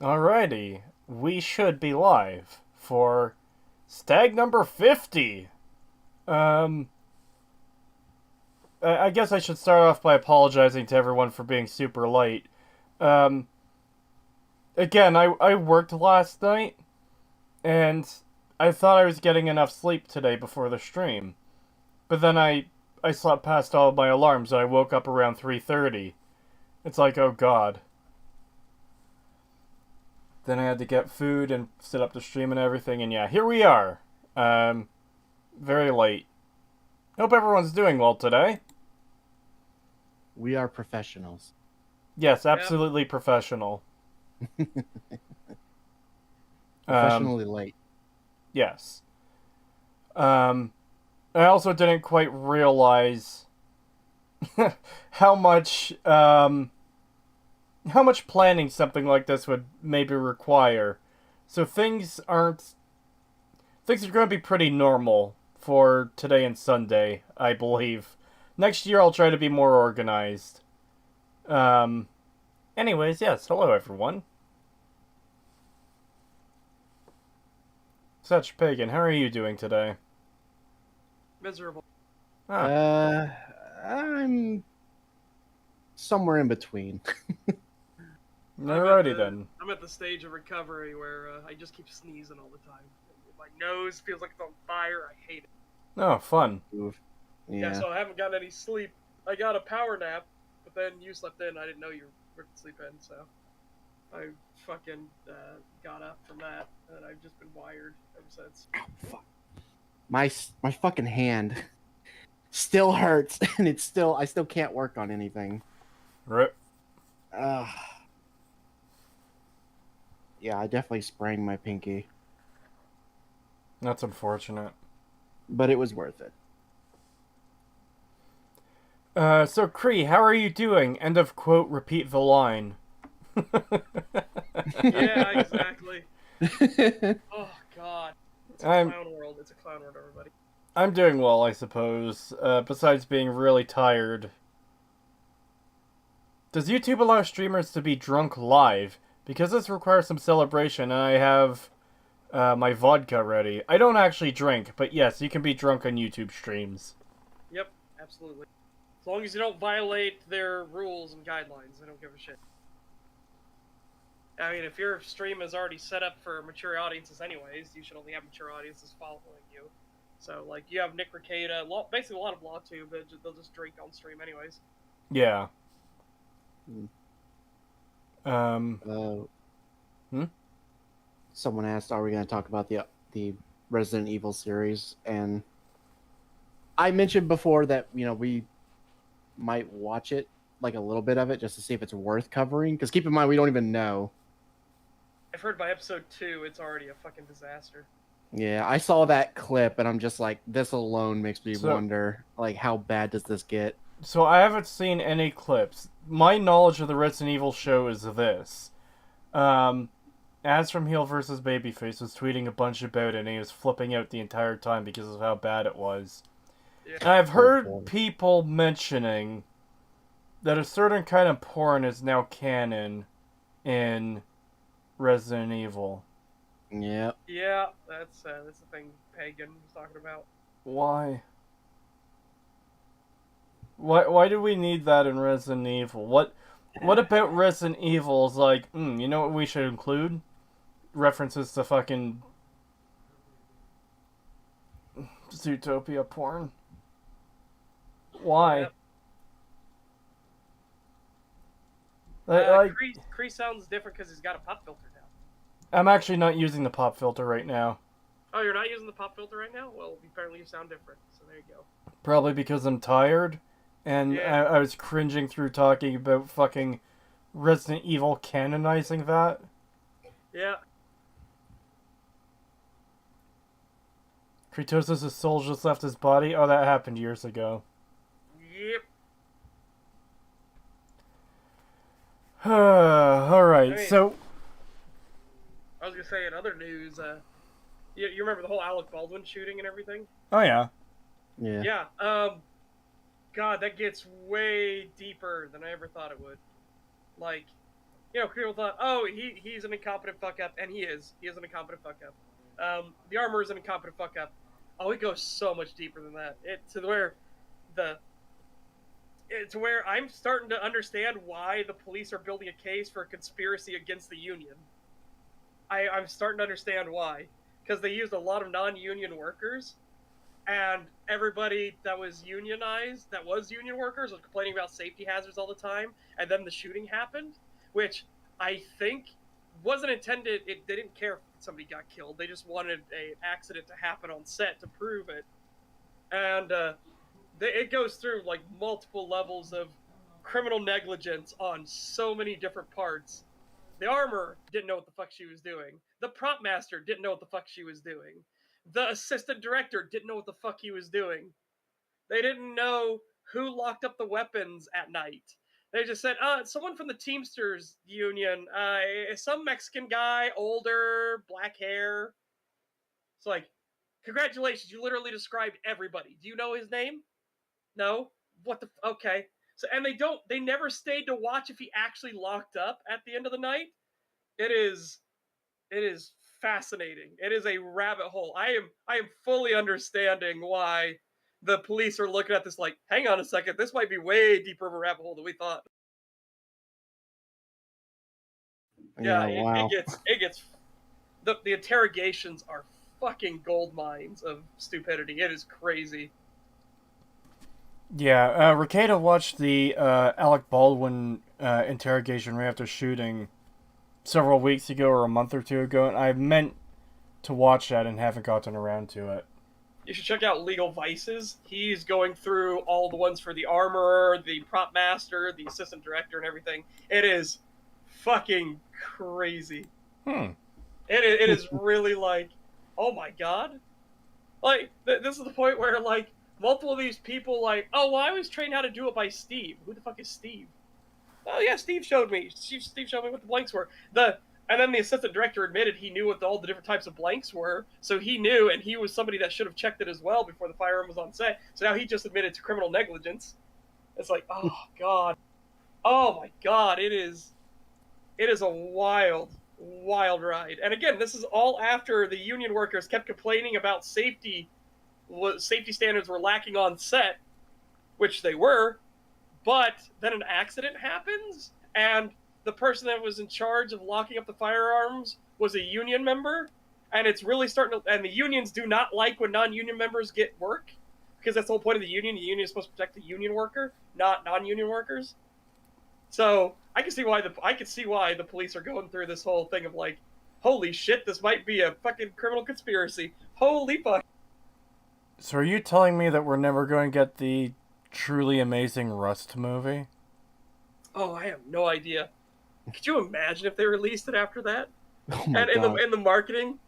Alrighty, we should be live for STAG number 50. Um, I guess I should start off by apologizing to everyone for being super late. Um, again, I worked last night, and I thought I was getting enough sleep today before the stream. But then I slept past all of my alarms, and I woke up around 3:30. It's like, oh god. Then I had to get food and set up the stream and everything, and yeah, here we are. Um, very late. Hope everyone's doing well today. We are professionals. Yes, Yeah. absolutely professional. Professionally late. Yes. I also didn't quite realize how much how much planning something like this would maybe require. So things are going to be pretty normal for today and Sunday, I believe. Next year I'll try to be more organized. Um Anyways, yes, hello everyone. Such Pagan, how are you doing today? Miserable. Ah, I'm somewhere in between. alrighty then. I'm at the stage of recovery where I just keep sneezing all the time. My nose feels like it's on fire. I hate it. Oh, fun. Oof. Yeah, Yeah. so I haven't gotten any sleep. I got a power nap, but then you slept in. I didn't know you were sleep in, so I fucking got up from that, and I've just been wired ever since. Fuck. My fucking hand still hurts, and I still can't work on anything. Rip. Uh, yeah, I definitely sprained my pinky, That's unfortunate. but it was worth it. So Cree, how are you doing? End of quote, repeat the line. Yeah, exactly. Oh god, it's a I'm clown world. It's a clown world, everybody. I'm doing well, I suppose. Besides being really tired. Does YouTube allow streamers to be drunk live? Because this requires some celebration, and I have my vodka ready. I don't actually drink, but yes, you can be drunk on YouTube streams. Yep, absolutely. As long as you don't violate their rules and guidelines, they don't give a shit. I mean, if your stream is already set up for mature audiences anyways, you should only have mature audiences following you. So, like, you have Nick Ricada, basically a lot of LawTube, they'll just drink on stream anyways. Yeah. Hmm? Someone asked, "Are we going to talk about the Resident Evil series?" And I mentioned before that we might watch it, like a little bit of it, just to see if it's worth covering. Because keep in mind, we don't even know. I've heard by episode 2, it's already a fucking disaster. Yeah, I saw that clip, and I'm just like, this alone makes me wonder, like, how bad does this get? So I haven't seen any clips. My knowledge of the Resident Evil show is this. As from Heel versus Babyface was tweeting a bunch about it, and he was flipping out the entire time because of how bad it was. Yeah. And I've heard people mentioning that a certain kind of porn is now canon in Resident Evil. Yeah. Yeah, that's the thing Pagan was talking about. Why? Why do we need that in Resident Evil? What about Resident Evil is like, you know what we should include? References to fucking Zootopia porn. Why? Yep. Like, Cree sounds different because he's got a pop filter now. I'm actually not using the pop filter right now. Oh, you're not using the pop filter right now? Well, apparently you sound different, so there you go. Probably because I'm tired, and Yeah. I was cringing through talking about fucking Resident Evil canonizing that. Yeah. Creetosis' soul just left his body? Oh, that happened years ago. Yep. Alright, I mean, so... I was gonna say, in other news, you remember the whole Alec Baldwin shooting and everything? Oh, yeah. Yeah. Yeah, God, that gets way deeper than I ever thought it would. Like, people thought, oh, he's an incompetent fuck up, and he is. He is an incompetent fuck up. The armor is an incompetent fuck up. Oh, it goes so much deeper than that. The to where I'm starting to understand why the police are building a case for a conspiracy against the union. I'm starting to understand why, because they used a lot of non-union workers, and everybody that was unionized, that was union workers, was complaining about safety hazards all the time, and then the shooting happened, which I think wasn't intended. They didn't care if somebody got killed. They just wanted an accident to happen on set to prove it, and it goes through like multiple levels of criminal negligence on so many different parts. The armor didn't know what the fuck she was doing. The prop master didn't know what the fuck she was doing. The assistant director didn't know what the fuck he was doing. They didn't know who locked up the weapons at night. They just said, someone from the Teamsters union, some Mexican guy, older, black hair. It's like, congratulations, you literally described everybody. Do you know his name? No? What the okay. So and they never stayed to watch if he actually locked up at the end of the night. It is fascinating. It is a rabbit hole. I am fully understanding why the police are looking at this like, hang on a second, this might be way deeper of a rabbit hole than we thought. Yeah, wow. it gets the interrogations are fucking gold mines of stupidity. It is crazy. Yeah, Ricada watched the Alec Baldwin interrogation right after shooting several weeks ago or a month or two ago, and I meant to watch that and haven't gotten around to it. You should check out Legal Vices. He's going through all the ones for the armorer, the prop master, the assistant director, and everything. It is fucking crazy. It is really like, oh my god. Like, this is the point where, like, multiple of these people, like, oh, well, I was trained how to do it by Steve. Who the fuck is Steve? Oh, yeah, Steve showed me. Steve showed me what the blanks were. And then the assistant director admitted he knew what all the different types of blanks were, so he knew, and he was somebody that should have checked it as well before the firearm was on set. So now he just admitted to criminal negligence. It's like, oh god, oh my god, it is a wild ride. And again, this is all after the union workers kept complaining about safety standards were lacking on set, which they were, but then an accident happens, and the person that was in charge of locking up the firearms was a union member, and it's really starting to, and the unions do not like when non-union members get work, because that's the whole point of the union. The union is supposed to protect the union worker, not non-union workers. So I can see why the police are going through this whole thing of like, holy shit, this might be a fucking criminal conspiracy. Holy fuck. So are you telling me that we're never going to get the truly amazing Rust movie? Oh, I have no idea. Could you imagine if they released it after that? Oh my And god. in the marketing,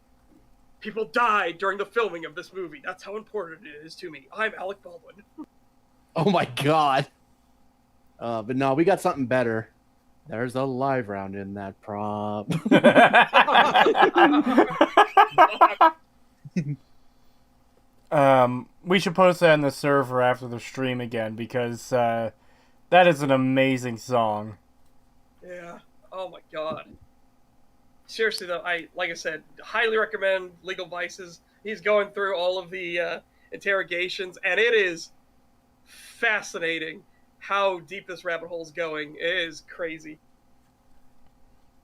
people died during the filming of this movie. That's how important it is to me. I'm Alec Baldwin. Oh my god. But no, we got something better. There's a live round in that prop. We should post that in the server after the stream again, because that is an amazing song. Yeah. Oh my god. Seriously though, like I said, highly recommend Legal Vices. He's going through all of the interrogations, and it is fascinating how deep this rabbit hole is going. It is crazy.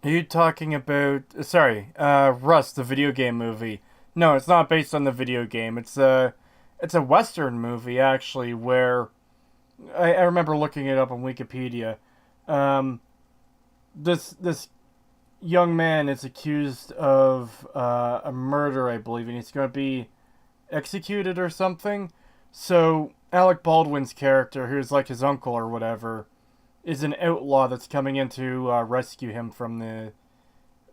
Are you talking about... Sorry, Rust, the video game movie. No, it's not based on the video game. It's a Western movie, actually, where... I remember looking it up on Wikipedia. This young man is accused of a murder, I believe, and he's going to be executed or something. So Alec Baldwin's character, who's like his uncle or whatever, is an outlaw that's coming in to rescue him from the,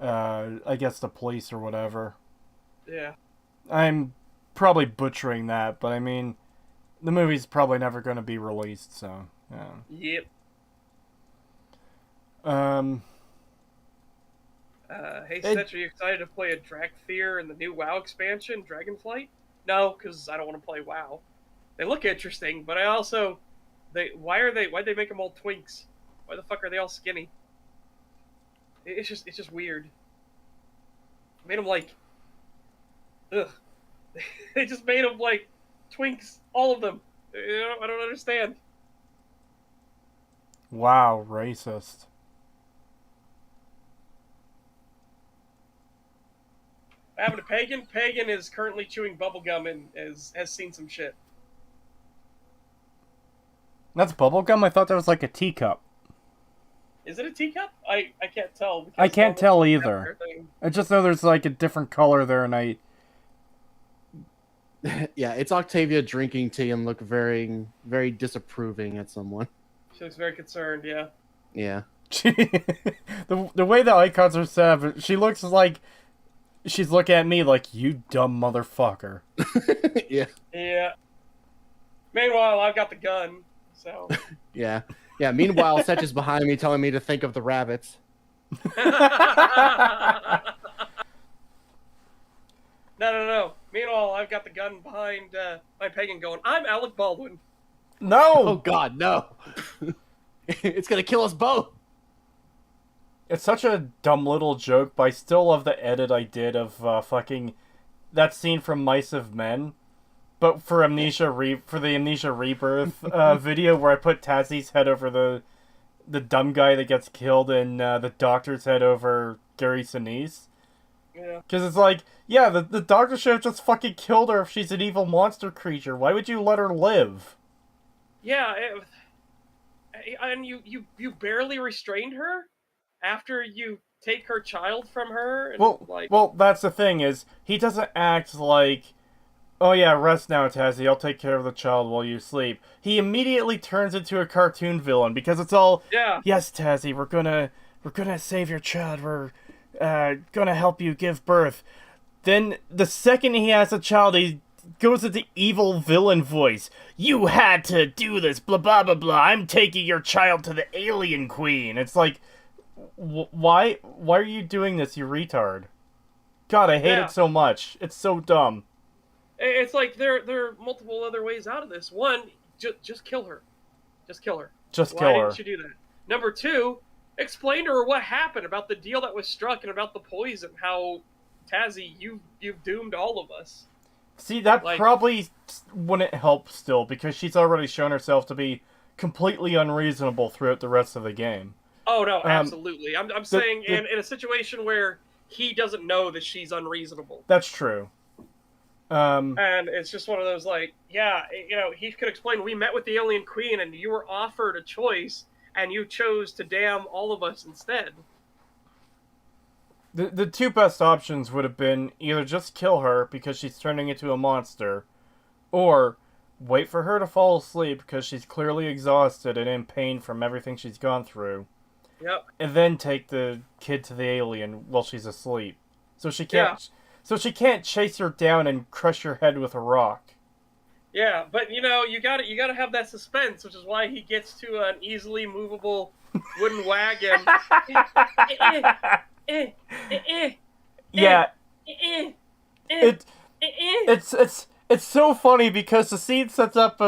I guess, the police or whatever. Yeah. I'm probably butchering that, but I mean, the movie's probably never going to be released, so, yeah. Yep. Hey, Seth, are you excited to play a Dracthyr in the new WoW expansion, Dragonflight? No, because I don't want to play WoW. They look interesting, but I also... why'd they make them all twinks? Why the fuck are they all skinny? It's just weird. Made him like, ugh. They just made him like twinks, all of them. I don't understand. Wow, racist. What happened to Pagan? Pagan is currently chewing bubblegum and has seen some shit. That's bubblegum? I thought that was like a teacup. Is it a teacup? I can't tell. I can't tell either. I just know there's like a different color there, and I... Yeah, it's Octavia drinking tea and look very, very disapproving at someone. She looks very concerned, yeah. Yeah. the way the icons are set up, she looks like she's looking at me like, you dumb motherfucker. Yeah. Yeah. Meanwhile, I've got the gun, so... Yeah. Yeah, meanwhile, Setch is behind me telling me to think of the rabbits. No. Meanwhile, I've got the gun behind my Pagan going, I'm Alec Baldwin. No! Oh, God, no. It's going to kill us both. It's such a dumb little joke, but I still love the edit I did of fucking that scene from Mice of Men. But for the Amnesia Rebirth video where I put Tazzie's head over the dumb guy that gets killed and the doctor's head over Gary Sinise. Yeah. Because it's like, yeah, the doctor should have just fucking killed her if she's an evil monster creature. Why would you let her live? Yeah, and you barely restrained her after you take her child from her. And well, that's the thing is, he doesn't act like, oh yeah, rest now, Tazzy, I'll take care of the child while you sleep. He immediately turns into a cartoon villain, because it's all, yes, Tazzy, we're gonna save your child, we're gonna help you give birth. Then, the second he has a child, he goes into evil villain voice. You had to do this, blah blah blah blah, I'm taking your child to the alien queen. It's like, why are you doing this, you retard? God, I hate it so much. It's so dumb. It's like there are multiple other ways out of this. One, just kill her. Just kill her. Why didn't you do that? Number two, explain to her what happened about the deal that was struck and about the poison. How, Tazzy, you've doomed all of us. See, that probably wouldn't help still, because she's already shown herself to be completely unreasonable throughout the rest of the game. Oh, no, absolutely. I'm saying in a situation where he doesn't know that she's unreasonable. That's true. And it's just one of those, like, yeah, he could explain, we met with the alien queen and you were offered a choice and you chose to damn all of us instead. The two best options would have been either just kill her because she's turning into a monster, or wait for her to fall asleep because she's clearly exhausted and in pain from everything she's gone through. Yep. And then take the kid to the alien while she's asleep. So she can't chase her down and crush her head with a rock. Yeah, but you gotta have that suspense, which is why he gets to an easily movable wooden wagon. Yeah. It's so funny because the scene sets up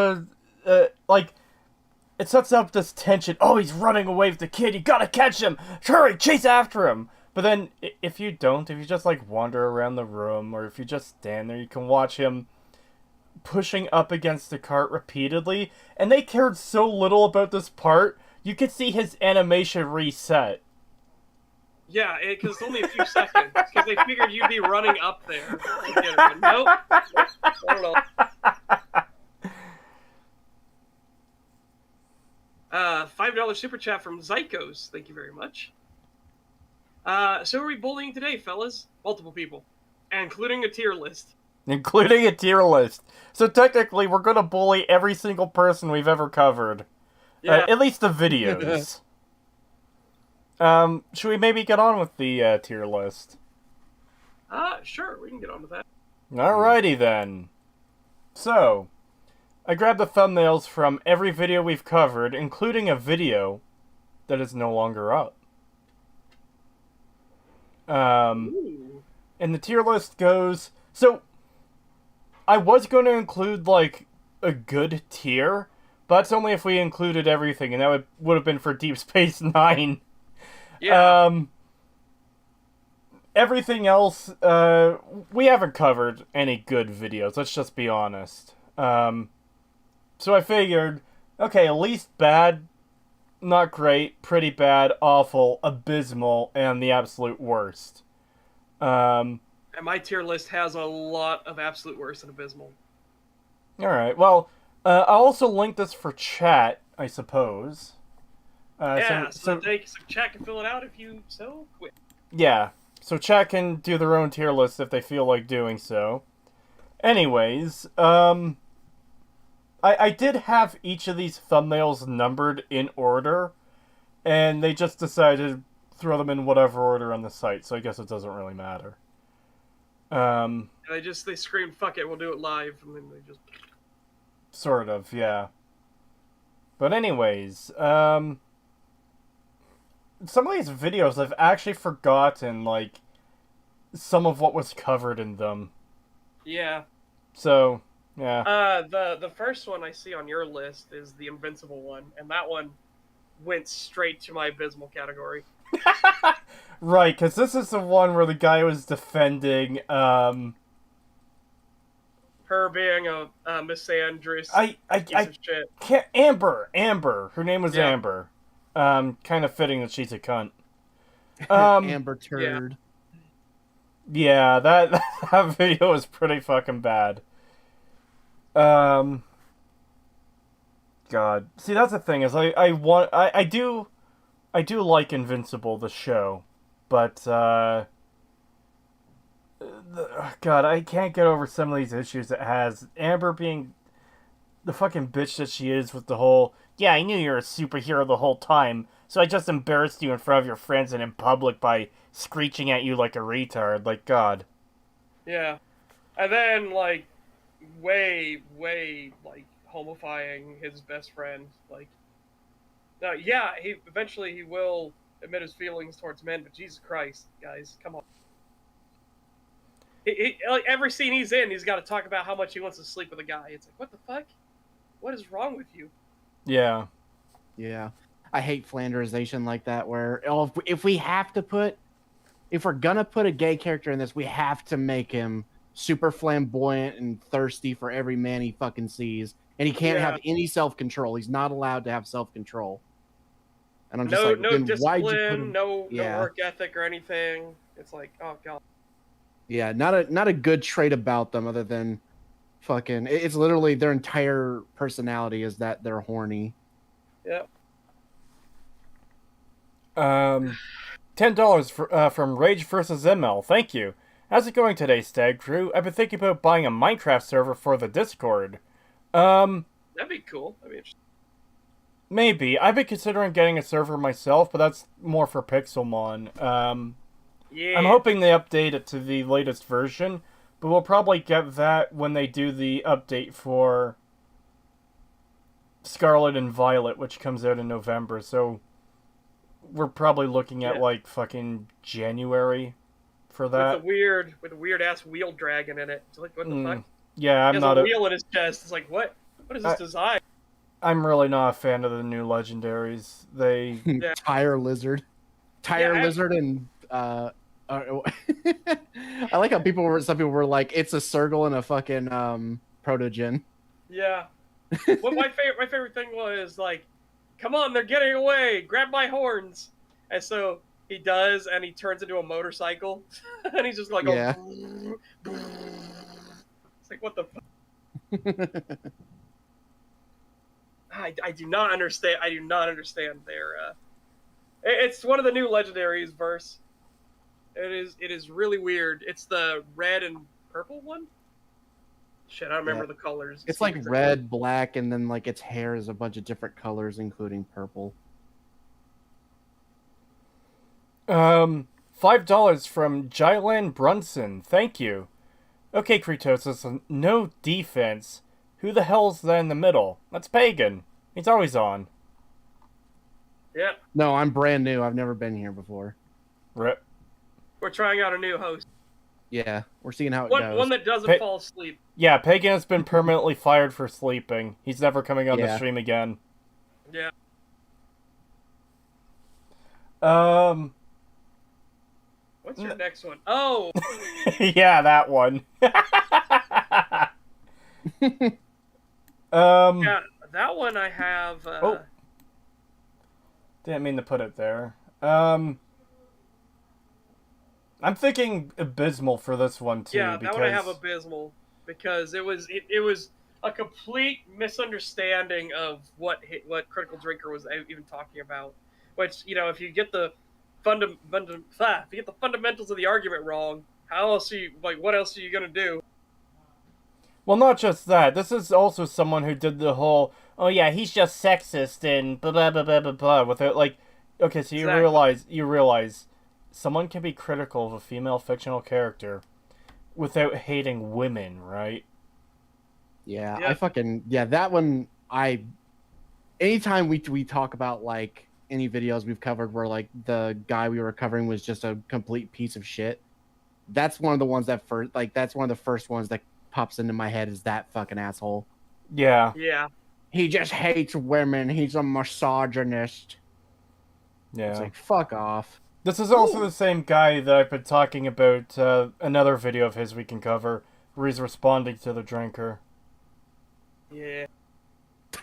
it sets up this tension. Oh, he's running away with the kid. You gotta catch him. Hurry, chase after him. But then, if you just like wander around the room, or if you just stand there, you can watch him pushing up against the cart repeatedly. And they cared so little about this part, you could see his animation reset. Yeah, because it's only a few seconds. Because they figured you'd be running up there. Nope. I don't know. $5 super chat from Zycos. Thank you very much. So are we bullying today, fellas? Multiple people. Including a tier list. Including a tier list. So technically, we're going to bully every single person we've ever covered. Yeah. At least the videos. Should we maybe get on with the tier list? Sure, we can get on with that. Alrighty then. So, I grabbed the thumbnails from every video we've covered, including a video that is no longer up. And the tier list goes... So, I was going to include, like, a good tier, but that's only if we included everything, and that would have been for Deep Space Nine. Yeah. everything else, we haven't covered any good videos. Let's just be honest. So I figured, okay, at least bad, not great, pretty bad, awful, abysmal, and the absolute worst. And my tier list has a lot of absolute worse and abysmal. Alright, well, I'll also link this for chat, I suppose. So chat can fill it out if you so wish. Yeah, so chat can do their own tier list if they feel like doing so. Anyways, I did have each of these thumbnails numbered in order, and they just decided to throw them in whatever order on the site, so I guess it doesn't really matter. They screamed, "Fuck it, we'll do it live," and then they just... Sort of, yeah. But anyways, some of these videos I've actually forgotten, like, some of what was covered in them. Yeah. So, yeah. The first one I see on your list is the Invincible one, and that one went straight to my abysmal category. Right, because this is the one where the guy was defending, her being a misandrous piece of shit. Can't... Amber. Her name was Yeah. Amber. Kind of fitting that she's a cunt. Amber turd. Yeah, that video was pretty fucking bad. God. See, that's the thing, is I do like Invincible, the show, but, God, I can't get over some of these issues it has. Amber being the fucking bitch that she is with the whole, yeah, I knew you were a superhero the whole time, so I just embarrassed you in front of your friends and in public by screeching at you like a retard. Like, God. Yeah. And then, like, way, like, homifying his best friend. Like, now, yeah, eventually he will admit his feelings towards men, but Jesus Christ, guys, come on. Like, every scene he's in, he's got to talk about how much he wants to sleep with a guy. It's like, what the fuck? What is wrong with you? Yeah. Yeah. I hate Flanderization like that, where if we're gonna put a gay character in this, we have to make him super flamboyant and thirsty for every man he fucking sees. And he can't have any self-control. He's not allowed to have self-control. And I'm just like, no then discipline, why'd you put him... no work ethic or anything. It's like, oh god. Yeah, not a good trait about them other than fucking... It's literally their entire personality is that they're horny. Yep. $10 from Rage vs. ML. Thank you. How's it going today, Stag Crew? I've been thinking about buying a Minecraft server for the Discord. That'd be cool. That'd be interesting. Maybe. I've been considering getting a server myself, but that's more for Pixelmon. Yeah. I'm hoping they update it to the latest version, but we'll probably get that when they do the update for Scarlet and Violet, which comes out in November, so we're probably looking at, like, fucking January for that. With a weird ass wheel dragon in it. It's like, what the fuck? Yeah, I'm not a wheel in his chest. It's like, what? What is this design? I'm really not a fan of the new legendaries. They Tire Lizard and I like how some people were like, it's a Circle and a fucking Protogen. Yeah. What my favorite thing was, like, come on, they're getting away, grab my horns. And so he does, and he turns into a motorcycle. And he's just like, yeah. It's like, what the fuck? I do not understand. I do not understand their. It's one of the new legendaries verse. It is really weird. It's the red and purple one. Shit, I don't remember the colors. It's like red, black, and then like its hair is a bunch of different colors, including purple. $5 from Jylan Brunson. Thank you. Okay, Creetosis, no defense. Who the hell's that in the middle? That's Pagan. He's always on. Yeah. No, I'm brand new. I've never been here before. Rip. We're trying out a new host. Yeah, we're seeing how it goes. One that doesn't fall asleep. Yeah, Pagan has been permanently fired for sleeping. He's never coming on the stream again. Yeah. What's your next one? Oh, Yeah, that one. yeah, that one I have. Oh. Didn't mean to put it there. I'm thinking abysmal for this one too. Yeah, because that one I have abysmal because it was a complete misunderstanding of what Critical Drinker was even talking about. Which if you get the if you get the fundamentals of the argument wrong, how else are you what else are you gonna do? Well, not just that. This is also someone who did the whole, oh yeah, he's just sexist and blah blah blah blah blah blah. Without okay, so Exactly. you realize, someone can be critical of a female fictional character without hating women, right? Yeah, Yeah. that one. Anytime we talk about like any videos we've covered where like the guy we were covering was just a complete piece of shit, that's one of the ones that's one of the first ones that pops into my head is that fucking asshole. Yeah. Yeah. He just hates women. He's a misogynist. Yeah. It's like, fuck off. This is also the same guy that I've been talking about another video of his we can cover, where he's responding to the drinker. Yeah.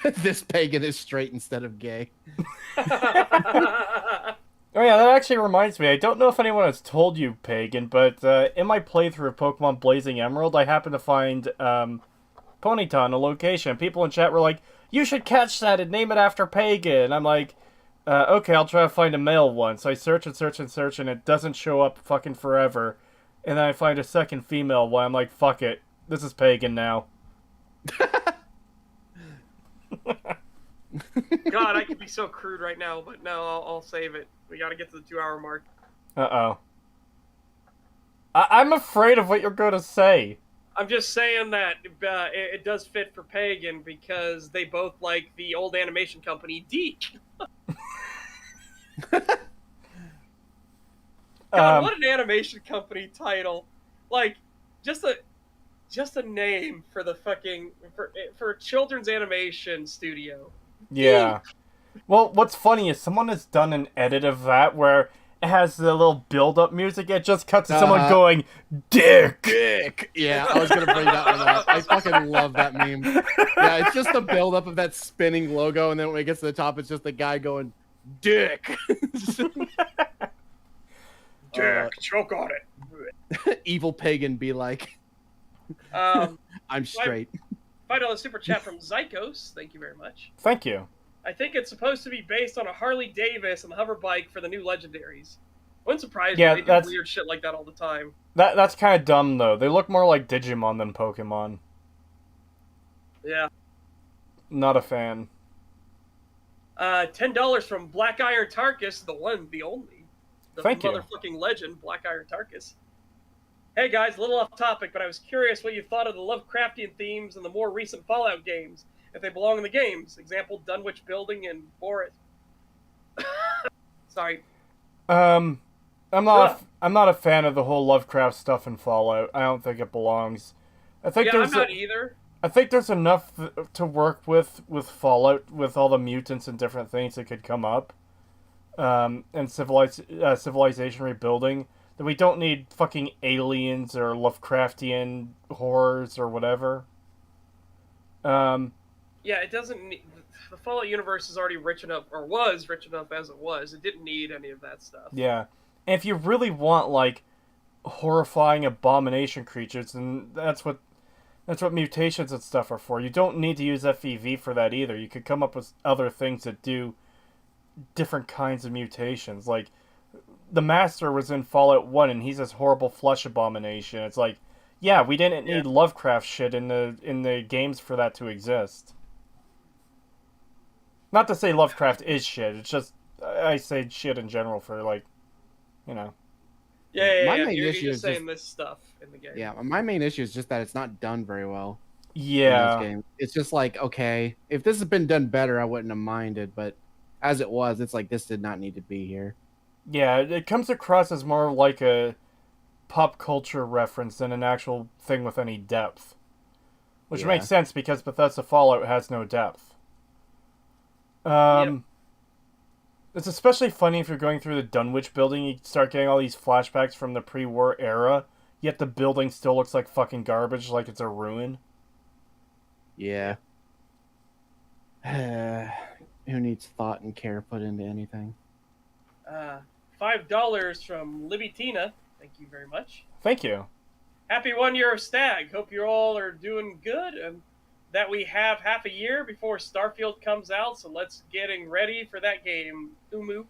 This pagan is straight instead of gay. Oh yeah, that actually reminds me. I don't know if anyone has told you, Pagan, but in my playthrough of Pokemon Blazing Emerald, I happened to find Ponyta, a location. People in chat were like, "You should catch that and name it after Pagan." And I'm like, "Okay, I'll try to find a male one." So I search and search and search, and it doesn't show up fucking forever. And then I find a second female one. I'm like, "Fuck it, this is Pagan now." God, I could be so crude right now, but no, I'll save it. We got to get to the 2-hour mark. Uh-oh. I'm afraid of what you're going to say. I'm just saying that it does fit for Pagan because they both like the old animation company Deke. God, what an animation company title! Like, just a name for the fucking for a children's animation studio. Yeah. Well, what's funny is someone has done an edit of that where it has the little build-up music. It just cuts to someone going, "Dick!" Dick! Yeah, I was going to bring that one up. I fucking love that meme. Yeah, it's just the build-up of that spinning logo, and then when it gets to the top, it's just the guy going, "Dick!" Dick, choke on it. Evil pagan be like, I'm straight. $5 super chat from Zykos. Thank you very much. Thank you. I think it's supposed to be based on a Harley Davis and the hover bike for the new legendaries. Wouldn't surprise me. They do weird shit like that all the time. That's kind of dumb, though. They look more like Digimon than Pokemon. Yeah. Not a fan. $10 from Black Iron Tarkus, the one, the only. The Thank you. motherfucking legend, Black Iron Tarkus. Hey guys, a little off topic, but I was curious what you thought of the Lovecraftian themes in the more recent Fallout games, if they belong in the games. Example, Dunwich Building and Forest. Sorry. I'm not a fan of the whole Lovecraft stuff in Fallout. I don't think it belongs. I'm not either. I think there's enough to work with Fallout, with all the mutants and different things that could come up, and civilization rebuilding, that we don't need fucking aliens or Lovecraftian horrors or whatever. Yeah, it doesn't need... The Fallout universe is already rich enough, or was rich enough as it was. It didn't need any of that stuff. Yeah. And if you really want, like, horrifying abomination creatures, then that's what mutations and stuff are for. You don't need to use FEV for that either. You could come up with other things that do different kinds of mutations. Like, the Master was in Fallout 1, and he's this horrible flesh abomination. It's like, yeah, we didn't need Lovecraft shit in the games for that to exist. Not to say Lovecraft is shit. It's just, I say shit in general for, like, you know. Yeah. You're just saying this stuff in the game. Yeah, my main issue is just that it's not done very well. Yeah. In this game. It's just like, okay, if this had been done better, I wouldn't have minded, but as it was, it's like, this did not need to be here. Yeah, it comes across as more like a pop culture reference than an actual thing with any depth. Which makes sense because Bethesda Fallout has no depth. Yep. It's especially funny if you're going through the Dunwich building, you start getting all these flashbacks from the pre-war era, yet the building still looks like fucking garbage, like it's a ruin. Yeah. Who needs thought and care put into anything? $5 from Libby Tina. Thank you very much. Thank you. Happy 1 year of STAG. Hope you all are doing good and that we have half a year before Starfield comes out, so let's getting ready for that game. Umu.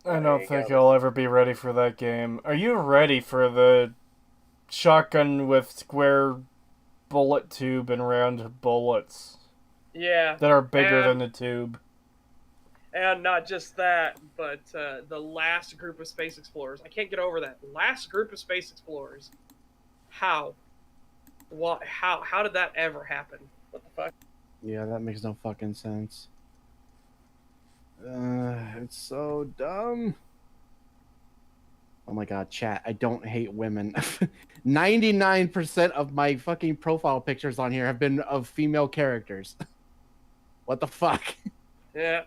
I don't think I'll ever be ready for that game. Are you ready for the shotgun with square bullet tube and round bullets? Yeah. That are bigger than the tube. And not just that, but the last group of space explorers. I can't get over that. Last group of space explorers. How? What? How did that ever happen? What the fuck? Yeah, that makes no fucking sense. It's so dumb. Oh my god, chat, I don't hate women. 99% of my fucking profile pictures on here have been of female characters. What the fuck? Yeah.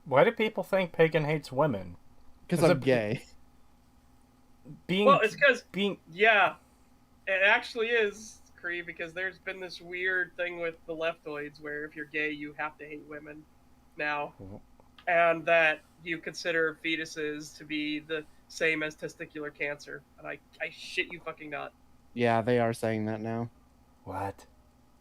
Why do people think Pagan hates women? Because I'm gay. Well, it's because being yeah, it actually is, Cree, because there's been this weird thing with the leftoids where if you're gay, you have to hate women now, and that you consider fetuses to be the same as testicular cancer. And I shit you fucking not. Yeah, they are saying that now. What?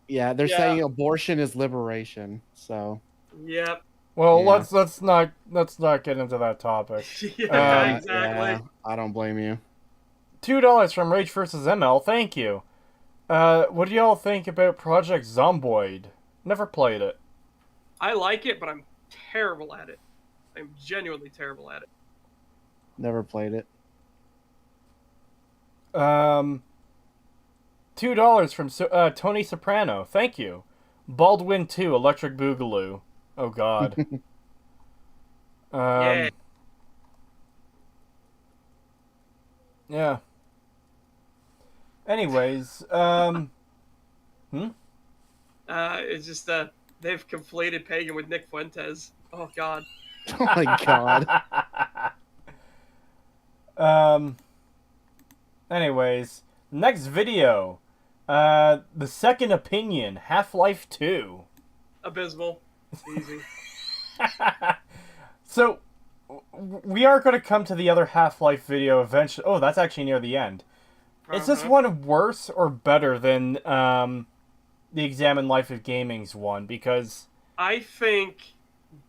Yeah, they're saying abortion is liberation. So. Yep. Well, let's not get into that topic. Yeah, exactly. Yeah, I don't blame you. $2 from Rage vs. ML. Thank you. What do y'all think about Project Zomboid? Never played it. I like it, but I'm terrible at it. I'm genuinely terrible at it. Never played it. $2 from Tony Soprano. Thank you. Baldwin 2, Electric Boogaloo. Oh god. Yeah. Anyways, It's just they've conflated Pagan with Nick Fuentes. Oh god. Oh my god. Anyways, next video. The Second Opinion, Half-Life 2. Abysmal. Easy. So, we are going to come to the other Half-Life video eventually. Oh, that's actually near the end. Is this one worse or better than the Examine Life of Gaming's one? Because I think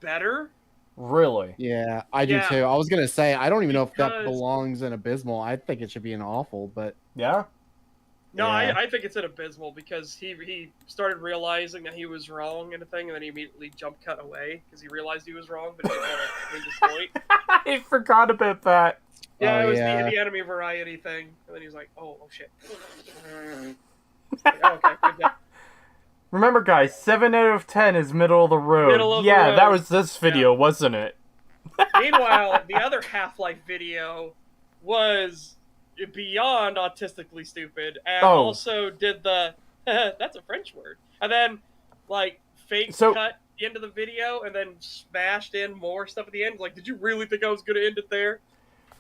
better. Really? Yeah, I do too. I was gonna say I don't even know if that belongs in abysmal. I think it should be an awful, but yeah. No, I think it's an abysmal because he started realizing that he was wrong in a thing, and then he immediately jump cut away because he realized he was wrong, but he didn't want to change his point. I forgot about that. Yeah, it was the enemy variety thing, and then he was like, "Oh shit." Like, oh, okay, good. Remember, guys, 7 out of 10 is middle of the road. Middle of the road. That was this video, wasn't it? Meanwhile, the other Half-Life video was beyond autistically stupid, and also did the that's a French word, and then like cut the end of the video, and then smashed in more stuff at the end. Like, did you really think I was going to end it there?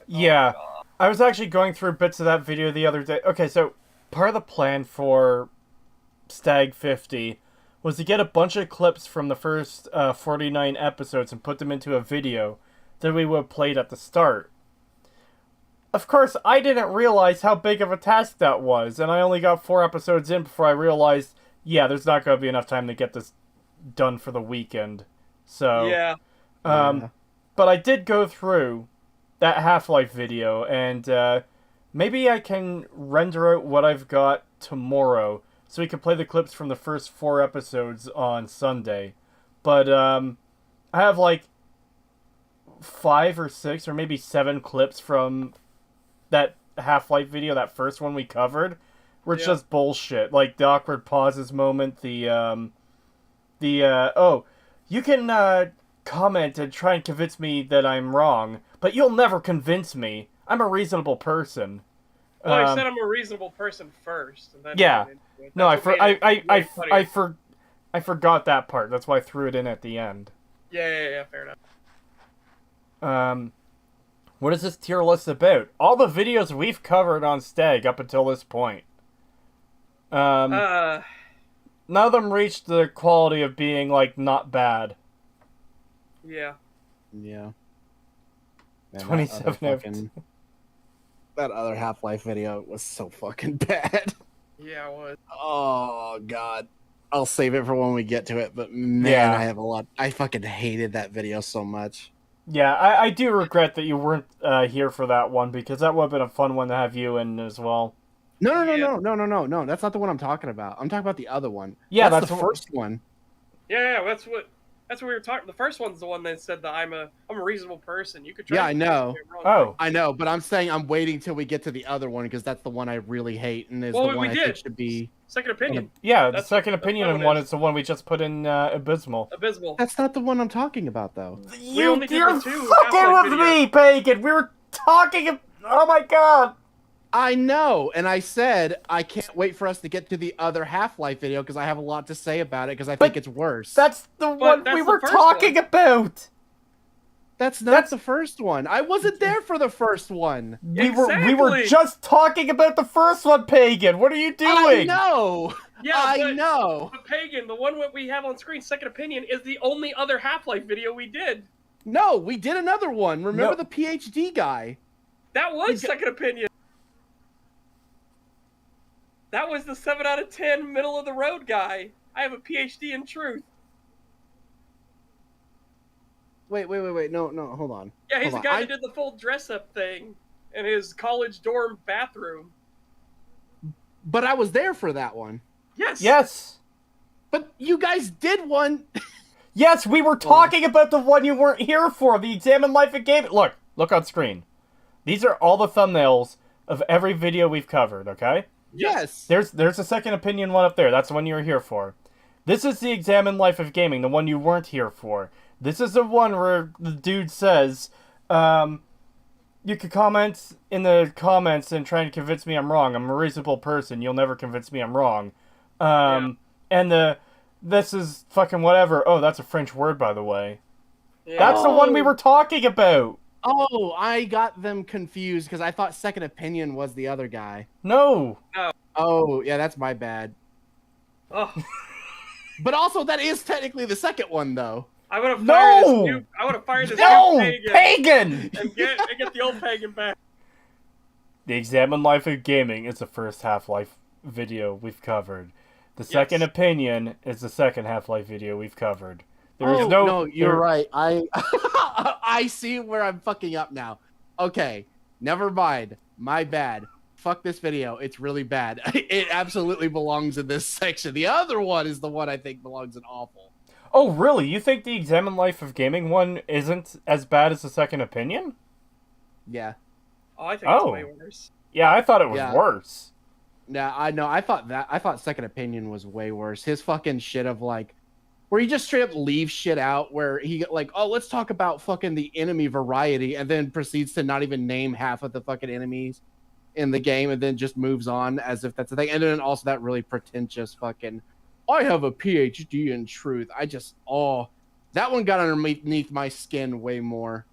Yeah, I was actually going through bits of that video the other day. Okay, so part of the plan for Stag 50 was to get a bunch of clips from the first 49 episodes and put them into a video that we would have played at the start. Of course, I didn't realize how big of a task that was, and I only got 4 episodes in before I realized, yeah, there's not going to be enough time to get this done for the weekend. So, but I did go through that Half-Life video, and maybe I can render out what I've got tomorrow, so we can play the clips from the first 4 episodes on Sunday. But I have like 5 or 6 or maybe 7 clips from that Half-Life video, that first one we covered, where it's just bullshit. Like the awkward pauses moment, you can comment and try and convince me that I'm wrong, but you'll never convince me. I'm a reasonable person. Well, I said I'm a reasonable person first. And then No, That's what made it way funnier. I forgot that part. That's why I threw it in at the end. Yeah, fair enough. What is this tier list about? All the videos we've covered on STAG up until this point. None of them reached the quality of being, like, not bad. Yeah. Yeah. Man, 27 out of that other Half-Life video was so fucking bad. Yeah, it was. Oh, God. I'll save it for when we get to it, but man, Yeah. I fucking hated that video so much. Yeah, I do regret that you weren't here for that one, because that would have been a fun one to have you in as well. No. That's not the one I'm talking about. I'm talking about the other one. Yeah, that's the first one. Yeah, that's what we were talking. The first one's the one that said that I'm a reasonable person. You could try. Yeah, I know. Oh, I know, but I'm saying I'm waiting till we get to the other one because that's the one I really hate and is the one I think should be second opinion. Yeah, the second opinion one is the one we just put in Abysmal. That's not the one I'm talking about, though. You're fucking with me, Pagan. We were talking. Oh my god. I know, and I said I can't wait for us to get to the other Half-Life video because I have a lot to say about it because I think it's worse. That's the one we were talking about. That's not the first one. I wasn't there for the first one. We were just talking about the first one, Pagan. What are you doing? I know. Yeah, I know. But Pagan, the one we have on screen, second opinion, is the only other Half-Life video we did. No, we did another one. Remember the PhD guy? That was second opinion. That was the 7 out of 10 middle of the road guy. I have a PhD in truth. Wait. No, hold on. Yeah, he's the guy that did the full dress-up thing in his college dorm bathroom. But I was there for that one. Yes. But you guys did one. Yes, we were talking about the one you weren't here for, the Examine Life of Gaming. Look on screen. These are all the thumbnails of every video we've covered, okay? Yes. There's a second opinion one up there. That's the one you were here for. This is the Examine Life of Gaming, the one you weren't here for. This is the one where the dude says, you could comment in the comments and try and convince me I'm wrong. I'm a reasonable person. You'll never convince me I'm wrong. And this is fucking whatever. Oh, that's a French word, by the way. Yeah. That's the one we were talking about. Oh, I got them confused because I thought Second Opinion was the other guy. No. Oh, yeah, that's my bad. Oh. But also, that is technically the second one, though. I would have fired this new Pagan! And get the old Pagan back. The Examine Life of Gaming is the first Half-Life video we've covered. The second opinion is the second Half-Life video we've covered. No, you're right. I see where I'm fucking up now. Okay, never mind. My bad. Fuck this video. It's really bad. It absolutely belongs in this section. The other one is the one I think belongs in awful. Oh, really? You think the Examine Life of Gaming one isn't as bad as the second opinion? Yeah. Oh, I think it's way worse. Yeah, I thought it was worse. Yeah, I know. I thought second opinion was way worse. His fucking shit of like, where he just straight up leaves shit out where he like, oh, let's talk about fucking the enemy variety, and then proceeds to not even name half of the fucking enemies in the game, and then just moves on as if that's the thing. And then also that really pretentious fucking, I have a PhD in truth. That one got underneath my skin way more.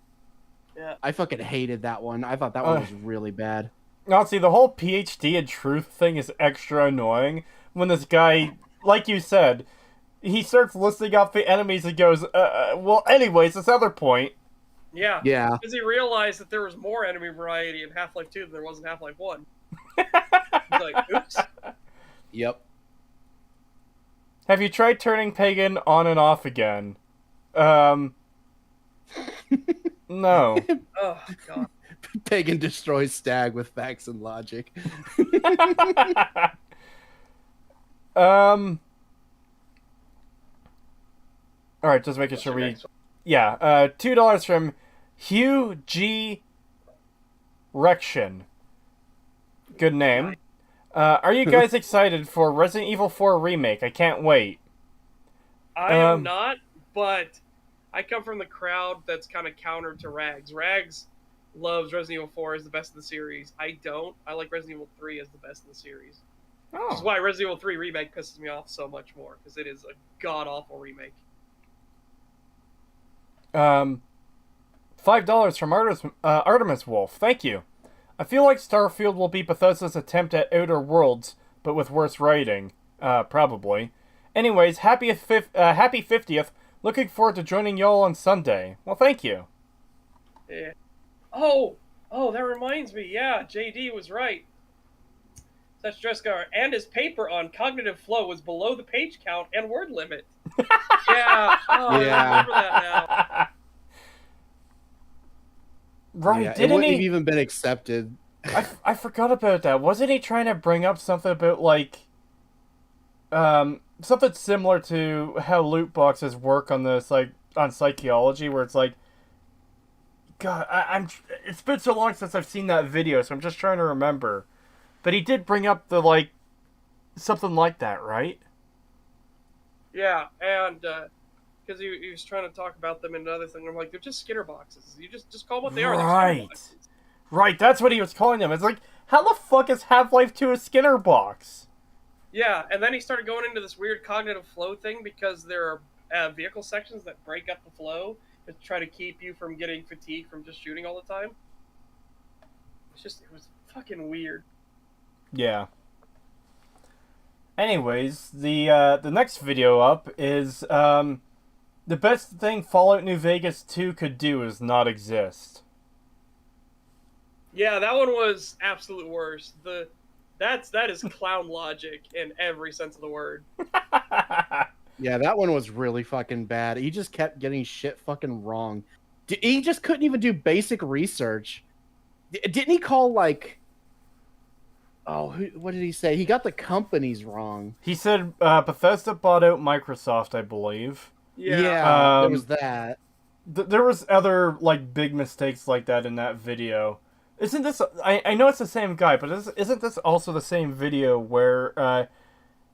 Yeah. I fucking hated that one. I thought that one was really bad. Now, see, the whole PhD in truth thing is extra annoying when this guy, like you said, he starts listing off the enemies and goes, well, anyways, this other point. Yeah. Yeah. Because he realized that there was more enemy variety in Half-Life 2 than there was in Half-Life 1. He's like, oops. Yep. Have you tried turning Pagan on and off again? No. Oh, God. Pagan destroys Stag with facts and logic. Alright, just making sure we... Yeah, $2 from Hugh G. Rection. Good name. Are you guys excited for Resident Evil 4 Remake? I can't wait. I am not, but I come from the crowd that's kind of counter to Rags. Rags loves Resident Evil 4 as the best of the series. I don't. I like Resident Evil 3 as the best of the series. Which is Oh. why Resident Evil 3 Remake pisses me off so much more, because it is a god-awful remake. $5 from Artemis Wolf. Thank you. I feel like Starfield will be Bethesda's attempt at Outer Worlds, but with worse writing. Probably. Anyways, happy 50th. Looking forward to joining y'all on Sunday. Well, thank you. Yeah. Oh, that reminds me. Yeah, JD was right. Such Drescar and his paper on cognitive flow was below the page count and word limit. Yeah. Oh, Yeah. I remember that now. Right, Yeah, it didn't wouldn't have he? even been accepted. I forgot about that. Wasn't he trying to bring up something about, like, something similar to how loot boxes work on this, like, on psychology, where it's like, God, it's been so long since I've seen that video, so I'm just trying to remember. But he did bring up the, like, something like that, right? Yeah, and because he was trying to talk about them and another thing, I'm like, they're just Skinner boxes. You just call them what they are. They're Skinner Right. boxes. Right, that's what he was calling them. It's like, how the fuck is Half-Life 2 a Skinner box? Yeah, and then he started going into this weird cognitive flow thing because there are vehicle sections that break up the flow to try to keep you from getting fatigued from just shooting all the time. It was fucking weird. Yeah. Anyways, the next video up is, the best thing Fallout New Vegas 2 could do is not exist. Yeah, that one was absolute worst. That is clown logic in every sense of the word. Yeah, that one was really fucking bad. He just kept getting shit fucking wrong. He just couldn't even do basic research. Didn't he call, like... Oh, what did he say? He got the companies wrong. He said Bethesda bought out Microsoft, I believe. Yeah, there was that. There was other, like, big mistakes like that in that video. Isn't this... I know it's the same guy, but isn't this also the same video where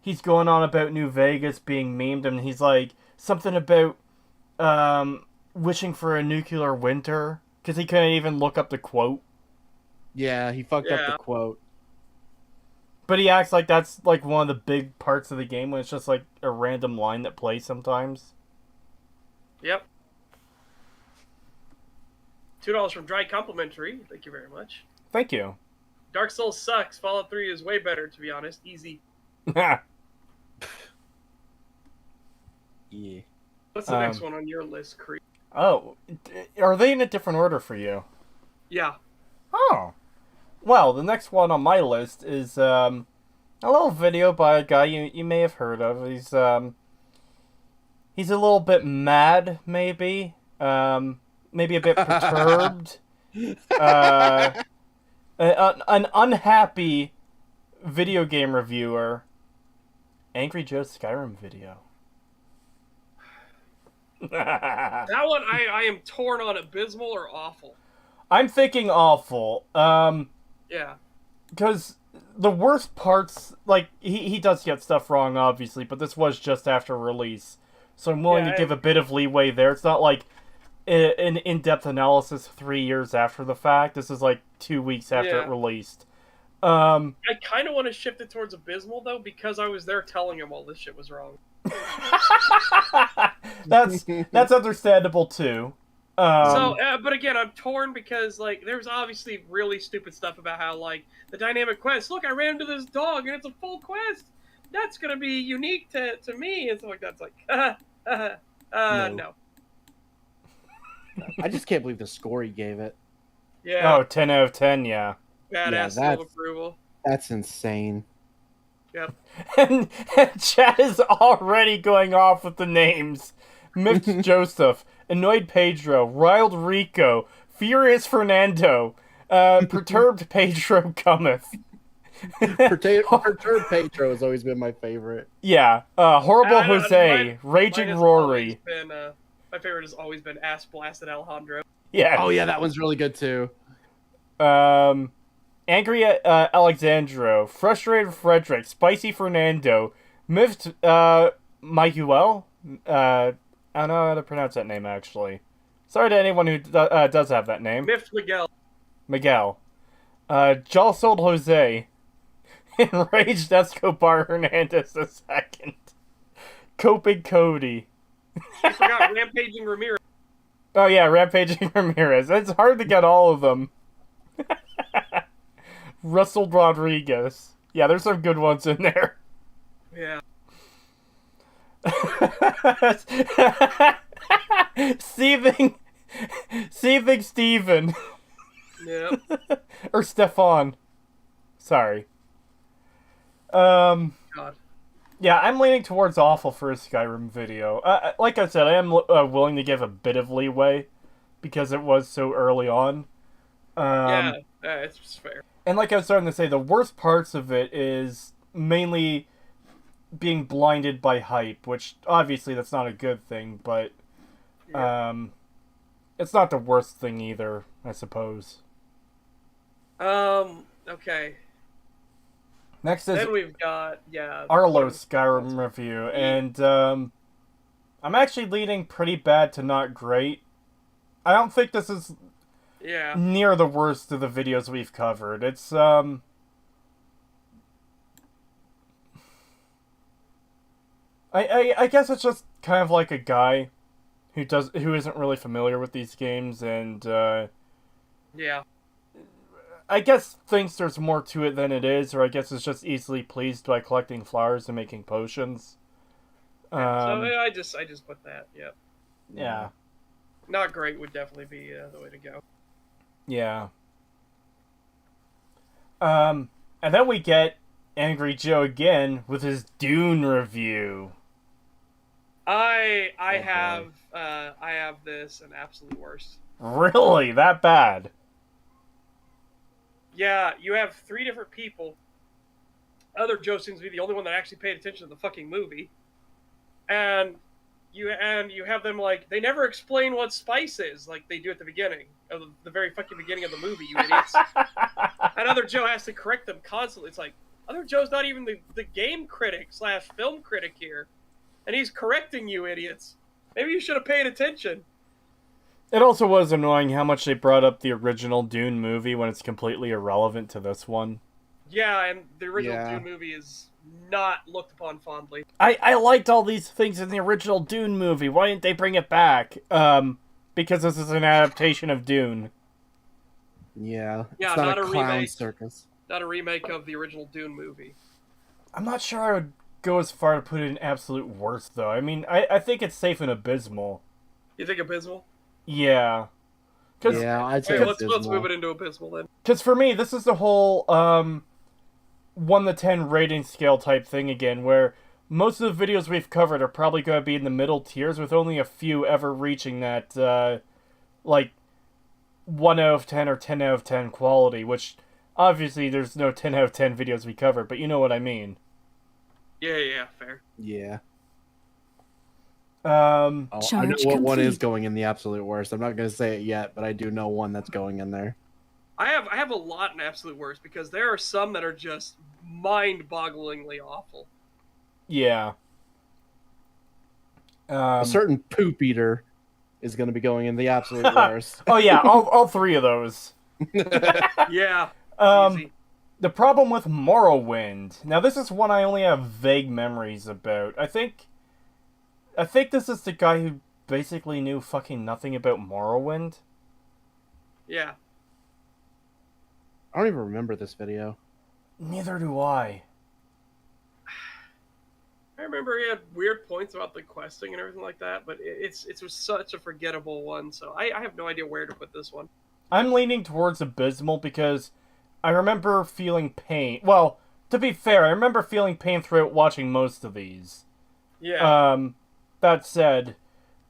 he's going on about New Vegas being memed, and he's like, something about wishing for a nuclear winter? Because he couldn't even look up the quote. Yeah, he fucked up the quote. But he acts like that's, like, one of the big parts of the game when it's just, like, a random line that plays sometimes. Yep. $2 from Dry Complimentary. Thank you very much. Thank you. Dark Souls sucks. Fallout 3 is way better, to be honest. Easy. Yeah. What's the next one on your list, Creed? Oh, are they in a different order for you? Yeah. Oh. Well, the next one on my list is a little video by a guy you may have heard of. He's a little bit mad, maybe. Maybe a bit perturbed. An unhappy video game reviewer. Angry Joe's Skyrim video. That one, I am torn on abysmal or awful. I'm thinking awful. Yeah. Because the worst parts, like, he does get stuff wrong, obviously, but this was just after release. So I'm willing to give a bit of leeway there. It's not like an in-depth analysis 3 years after the fact. This is like 2 weeks after it released. I kind of want to shift it towards abysmal, though, because I was there telling him all this shit was wrong. That's understandable, too. But again, I'm torn because, like, there's obviously really stupid stuff about how, like, the dynamic quest, look, I ran into this dog and it's a full quest. That's going to be unique to me. And stuff like that. It's like, no. I just can't believe the score he gave it. Yeah. Oh, 10 out of 10, yeah. Badass seal of approval. That's insane. Yep. And Chad is already going off with the names. Miffed Joseph, Annoyed Pedro, Riled Rico, Furious Fernando, Perturbed Pedro cometh. Perturbed Pedro has always been my favorite. Yeah, Horrible Jose, Raging Rory. My favorite has always been Ass Blasted Alejandro. Yeah. Oh yeah, that one's really good too. Angry Alexandro, Frustrated Frederick, Spicy Fernando, Miffed Miguel. I don't know how to pronounce that name, actually. Sorry to anyone who does have that name. Miffed Miguel. Miguel. Jolsold Jose. Enraged Escobar Hernandez II. Coping Cody. I forgot Rampaging Ramirez. Oh yeah, Rampaging Ramirez. It's hard to get all of them. Russell Rodriguez. Yeah, there's some good ones in there. Yeah. Seething Steven. Yep. Or Stefan. Sorry. God. Yeah, I'm leaning towards awful for a Skyrim video. Like I said, I am willing to give a bit of leeway because it was so early on. Yeah, it's just fair. And like I was starting to say, the worst parts of it is mainly being blinded by hype, which obviously that's not a good thing, but it's not the worst thing either, I suppose. Okay. Next is Then we've got Arlo's Skyrim review, and I'm actually leaning pretty bad to not great. I don't think this is near the worst of the videos we've covered. It's I guess it's just kind of like a guy who isn't really familiar with these games, and I guess thinks there's more to it than it is, or I guess it's just easily pleased by collecting flowers and making potions. So I just put that. Yep. Yeah. Not great would definitely be the way to go. Yeah. And then we get Angry Joe again with his Dune review. I have this an absolute worst. Really? That bad? Yeah, you have 3 different people. Other Joe seems to be the only one that actually paid attention to the fucking movie. And you have them like, they never explain what spice is like they do at the beginning of the very fucking beginning of the movie, you idiots. And other Joe has to correct them constantly. It's like, other Joe's not even the game critic / film critic here. And he's correcting you idiots. Maybe you should have paid attention. It also was annoying how much they brought up the original Dune movie when it's completely irrelevant to this one. Yeah, and the original Dune movie is not looked upon fondly. I liked all these things in the original Dune movie. Why didn't they bring it back? Because this is an adaptation of Dune. Yeah, yeah, it's not a clown remake, circus. Not a remake of the original Dune movie. I'm not sure I would go as far to put it in absolute worst, though. I mean, I think it's safe and abysmal. You think abysmal? Yeah. Yeah, I'd say let's move it into abysmal then. Because for me, this is the whole 1 to 10 rating scale type thing again, where most of the videos we've covered are probably going to be in the middle tiers, with only a few ever reaching that, like, 1 out of 10 or 10 out of 10 quality, which, obviously, there's no 10 out of 10 videos we cover, but you know what I mean. Yeah, fair. Yeah. I know what one is going in the absolute worst. I'm not going to say it yet, but I do know one that's going in there. I have a lot in absolute worst, because there are some that are just mind-bogglingly awful. Yeah. A certain poop eater is going to be going in the absolute worst. Oh yeah, all 3 of those. Yeah. Easy. The problem with Morrowind. Now this is one I only have vague memories about. I think this is the guy who basically knew fucking nothing about Morrowind. Yeah. I don't even remember this video. Neither do I. I remember he had weird points about the questing and everything like that, but it was such a forgettable one, so I have no idea where to put this one. I'm leaning towards abysmal because I remember feeling pain. Well, to be fair, I remember feeling pain throughout watching most of these. Yeah. That said,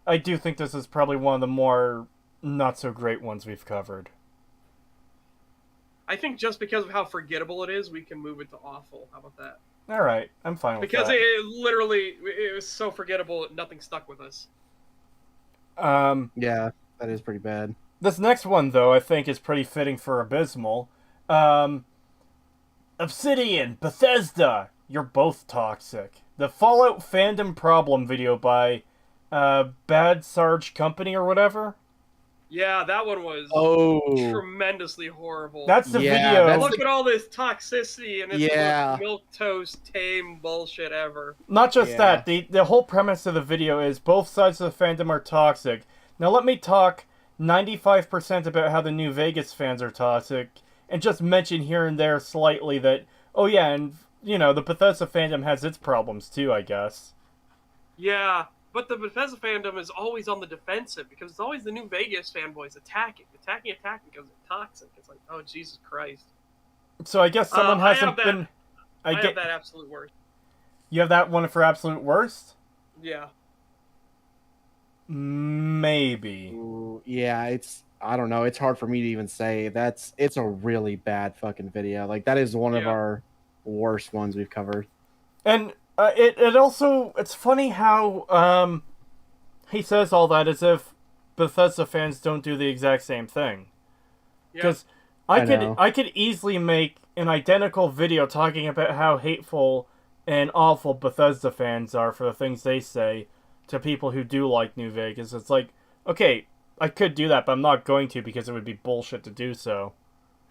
I do think this is probably one of the more not-so-great ones we've covered. I think just because of how forgettable it is, we can move it to awful. How about that? Alright, I'm fine with because that. it was so forgettable that nothing stuck with us. Yeah, that is pretty bad. This next one, though, I think is pretty fitting for abysmal. Obsidian, Bethesda, you're both toxic. The Fallout Fandom Problem video by Bad Sarge Company or whatever. Yeah, that one was Oh, tremendously horrible. That's the Yeah, video. that's Look at all this toxicity and it's Yeah. the most milquetoast tame bullshit ever. Not just Yeah. that, the whole premise of the video is both sides of the fandom are toxic. Now let me talk 95% about how the New Vegas fans are toxic, and just mention here and there slightly that, oh yeah, and, you know, the Bethesda fandom has its problems too, I guess. Yeah, but the Bethesda fandom is always on the defensive because it's always the New Vegas fanboys attacking because they're toxic. It's like, oh, Jesus Christ. So I guess someone I hasn't have that, been... I have that absolute worst. You have that one for absolute worst? Yeah. Maybe. Ooh, yeah, I don't know. It's hard for me to even say. It's a really bad fucking video. Like that is one of Yeah. our worst ones we've covered. And it also, it's funny how he says all that as if Bethesda fans don't do the exact same thing. Yeah. Because I know. I could easily make an identical video talking about how hateful and awful Bethesda fans are for the things they say to people who do like New Vegas. It's like, okay, I could do that, but I'm not going to because it would be bullshit to do so.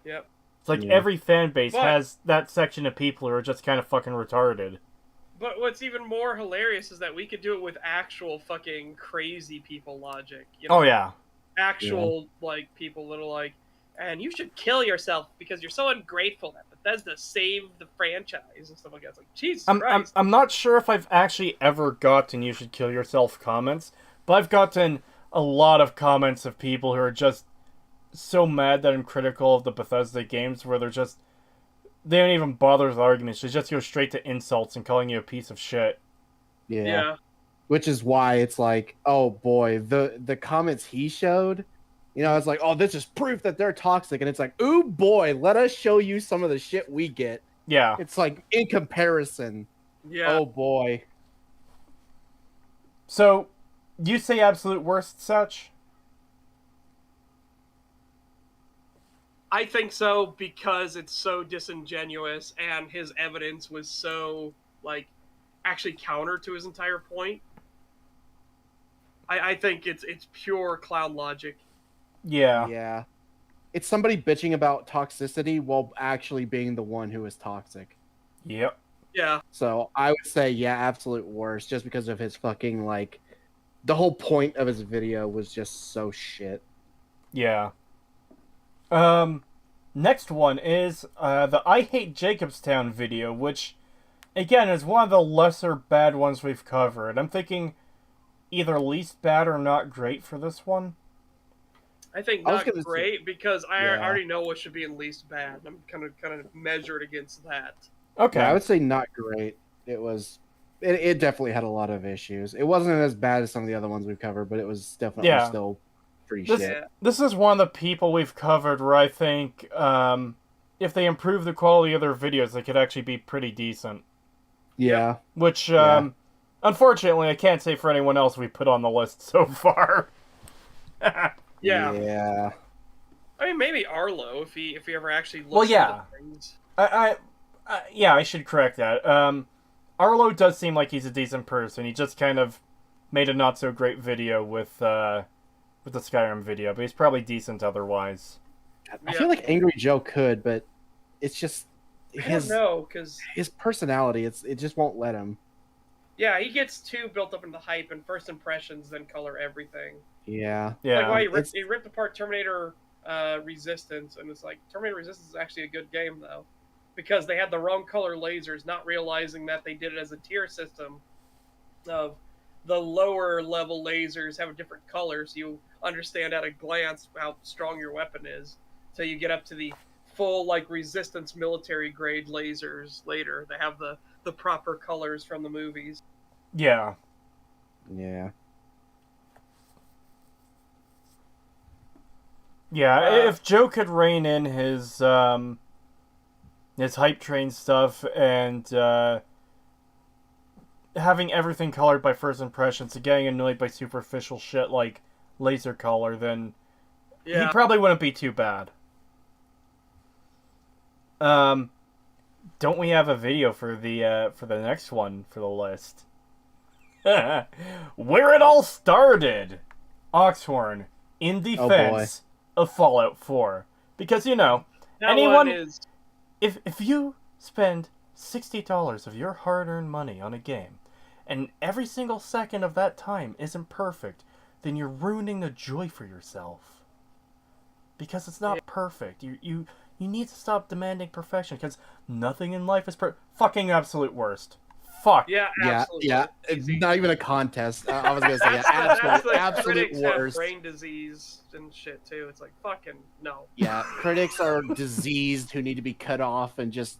Yep. It's like Yeah. every fan base But- has that section of people who are just kind of fucking retarded. But what's even more hilarious is that we could do it with actual fucking crazy people logic. You know? Oh yeah. Actual like people that are like, and you should kill yourself because you're so ungrateful that Bethesda saved the franchise and stuff like that. It's like, Jesus Christ. I'm not sure if I've actually ever gotten "you should kill yourself" comments, but I've gotten a lot of comments of people who are just so mad that I'm critical of the Bethesda games, where they don't even bother with arguments. They just go straight to insults and calling you a piece of shit. Yeah. Yeah. Which is why it's like, oh boy, the comments he showed, you know, it's like, oh, this is proof that they're toxic, and it's like, ooh boy, let us show you some of the shit we get. Yeah. It's like in comparison. Yeah. Oh boy. So, you say absolute worst, Such? I think so because it's so disingenuous and his evidence was so like actually counter to his entire point. I think it's pure clown logic. Yeah. Yeah. It's somebody bitching about toxicity while actually being the one who is toxic. Yep. Yeah. So I would say, yeah, absolute worst, just because of his fucking, like, the whole point of his video was just so shit. Yeah. Next one is the I Hate Jacobstown video, which, again, is one of the lesser bad ones we've covered. I'm thinking either least bad or not great for this one. I think I was not gonna great because I Yeah. already know what should be in least bad. I'm kind of measured against that. Okay. Yeah, I would say not great. It definitely had a lot of issues. It wasn't as bad as some of the other ones we've covered, but it was definitely Yeah. still pretty This- shit. Yeah. This is one of the people we've covered where I think if they improve the quality of their videos, they could actually be pretty decent. Yeah. Which, Yeah. unfortunately, I can't say for anyone else we put on the list so far. Yeah. Yeah. I mean, maybe Arlo if he ever actually looks Well, yeah. into things. Yeah, I should correct that. Arlo does seem like he's a decent person. He just kind of made a not so great video with the Skyrim video, but he's probably decent otherwise. I feel like Angry Joe could, but it's just I don't know because his personality. It just won't let him. yeah, he gets too built up into hype and first impressions then color everything. Yeah. Yeah. Like why it's- he ripped apart Terminator Resistance, and it's like Terminator Resistance is actually a good game though, because they had the wrong color lasers, not realizing that they did it as a tier system of the lower level lasers have a different color, so you understand at a glance how strong your weapon is. So you get up to the full like Resistance military grade lasers later. They have the proper colors from the movies. Yeah. Yeah. Yeah, if Joe could rein in his hype train stuff and having everything colored by first impressions and getting annoyed by superficial shit like laser color, then he probably wouldn't be too bad. Don't we have a video for the next one for the list? Where it all started! Oxhorn. in Oh, boy. defense of Fallout 4. Because, you know, That anyone... one is If you spend $60 of your hard-earned money on a game, and every single second of that time isn't perfect, then you're ruining the joy for yourself. Because it's not perfect. You need to stop demanding perfection, because nothing in life is fucking absolute worst. Fuck. yeah, absolutely. Yeah. It's Easy. not even a contest. I was gonna say That's absolute, like absolute critics have worst. brain disease and shit too. It's like fucking no. Yeah, critics are diseased who need to be cut off and just.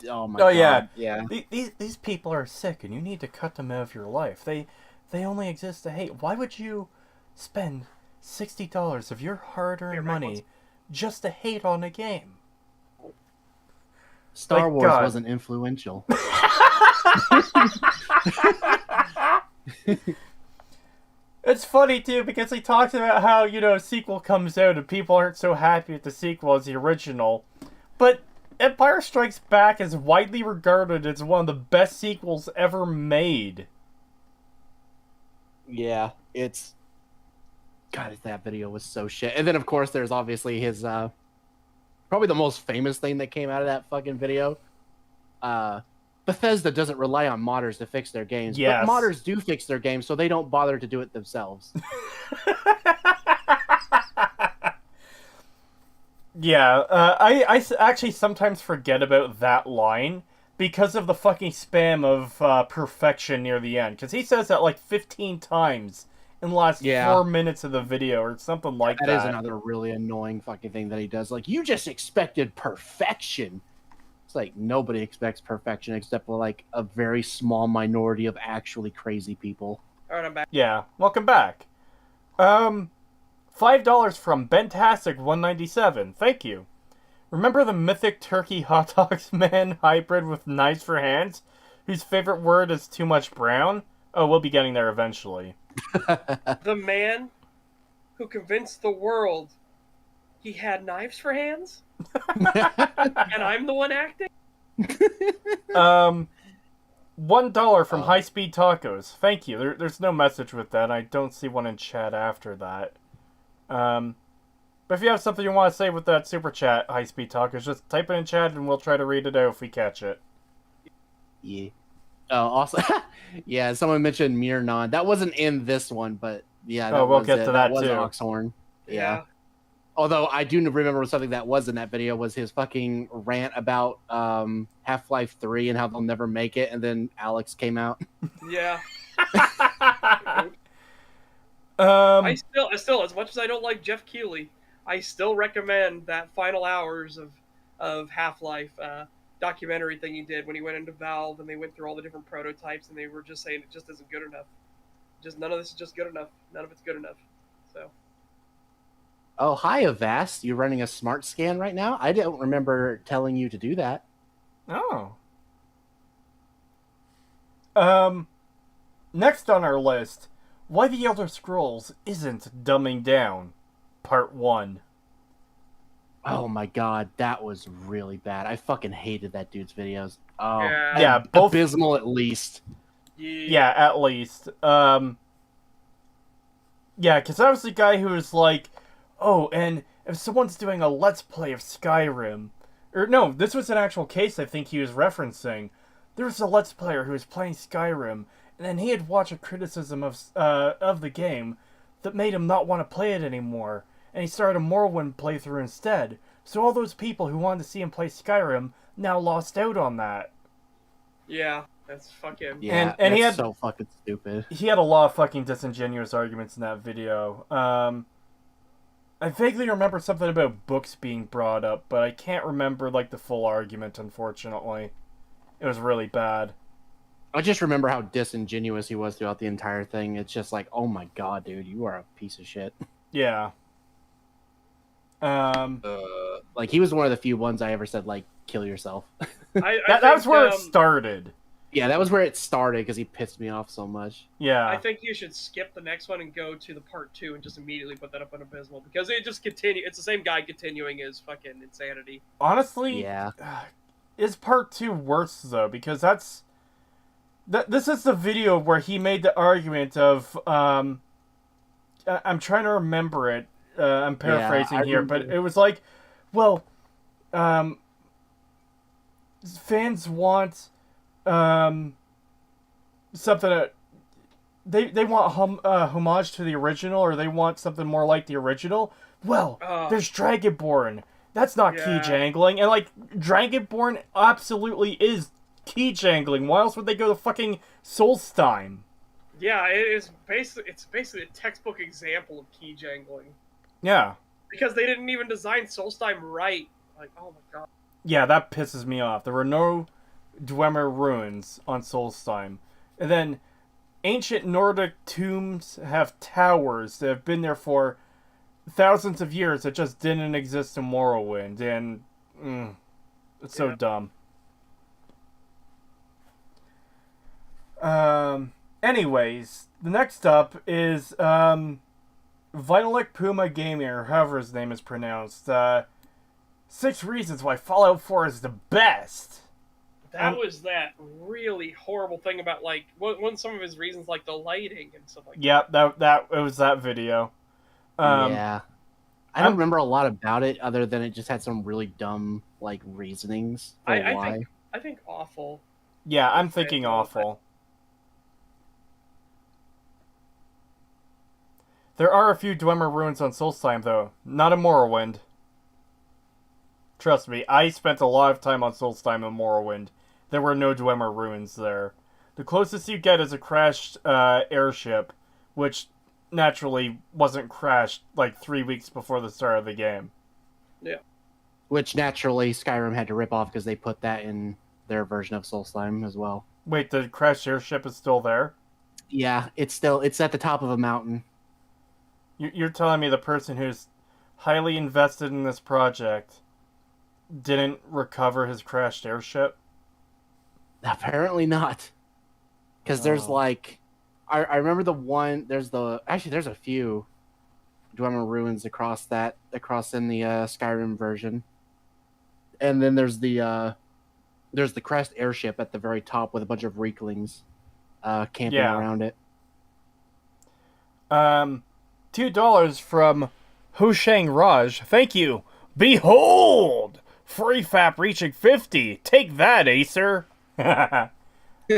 Oh my Oh, god. yeah. Yeah. These people are sick, and you need to cut them out of your life. They only exist to hate. Why would you spend $60 of your hard-earned money just to hate on a game? Star Like, Wars God. wasn't influential. It's funny, too, because he talks about how, you know, a sequel comes out and people aren't so happy with the sequel as the original. But Empire Strikes Back is widely regarded as one of the best sequels ever made. Yeah, it's. God, that video was so shit. And then, of course, there's obviously his. Probably the most famous thing that came out of that fucking video. Bethesda doesn't rely on modders to fix their games, Yes. but modders do fix their games, so they don't bother to do it themselves. Yeah, I actually sometimes forget about that line because of the fucking spam of perfection near the end. Because he says that like 15 times in the last Yeah. 4 minutes of the video or something like that. That is another really annoying fucking thing that he does. Like, you just expected perfection. It's like nobody expects perfection except for like a very small minority of actually crazy people. All right, I'm back. Yeah, welcome back. $5 from Bentastic197. Thank you. Remember the mythic turkey hot dogs man hybrid with knives for hands, whose favorite word is too much brown? Oh, we'll be getting there eventually. The man who convinced the world he had knives for hands, and I'm the one acting. $1 from High Speed Tacos. Thank you. There's no message with that. I don't see one in chat after that. But if you have something you want to say with that super chat, High Speed Tacos, just type it in chat and we'll try to read it out if we catch it. Yeah. Oh, also, yeah. Someone mentioned Mirnon. That wasn't in this one, but yeah. That we'll was get it. to that was too. Oxhorn. Yeah. Although I do remember something that was in that video was his fucking rant about Half-Life 3 and how they'll never make it, and then Alex came out. Yeah. Um, I still, as much as I don't like Jeff Keighley, I still recommend that final hours of Half-Life documentary thing he did when he went into Valve and they went through all the different prototypes and they were just saying it just isn't good enough. Just none of this is just good enough. None of it's good enough. So. Oh, hi, Avast. You running a smart scan right now? I don't remember telling you to do that. Oh. Next on our list, Why the Elder Scrolls Isn't Dumbing Down, Part 1. Oh my god, that was really bad. I fucking hated that dude's videos. Oh, Yeah, both abysmal at least. Yeah, at least. Yeah, because I was the guy who was like, oh, and if someone's doing a Let's Play of Skyrim, or no, this was an actual case I think he was referencing. There was a Let's Player who was playing Skyrim, and then he had watched a criticism of the game that made him not want to play it anymore, and he started a Morrowind playthrough instead. So all those people who wanted to see him play Skyrim now lost out on that. Yeah, that's fucking. Yeah, and he that's had so fucking stupid. He had a lot of fucking disingenuous arguments in that video. I vaguely remember something about books being brought up, but I can't remember like the full argument, unfortunately. It was really bad. I just remember how disingenuous he was throughout the entire thing. It's just like, oh my god, dude, you are a piece of shit. Yeah. Like, he was one of the few ones I ever said, like, kill yourself. That was where it started. Yeah, that was where it started because he pissed me off so much. Yeah. I think you should skip the next one and go to the part 2 and just immediately put that up on Abysmal because it just continue. It's the same guy continuing his fucking insanity. Honestly, Yeah. Is part 2 worse though? Because this is the video where he made the argument of I'm trying to remember it. I'm Yeah, I paraphrasing here, but remember. it was like, well, um, fans want um, something that they want homage to the original, or they want something more like the original. Well, Oh, there's Dragonborn. That's not key yeah. jangling, and like Dragonborn absolutely is key jangling. Why else would they go to fucking Solstheim? Yeah, it's basically a textbook example of key jangling. Yeah, Because they didn't even design Solstheim right. Like, oh my god. yeah, that pisses me off. There were no Dwemer ruins on Solstheim, and then ancient Nordic tombs have towers that have been there for thousands of years that just didn't exist in Morrowind, and it's so Yeah. dumb. Anyways, the next up is Vitalik Puma Gamer, however his name is pronounced. 6 reasons why Fallout 4 is the best. That was that really horrible thing about, like, one some of his reasons, like the lighting and stuff like that. Yep, that it was that video. Yeah. I don't I'm- remember a lot about it other than it just had some really dumb like reasonings for why. I think awful. Yeah, I'm thinking awful. There are a few Dwemer ruins on Solstheim, though. Not in Morrowind. Trust me, I spent a lot of time on Solstheim and Morrowind. There were no Dwemer ruins there. The closest you get is a crashed airship, which naturally wasn't crashed like 3 weeks before the start of the game. Yeah. Which naturally Skyrim had to rip off because they put that in their version of Solstheim as well. Wait, the crashed airship is still there? Yeah, it's at the top of a mountain. You're telling me the person who's highly invested in this project didn't recover his crashed airship? Apparently not. Because there's like I remember the one there's a few Dwemer ruins across in the Skyrim version. And then there's the crashed airship at the very top with a bunch of Reeklings camping around it. $2 from Husheng Raj. Thank you. Behold! Free FAP reaching 50. Take that, Acer. Yeah, he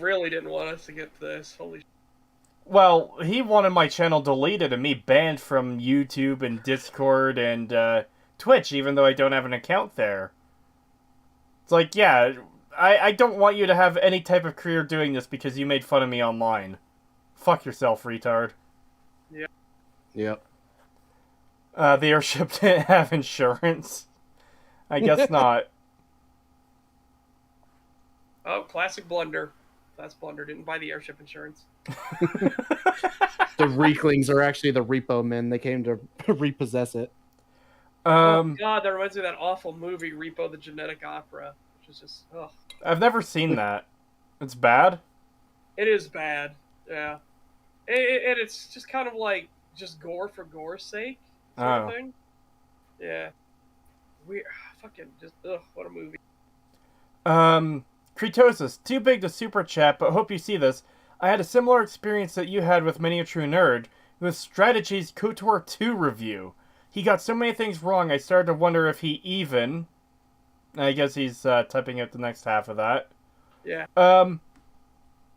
really didn't want us to get this. Holy. Well, he wanted my channel deleted and me banned from YouTube and Discord and Twitch, even though I don't have an account there. It's like, yeah, I don't want you to have any type of career doing this because you made fun of me online. Fuck yourself, retard. Yeah. Yep. The airship didn't have insurance. I guess not. Oh, classic blunder. Classic blunder. Didn't buy the airship insurance. The Reeklings are actually the repo men. They came to repossess it. Oh god, that reminds me of that awful movie, Repo the Genetic Opera, which is just, ugh. I've never seen that. It's bad? It is bad, yeah. And it's just kind of like, just gore for gore's sake, sort of thing. Yeah. Fucking, just, ugh, what a movie. Creetosis, too big to super chat, but hope you see this. I had a similar experience that you had with Many a True Nerd, with Strategy's KOTOR 2 review. He got so many things wrong, I started to wonder if he even... I guess he's typing out the next half of that. Yeah.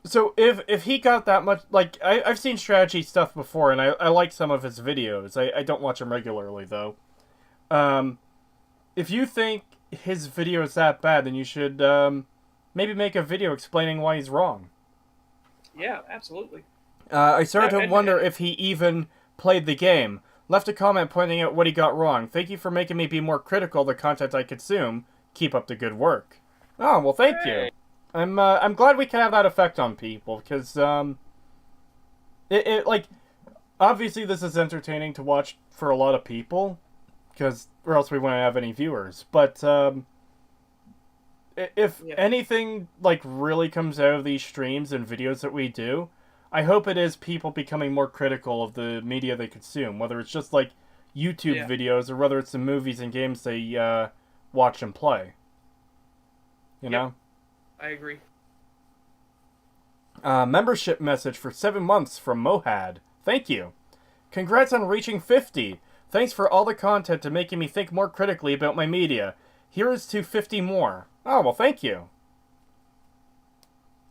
So if he got that much... Like, I've seen Strategy stuff before, and I like some of his videos. I don't watch him regularly, though. If you think his video is that bad, then you should maybe make a video explaining why he's wrong. Yeah, absolutely. I started to wonder if he even played the game. Left a comment pointing out what he got wrong. Thank you for making me be more critical of the content I consume. Keep up the good work. Oh, well, thank you. I'm glad we can have that effect on people, because, like, obviously this is entertaining to watch for a lot of people, because, or else we wouldn't have any viewers, but, if anything, like, really comes out of these streams and videos that we do, I hope it is people becoming more critical of the media they consume, whether it's just, like, YouTube videos, or whether it's the movies and games they, watch and play. You know? I agree. Membership message for 7 months from Mohad. Thank you. Congrats on reaching 50. Thanks for all the content and making me think more critically about my media. Here is to 50 more. Oh, well, thank you.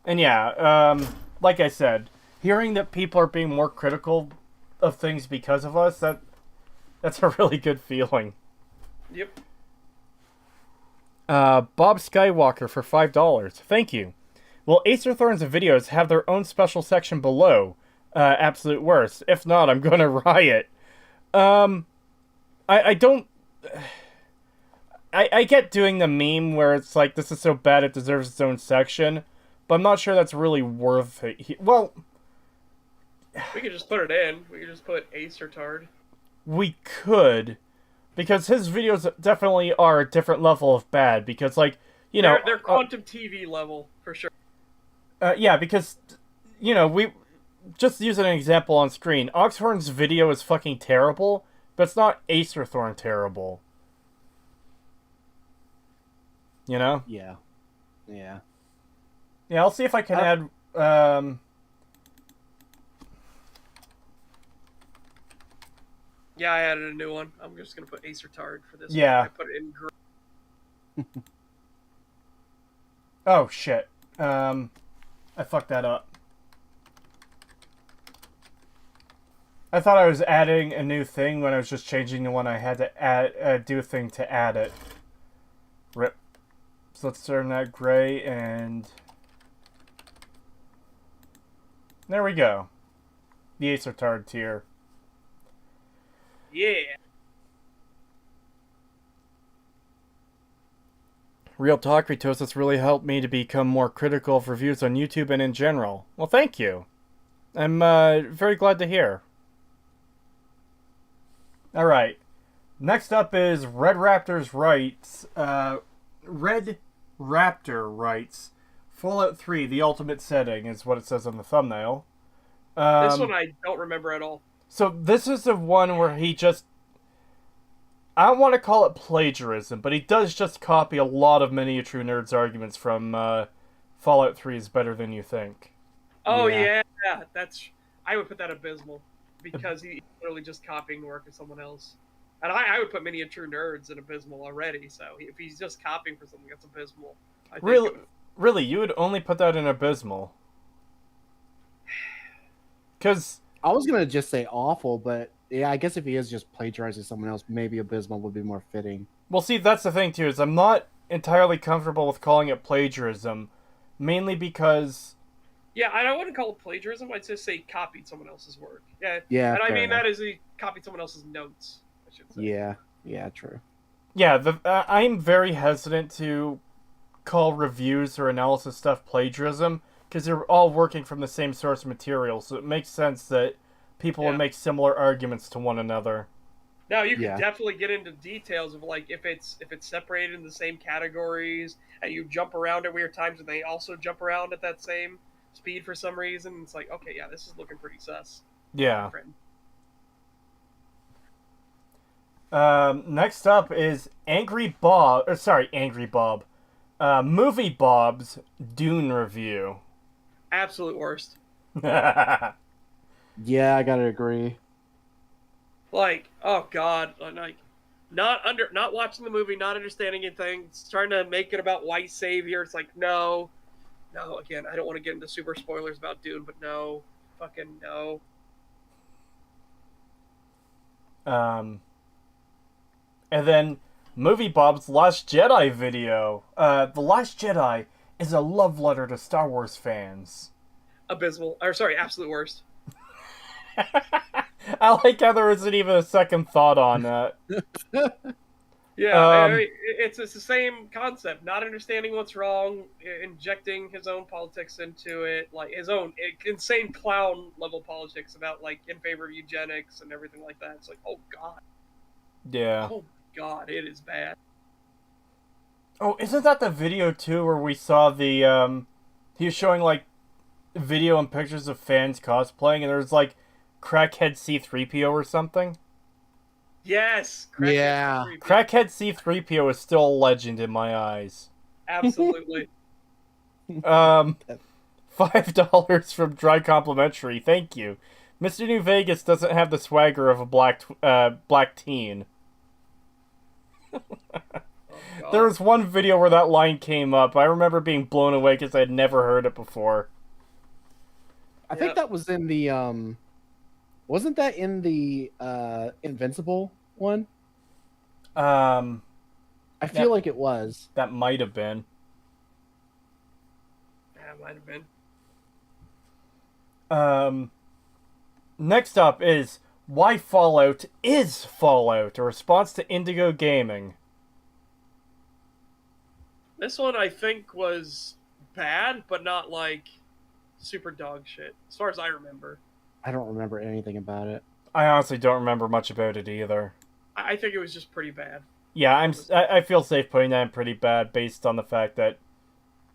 And yeah, like I said, hearing that people are being more critical of things because of us, that's a really good feeling. Yep. Bob Skywalker for $5. Thank you. Will Acerthorn's videos have their own special section below? Absolute worst. If not, I'm gonna riot. I don't... I get doing the meme where it's like, this is so bad it deserves its own section, but I'm not sure that's really worth it. Well... We could just put it in. We could just put Ace or Tard. We could, because his videos definitely are a different level of bad, because, like, you know... They're Quantum TV level, for sure. Yeah, because, you know, we... Just using an example on screen, Oxhorn's video is fucking terrible, but it's not Acerthorn terrible. You know? Yeah. Yeah. Yeah, I'll see if I can add... Yeah, I added a new one. I'm just gonna put Ace or Tard for this Yeah. one. I put it in green. Oh, shit. I fucked that up. I thought I was adding a new thing when I was just changing the one I had to add, do a thing to add it. Rip. So let's turn that gray and... There we go. The Acertard tier. Yeah. Real talk, Creetosis really helped me to become more critical of reviews on YouTube and in general. Well, thank you. I'm very glad to hear. Alright. Next up is Red Raptor's Rights. Red Raptor writes, Fallout 3, the ultimate setting, is what it says on the thumbnail. This one I don't remember at all. So this is the one where he just... I don't want to call it plagiarism, but he does just copy a lot of Many a True Nerd's arguments from Fallout 3 is better than you think. Oh, yeah. That's... I would put that abysmal. Because he's literally just copying the work of someone else. And I would put Many a True Nerds in abysmal already, so if he's just copying for something that's abysmal... I think Really? You would only put that in abysmal? Because... I was gonna just say awful, but yeah, I guess if he is just plagiarizing someone else, maybe abysmal would be more fitting. Well, see, that's the thing too, is I'm not entirely comfortable with calling it plagiarism, mainly because... Yeah, I wouldn't call it plagiarism, I'd just say copied someone else's work. Yeah, Yeah, and I mean, enough. that is he copied someone else's notes, I should say. Yeah, true. Yeah, I'm very hesitant to call reviews or analysis stuff plagiarism, because they're all working from the same source material, so it makes sense that people would make similar arguments to one another. Now, you can definitely get into details of, like, if it's separated in the same categories, and you jump around at weird times, and they also jump around at that same speed for some reason. It's like, okay, yeah, this is looking pretty sus. Yeah. Next up is Angry Bob. Movie Bob's Dune review. Absolute worst. Yeah, I gotta agree. Like, oh god, like, not watching the movie, not understanding anything, trying to make it about white savior. It's like, no. Again, I don't want to get into super spoilers about Dune, but no, fucking no. And then Movie Bob's Last Jedi video. The Last Jedi is a love letter to Star Wars fans. Abysmal. Or sorry, absolute worst. I like how there isn't even a second thought on that. Yeah, I mean, it's the same concept. Not understanding what's wrong, injecting his own politics into it, like his own insane clown level politics about, like, in favor of eugenics and everything like that. It's like, oh god. Yeah. Oh god, it is bad. Oh, isn't that the video too where we saw the he was showing, like, video and pictures of fans cosplaying, and there was, like, Crackhead C-3PO or something? Yes! Crackhead C-3PO is still a legend in my eyes. Absolutely. $5 from Dry Complimentary. Thank you. Mr. New Vegas doesn't have the swagger of a black teen. Oh, God. There was one video where that line came up. I remember being blown away because I had never heard it before. I think Yep. that was in the wasn't that in the Invincible one? Um, I feel like it was. that might have been. Yeah, might have been. Next up is why Fallout is Fallout, a response to Indigo Gaming. This one I think was bad, but not like super dog shit, as far as I remember. I don't remember anything about it. I honestly don't remember much about it either. I think it was just pretty bad. Yeah, I feel safe putting that in pretty bad based on the fact that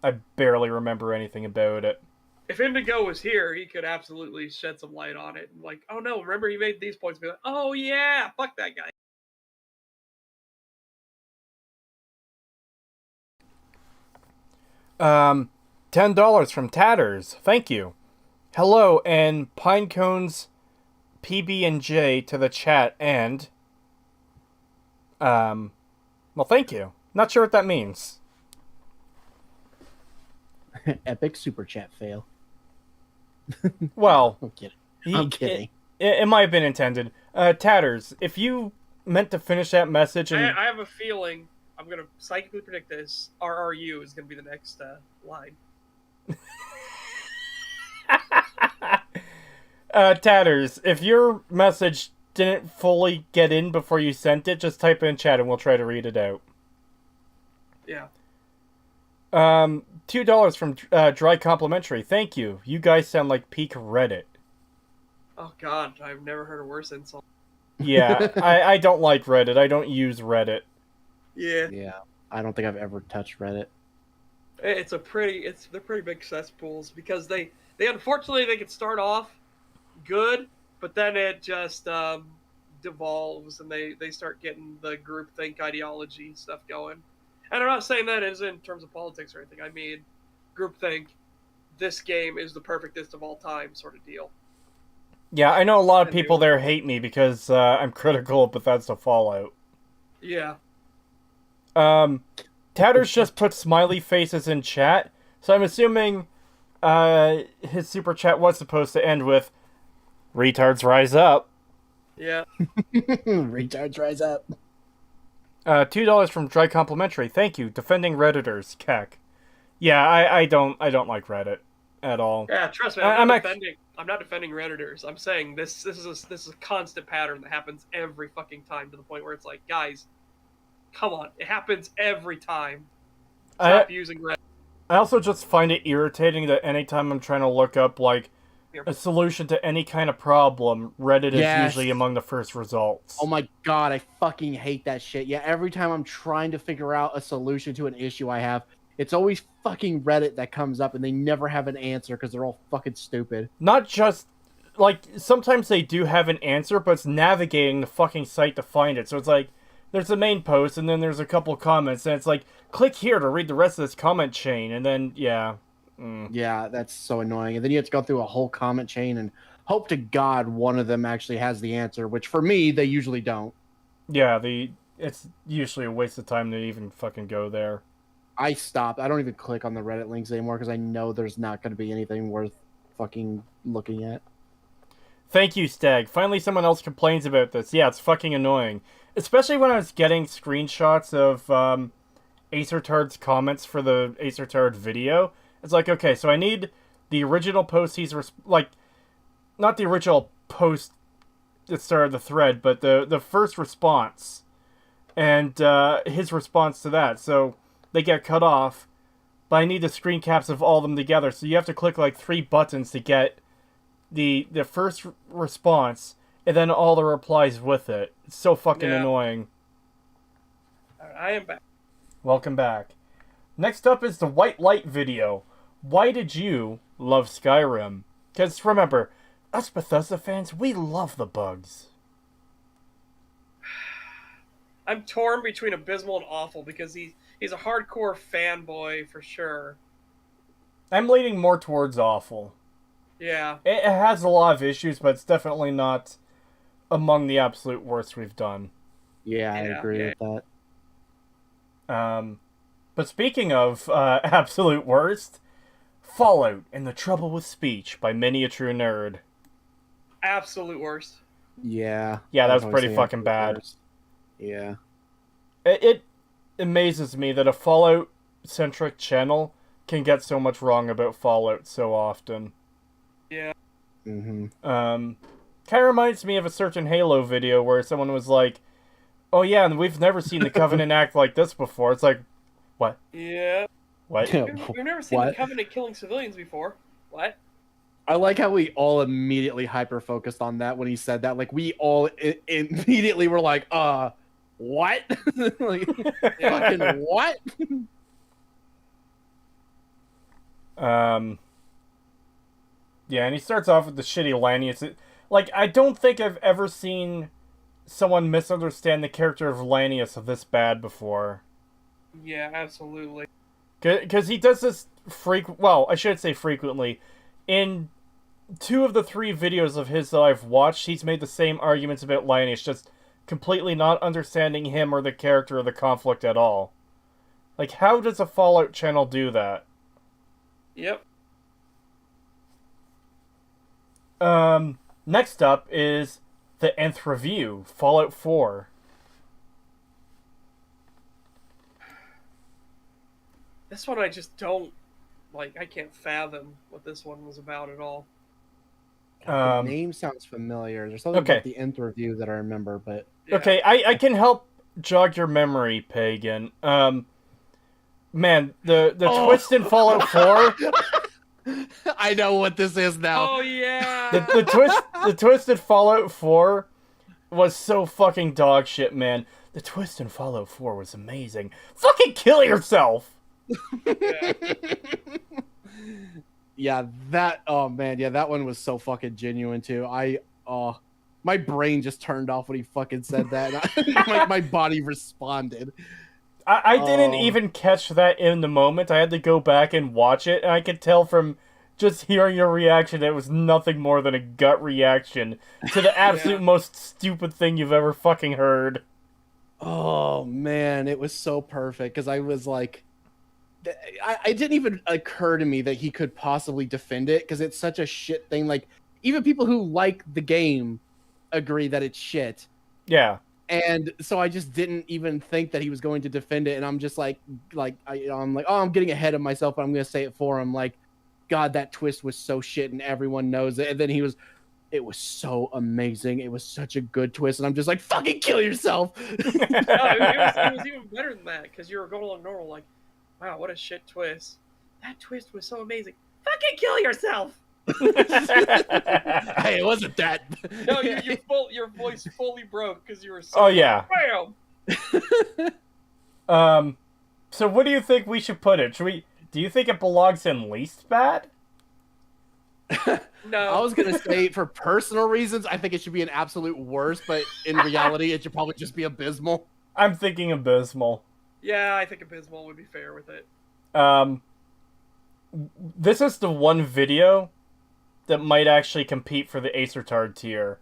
I barely remember anything about it. If Indigo was here, he could absolutely shed some light on it. And like, oh no, remember he made these points. Be like, oh yeah, fuck that guy. $10 from Tatters. Thank you. Hello and Pinecones PB&J to the chat and well, thank you. Not sure what that means. Epic super chat fail. Well, I'm kidding. I'm kidding. It might have been intended. Tatters, if you meant to finish that message and I have a feeling I'm gonna psychically predict this. RRU is gonna be the next line. Tatters, if your message didn't fully get in before you sent it, just type it in chat and we'll try to read it out. Yeah. $2 from Dry Complimentary. Thank you. You guys sound like peak Reddit. Oh God, I've never heard a worse insult. Yeah, I don't like Reddit. I don't use Reddit. Yeah. Yeah, I don't think I've ever touched Reddit. They're pretty big cesspools because they unfortunately they can start off good, but then it just devolves and they start getting the groupthink ideology stuff going. And I'm not saying that is in terms of politics or anything. I mean, groupthink. This game is the perfectest of all time, sort of deal. Yeah, I know a lot of people there hate me because I'm critical of Bethesda Fallout. Yeah. Tatters just put smiley faces in chat, so I'm assuming his super chat was supposed to end with "Retards rise up." Yeah. Retards rise up. $2 from Dry Complimentary. Thank you. Defending Redditors, Keck. Yeah, I don't like Reddit at all. Yeah, trust me. I'm not defending Redditors. I'm saying this is a constant pattern that happens every fucking time to the point where it's like, guys, come on, it happens every time. Stop using Reddit. I also just find it irritating that anytime I'm trying to look up like a solution to any kind of problem, Reddit is usually among the first results. Oh my God, I fucking hate that shit. Yeah, every time I'm trying to figure out a solution to an issue I have, it's always fucking Reddit that comes up and they never have an answer because they're all fucking stupid. Not just, like, sometimes they do have an answer, but it's navigating the fucking site to find it. So it's like, there's the main post and then there's a couple comments and it's like, click here to read the rest of this comment chain and then, yeah. Yeah, that's so annoying. And then you have to go through a whole comment chain and hope to God one of them actually has the answer, which for me, they usually don't. Yeah, it's usually a waste of time to even fucking go there. I stopped. I don't even click on the Reddit links anymore because I know there's not going to be anything worth fucking looking at. Thank you, Stag. Finally someone else complains about this. Yeah, it's fucking annoying. Especially when I was getting screenshots of Acertard's comments for the Acertard video. It's like, okay, so I need the original post he's... not the original post that started the thread, but the first response. And his response to that. So they get cut off, but I need the screen caps of all of them together. So you have to click like 3 buttons to get the first response, and then all the replies with it. It's so fucking annoying. I am back. Welcome back. Next up is the White Light video. Why did you love Skyrim? Because remember, us Bethesda fans, we love the bugs. I'm torn between abysmal and awful because he's a hardcore fanboy for sure. I'm leaning more towards awful. Yeah. It has a lot of issues, but it's definitely not among the absolute worst we've done. Yeah, I Yeah, agree yeah. with that. But speaking of absolute worst, Fallout and the Trouble with Speech by Many a True Nerd. Absolute worst. Yeah. Yeah, that I'd was probably pretty say fucking absolute bad. worst. Yeah. It amazes me that a Fallout-centric channel can get so much wrong about Fallout so often. Yeah. Mm-hmm. Kind of reminds me of a certain Halo video where someone was like, "Oh yeah, and we've never seen the Covenant act like this before." It's like, what? Yeah. What? We've never seen the What? Covenant killing civilians before. What? I like how we all immediately hyper-focused on that when he said that. Like, we all immediately were like, what? Like, fucking what? Yeah, and he starts off with the shitty Lanius. Like, I don't think I've ever seen someone misunderstand the character of Lanius this bad before. Yeah, absolutely. Because he does this well, I should say frequently. In 2 of the 3 videos of his that I've watched, he's made the same arguments about Lanius, just completely not understanding him or the character or the conflict at all. Like, how does a Fallout channel do that? Yep. Next up is the Nth Review, Fallout 4. This one I just don't like. I can't fathom what this one was about at all. The name sounds familiar. There's something okay. about the Nth Review that I remember, but... Yeah. Okay, I can help jog your memory, Pagan. Man, the twist in Fallout 4... I know what this is now. Oh yeah. The twist in Fallout 4 was so fucking dog shit, man. The twist in Fallout 4 was amazing. Fucking kill yourself! Yeah. Yeah, that that one was so fucking genuine too. My brain just turned off when he fucking said that. My body responded. I didn't even catch that in the moment. I had to go back and watch it, and I could tell from just hearing your reaction that it was nothing more than a gut reaction to the absolute most stupid thing you've ever fucking heard. Oh man, it was so perfect because I was like, it didn't even occur to me that he could possibly defend it because it's such a shit thing. Like, even people who like the game agree that it's shit. Yeah. And so I just didn't even think that he was going to defend it. And I'm just like, I'm like, oh, I'm getting ahead of myself, but I'm going to say it for him. Like, God, that twist was so shit and everyone knows it. And then it was so amazing. It was such a good twist. And I'm just like, fucking kill yourself. No, it was even better than that because you were going along normal, like, wow, what a shit twist. That twist was so amazing. Fucking kill yourself. Hey, it wasn't that. No, your voice fully broke because you were so. Oh yeah. Bam. So what do you think we should put it? Do you think it belongs in least bad? No. I was gonna say for personal reasons, I think it should be an absolute worst, but in reality, it should probably just be abysmal. I'm thinking abysmal. Yeah, I think abysmal would be fair with it. This is the one video that might actually compete for the Acertard tier.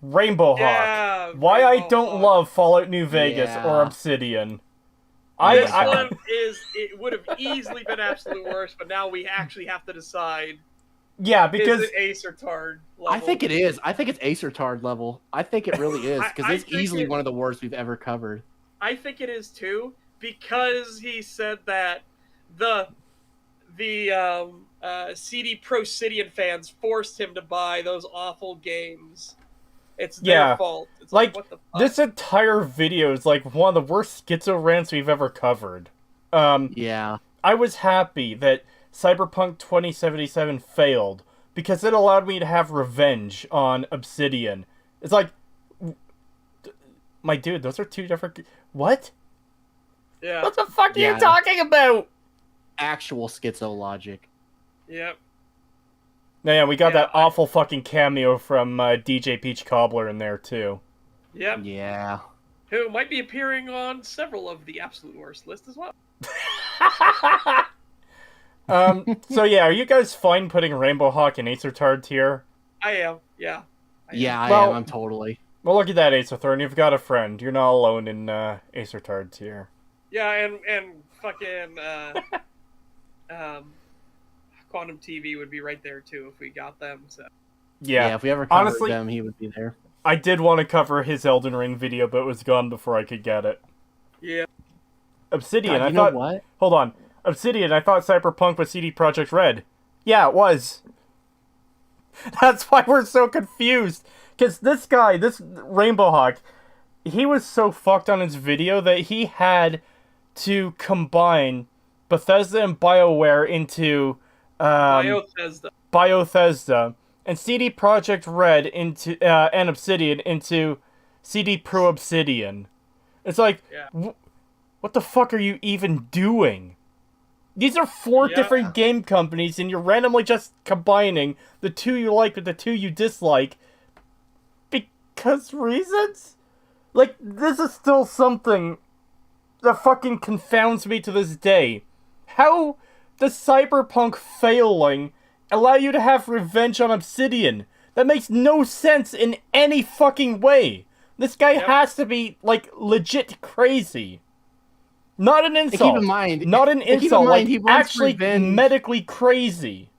Rainbow Hawk. Why I don't love Fallout New Vegas or Obsidian. This one it would have easily been absolute worst, but now we actually have to decide. Yeah, because is it Acertard level? I think it is. I think it's Acertard level. I think it really is because it's easily one of the worst we've ever covered. I think it is too because he said that the CD Prosidian fans forced him to buy those awful games. It's their fault. It's like what the fuck? This entire video is like one of the worst schizo rants we've ever covered. Yeah. I was happy that Cyberpunk 2077 failed because it allowed me to have revenge on Obsidian. It's like, my dude, those are 2 different... What? Yeah. What the fuck are you talking about? Actual schizo logic. Yep. Yeah, we got that awful fucking cameo from DJ Peach Cobbler in there, too. Yep. Yeah. Who might be appearing on several of the absolute worst list as well. So yeah, are you guys fine putting Rainbow Hawk in Acertard tier? I am. Yeah. I am. Yeah, I Well- am. I'm totally. Well, look at that, Acerthorn. You've got a friend. You're not alone in Acertard tier. Yeah, and fucking Quantum TV would be right there too if we got them. So Yeah. If we ever covered Honestly- them, he would be there. I did want to cover his Elden Ring video, but it was gone before I could get it. yeah, Obsidian, God, I you thought... know what? Hold on. Obsidian, I thought Cyberpunk was CD Projekt Red. Yeah, it was. That's why we're so confused. Because this guy, this Rainbow Hawk, he was so fucked on his video that he had to combine Bethesda and BioWare into Biothesda and CD Projekt Red into and Obsidian into CD Pro Obsidian. It's like, Yeah. What the fuck are you even doing? These are four Yeah. different game companies, and you're randomly just combining the two you like with the two you dislike because reasons? Like, this is still something that fucking confounds me to this day. How does Cyberpunk failing allow you to have revenge on Obsidian? That makes no sense in any fucking way. This guy Yep. has to be, like, legit crazy. Not an And insult. keep in mind, Not an and keep in insult. mind, Like, he wants actually revenge. medically crazy.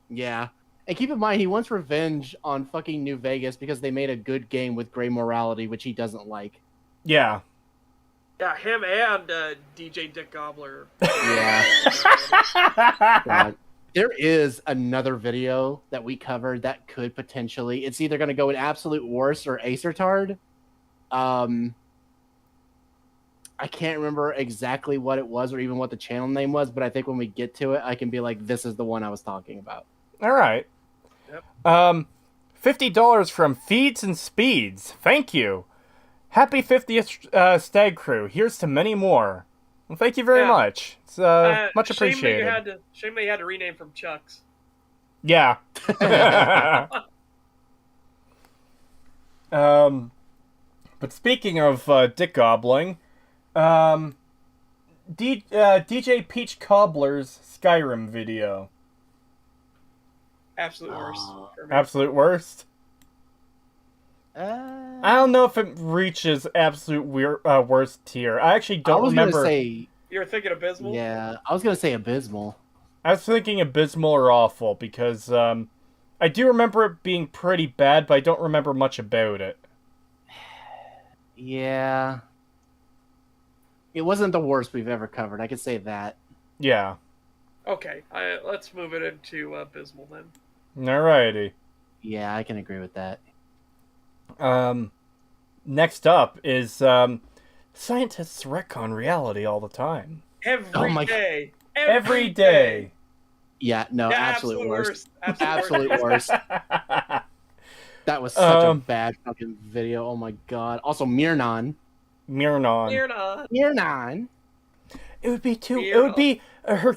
Yeah. And keep in mind, he wants revenge on fucking New Vegas because they made a good game with gray morality, which he doesn't like. Yeah. yeah, him and DJ Dick Gobbler. Yeah. God. There is another video that we covered that could potentially... It's either going to go in Absolute Worst or Acertard. I can't remember exactly what it was or even what the channel name was, but I think when we get to it, I can be like, this is the one I was talking about. All right. Yep. $50 from Feeds and Speeds. Thank you. Happy 50th Stag Crew. Here's to many more. Well, thank you very Yeah. much. It's much appreciated. Shame they had to rename from Chuck's. Yeah. But speaking of dick gobbling, DJ Peach Cobbler's Skyrim video. Absolute worst. for me. Absolute worst. I I don't know if it reaches absolute worst tier. I actually don't was remember. gonna say, You were thinking abysmal? yeah, I was gonna say abysmal. I was thinking abysmal or awful because I do remember it being pretty bad, but I don't remember much about it. Yeah, it wasn't the worst we've ever covered. I could say that. Yeah. Okay, let's move it into abysmal then. Alrighty. Yeah, I can agree with that. Next up is scientists retcon reality all the time. Every my- day. Every day. Yeah, no, Yeah, absolute worst. Absolute worst. That was such a Um, bad fucking video. Oh my god. Also, Mirnon. Mirnon. You're not. Mirnon. It would be too. Fear It would be a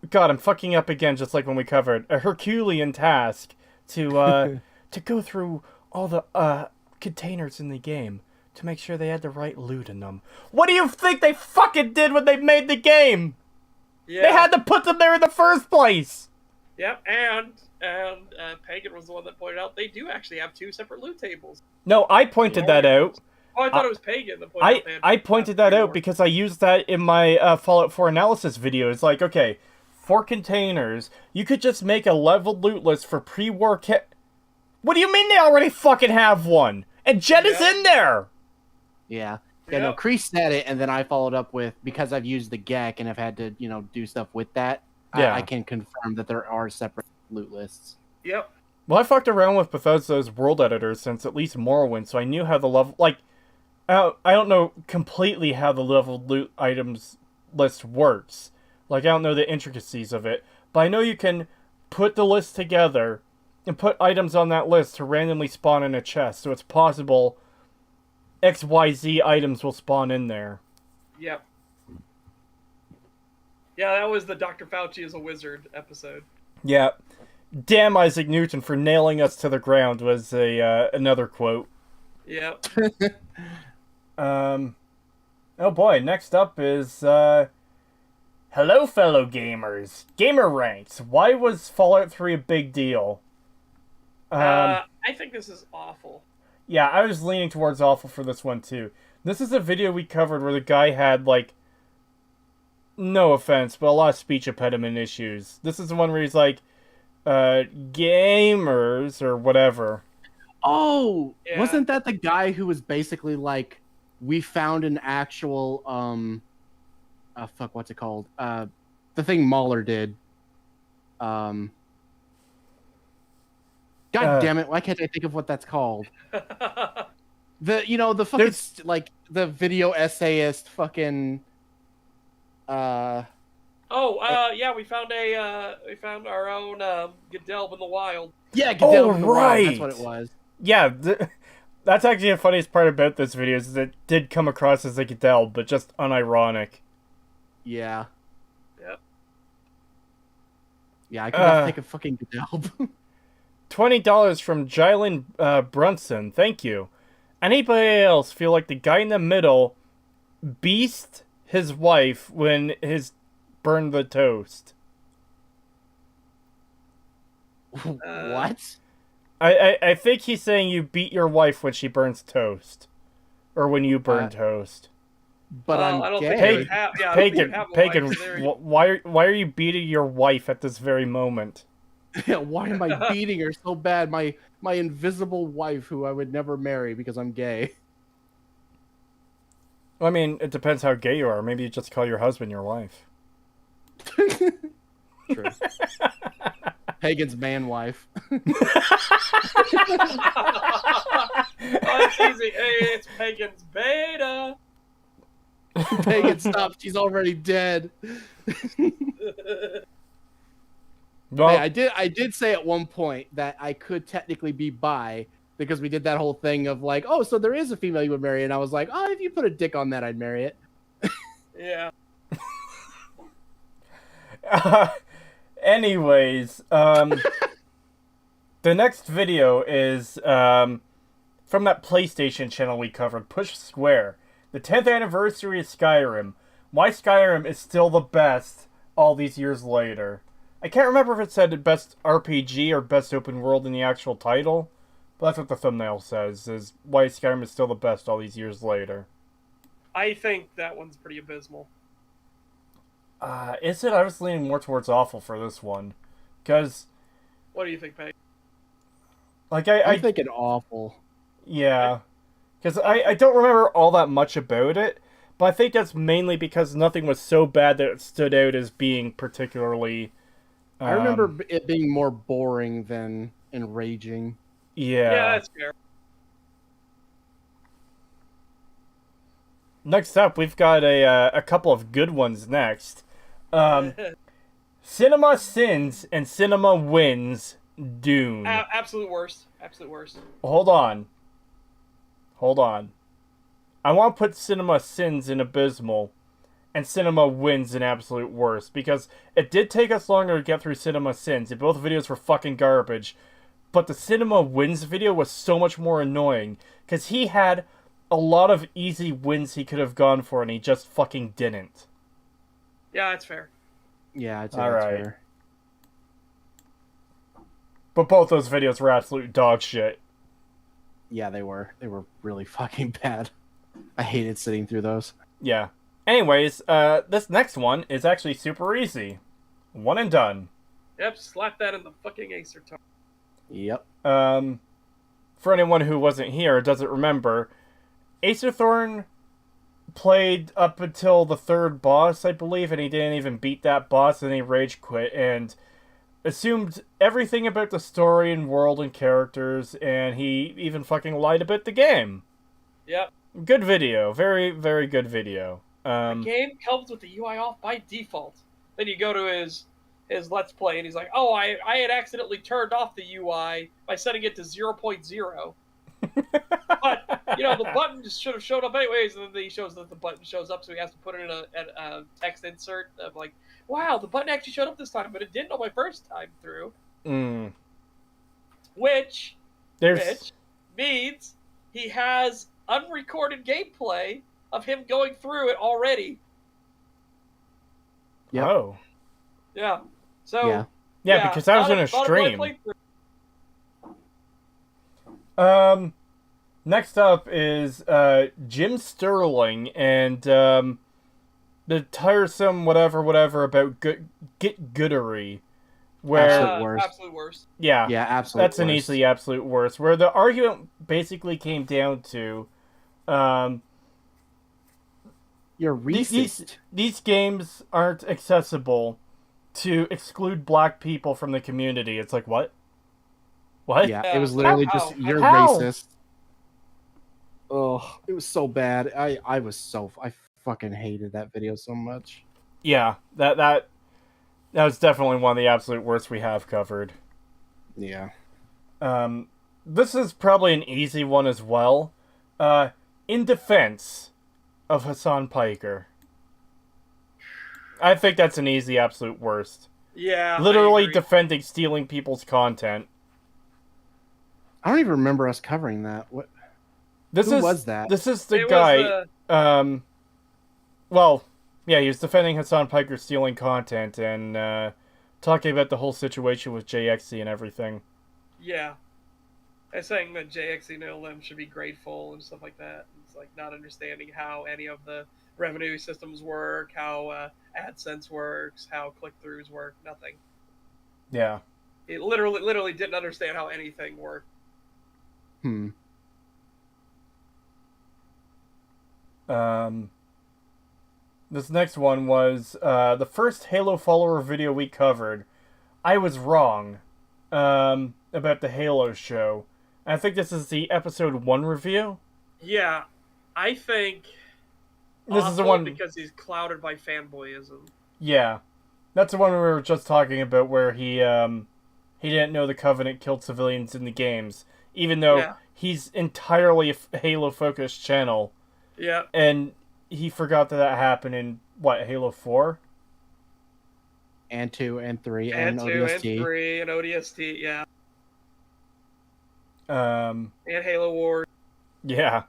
God, I'm fucking up again, just like when we covered a Herculean task to to go through all the containers in the game to make sure they had the right loot in them. What do you think they fucking did when they made the game? Yeah. They had to put them there in the first place. Yep, and Pagan was the one that pointed out they do actually have two separate loot tables. No, I pointed that out. Oh, I thought it was Pagan that pointed out they had I pointed that out more. because I used that in my Fallout 4 analysis video. It's like, okay, for containers, you could just make a leveled loot list for pre-war What do you mean they already fucking have one? And Jet is Yeah. in there! Yeah. Yeah, no, Yep. Kreese said it, and then I followed up with, because I've used the GEC and have had to, do stuff with that, Yeah. I can confirm that there are separate loot lists. Yep. Well, I fucked around with Bethesda's world editor since at least Morrowind, so I knew how the level... Like, I don't know completely how the leveled loot items list works. Like, I don't know the intricacies of it. But I know you can put the list together and put items on that list to randomly spawn in a chest. So it's possible XYZ items will spawn in there. Yep. Yeah, that was the Dr. Fauci is a wizard episode. Yeah. Damn Isaac Newton for nailing us to the ground was another quote. Yep. Oh boy, next up is Hello, fellow gamers. Gamer ranks. Why was Fallout 3 a big deal? I think this is awful. Yeah, I was leaning towards awful for this one too. This is a video we covered where the guy had, like, no offense, but a lot of speech impediment issues. This is the one where he's like, gamers, or whatever. Oh, Yeah. wasn't that the guy who was basically like, we found an actual, fuck, what's it called? The thing Mahler did. God damn it, why can't I think of what that's called? The fucking, like, the video essayist fucking, yeah, we found our own Godelb in the wild. yeah, Goodell in the Wild, right. that's what it was. Yeah, that's actually the funniest part about this video is that it did come across as a Goodell, but just unironic. Yeah. Yep. Yeah, I could not think of fucking Goodell. $20 from Jylen Brunson. Thank you. Anybody else feel like the guy in the middle beast his wife when his burned the toast? What? I think he's saying you beat your wife when she burns toast. Or when you burn toast. But Well, I I'm don't gay. think you have. Yeah, I don't think you Pagan, have a Pagan, wife, so there you- why are you beating your wife at this very moment? Why am I beating her so bad? My invisible wife, who I would never marry because I'm gay. Well, I mean, it depends how gay you are. Maybe you just call your husband your wife. True. Pagan's man wife. Oh, it's easy. Hey, it's Pagan's beta. Pagan, stop! She's already dead. Well, Hey, I did say at one point that I could technically be bi because we did that whole thing of like, oh, so there is a female you would marry, and I was like, oh, if you put a dick on that, I'd marry it. Yeah. Anyways, the next video is from that PlayStation channel we covered, Push Square. The 10th anniversary of Skyrim. Why Skyrim is still the best all these years later. I can't remember if it said best RPG or best open world in the actual title, but that's what the thumbnail says, is why Skyrim is still the best all these years later. I think that one's pretty abysmal. Is it? I was leaning more towards awful for this one. Because, What do you think, Pagan? like, I'm thinking awful. yeah. Because I don't remember all that much about it, but I think that's mainly because nothing was so bad that it stood out as being particularly... I remember it being more boring than enraging. Yeah. Yeah, that's fair. Next up, we've got a couple of good ones next. Cinema Sins and Cinema Wins Dune. Absolute worst. Absolute worst. Hold on. I want to put Cinema Sins in abysmal and Cinema Wins in absolute worst, because it did take us longer to get through Cinema Sins, and both videos were fucking garbage, but the Cinema Wins video was so much more annoying, because he had a lot of easy wins he could have gone for, and he just fucking didn't. Yeah, that's fair. Yeah, I'd say All that's right. fair. But both those videos were absolute dog shit. Yeah, they were. They were really fucking bad. I hated sitting through those. Yeah. Anyways, this next one is actually super easy. One and done. Yep, slap that in the fucking Acer tar. Yep. For anyone who wasn't here or doesn't remember, Acerthorn played up until the third boss, I believe, and he didn't even beat that boss, and he rage quit and assumed everything about the story and world and characters, and he even fucking lied about the game. Yep. Good video. Very, very good video. The game comes with the UI off by default. Then you go to his Let's Play, and he's like, oh, I had accidentally turned off the UI by setting it to 0.0. But, the button just should have showed up anyways, and then he shows that the button shows up, so he has to put it in a text insert of like, wow, the button actually showed up this time, but it didn't on my first time through. Which means he has unrecorded gameplay of him going through it already. Yep. Oh. Yeah. So Yeah. Yeah, because I was thought in a it- thought it might stream. play through. Next up is Jim Sterling and the tiresome whatever about Get Goodery, where Absolute worst. Absolute worst. yeah, Yeah, absolute that's an worst. easily absolute worst. Where the argument basically came down to, You're racist. these games aren't accessible to exclude black people from the community. It's like what? What? Yeah, it was literally How? just you're How? racist. Oh, it was so bad. I fucking hated that video so much. Yeah, that was definitely one of the absolute worst we have covered. Yeah. This is probably an easy one as well. In defense of Hassan Piker, I think that's an easy absolute worst. Yeah. I Literally agree. defending stealing people's content. I don't even remember us covering that. What? This Who is was that? This is the It guy. was, Well, yeah, he was defending Hassan Piker stealing content and talking about the whole situation with JXC and everything. yeah. And saying that JXC and LM should be grateful and stuff like that. It's like not understanding how any of the revenue systems work, how AdSense works, how click-throughs work, nothing. Yeah. It literally didn't understand how anything worked. This next one was the first Halo follower video we covered. I was wrong about the Halo show. I think this is the episode 1 review. Yeah, I think This is the awful one because he's clouded by fanboyism. Yeah. That's the one we were just talking about where he didn't know the Covenant killed civilians in the games, even though Yeah. he's entirely a Halo focused channel. Yeah, And he forgot that happened in what, Halo 4? And 2 and 3 and and 2 and ODST. 3 and ODST, yeah, Um and Halo Wars. yeah.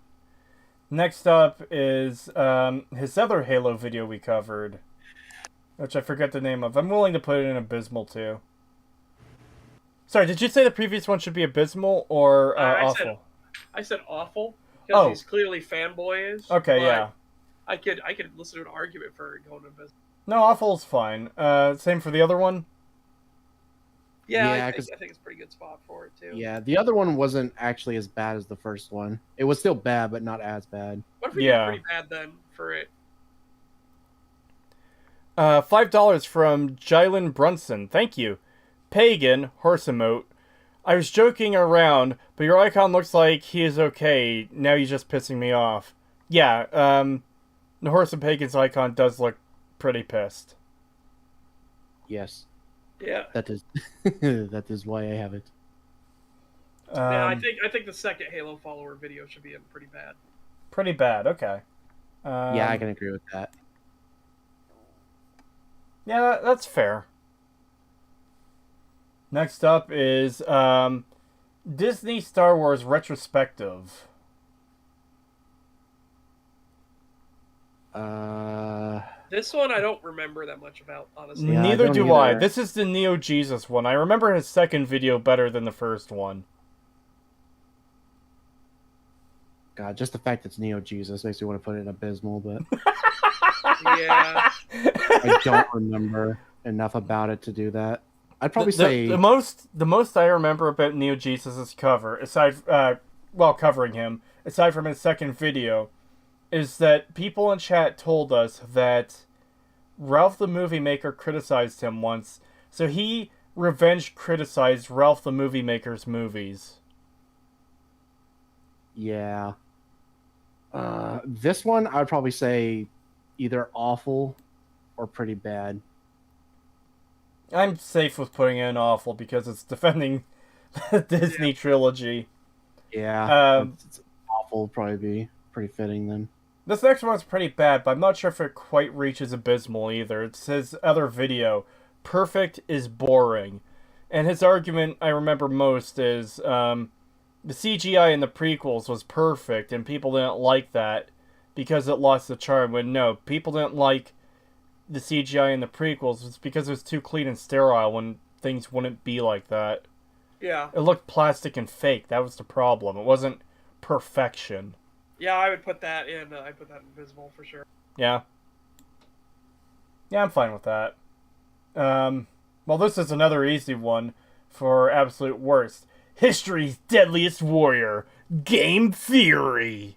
Next up is his other Halo video we covered, which I forget the name of. I'm willing to put it in Abysmal too. Sorry, did you say the previous one should be Abysmal or Awful? I said awful because Oh. he's clearly fanboyish. Okay, but yeah. I could listen to an argument for going to business. No, Awful's fine. Same for the other one? Yeah, Yeah, I 'cause- think it's a pretty good spot for it too. Yeah, the other one wasn't actually as bad as the first one. It was still bad, but not as bad. What if we Yeah. did pretty bad then for it? $5 from Jylan Brunson. Thank you. Pagan, horse emote. I was joking around, but your icon looks like he is okay. Now you're just pissing me off. Yeah, the horse and Pagan's icon does look pretty pissed. Yes, Yeah. that is that is why I have it. Yeah, I think the second Halo follower video should be pretty bad. Pretty bad, okay. Yeah, I can agree with that. Yeah, that's fair. Next up is Disney Star Wars Retrospective. This one I don't remember that much about, honestly. Yeah, I Neither don't do I. either. This is the Neo Jesus one. I remember his second video better than the first one. God, just the fact it's Neo Jesus makes me want to put it in Abysmal, but Yeah. I don't remember enough about it to do that. I'd probably say the most I remember about Neo Jesus' cover, covering him, aside from his second video, is that people in chat told us that Ralph the Movie Maker criticized him once, so he revenge criticized Ralph the Movie Maker's movies. yeah. This one I'd probably say either awful or pretty bad. I'm safe with putting in awful because it's defending the Disney trilogy. Yeah, it's awful would probably be pretty fitting then. This next one's pretty bad, but I'm not sure if it quite reaches Abysmal either. It's his other video, Perfect is Boring. And his argument I remember most is the CGI in the prequels was perfect, and people didn't like that because it lost the charm. When no, people didn't like the CGI in the prequels was because it was too clean and sterile when things wouldn't be like that. Yeah. It looked plastic and fake. That was the problem. It wasn't perfection. Yeah, I would put that in. I'd put that in Visible for sure. Yeah. Yeah, I'm fine with that. Well, this is another easy one for absolute worst. History's Deadliest Warrior. Game Theory.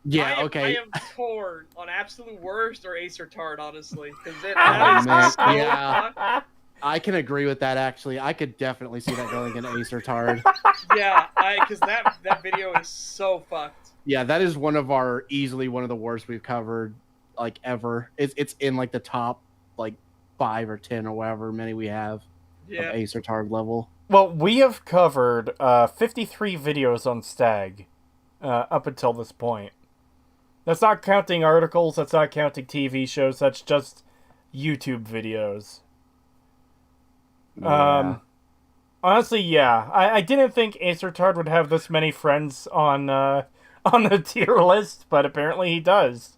Yeah, okay. I am torn on absolute worst or Acer Tard, honestly. Because it man, so yeah. fucked. I can agree with that, actually. I could definitely see that going in Acer Tard. Yeah, because that video is so fucked. Yeah, that is easily one of the worst we've covered, like, ever. It's in, like, the top, like, 5 or 10 or whatever many we have Yeah. of Acer Tard level. Well, we have covered 53 videos on STAG up until this point. That's not counting articles, that's not counting TV shows, that's just YouTube videos. Yeah. Honestly, yeah. I didn't think Acer Tard would have this many friends on the tier list, but apparently he does.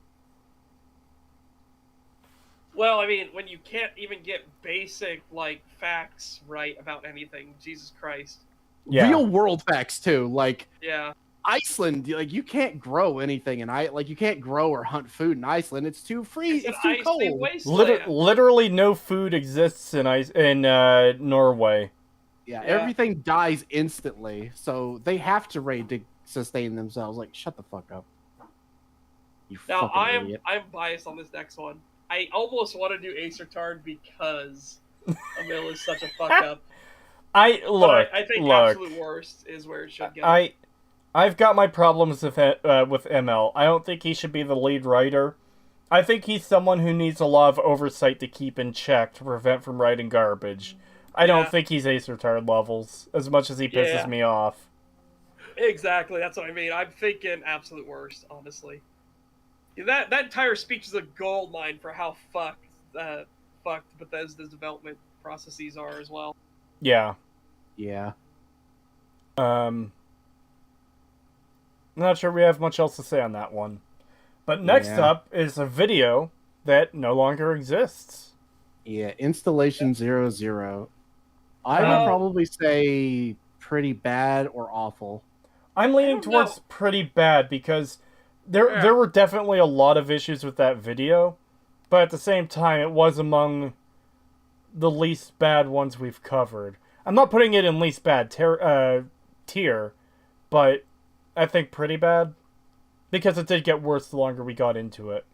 Well, I mean, when you can't even get basic, like, facts right about anything, Jesus Christ. Yeah. Real world facts, too. Like, Yeah. Iceland, like, you can't grow anything you can't grow or hunt food in Iceland. It's too free. It's too cold. Literally no food exists in Norway. Yeah, everything dies instantly, so they have to raid to sustain themselves. Like, shut the fuck up. You Now, fucking idiot. I'm biased on this next one. I almost want to do Acer Tard because Emil is such a fuck up. I think absolute worst is where it should go. I've got my problems with ML. I don't think he should be the lead writer. I think he's someone who needs a lot of oversight to keep in check to prevent from writing garbage. I don't think he's Acer Tard levels, as much as he pisses me off. Exactly, that's what I mean. I'm thinking absolute worst, honestly. That entire speech is a gold mine for how fucked Bethesda's development processes are as well. Yeah. Yeah. I'm not sure we have much else to say on that one. But next up is a video that no longer exists. Yeah, Installation 00. I would probably say pretty bad or awful. I'm leaning towards pretty bad because there were definitely a lot of issues with that video, but at the same time, it was among the least bad ones we've covered. I'm not putting it in least bad tier, but I think pretty bad because it did get worse the longer we got into it.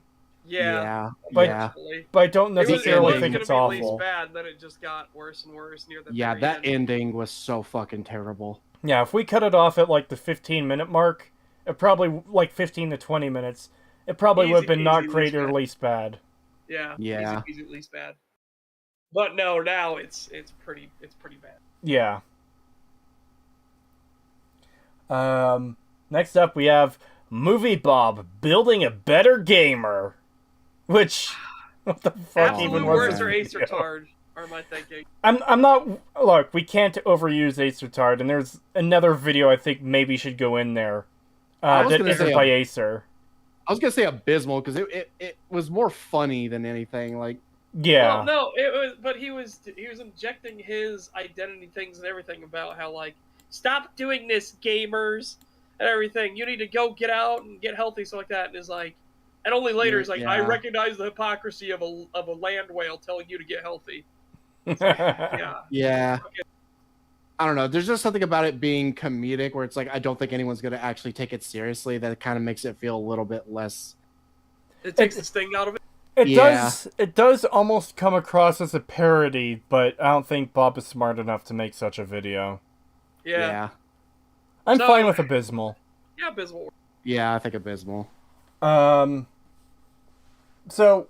Yeah. But I don't necessarily think it's awful. Least bad, then it just got worse and worse near the Yeah, very that end. ending was so fucking terrible. Yeah, if we cut it off at like the 15-minute mark, it probably like 15 to 20 minutes. It probably would have been not great or least bad. Yeah. Easy least bad. But no, now it's pretty bad. Yeah. Next up we have Movie Bob Building a Better Gamer, which what the fuck Absolute even was worst this or Acer video? Tard are my thinking. I'm not. Look, we can't overuse Acer Tard, and there's another video I think maybe should go in there. That isn't by Acer. I was gonna say Abysmal because it was more funny than anything. Like, yeah. Well, no, it was, but he was injecting his identity things and everything about how like stop doing this, gamers, and everything. You need to go get out and get healthy, stuff like that. And is like, and only later is like, I recognize the hypocrisy of a land whale telling you to get healthy. Yeah. Okay. I don't know. There's just something about it being comedic where it's like I don't think anyone's gonna actually take it seriously. That kind of makes it feel a little bit less. It takes the sting out of it. It does almost come across as a parody, but I don't think Bob is smart enough to make such a video. Yeah. I'm fine with Abysmal. Yeah, Abysmal. Yeah, I think Abysmal. So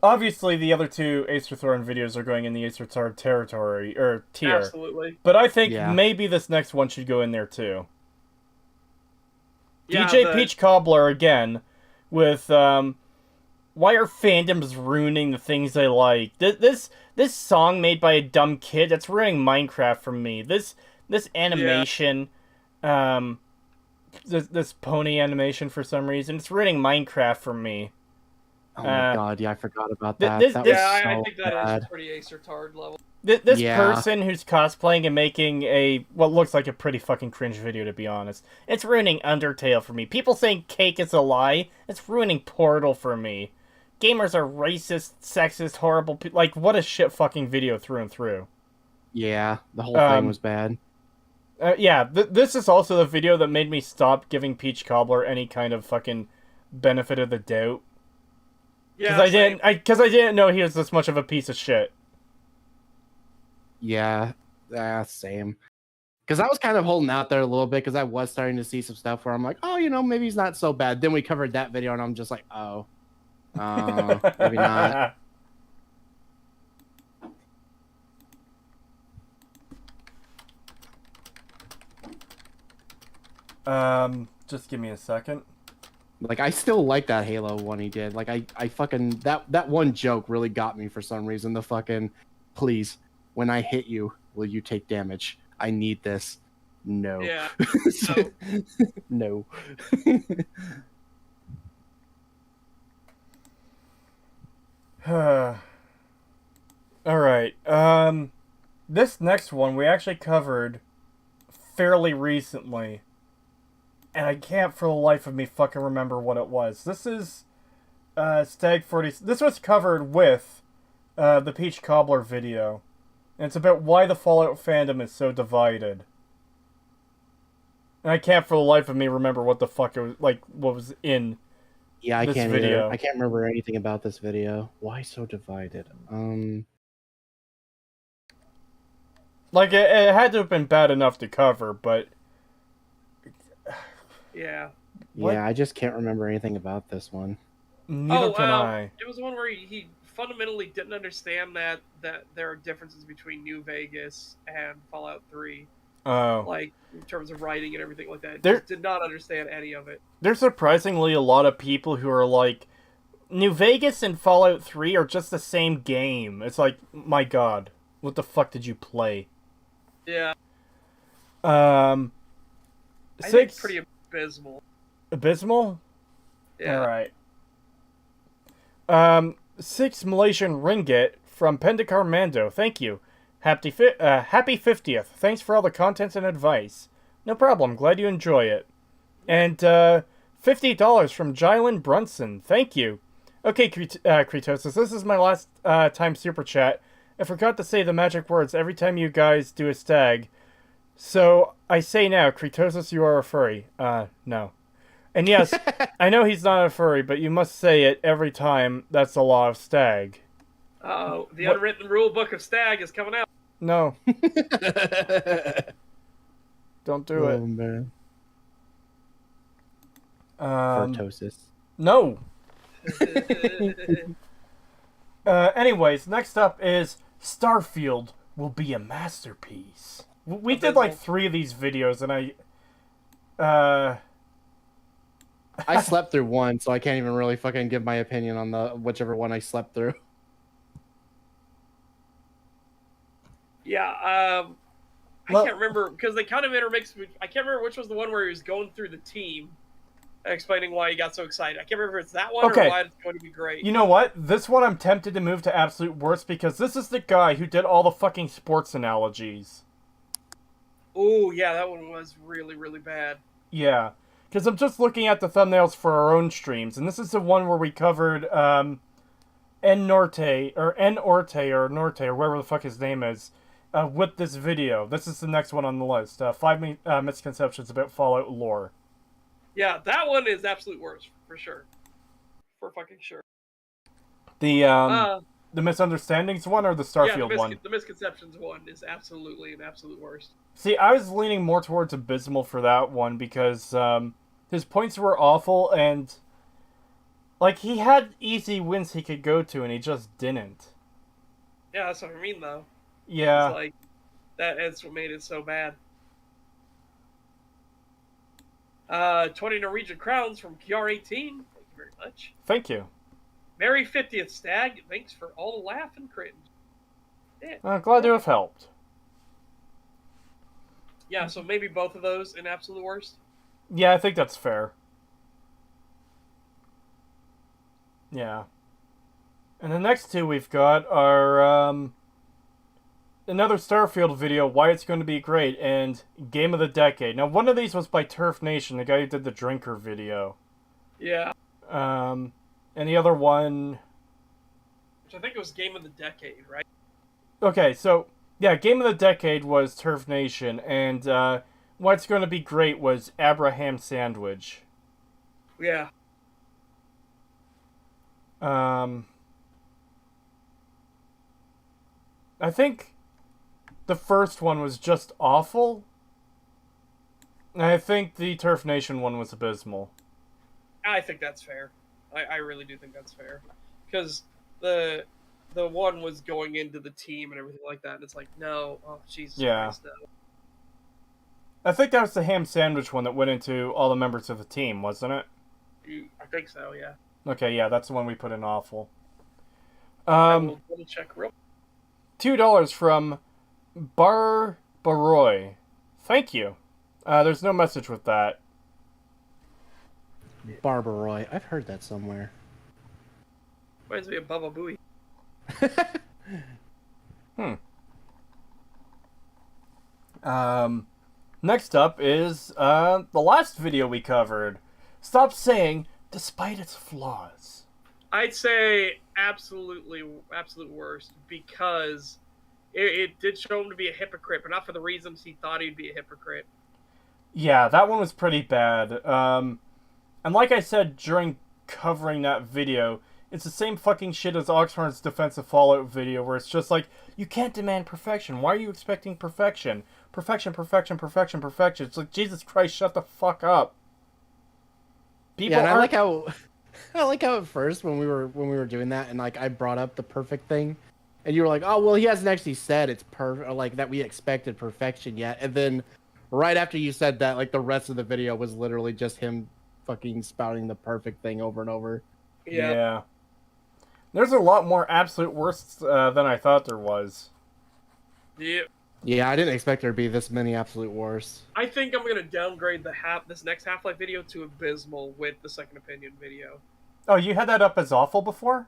obviously the other two Acer Throne videos are going in the Acer Tard territory or tier. Absolutely. But I think maybe this next one should go in there too. Yeah, DJ Peach Cobbler again with why are fandoms ruining the things I like? This song made by a dumb kid that's ruining Minecraft for me. This animation, this pony animation for some reason, it's ruining Minecraft for me. Oh my god, yeah, I forgot about Th- that. this- That this- was Yeah, I so think that bad. is pretty ace retard level. This Yeah. person who's cosplaying and making what looks like a pretty fucking cringe video, to be honest. It's ruining Undertale for me. People saying Cake is a lie. It's ruining Portal for me. Gamers are racist, sexist, horrible. Like, what a shit fucking video through and through. Yeah, the whole thing was bad. Yeah, this is also the video that made me stop giving Peach Cobbler any kind of fucking benefit of the doubt. Yeah, Because I didn't know he was this much of a piece of shit. Yeah, same. Because I was kind of holding out there a little bit because I was starting to see some stuff where I'm like, oh, maybe he's not so bad. Then we covered that video and I'm just like, oh, maybe not. Just give me a second. Like, I still like that Halo one he did. Like, I fucking that one joke really got me for some reason. The fucking, please, when I hit you, will you take damage? I need this. No. Yeah. No. Alright, this next one we actually covered fairly recently. And I can't for the life of me fucking remember what it was. This is, STAG 40... This was covered with, the Peach Cobbler video. And it's about why the Fallout fandom is so divided. And I can't for the life of me remember what the fuck it was, like, what was in Yeah, I this can't video. either. I can't remember anything about this video. Why so divided? Like, it had to have been bad enough to cover, but... Yeah. What? Yeah, I just can't remember anything about this one. Neither can I. It was the one where he fundamentally didn't understand that there are differences between New Vegas and Fallout 3. Oh. Like, in terms of writing and everything like that. There- Just did not understand any of it. There's surprisingly a lot of people who are like, New Vegas and Fallout 3 are just the same game. It's like, my god, what the fuck did you play? Yeah. I think it's pretty abysmal. Abysmal? Yeah. Alright. 6 Malaysian ringgit from Pendikar Mando. Thank you. Happy 50th. Thanks for all the content and advice. No problem. Glad you enjoy it. And $50 from Jylan Brunson. Thank you. Okay, Creetosis, this is my last time super chat. I forgot to say the magic words every time you guys do a stag. So I say now, Creetosis, you are a furry. No. And yes, I know he's not a furry, but you must say it every time. That's the law of stag. Oh, the unwritten rule book of Stag is coming out. No. Don't do it. Oh, man. Creetosis. No. Anyways, next up is Starfield will be a masterpiece. We did like 3 of these videos, and I slept through one, so I can't even really fucking give my opinion on the whichever one I slept through. Yeah, I can't remember, because they kind of intermixed. I can't remember which was the one where he was going through the team and explaining why he got so excited. I can't remember if it's that one or why it's going to be great. You know what? This one I'm tempted to move to absolute worst, because this is the guy who did all the fucking sports analogies. Oh, yeah, that one was really, really bad. Yeah. Because I'm just looking at the thumbnails for our own streams, and this is the one where we covered, Norte, or whatever the fuck his name is, with this video. This is the next one on the list. 5 misconceptions about Fallout lore. Yeah, that one is absolute worst, for sure. For fucking sure. The misunderstandings one or the Starfield one? The misconceptions one is absolutely an absolute worst. See, I was leaning more towards abysmal for that one because his points were awful and like he had easy wins he could go to and he just didn't. Yeah, that's what I mean though. Yeah. It's like that's what made it so bad. 20 Norwegian crowns from QR18. Thank you very much. Thank you. Merry 50th, Stag. Thanks for all the laugh and cringe. Yeah. Glad to have helped. Yeah, so maybe both of those in absolute worst. Yeah, I think that's fair. Yeah. And the next two we've got are another Starfield video, why it's going to be great, and Game of the Decade. Now, one of these was by Turf Nation, the guy who did the Drinker video. Yeah. And the other one... Which I think it was Game of the Decade, right? Okay, so, yeah, Game of the Decade was Turf Nation, and what's going to be great was Abraham Sandwich. Yeah. I think the first one was just awful. And I think the Turf Nation one was abysmal. I think that's fair. I really do think that's fair. Because the one was going into the team and everything like that, and it's like, no, oh, Jesus Christ, no. I think that was the ham sandwich one that went into all the members of the team, wasn't it? I think so, yeah. Okay, yeah, that's the one we put in awful. I will double check real. $2 from Barbaroy. Thank you. There's no message with that. Barbaroy. I've heard that somewhere. Reminds me of Baba Booey. Next up is the last video we covered. Stop saying, despite its flaws. I'd say absolute worst, because it did show him to be a hypocrite, but not for the reasons he thought he'd be a hypocrite. Yeah, that one was pretty bad. And like I said during covering that video, it's the same fucking shit as Oxford's defensive Fallout video, where it's just like, you can't demand perfection. Why are you expecting perfection? Perfection. It's like, Jesus Christ, shut the fuck up. People I like how at first when we were doing that, and like I brought up the perfect thing, and you were like, oh well, he hasn't actually said it's perfect, or like that we expected perfection yet, and then right after you said that, like the rest of the video was literally just him fucking spouting the perfect thing over and over. Yeah. There's a lot more absolute worsts than I thought there was. Yep. Yeah, I didn't expect there to be this many absolute worsts. I think I'm gonna downgrade this next Half-Life video to abysmal with the second opinion video. Oh, you had that up as awful before?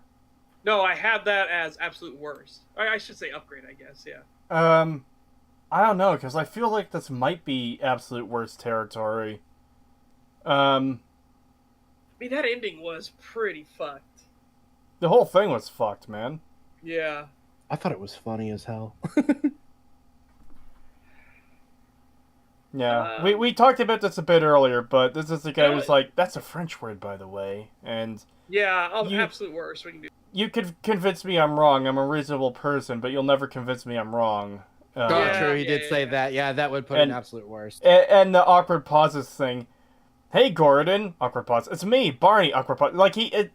No, I had that as absolute worst. I should say upgrade, I guess. Yeah. I don't know, because I feel like this might be absolute worst territory. I mean, that ending was pretty fucked. The whole thing was fucked, man. Yeah. I thought it was funny as hell. Yeah, we talked about this a bit earlier, but this is the guy who's like, that's a French word, by the way, and... Yeah, absolute worst. We can do. You could convince me I'm wrong, I'm a reasonable person, but you'll never convince me I'm wrong. True, he did say that. Yeah, that would put an absolute worst. And the awkward pauses thing. Hey, Gordon, awkward pause. It's me, Barney, awkward pause. Like, the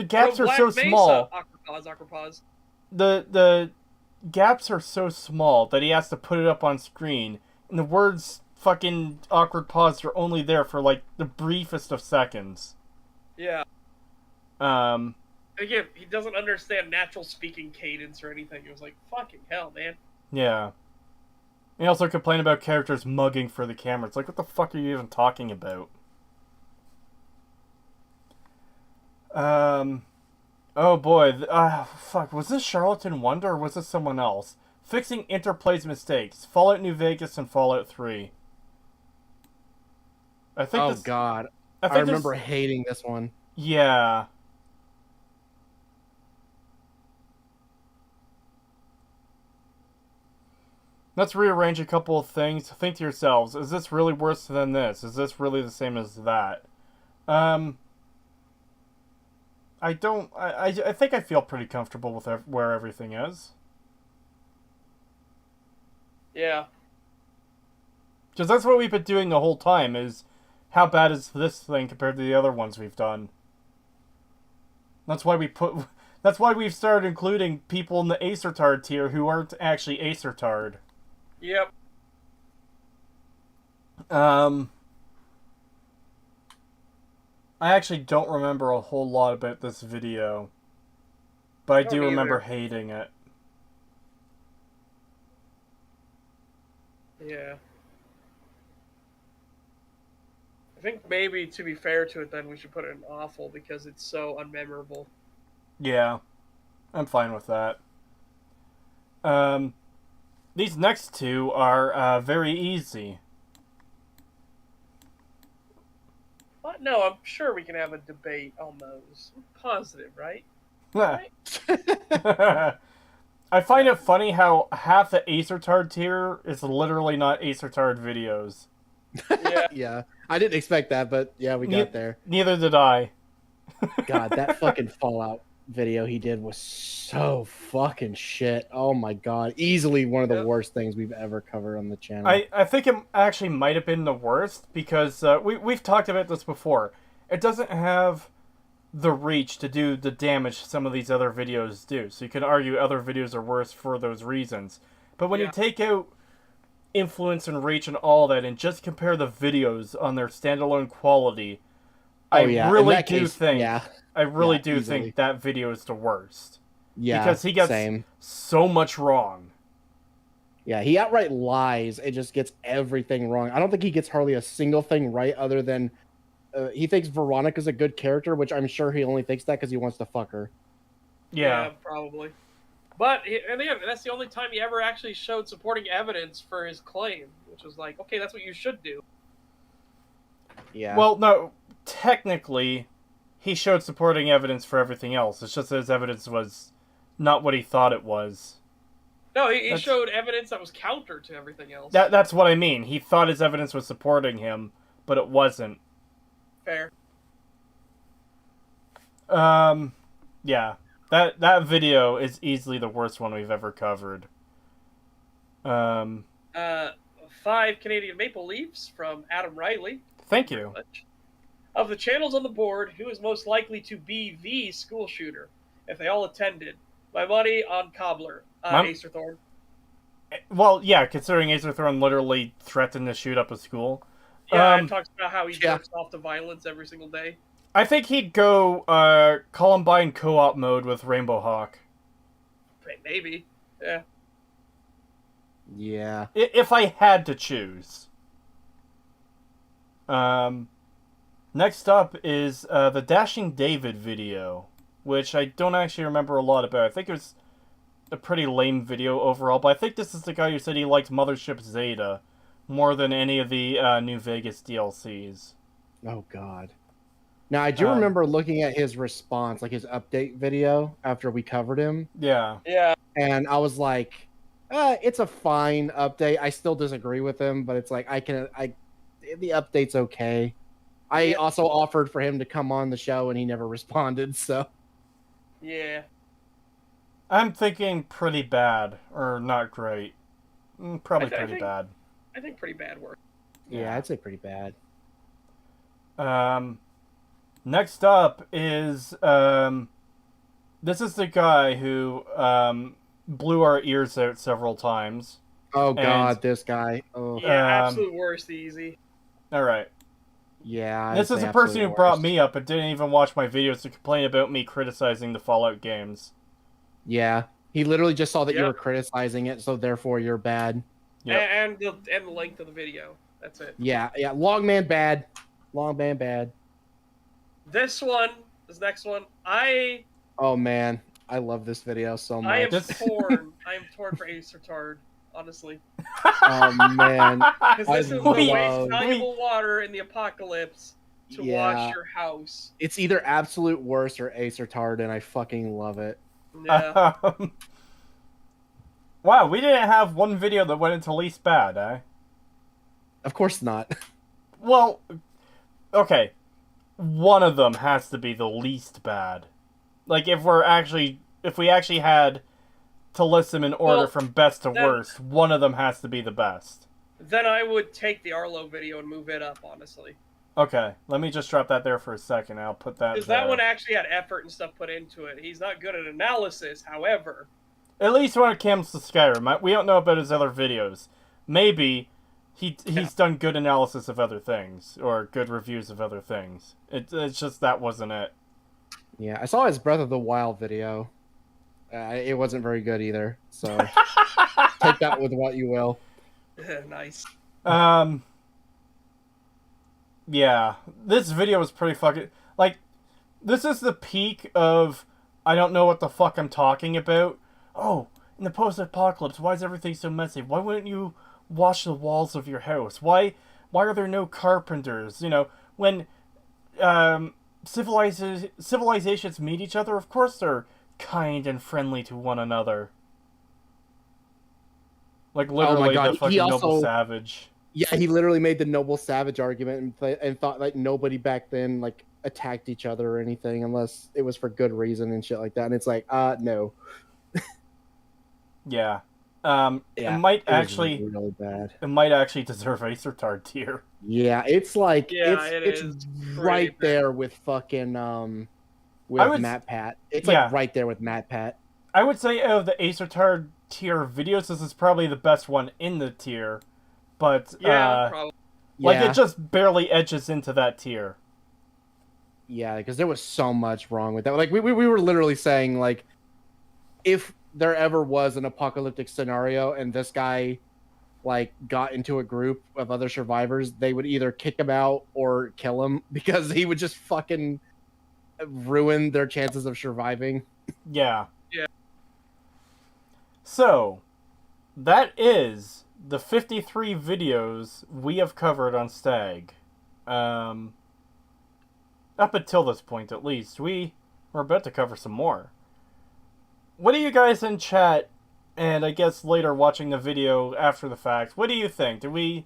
gaps are so small. Awkward pause. The gaps are so small that he has to put it up on screen, and the words fucking awkward pause are only there for, like, the briefest of seconds. Yeah. Again, he doesn't understand natural speaking cadence or anything. It was like, fucking hell, man. Yeah. He also complained about characters mugging for the camera. It's like, what the fuck are you even talking about? Oh boy. Fuck. Was this Charlatan Wonder or was this someone else? Fixing Interplay's mistakes. Fallout New Vegas and Fallout 3. I think God. I remember hating this one. Yeah. Let's rearrange a couple of things. Think to yourselves, is this really worse than this? Is this really the same as that? I think I feel pretty comfortable with where everything is. Yeah. Because that's what we've been doing the whole time, is how bad is this thing compared to the other ones we've done. That's why we've started including people in the Acertard tier who aren't actually Acertard. Yep. I actually don't remember a whole lot about this video, but I do remember hating it. Yeah. I think maybe, to be fair to it, then we should put it in awful because it's so unmemorable. Yeah. I'm fine with that. These next two are very easy. What? No, I'm sure we can have a debate on those. I'm positive, right? Huh. Right? I find it funny how half the Acertard tier is literally not Acertard videos. Yeah. Yeah, I didn't expect that, but yeah, we got there. Neither did I. God, that fucking Fallout video he did was so fucking shit. Oh my god, easily one of the Yep. worst things we've ever covered on the channel. I think it actually might have been the worst because we've talked about this before. It doesn't have the reach to do the damage some of these other videos do. So you can argue other videos are worse for those reasons. But when you take out influence and reach and all that and just compare the videos on their standalone quality, I really do think that video is the worst. Yeah, because he gets so much wrong. Yeah, he outright lies and just gets everything wrong. I don't think he gets hardly a single thing right other than he thinks Veronica's a good character, which I'm sure he only thinks that because he wants to fuck her. Yeah, probably. But, and again, that's the only time he ever actually showed supporting evidence for his claim, which was like, okay, that's what you should do. Yeah. Well, no, technically, he showed supporting evidence for everything else. It's just that his evidence was not what he thought it was. No, he showed evidence that was counter to everything else. That's what I mean. He thought his evidence was supporting him, but it wasn't. Fair. Yeah. That video is easily the worst one we've ever covered. 5 Canadian Maple Leafs from Adam Riley. Thank you. Of the channels on the board, who is most likely to be the school shooter if they all attended? My money on Cobbler. Acerthorn. Well, yeah, considering Acerthorn literally threatened to shoot up a school. Yeah, and talks about how he jerks off to violence every single day. I think he'd go Columbine co-op mode with Rainbow Hawk. Maybe. Yeah. Yeah. If I had to choose. Next up is the Dashing David video, which I don't actually remember a lot about. I think it was a pretty lame video overall, but I think this is the guy who said he liked Mothership Zeta more than any of the New Vegas DLCs. Oh, God. Now, I do remember looking at his response, like his update video after we covered him. Yeah. Yeah. And I was like, it's a fine update. I still disagree with him, but it's like, the update's okay. I also offered for him to come on the show and he never responded, so. Yeah. I'm thinking pretty bad, or not great. Probably pretty bad. I think pretty bad work. Yeah, I'd say pretty bad. Next up is, this is the guy who, blew our ears out several times. Oh, God, this guy. Oh. Yeah, absolute worst, easy. Alright. Yeah, this is a person who brought me up and didn't even watch my videos to complain about me criticizing the Fallout games. Yeah, he literally just saw that you were criticizing it, so therefore you're bad. Yep. And the length of the video. That's it. Yeah, long man bad. Long man bad. This next one, oh man, I love this video so much. I am torn. I am torn for Acertard, honestly. Oh man, because this is the most valuable water in the apocalypse to wash your house. It's either absolute worst or Acertard, and I fucking love it. Yeah. Wow, we didn't have one video that went into least bad, eh? Of course not. Well, okay. One of them has to be the least bad. Like, if we actually had to list them in order from best to worst, one of them has to be the best. Then I would take the Arlo video and move it up, honestly. Okay, let me just drop that there for a second. I'll put that because that one actually had effort and stuff put into it. He's not good at analysis, however. At least when it comes to Skyrim. We don't know about his other videos. Maybe he's done good analysis of other things, or good reviews of other things. It's just that wasn't it. Yeah, I saw his Breath of the Wild video. It wasn't very good either, so take that with what you will. Nice. Yeah, this video was pretty fucking... Like, this is the peak of I don't know what the fuck I'm talking about. Oh, in the post-apocalypse, why is everything so messy? Why wouldn't you wash the walls of your house? Why are there no carpenters? You know, when civilizations meet each other, of course they're kind and friendly to one another. Like Oh my literally god, the fucking noble savage. yeah, he literally made the noble savage argument and thought like nobody back then like attacked each other or anything unless it was for good reason and shit like that. And it's like, no. Yeah. It Yeah, might it was actually really bad. it might actually deserve Acertard tier. Yeah, it's like Yeah, it's is right pretty bad. there with fucking I with would- Matt Pat. It's yeah. like right there with Matt Pat. I would say out of the Acertard tier videos, this is probably the best one in the tier. But Yeah, probably. like Yeah, it just barely edges into that tier. yeah, because there was so much wrong with that. Like we were literally saying like if there ever was an apocalyptic scenario and this guy like got into a group of other survivors, they would either kick him out or kill him because he would just fucking ruin their chances of surviving. Yeah. Yeah. So, that is the 53 videos we have covered on STAG. Up until this point, at least. We're about to cover some more. What do you guys in chat, and I guess later watching the video after the fact, what do you think? Do we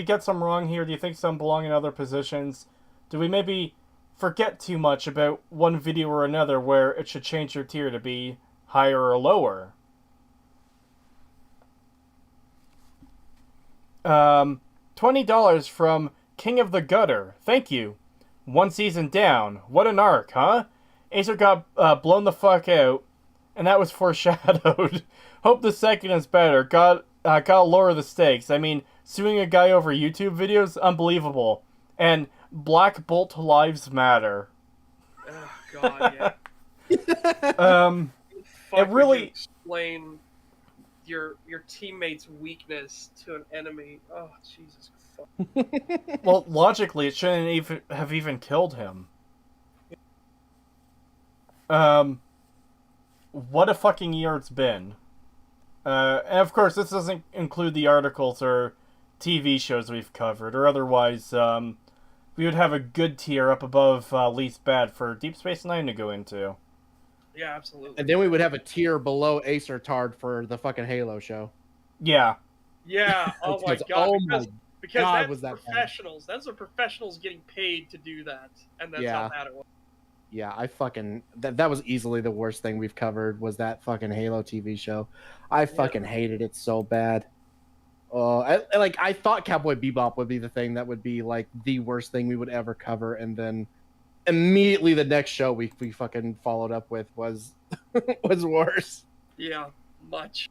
get some wrong here? Do you think some belong in other positions? Do we maybe forget too much about one video or another where it should change your tier to be higher or lower? $20 from King of the Gutter. Thank you. One season down. What an arc, huh? Acer got blown the fuck out, and that was foreshadowed. Hope the second is better. Gotta lower the stakes. I mean, suing a guy over YouTube videos? Unbelievable. And Black Bolt Lives Matter. Oh god, yeah. Fuck, It really- would you explain your teammate's weakness to an enemy. Oh Jesus fuck. Well, logically, it shouldn't even have killed him. What a fucking year it's been. And of course, this doesn't include the articles or TV shows we've covered, or otherwise, we would have a good tier up above least bad for Deep Space Nine to go into. Yeah, absolutely. And then we would have a tier below Acer Tard for the fucking Halo show. Yeah. Yeah. Oh my Because- god. oh because my because God, that's was that bad. professionals. Those are professionals getting paid to do that, and that's Yeah. how bad it was. Yeah, I fucking that was easily the worst thing we've covered was that fucking Halo TV show. I fucking hated it so bad. I thought Cowboy Bebop would be the thing that would be like the worst thing we would ever cover, and then immediately the next show we fucking followed up with was was worse. Yeah, much.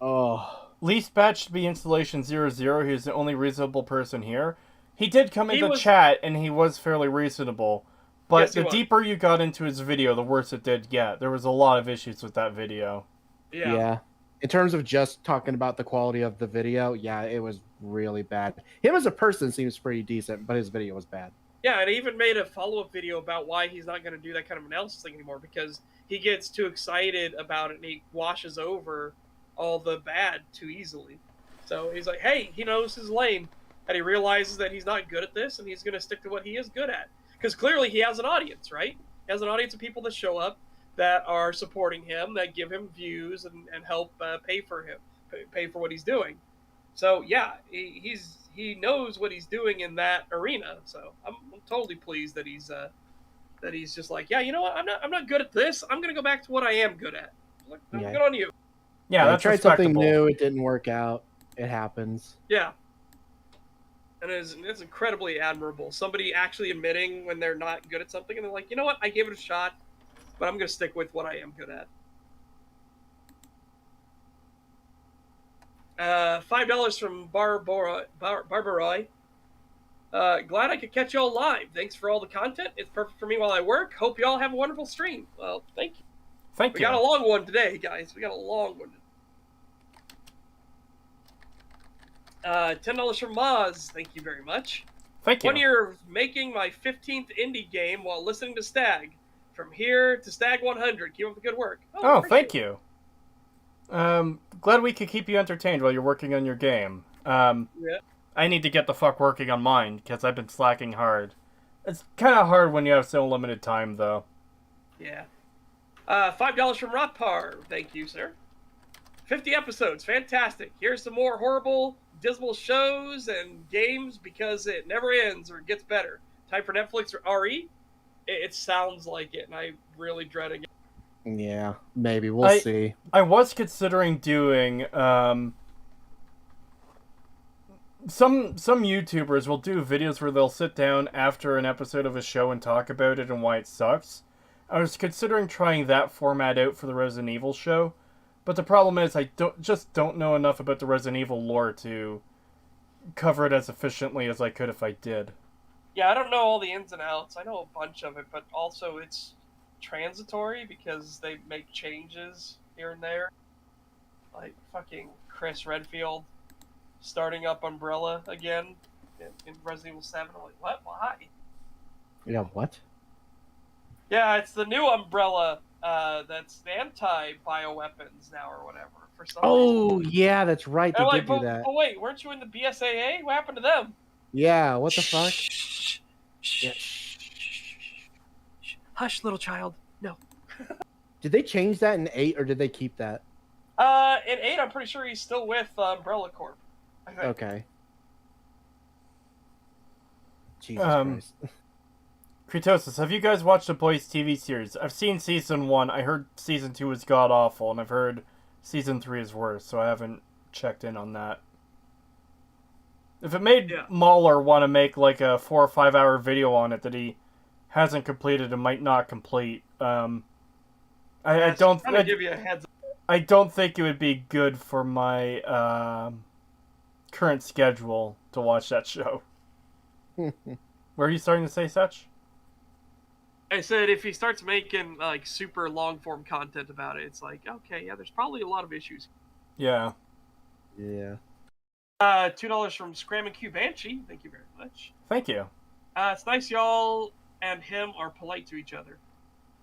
Oh, Least bad should be Installation 00. He's the only reasonable person here. He did come He into was- chat, and he was fairly reasonable. But Yes, he the was. deeper you got into his video, the worse it did get. There was a lot of issues with that video. Yeah. yeah. In terms of just talking about the quality of the video, yeah, it was really bad. Him as a person seems pretty decent, but his video was bad. Yeah, and he even made a follow-up video about why he's not going to do that kind of analysis thing anymore, because he gets too excited about it and he washes over all the bad too easily. So he's like, hey, he knows his lane, and he realizes that he's not good at this, and he's going to stick to what he is good at. Because clearly he has an audience, right? He has an audience of people that show up, that are supporting him, that give him views and help pay for him, pay for what he's doing. So yeah, he knows what he's doing in that arena. So I'm totally pleased that he's just like, yeah, you know what? I'm not good at this. I'm gonna go back to what I am good at. Like, Yeah. Good on you. Yeah, I that's tried something respectable. new. It didn't work out. It happens. Yeah. And it's incredibly admirable. Somebody actually admitting when they're not good at something and they're like, you know what? I gave it a shot, but I'm gonna stick with what I am good at. $5 from Barbaroi. Glad I could catch y'all live. Thanks for all the content. It's perfect for me while I work. Hope y'all have a wonderful stream. Well, thank you. Thank We you. got a long one today, guys. We got a long one. $10 from Moz. Thank you very much. Thank you. 1 year of making my 15th indie game while listening to Stag. From here to Stag 100. Keep up the good work. Oh, thank you. Glad we could keep you entertained while you're working on your game. Yeah. I need to get the fuck working on mine, because I've been slacking hard. It's kind of hard when you have so limited time, though. Yeah. $5 from Rothpar. Thank you, sir. 50 episodes. Fantastic. Here's some more horrible, dismal shows and games because it never ends or gets better. Time for Netflix or RE? It sounds like it, and I'm really dreading it. Yeah, maybe. We'll see. I was considering doing, some YouTubers will do videos where they'll sit down after an episode of a show and talk about it and why it sucks. I was considering trying that format out for the Resident Evil show, but the problem is I don't know enough about the Resident Evil lore to cover it as efficiently as I could if I did. Yeah, I don't know all the ins and outs. I know a bunch of it, but also it's transitory because they make changes here and there. Like fucking Chris Redfield starting up Umbrella again in Resident Evil 7. I'm like, what? Why? Yeah, what? Yeah, it's the new Umbrella that's the anti-bioweapons now or whatever. For some Oh, reason. yeah, that's right. They And I'm did like, do that. but wait, weren't you in the BSAA? What happened to them? Yeah, what the fuck? Shh. Yeah. Hush, little child. No. Did they change that in 8, or did they keep that? In 8, I'm pretty sure he's still with Umbrella Corp. I think. Okay. Jesus Christ. Creetosis, have you guys watched The Boys TV series? I've seen season 1. I heard season 2 was god awful, and I've heard season 3 is worse, so I haven't checked in on that. If it made Mahler want to make like a 4 or 5 hour video on it that he hasn't completed and might not complete, I don't. Give you a heads up. I don't think it would be good for my current schedule to watch that show. Were you starting to say such? I said if he starts making like super long form content about it, it's like okay, yeah, there's probably a lot of issues. Yeah. Yeah. $2 from Scram and Q Banshee. Thank you very much. Thank you. It's nice y'all and him are polite to each other.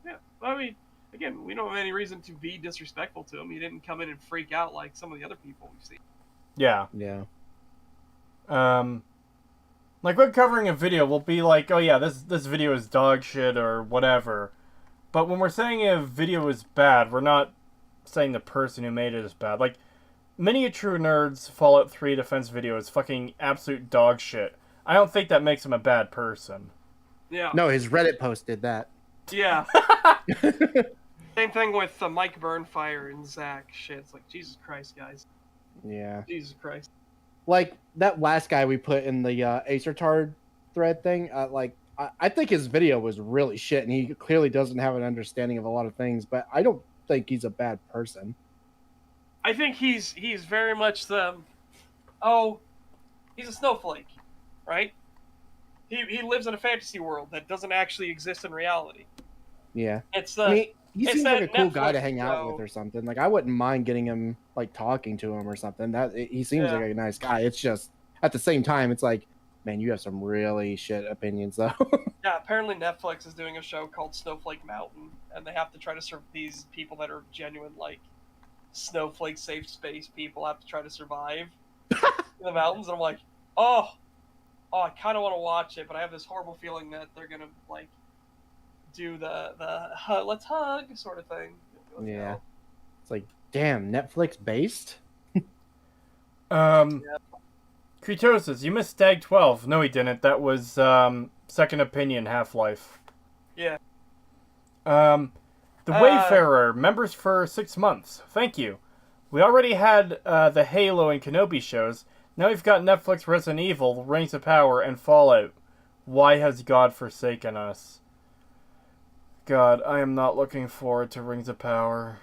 Yeah, I mean, again, we don't have any reason to be disrespectful to him. He didn't come in and freak out like some of the other people we've seen. Yeah. Yeah. Like when covering a video, we'll be like, oh yeah, this video is dog shit or whatever. But when we're saying a video is bad, we're not saying the person who made it is bad. Like, Many a True Nerd's Fallout 3 defense video is fucking absolute dog shit. I don't think that makes him a bad person. Yeah. No, his Reddit post did that. Yeah. Same thing with Mike Burnfire and Zach. Shit, it's like, Jesus Christ, guys. Yeah. Jesus Christ. Like, that last guy we put in the Acer Tard thread thing, I think his video was really shit, and he clearly doesn't have an understanding of a lot of things, but I don't think he's a bad person. I think he's very much he's a snowflake, right? He lives in a fantasy world that doesn't actually exist in reality. Yeah. It's I mean, he seems like a cool Netflix guy to hang out show. with or something. Like, I wouldn't mind getting him, like, talking to him or something. He seems like a nice guy. It's just, at the same time, it's like, man, you have some really shit opinions, though. Yeah, apparently Netflix is doing a show called Snowflake Mountain, and they have to try to serve these people that are genuine, like, snowflake safe space people have to try to survive in the mountains. And I'm like, oh, I kind of want to watch it, but I have this horrible feeling that they're gonna like do the let's hug sort of thing. Yeah, it's like, damn, Netflix based. Creetosis, you missed Stag 12. No, he didn't. That was Second Opinion Half-Life. Yeah. The Wayfarer, members for 6 months. Thank you. We already had the Halo and Kenobi shows. Now we've got Netflix Resident Evil, Rings of Power, and Fallout. Why has God forsaken us? God, I am not looking forward to Rings of Power.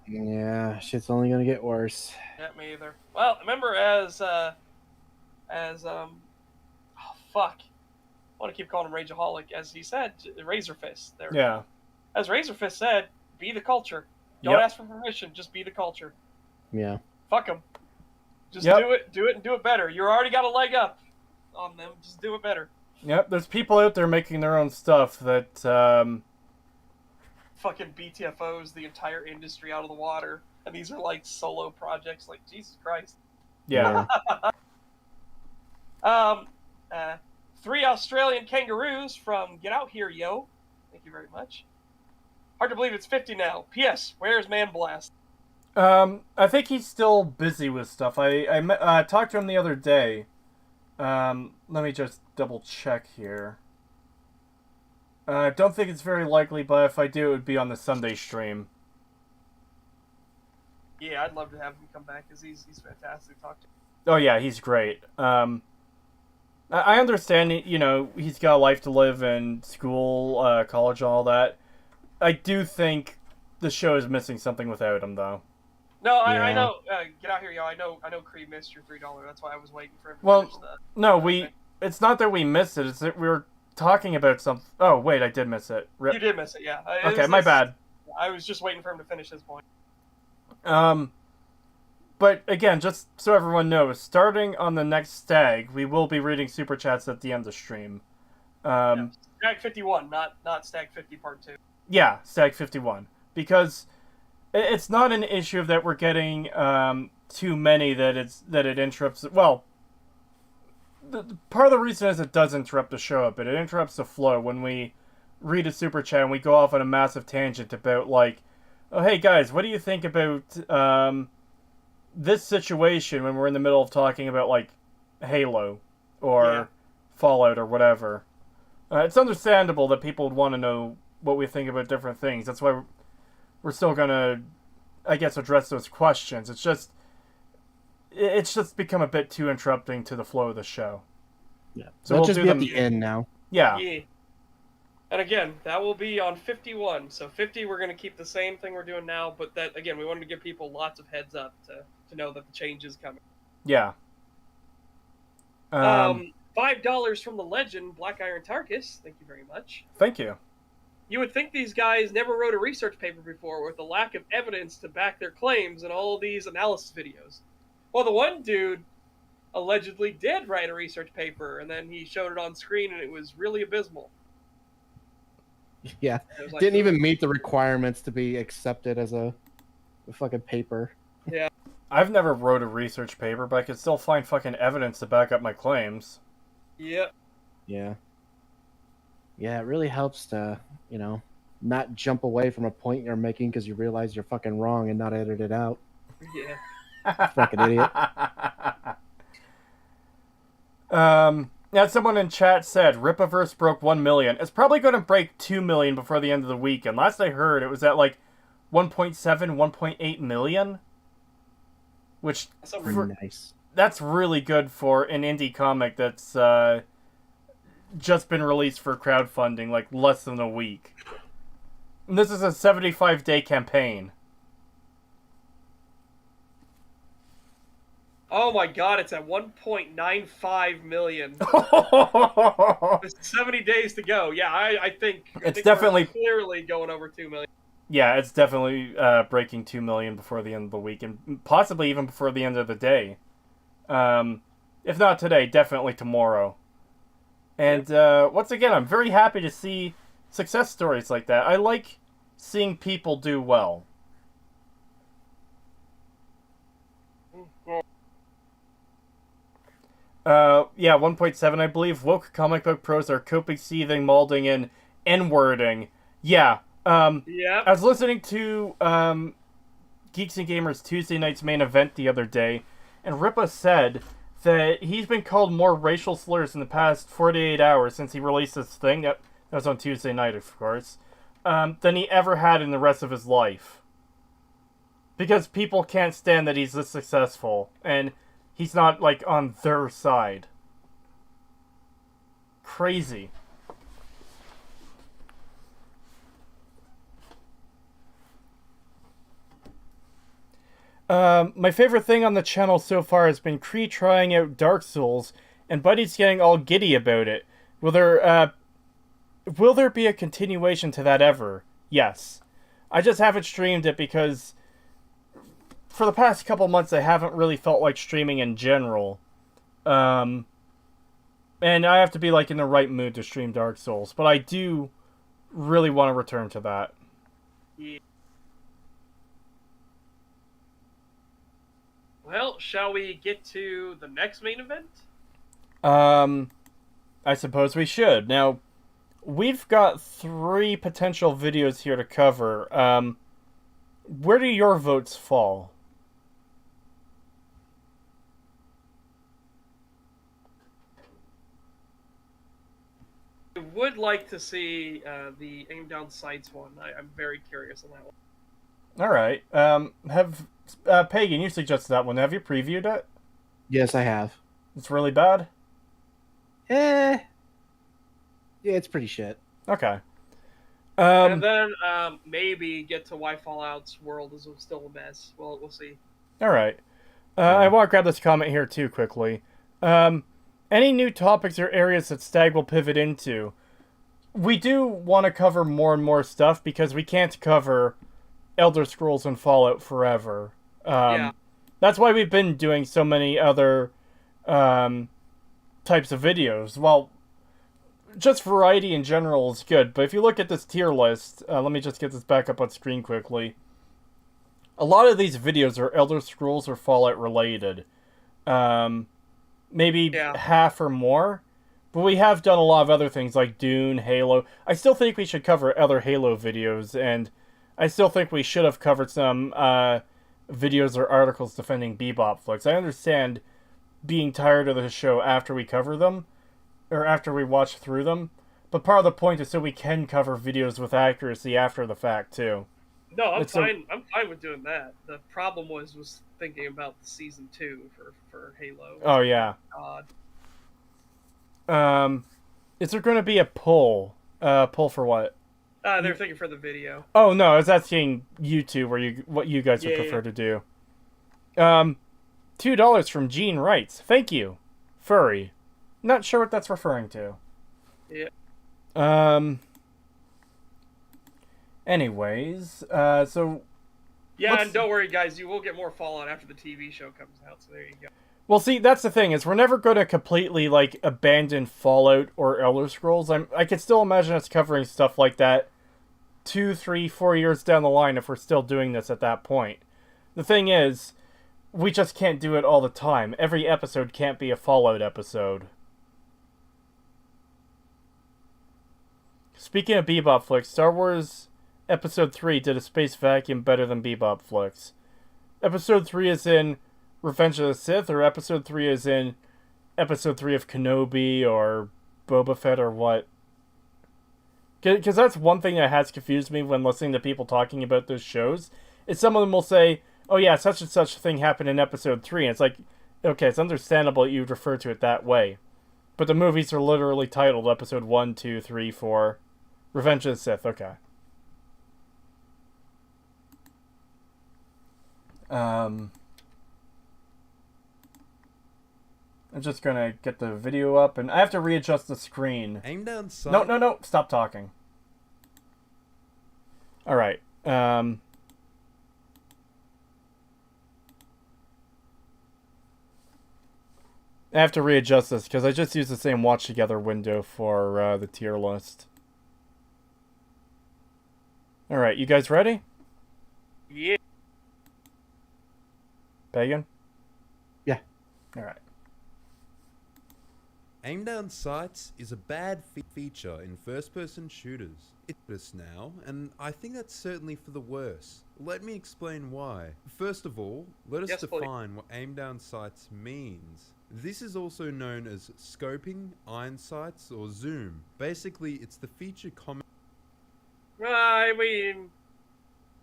Yeah, shit's only gonna get worse. Yeah, me either. Well, remember as I want to keep calling him Rageaholic, as he said, Razor Fist. There. Yeah. As Razor Fist said, be the culture. Don't ask for permission, just be the culture. Yeah. Fuck them. Just do it and do it better. You already got a leg up on them. Just do it better. Yep, there's people out there making their own stuff that fucking BTFOs the entire industry out of the water, and these are like solo projects. Like Jesus Christ. Yeah. Um, 3 Australian kangaroos from Get Out Here, Yo. Thank you very much. Hard to believe it's 50 now. P.S. Where's Man Blast? I think he's still busy with stuff. I talked to him the other day. Let me just double check here. I don't think it's very likely, but if I do, it would be on the Sunday stream. Yeah, I'd love to have him come back because he's fantastic to talk to. Oh yeah, he's great. I understand, you know, he's got a life to live and school, college, and all that. I do think the show is missing something without him, though. No, Yeah. I know. Get Out Here, Yo. I know. Creed missed your $3. That's why I was waiting for him to finish the. No, it's not that we missed it. It's that we were talking about something. Oh wait, I did miss it. You did miss it, yeah. Okay, my bad. I was just waiting for him to finish his point. But again, just so everyone knows, starting on the next STAG, we will be reading super chats at the end of the stream. Stag 51, not Stag 50 Part 2. Yeah, Stag 51. Because it's not an issue that we're getting too many that it interrupts. Well, part of the reason is it does interrupt the show, but it interrupts the flow when we read a super chat and we go off on a massive tangent about like, oh hey guys, what do you think about this situation when we're in the middle of talking about like Halo or Fallout or whatever. It's understandable that people would want to know what we think about different things. That's why we're still gonna, I guess, address those questions. It's just become a bit too interrupting to the flow of the show. Yeah. So That'll we'll just do be them at the end now. Yeah. And again, that will be on 51. So 50, we're going to keep the same thing we're doing now, but that, again, we wanted to give people lots of heads up to know that the change is coming. Yeah. $5 from the legend, Black Iron Tarkus. Thank you very much. Thank you. You would think these guys never wrote a research paper before with the lack of evidence to back their claims in all of these analysis videos. Well, the one dude allegedly did write a research paper, and then he showed it on screen, and it was really abysmal. Yeah. Like, Didn't even meet the requirements to be accepted as a fucking paper. Yeah. I've never wrote a research paper, but I could still find fucking evidence to back up my claims. Yep. Yeah. Yeah, it really helps to, not jump away from a point you're making because you realize you're fucking wrong and not edit it out. Yeah. Fucking idiot. Now, someone in chat said Ripaverse broke 1 million. It's probably going to break 2 million before the end of the week. And last I heard, it was at like 1.7, 1.8 million. Which, Nice. That's really good for an indie comic that's just been released for crowdfunding, like less than a week. And this is a 75-day campaign. Oh my god, it's at 1.95 million. There's 70 days to go. Yeah, I think It's definitely we're clearly going over 2 million. Yeah, it's definitely breaking 2 million before the end of the week, and possibly even before the end of the day. If not today, definitely tomorrow. And once again, I'm very happy to see success stories like that. I like seeing people do well. Yeah, 1.7, I believe. Woke comic book pros are coping, seething, malding, and N-wording. Yeah. Yeah. I was listening to Geeks and Gamers Tuesday night's main event the other day, and Ripa said that he's been called more racial slurs in the past 48 hours since he released this thing, that was on Tuesday night, of course, than he ever had in the rest of his life. Because people can't stand that he's this successful, and he's not, like, on their side. Crazy. My favorite thing on the channel so far has been Cree trying out Dark Souls, and Buddy's getting all giddy about it. Will there be a continuation to that ever? Yes. I just haven't streamed it because for the past couple months I haven't really felt like streaming in general. And I have to be like in the right mood to stream Dark Souls, but I do really want to return to that. Yeah. Well, shall we get to the next main event? I suppose we should. Now, we've got 3 potential videos here to cover. Where do your votes fall? I would like to see the aim down sights one. I'm very curious on that one. All right. Pagan, you suggested that one. Have you previewed it? Yes, I have. It's really bad. Yeah, it's pretty shit. Okay. And then maybe get to why Fallout's world is still a mess. Well, we'll see. All right. I want to grab this comment here too quickly. Any new topics or areas that STAG will pivot into? We do want to cover more and more stuff because we can't cover Elder Scrolls and Fallout forever. Yeah. That's why we've been doing so many other types of videos. Well, just variety in general is good, but if you look at this tier list, let me just get this back up on screen quickly. A lot of these videos are Elder Scrolls or Fallout related. Maybe half or more. But we have done a lot of other things like Dune, Halo. I still think we should cover other Halo videos, and I still think we should have covered some videos or articles defending Bebop flicks. I understand being tired of the show after we cover them, or after we watch through them, but part of the point is so we can cover videos with accuracy after the fact, too. No, I'm fine. I'm fine with doing that. The problem was thinking about season 2 for Halo. Oh yeah. God. Is there going to be a poll? Poll for what? They're thinking for the video. Oh no, I was asking you two what you guys would prefer to do. $2 from Gene Wrights. Thank you, Furry. Not sure what that's referring to. Yeah. Anyways, so. Yeah, and don't worry, guys. You will get more Fallout after the TV show comes out. So there you go. Well, see, that's the thing, is we're never going to completely, like, abandon Fallout or Elder Scrolls. I could still imagine us covering stuff like that 2, 3, 4 years down the line if we're still doing this at that point. The thing is, we just can't do it all the time. Every episode can't be a Fallout episode. Speaking of Bebop flicks, Star Wars Episode 3 did a space vacuum better than Bebop flicks. Episode 3 is in Revenge of the Sith, or Episode 3 is in Episode 3 of Kenobi, or Boba Fett, or what? Because that's one thing that has confused me when listening to people talking about those shows, is some of them will say, oh yeah, such and such thing happened in Episode 3, and it's like, okay, it's understandable you'd refer to it that way. But the movies are literally titled Episode 1, 2, 3, 4, Revenge of the Sith, okay. I'm just gonna get the video up, and I have to readjust the screen. Aim down sight. No, stop talking. Alright, I have to readjust this, because I just used the same watch together window for the tier list. Alright, you guys ready? Yeah. Pagan? Yeah. Alright. Aim down sights is a bad feature in first-person shooters. It's now, and I think that's certainly for the worse. Let me explain why. First of all, let us define what aim down sights means. This is also known as scoping, iron sights, or zoom. Basically, it's the feature common. I mean,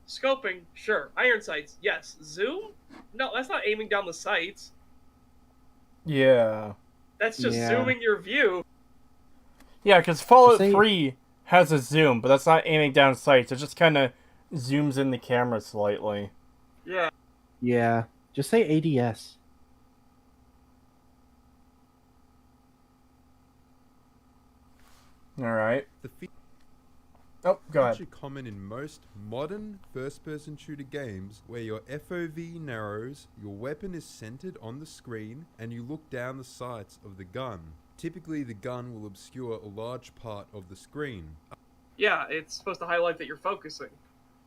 scoping, sure. Iron sights, yes. Zoom? No, that's not aiming down the sights. Yeah. That's just zooming your view. Yeah, because Fallout 3 has a zoom, but that's not aiming down sights. It just kind of zooms in the camera slightly. Yeah. Yeah. Just say ADS. Alright. Oh, go ahead. Feature common in most modern first-person shooter games where your FOV narrows, your weapon is centered on the screen, and you look down the sights of the gun. Typically, the gun will obscure a large part of the screen. Yeah, it's supposed to highlight that you're focusing.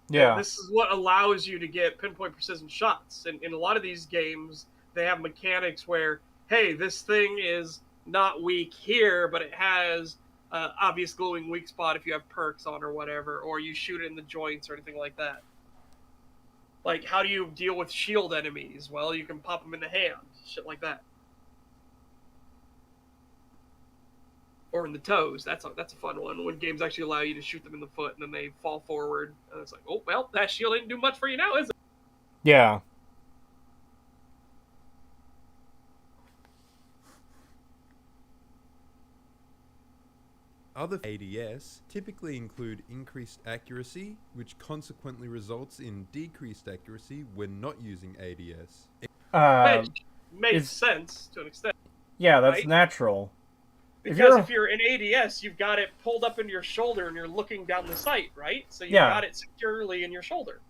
Yeah. And this is what allows you to get pinpoint precision shots. And in a lot of these games, they have mechanics where, hey, this thing is not weak here, but it has obvious glowing weak spot if you have perks on or whatever, or you shoot it in the joints or anything like that. Like, how do you deal with shield enemies? Well, you can pop them in the hand, shit like that. Or in the toes. That's a fun one, when games actually allow you to shoot them in the foot and then they fall forward. And it's like, oh, well, that shield didn't do much for you now, is it? Yeah. Other ADS typically include increased accuracy, which consequently results in decreased accuracy when not using ADS. Which makes sense to an extent. Yeah, that's right? natural. Because if you're in ADS, you've got it pulled up into your shoulder and you're looking down the sight, right? So you've got it securely in your shoulder.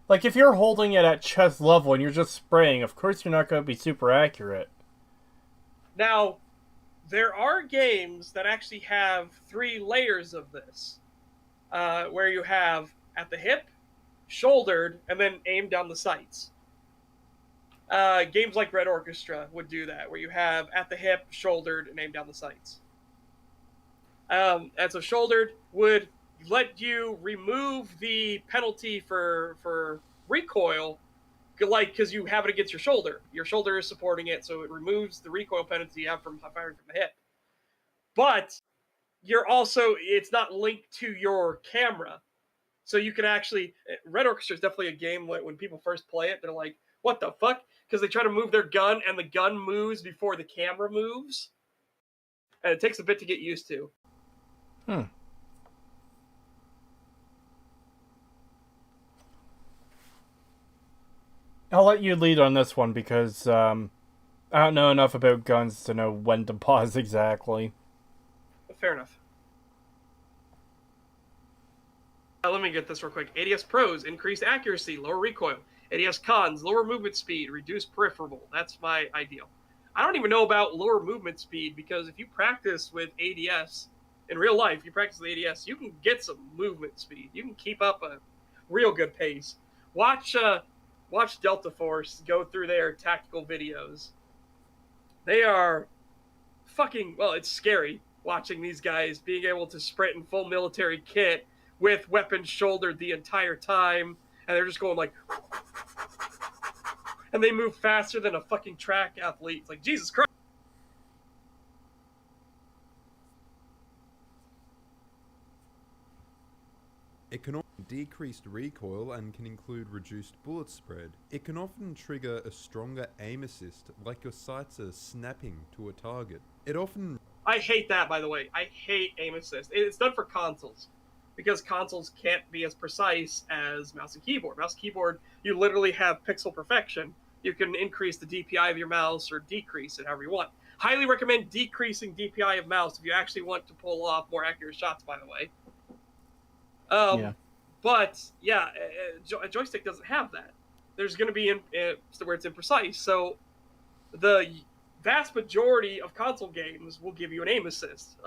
Like, if you're holding it at chest level and you're just spraying, of course you're not going to be super accurate. Now, there are games that actually have 3 layers of this, where you have at the hip, shouldered, and then aim down the sights. Games like Red Orchestra would do that, where you have at the hip, shouldered, and aim down the sights. And so shouldered would let you remove the penalty for recoil, like, because you have it against your shoulder. Your shoulder is supporting it, so it removes the recoil penalty you have from firing from the hip. But it's not linked to your camera. So you can actually, Red Orchestra is definitely a game when people first play it, they're like, what the fuck? Because they try to move their gun, and the gun moves before the camera moves. And it takes a bit to get used to. I'll let you lead on this one, because I don't know enough about guns to know when to pause exactly. Fair enough. Let me get this real quick. ADS pros, increased accuracy, lower recoil. ADS cons, lower movement speed, reduced peripheral. That's my ideal. I don't even know about lower movement speed, because if you practice with ADS, in real life, you practice with ADS, you can get some movement speed. You can keep up a real good pace. Watch Delta Force go through their tactical videos. They are fucking, well, it's scary watching these guys being able to sprint in full military kit with weapons shouldered the entire time, and they're just going like, and they move faster than a fucking track athlete. It's like, Jesus Christ. It can often decreased recoil and can include reduced bullet spread. It can often trigger a stronger aim assist, like your sights are snapping to a target. I hate that, by the way. I hate aim assist. It's done for consoles, because consoles can't be as precise as mouse and keyboard. Mouse and keyboard, you literally have pixel perfection. You can increase the DPI of your mouse or decrease it however you want. Highly recommend decreasing DPI of mouse if you actually want to pull off more accurate shots, by the way. But, yeah, a joystick doesn't have that. There's going to be where it's imprecise. So the vast majority of console games will give you an aim assist.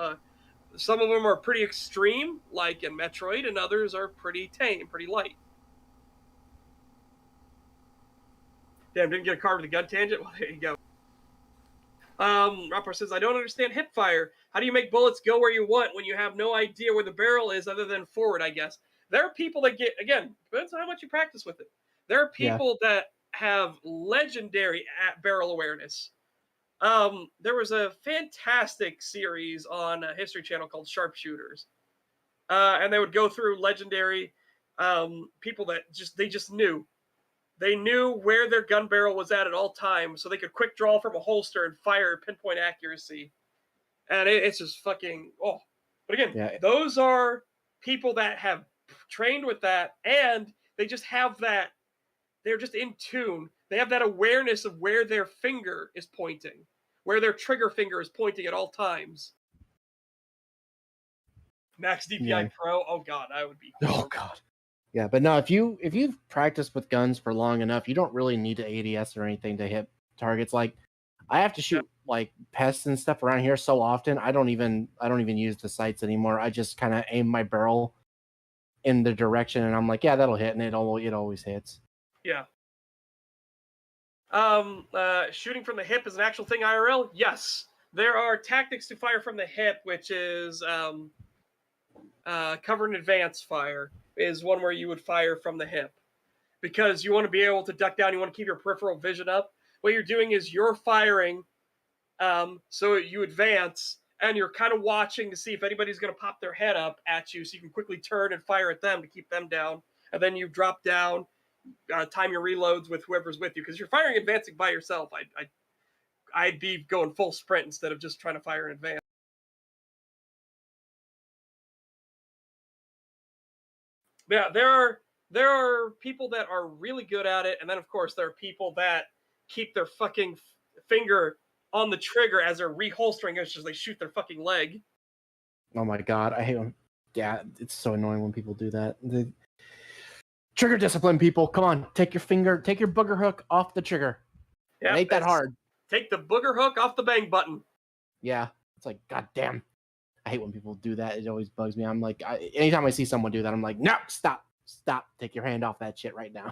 Some of them are pretty extreme, like in Metroid, and others are pretty tame, pretty light. Damn, didn't get a car with a gun tangent? Well, there you go. Rapper says, I don't understand hip fire. How do you make bullets go where you want when you have no idea where the barrel is other than forward, I guess? There are people that get, again, depends on how much you practice with it. There are people that have legendary barrel awareness. There was a fantastic series on History Channel called Sharpshooters. And they would go through legendary people that they just knew. They knew where their gun barrel was at all times, so they could quick draw from a holster and fire at pinpoint accuracy. And it's just fucking, oh. But again, those are people that have trained with that, and they just have that, they're just in tune. They have that awareness of where their finger is pointing, where their trigger finger is pointing at all times. Max DPI Pro, oh god, I would be. Oh god. Yeah, but no, if you've practiced with guns for long enough, you don't really need to ADS or anything to hit targets. Like, I have to shoot like pests and stuff around here so often. I don't even use the sights anymore. I just kind of aim my barrel in the direction, and I'm like, yeah, that'll hit, and it always hits. Yeah. Shooting from the hip is an actual thing IRL? Yes. There are tactics to fire from the hip, which is cover and advance fire is one where you would fire from the hip. Because you want to be able to duck down, you want to keep your peripheral vision up. What you're doing is you're firing, so you advance, and you're kind of watching to see if anybody's going to pop their head up at you, so you can quickly turn and fire at them to keep them down. And then you drop down, time your reloads with whoever's with you, because you're firing advancing by yourself. I'd be going full sprint instead of just trying to fire in advance. Yeah, there are people that are really good at it, and then of course there are people that keep their fucking finger on the trigger as they're reholstering it, as they shoot their fucking leg. Oh my god, I hate them. Yeah, it's so annoying when people do that. The trigger discipline, people, come on, take your booger hook off the trigger. Yeah, it ain't that hard. Take the booger hook off the bang button. Yeah, it's like, god damn. I hate when people do that. It always bugs me. I'm like, anytime I see someone do that, I'm like, no, stop, take your hand off that shit right now.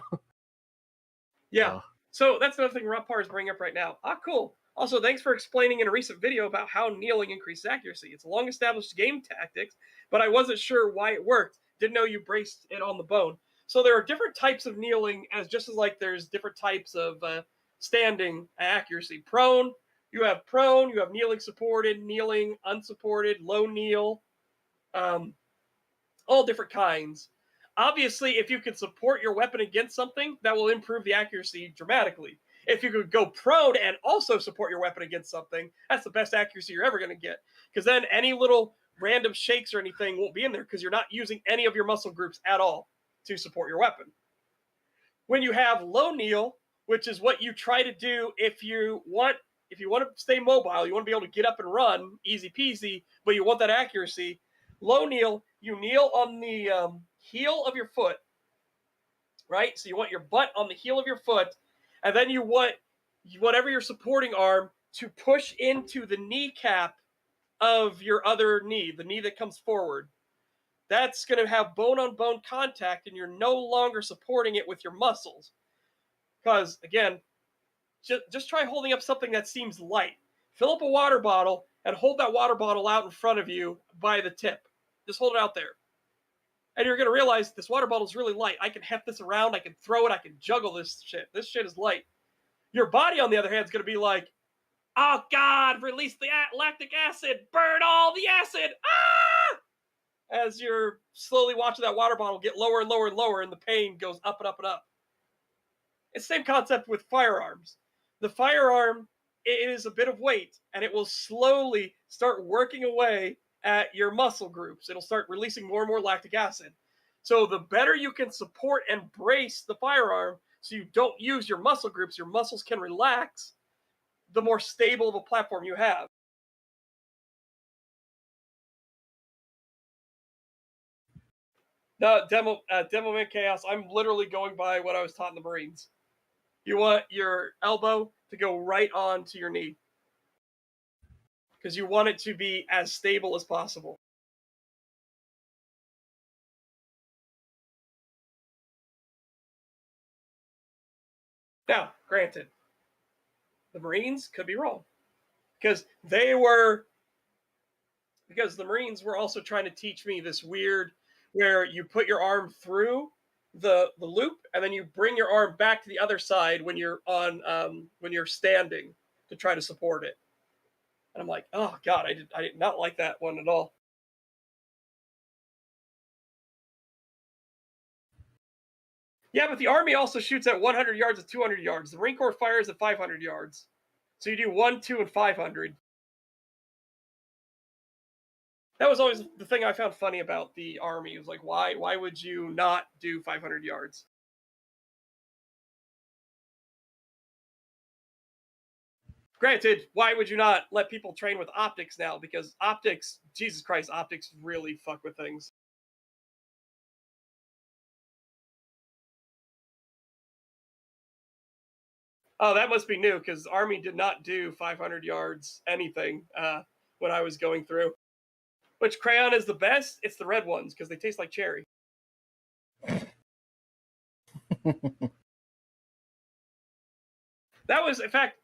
Yeah. So that's another thing Rob Parr is bringing up right now. Ah, cool. Also, thanks for explaining in a recent video about how kneeling increases accuracy. It's a long-established game tactics, but I wasn't sure why it worked. Didn't know you braced it on the bone. So there are different types of kneeling, just as like there's different types of standing accuracy. You have kneeling supported, kneeling unsupported, low kneel, all different kinds. Obviously, if you can support your weapon against something, that will improve the accuracy dramatically. If you could go prone and also support your weapon against something, that's the best accuracy you're ever going to get. Because then any little random shakes or anything won't be in there because you're not using any of your muscle groups at all to support your weapon. When you have low kneel, which is what you try to do if you want to stay mobile, you want to be able to get up and run, easy peasy, but you want that accuracy. Low kneel, you kneel on the heel of your foot, right? So you want your butt on the heel of your foot, and then you want whatever your supporting arm to push into the kneecap of your other knee, the knee that comes forward. That's going to have bone-on-bone contact, and you're no longer supporting it with your muscles. Because, again, just try holding up something that seems light. Fill up a water bottle and hold that water bottle out in front of you by the tip. Just hold it out there. And you're going to realize this water bottle is really light. I can heft this around. I can throw it. I can juggle this shit. This shit is light. Your body, on the other hand, is going to be like, oh, God, release the lactic acid. Burn all the acid. Ah! As you're slowly watching that water bottle get lower and lower and lower, and the pain goes up and up and up. It's the same concept with firearms. The firearm, it is a bit of weight, and it will slowly start working away at your muscle groups. It'll start releasing more and more lactic acid. So the better you can support and brace the firearm so you don't use your muscle groups, your muscles can relax, the more stable of a platform you have. No, Demo Man Chaos, I'm literally going by what I was taught in the Marines. You want your elbow to go right on to your knee, because you want it to be as stable as possible. Now, granted, the Marines could be wrong, because the Marines were also trying to teach me this weird, where you put your arm through the loop, and then you bring your arm back to the other side when you're standing to try to support it. And I'm like, oh God, I did not like that one at all. Yeah, but the Army also shoots at 100 yards and 200 yards. The Marine Corps fires at 500 yards. So you do 1, 2, and 500. That was always the thing I found funny about the Army. It was like, why would you not do 500 yards? Granted, why would you not let people train with optics now? Because optics, Jesus Christ, optics really fuck with things. Oh, that must be new, because Army did not do 500 yards anything when I was going through. Which crayon is the best? It's the red ones, because they taste like cherry. That was, in fact,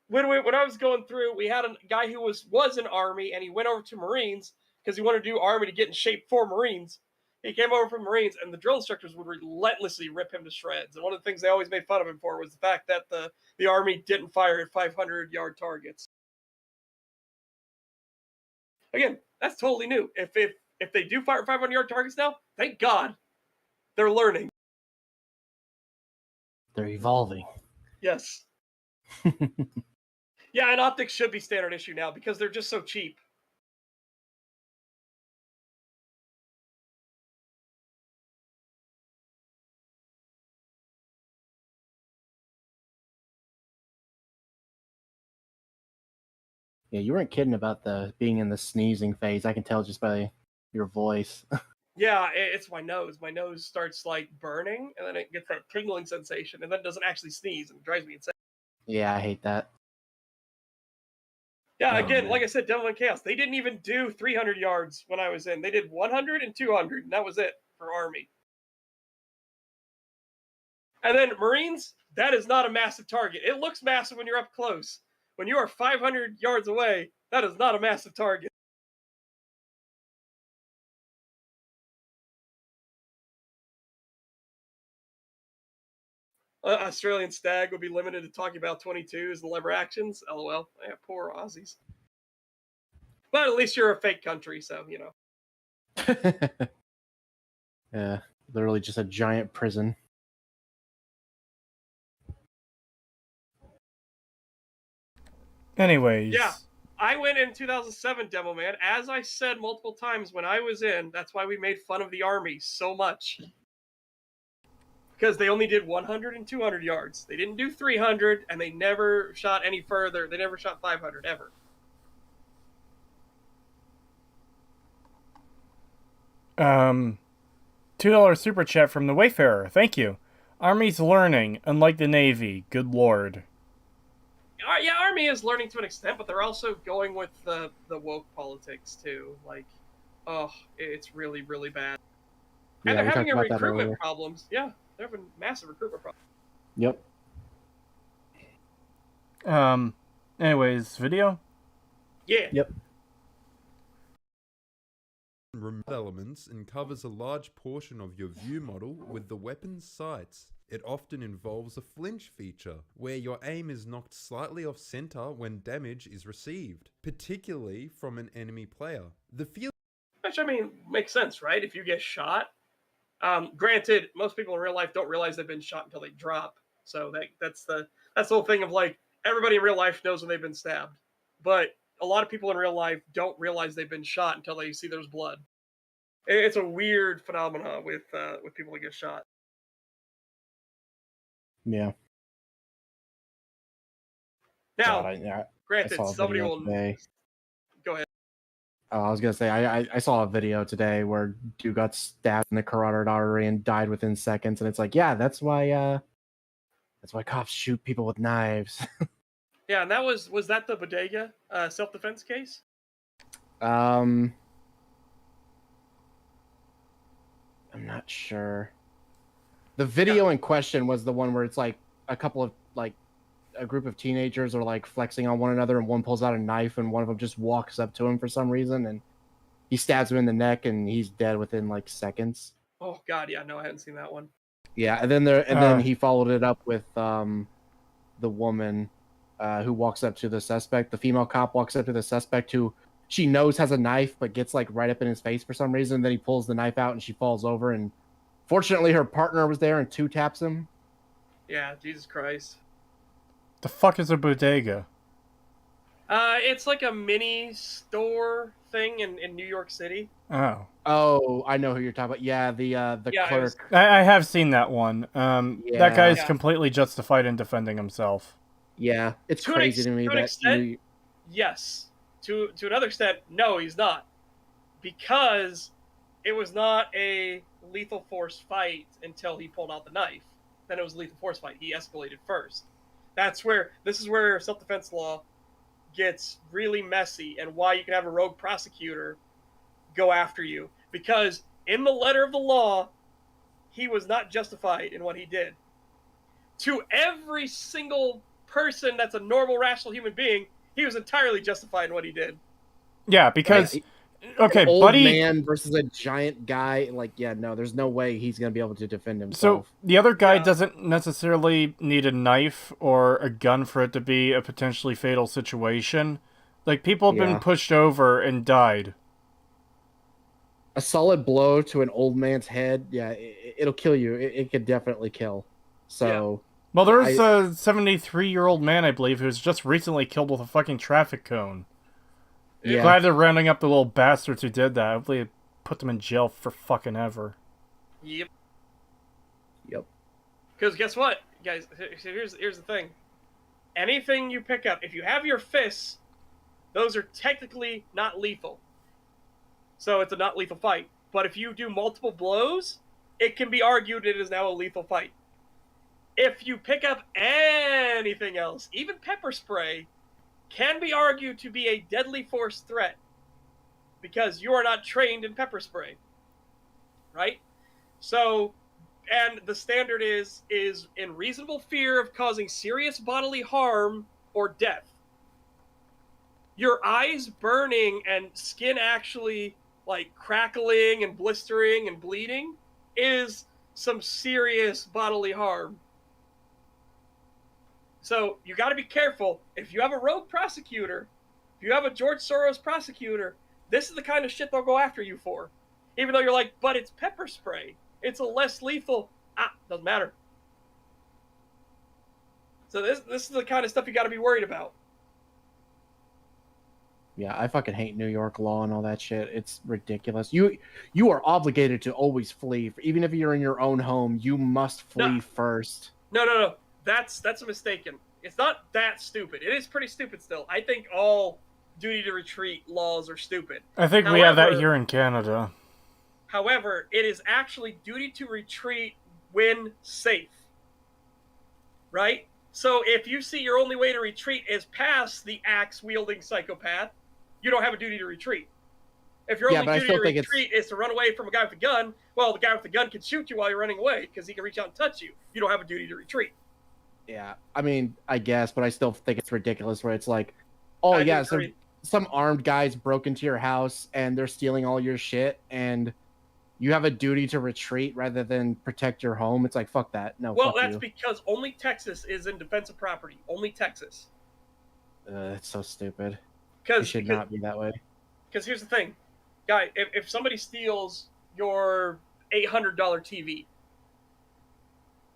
when I was going through, we had a guy who was in Army, and he went over to Marines because he wanted to do Army to get in shape for Marines. He came over from Marines, and the drill instructors would relentlessly rip him to shreds. And one of the things they always made fun of him for was the fact that the Army didn't fire at 500-yard targets. Again, that's totally new. If they do fire 500-yard targets now, thank God, they're learning. They're evolving. Yes. Yeah, and optics should be standard issue now because they're just so cheap. Yeah, you weren't kidding about the being in the sneezing phase. I can tell just by your voice. Yeah, it's my nose. My nose starts like burning, and then it gets that tingling sensation, and then it doesn't actually sneeze, and it drives me insane. Yeah, I hate that. Yeah, Oh, again, man. like I said, Devil in Chaos. They didn't even do 300 yards when I was in. They did 100 and 200, and that was it for Army. And then Marines, that is not a massive target. It looks massive when you're up close. When you are 500 yards away, that is not a massive target. Australian STAG would be limited to talking about 22s and lever actions. LOL. Yeah, poor Aussies. But at least you're a fake country, so, you know. Yeah, literally just a giant prison. Anyways. Yeah. I went in 2007, Demo Man. As I said multiple times when I was in, that's why we made fun of the Army so much. Because they only did 100 and 200 yards. They didn't do 300, and they never shot any further. They never shot 500, ever. $2 super chat from the Wayfarer. Thank you. Army's learning, unlike the Navy. Good lord. Yeah, Army is learning to an extent, but they're also going with the woke politics, too. Like, oh, it's really, really bad. And Yeah, they're we having talked about that recruitment earlier. problems. Yeah, they're having massive recruitment problems. Yep. Anyways, video? Yeah. Yep. Remote elements and covers a large portion of your view model with the weapon's sights. It often involves a flinch feature, where your aim is knocked slightly off center when damage is received, particularly from an enemy player. The feel Which, I mean, makes sense, right? If you get shot. Granted, most people in real life don't realize they've been shot until they drop. So that's the whole thing of like, everybody in real life knows when they've been stabbed. But a lot of people in real life don't realize they've been shot until they see there's blood. It's a weird phenomenon with people that get shot. Yeah. Now, God, I granted, saw a somebody video will today. go ahead. I was gonna say I saw a video today where dude got stabbed in the carotid artery and died within seconds, and it's like, yeah, that's why cops shoot people with knives. Yeah, and that was that the bodega self-defense case? I'm not sure. The video in question was the one where it's like a couple of like a group of teenagers are like flexing on one another, and one pulls out a knife, and one of them just walks up to him for some reason, and he stabs him in the neck, and he's dead within like seconds. Oh God, yeah, no, I hadn't seen that one. Yeah, and then he followed it up with the woman who walks up to the suspect. The female cop walks up to the suspect, who she knows has a knife, but gets like right up in his face for some reason. And then he pulls the knife out, and she falls over. And fortunately, her partner was there and two taps him. Yeah, Jesus Christ. The fuck is a bodega? It's like a mini store thing in New York City. Oh, I know who you're talking about. Yeah, the clerk. I have seen that one. That guy's completely justified in defending himself. Yeah, it's crazy to me to an extent, yes. To another extent, no, he's not, because it was not a lethal force fight until he pulled out the knife. Then it was a lethal force fight. He escalated first. This is where self-defense law gets really messy, and why you can have a rogue prosecutor go after you, because in the letter of the law, he was not justified in what he did. to every single person that's a normal, rational human being, he was entirely justified in what he did. Yeah, because okay, An old Buddy. man versus a giant guy. Like, yeah, no, there's no way he's gonna be able to defend himself. So the other guy Yeah. doesn't necessarily need a knife or a gun for it to be a potentially fatal situation. Like, people have been Yeah. pushed over and died. A solid blow to an old man's head, yeah, it'll kill you. It could definitely kill. So, Well, yeah, there's a 73-year-old man, I believe, who was just recently killed with a fucking traffic cone. yeah, Glad they're rounding up the little bastards who did that. Hopefully they put them in jail for fucking ever. Yep. yep. Because guess what, guys? Here's the thing. Anything you pick up, if you have your fists, those are technically not lethal. So it's a not lethal fight. But if you do multiple blows, it can be argued it is now a lethal fight. If you pick up anything else, even pepper spray, can be argued to be a deadly force threat because you are not trained in pepper spray. Right? So, and the standard is in reasonable fear of causing serious bodily harm or death. Your eyes burning and skin actually like crackling and blistering and bleeding is some serious bodily harm. So you got to be careful. If you have a rogue prosecutor, if you have a George Soros prosecutor, this is the kind of shit they'll go after you for. Even though you're like, but it's pepper spray. It's a less lethal. Doesn't matter. So this is the kind of stuff you got to be worried about. Yeah, I fucking hate New York law and all that shit. It's ridiculous. You are obligated to always flee. Even if you're in your own home, you must flee first. No. That's a mistaken. It's not that stupid. It is pretty stupid still. I think all duty to retreat laws are stupid. I think we have that here in Canada. However, it is actually duty to retreat when safe. Right? So if you see your only way to retreat is past the axe-wielding psychopath, you don't have a duty to retreat. If your only duty to retreat is to run away from a guy with a gun, well, the guy with the gun can shoot you while you're running away because he can reach out and touch you. You don't have a duty to retreat. Yeah, I mean, I guess, but I still think it's ridiculous where it's like, oh, yeah, so some armed guys broke into your house and they're stealing all your shit and you have a duty to retreat rather than protect your home. It's like, fuck that. No, well, fuck that's you. Because only Texas is in defensive property. Only Texas. That's so stupid. It should not be that way. Because here's the thing. Guy, if somebody steals your $800 TV,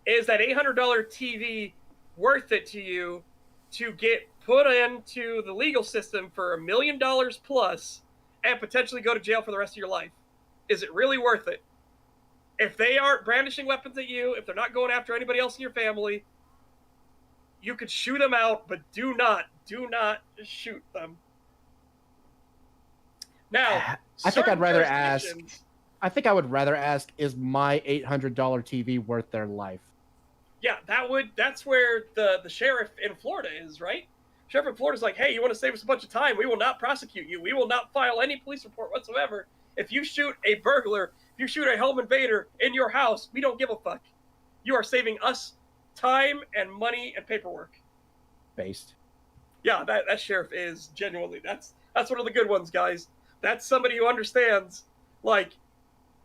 is that $800 TV worth it to you to get put into the legal system for $1 million plus and potentially go to jail for the rest of your life? Is it really worth it? If they aren't brandishing weapons at you, if they're not going after anybody else in your family, you could shoot them out, but do not shoot them. Now, I think I'd rather ask. I think I would rather ask: is my $800 TV worth their life? Yeah, that's where the sheriff in Florida is, right? Sheriff in Florida is like, hey, you want to save us a bunch of time? We will not prosecute you. We will not file any police report whatsoever. If you shoot a burglar, if you shoot a home invader in your house, we don't give a fuck. You are saving us time and money and paperwork. Based. Yeah, that sheriff is genuinely, that's one of the good ones, guys. That's somebody who understands, like,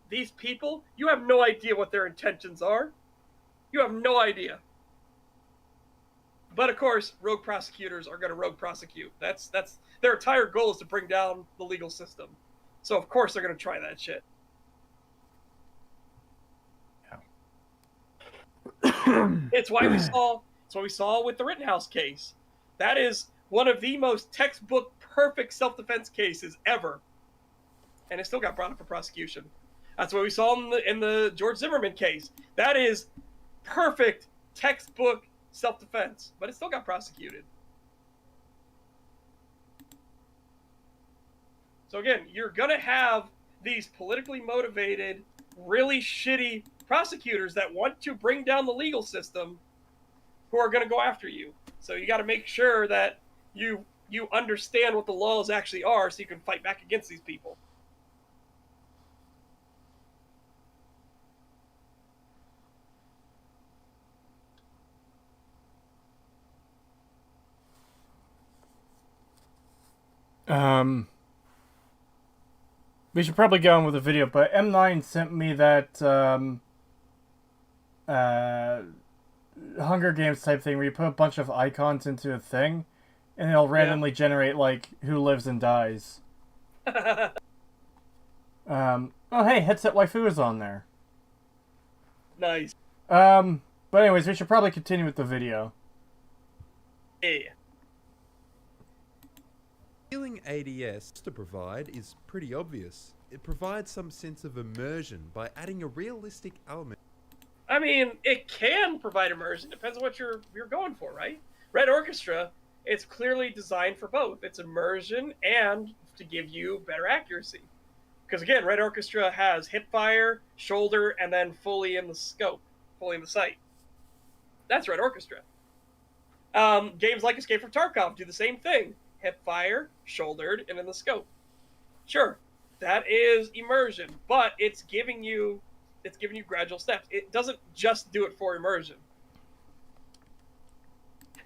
these people, you have no idea what their intentions are. You have no idea. But of course, rogue prosecutors are going to rogue prosecute. That's their entire goal is to bring down the legal system. So of course they're going to try that shit. Yeah. It's why we saw with the Rittenhouse case. That is one of the most textbook perfect self-defense cases ever. And it still got brought up for prosecution. That's what we saw in the George Zimmerman case. That is perfect textbook self-defense, but it still got prosecuted. So again, you're going to have these politically motivated, really shitty prosecutors that want to bring down the legal system who are going to go after you. So you got to make sure that you understand what the laws actually are so you can fight back against these people. We should probably go on with the video, but M9 sent me that Hunger Games type thing where you put a bunch of icons into a thing, and it'll randomly generate like who lives and dies. Oh hey, Headset Waifu is on there. Nice. But anyways, we should probably continue with the video. Yeah. Feeling ADS to provide is pretty obvious. It provides some sense of immersion by adding a realistic element. I mean, it can provide immersion. Depends on what you're going for, right? Red Orchestra, it's clearly designed for both. It's immersion and to give you better accuracy. Because again, Red Orchestra has hip fire, shoulder, and then fully in the scope, fully in the sight. That's Red Orchestra. Games like Escape from Tarkov do the same thing. Hip fire, shouldered, and in the scope. Sure, that is immersion, but it's giving you gradual steps. It doesn't just do it for immersion.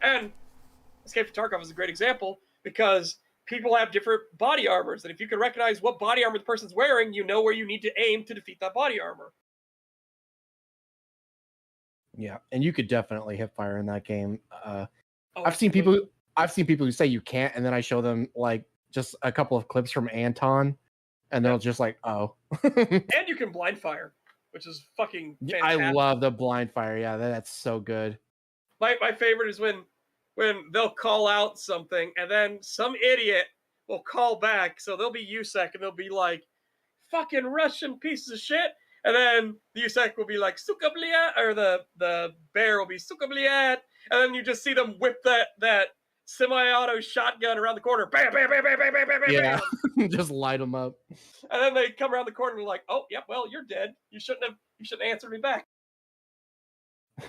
And Escape from Tarkov is a great example because people have different body armors, and if you can recognize what body armor the person's wearing, you know where you need to aim to defeat that body armor. Yeah, and you could definitely hip fire in that game. Oh, I've seen people who say you can't, and then I show them like just a couple of clips from Anton, and they're just like, "Oh." And you can blind fire, which is fucking fantastic. I love the blind fire. Yeah, that's so good. My favorite is when they'll call out something, and then some idiot will call back. So they'll be USEC, and they'll be like, "Fucking Russian pieces of shit." And then the USEC will be like, "Suka bliat," or the bear will be "Suka bliat," and then you just see them whip that semi-auto shotgun around the corner, bam, bam, bam, bam, bam, bam, bam, Yeah, bam. just light them up. And then they come around the corner and they're like, "Oh, yep, well, you're dead. You shouldn't have answered me back."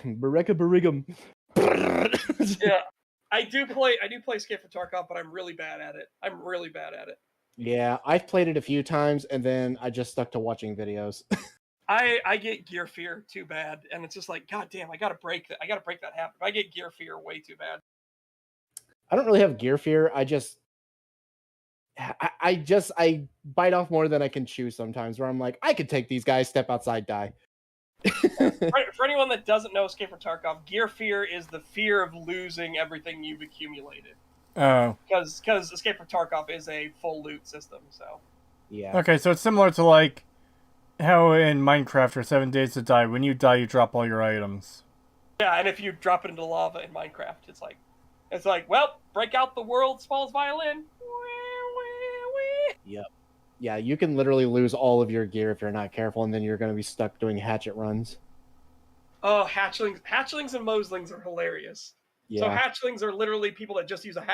Bareka Barigum. Yeah, I do play Escape from Tarkov, but I'm really bad at it. Yeah, I've played it a few times, and then I just stuck to watching videos. I get gear fear too bad, and it's just like, God damn, I gotta break that habit. I get gear fear way too bad. I don't really have gear fear. I bite off more than I can chew sometimes. Where I'm like, I could take these guys, step outside, die. For anyone that doesn't know Escape from Tarkov, gear fear is the fear of losing everything you've accumulated. Oh. Because Escape from Tarkov is a full loot system, so. Yeah. Okay, so it's similar to like how in Minecraft or 7 Days to Die, when you die, you drop all your items. Yeah, and if you drop it into lava in Minecraft, it's like, well, break out the world's smallest violin. Yep. Yeah, you can literally lose all of your gear if you're not careful, and then you're going to be stuck doing hatchet runs. Oh, hatchlings and moslings are hilarious. Yeah. So hatchlings are literally people that just use a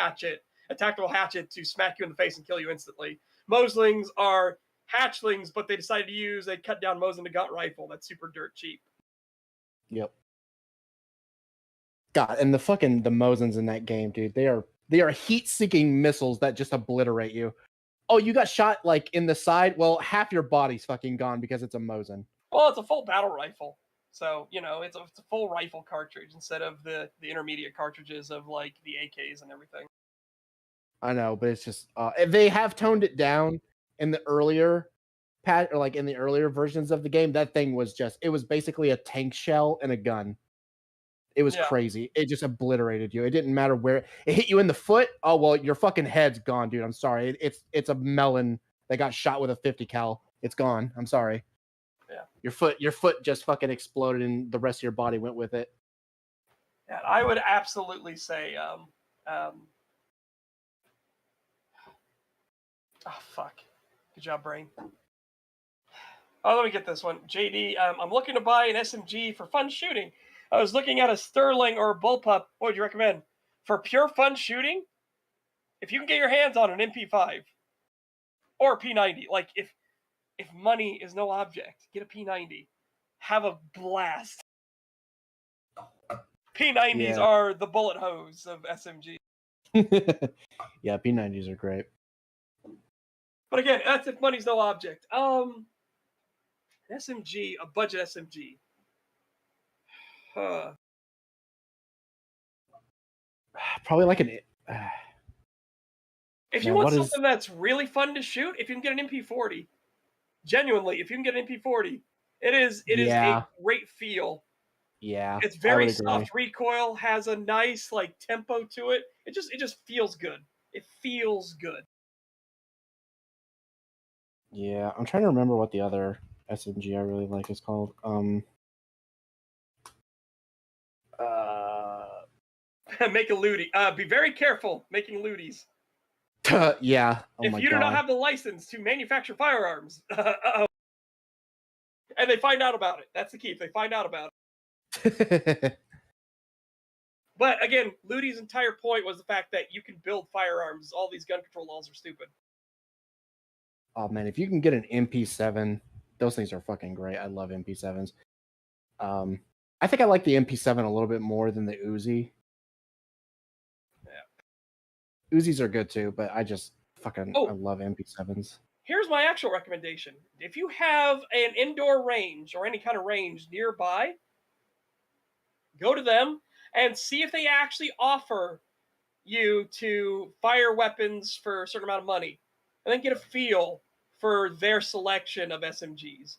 tactical hatchet to smack you in the face and kill you instantly. Moslings are hatchlings, but they decided to use a cut down Mosin Nagant rifle that's super dirt cheap. Yep. God, and the Mosins in that game, dude, they are heat-seeking missiles that just obliterate you. Oh, you got shot like in the side? Well, half your body's fucking gone because it's a Mosin. Well, it's a full battle rifle. So, it's a full rifle cartridge instead of the intermediate cartridges of like the AKs and everything. I know, but it's just they have toned it down in the earlier in the earlier versions of the game. That thing was basically a tank shell and a gun. It was crazy. It just obliterated you. It didn't matter where it hit you in the foot. Oh well, your fucking head's gone, dude. I'm sorry. It's a melon that got shot with a 50 cal. It's gone. I'm sorry. Yeah. Your foot just fucking exploded, and the rest of your body went with it. Yeah, I would absolutely say, oh fuck, good job, brain. Oh, let me get this one, JD. I'm looking to buy an SMG for fun shooting. I was looking at a Sterling or a Bullpup. What would you recommend for pure fun shooting? If you can get your hands on an MP5 or a P90, like if money is no object, get a P90. Have a blast. P90s are the bullet hose of SMG. Yeah, P90s are great. But again, that's if money's no object. An SMG, a budget SMG. Probably like an If you want something that's really fun to shoot, if you can get an MP40, genuinely, if you can get an MP40, it is a great feel. Yeah, it's very soft recoil, has a nice like tempo to it. It just feels good. It feels good. Yeah, I'm trying to remember what the other SMG I really like is called. Make a lootie. Be very careful making looties. Yeah. If you do not have the license to manufacture firearms, and they find out about it. That's the key. If they find out about it. But again, Ludi's entire point was the fact that you can build firearms. All these gun control laws are stupid. Oh man, if you can get an MP7, those things are fucking great. I love MP7s. I think I like the MP7 a little bit more than the Uzi. Yeah. Uzis are good too, but I just fucking I love MP7s. Here's my actual recommendation. If you have an indoor range or any kind of range nearby, go to them and see if they actually offer you to fire weapons for a certain amount of money, and then get a feel for their selection of SMGs.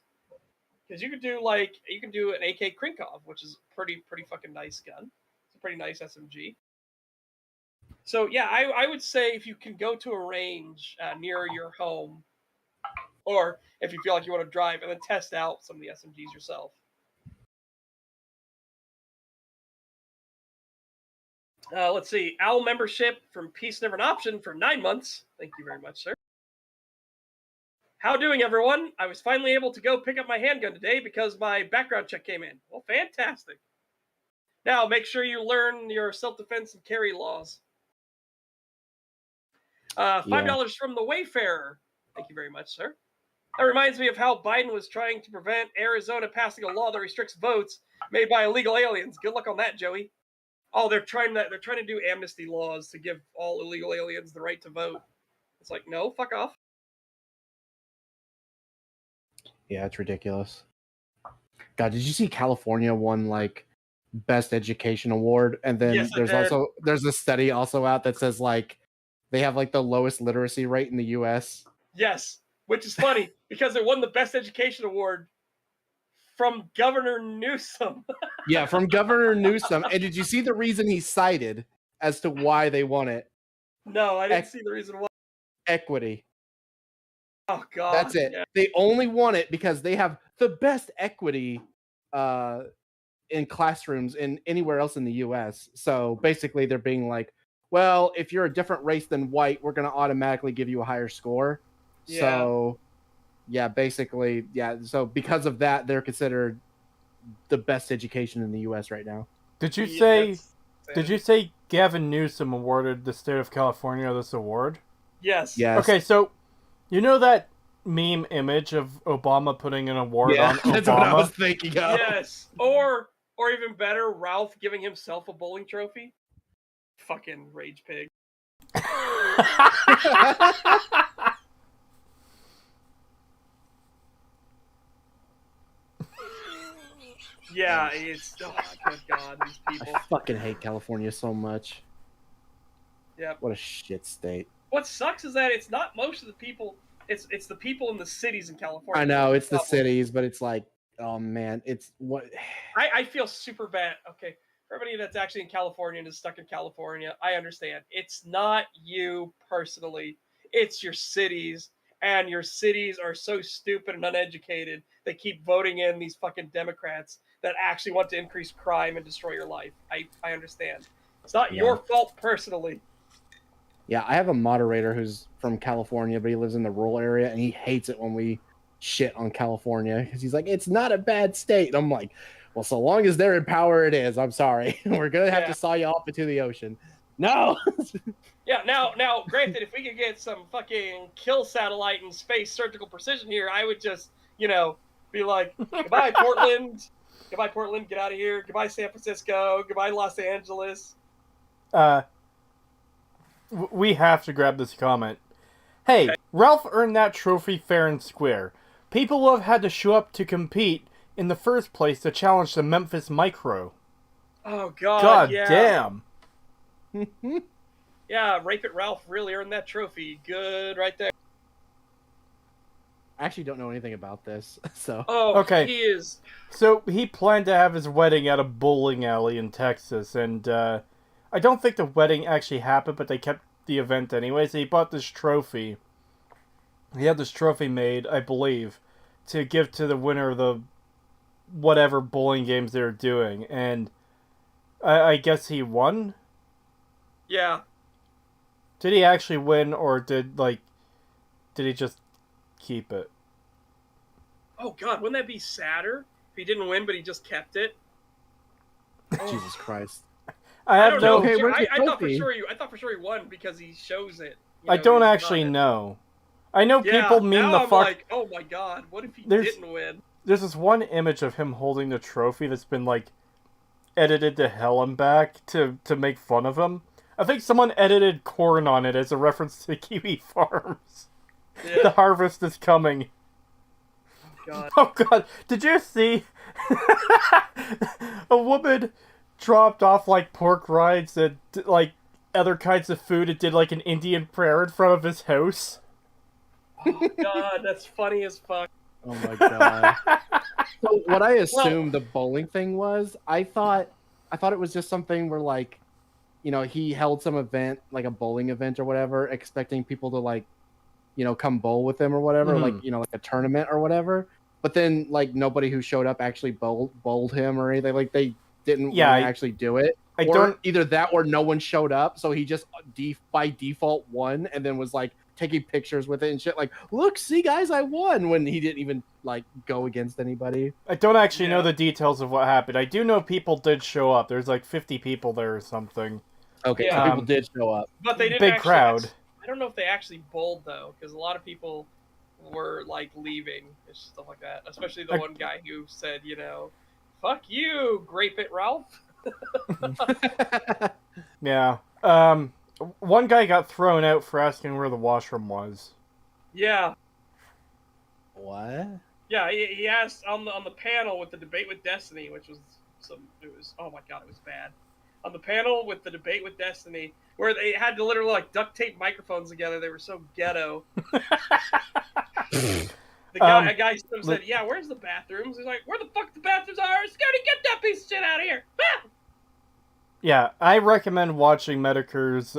Because you can do an AK Krinkov, which is pretty fucking nice gun. It's a pretty nice SMG. So yeah, I would say if you can go to a range near your home, or if you feel like you want to drive, and then test out some of the SMGs yourself. Let's see. OWL membership from Peace Never an Option for 9 months. Thank you very much, sir. How doing, everyone? I was finally able to go pick up my handgun today because my background check came in. Well, fantastic. Now, make sure you learn your self-defense and carry laws. $5 from the Wayfarer. Thank you very much, sir. That reminds me of how Biden was trying to prevent Arizona passing a law that restricts votes made by illegal aliens. Good luck on that, Joey. Oh, they're trying to do amnesty laws to give all illegal aliens the right to vote. It's like, no, fuck off. Yeah, it's ridiculous. God, did you see California won like best education award? And then there's a study also out that says like they have like the lowest literacy rate in the US. Yes, which is funny because it won the best education award from Governor Newsom. Yeah, from Governor Newsom. And did you see the reason he cited as to why they won it? No, I didn't see the reason why. Equity. Oh, God. That's it. Yeah. They only won it because they have the best equity in classrooms in anywhere else in the U.S. So basically they're being like, well, if you're a different race than white, we're going to automatically give you a higher score. Yeah. So, yeah, basically, yeah. So because of that, they're considered the best education in the U.S. right now. Did you say Gavin Newsom awarded the state of California this award? Yes. Okay, so you know that meme image of Obama putting an award on Obama? That's what I was thinking of. Yes. Or even better, Ralph giving himself a bowling trophy. Fucking rage pig. Yeah, it's good God, these people. I fucking hate California so much. Yeah. What a shit state. What sucks is that it's not most of the people. It's the people in the cities in California. I know it's the cities, but it's like, oh man, it's what. I feel super bad. Okay, for everybody that's actually in California and is stuck in California, I understand. It's not you personally. It's your cities, and your cities are so stupid and uneducated. They keep voting in these fucking Democrats that actually want to increase crime and destroy your life. I understand. It's not your fault personally. Yeah, I have a moderator who's from California, but he lives in the rural area, and he hates it when we shit on California because he's like, it's not a bad state. And I'm like, well, so long as they're in power, it is. I'm sorry. We're going to have to saw you off into the ocean. No. Yeah, now, granted, if we could get some fucking kill satellite and space surgical precision here, I would just, be like, goodbye, Portland. Goodbye, Portland. Get out of here. Goodbye, San Francisco. Goodbye, Los Angeles. We have to grab this comment. Hey, Ralph earned that trophy fair and square. People will have had to show up to compete in the first place to challenge the Memphis Micro. Oh, God, God damn. Yeah, Rape It Ralph really earned that trophy. Good right there. I actually don't know anything about this, so. Oh, Okay. he is. So he planned to have his wedding at a bowling alley in Texas, and I don't think the wedding actually happened, but they kept the event anyways. He bought this trophy. He had this trophy made, I believe, to give to the winner of the whatever bowling games they were doing, and I guess he won? Yeah. Did he actually win, or did he just keep it? Oh God, wouldn't that be sadder if he didn't win, but he just kept it? Jesus Christ. I I have don't no. know. Okay, where's the I thought for trophy? sure. I thought for sure he won because he shows it. You I know, don't he's actually done it. know. I know Yeah, people meme now the I'm fuck. like, oh my God, what if he There's- didn't win? There's this one image of him holding the trophy that's been edited to hell and back to make fun of him. I think someone edited corn on it as a reference to Kiwi Farms. The Yeah. harvest is coming. God. Oh God! Did you see a woman dropped off pork rinds and other kinds of food and did an Indian prayer in front of his house? Oh God, that's funny as fuck. Oh my god. So what I assumed the bowling thing was, I thought it was just something where he held some event, like a bowling event or whatever, expecting people to come bowl with him or whatever, Mhm. like a tournament or whatever. But then nobody who showed up actually bowled him or anything. Like they didn't Yeah, want to actually do it. I Or don't. either that or no one showed up, so he just by default won and then was taking pictures with it and shit. Like, look, see guys, I won, when he didn't even go against anybody. I don't actually know Yeah. the details of what happened. I do know people did show up. There's 50 people there or something. Okay, Yeah. so people did show up. But they didn't Big actually, crowd. I don't know if they actually bowled though, because a lot of people were leaving and stuff like that. Especially the one guy who said, "Fuck you, Grape It Ralph." Yeah. One guy got thrown out for asking where the washroom was. Yeah, What? yeah. He asked on the panel with the debate with Destiny, which was oh my God, it was bad. On the panel with the debate with Destiny, where they had to literally duct tape microphones together. They were so ghetto. A guy said, "Yeah, where's the bathrooms?" He's like, "Where the fuck the bathrooms are? Scotty, get that piece of shit out of here!" Ah! Yeah, I recommend watching Mediker's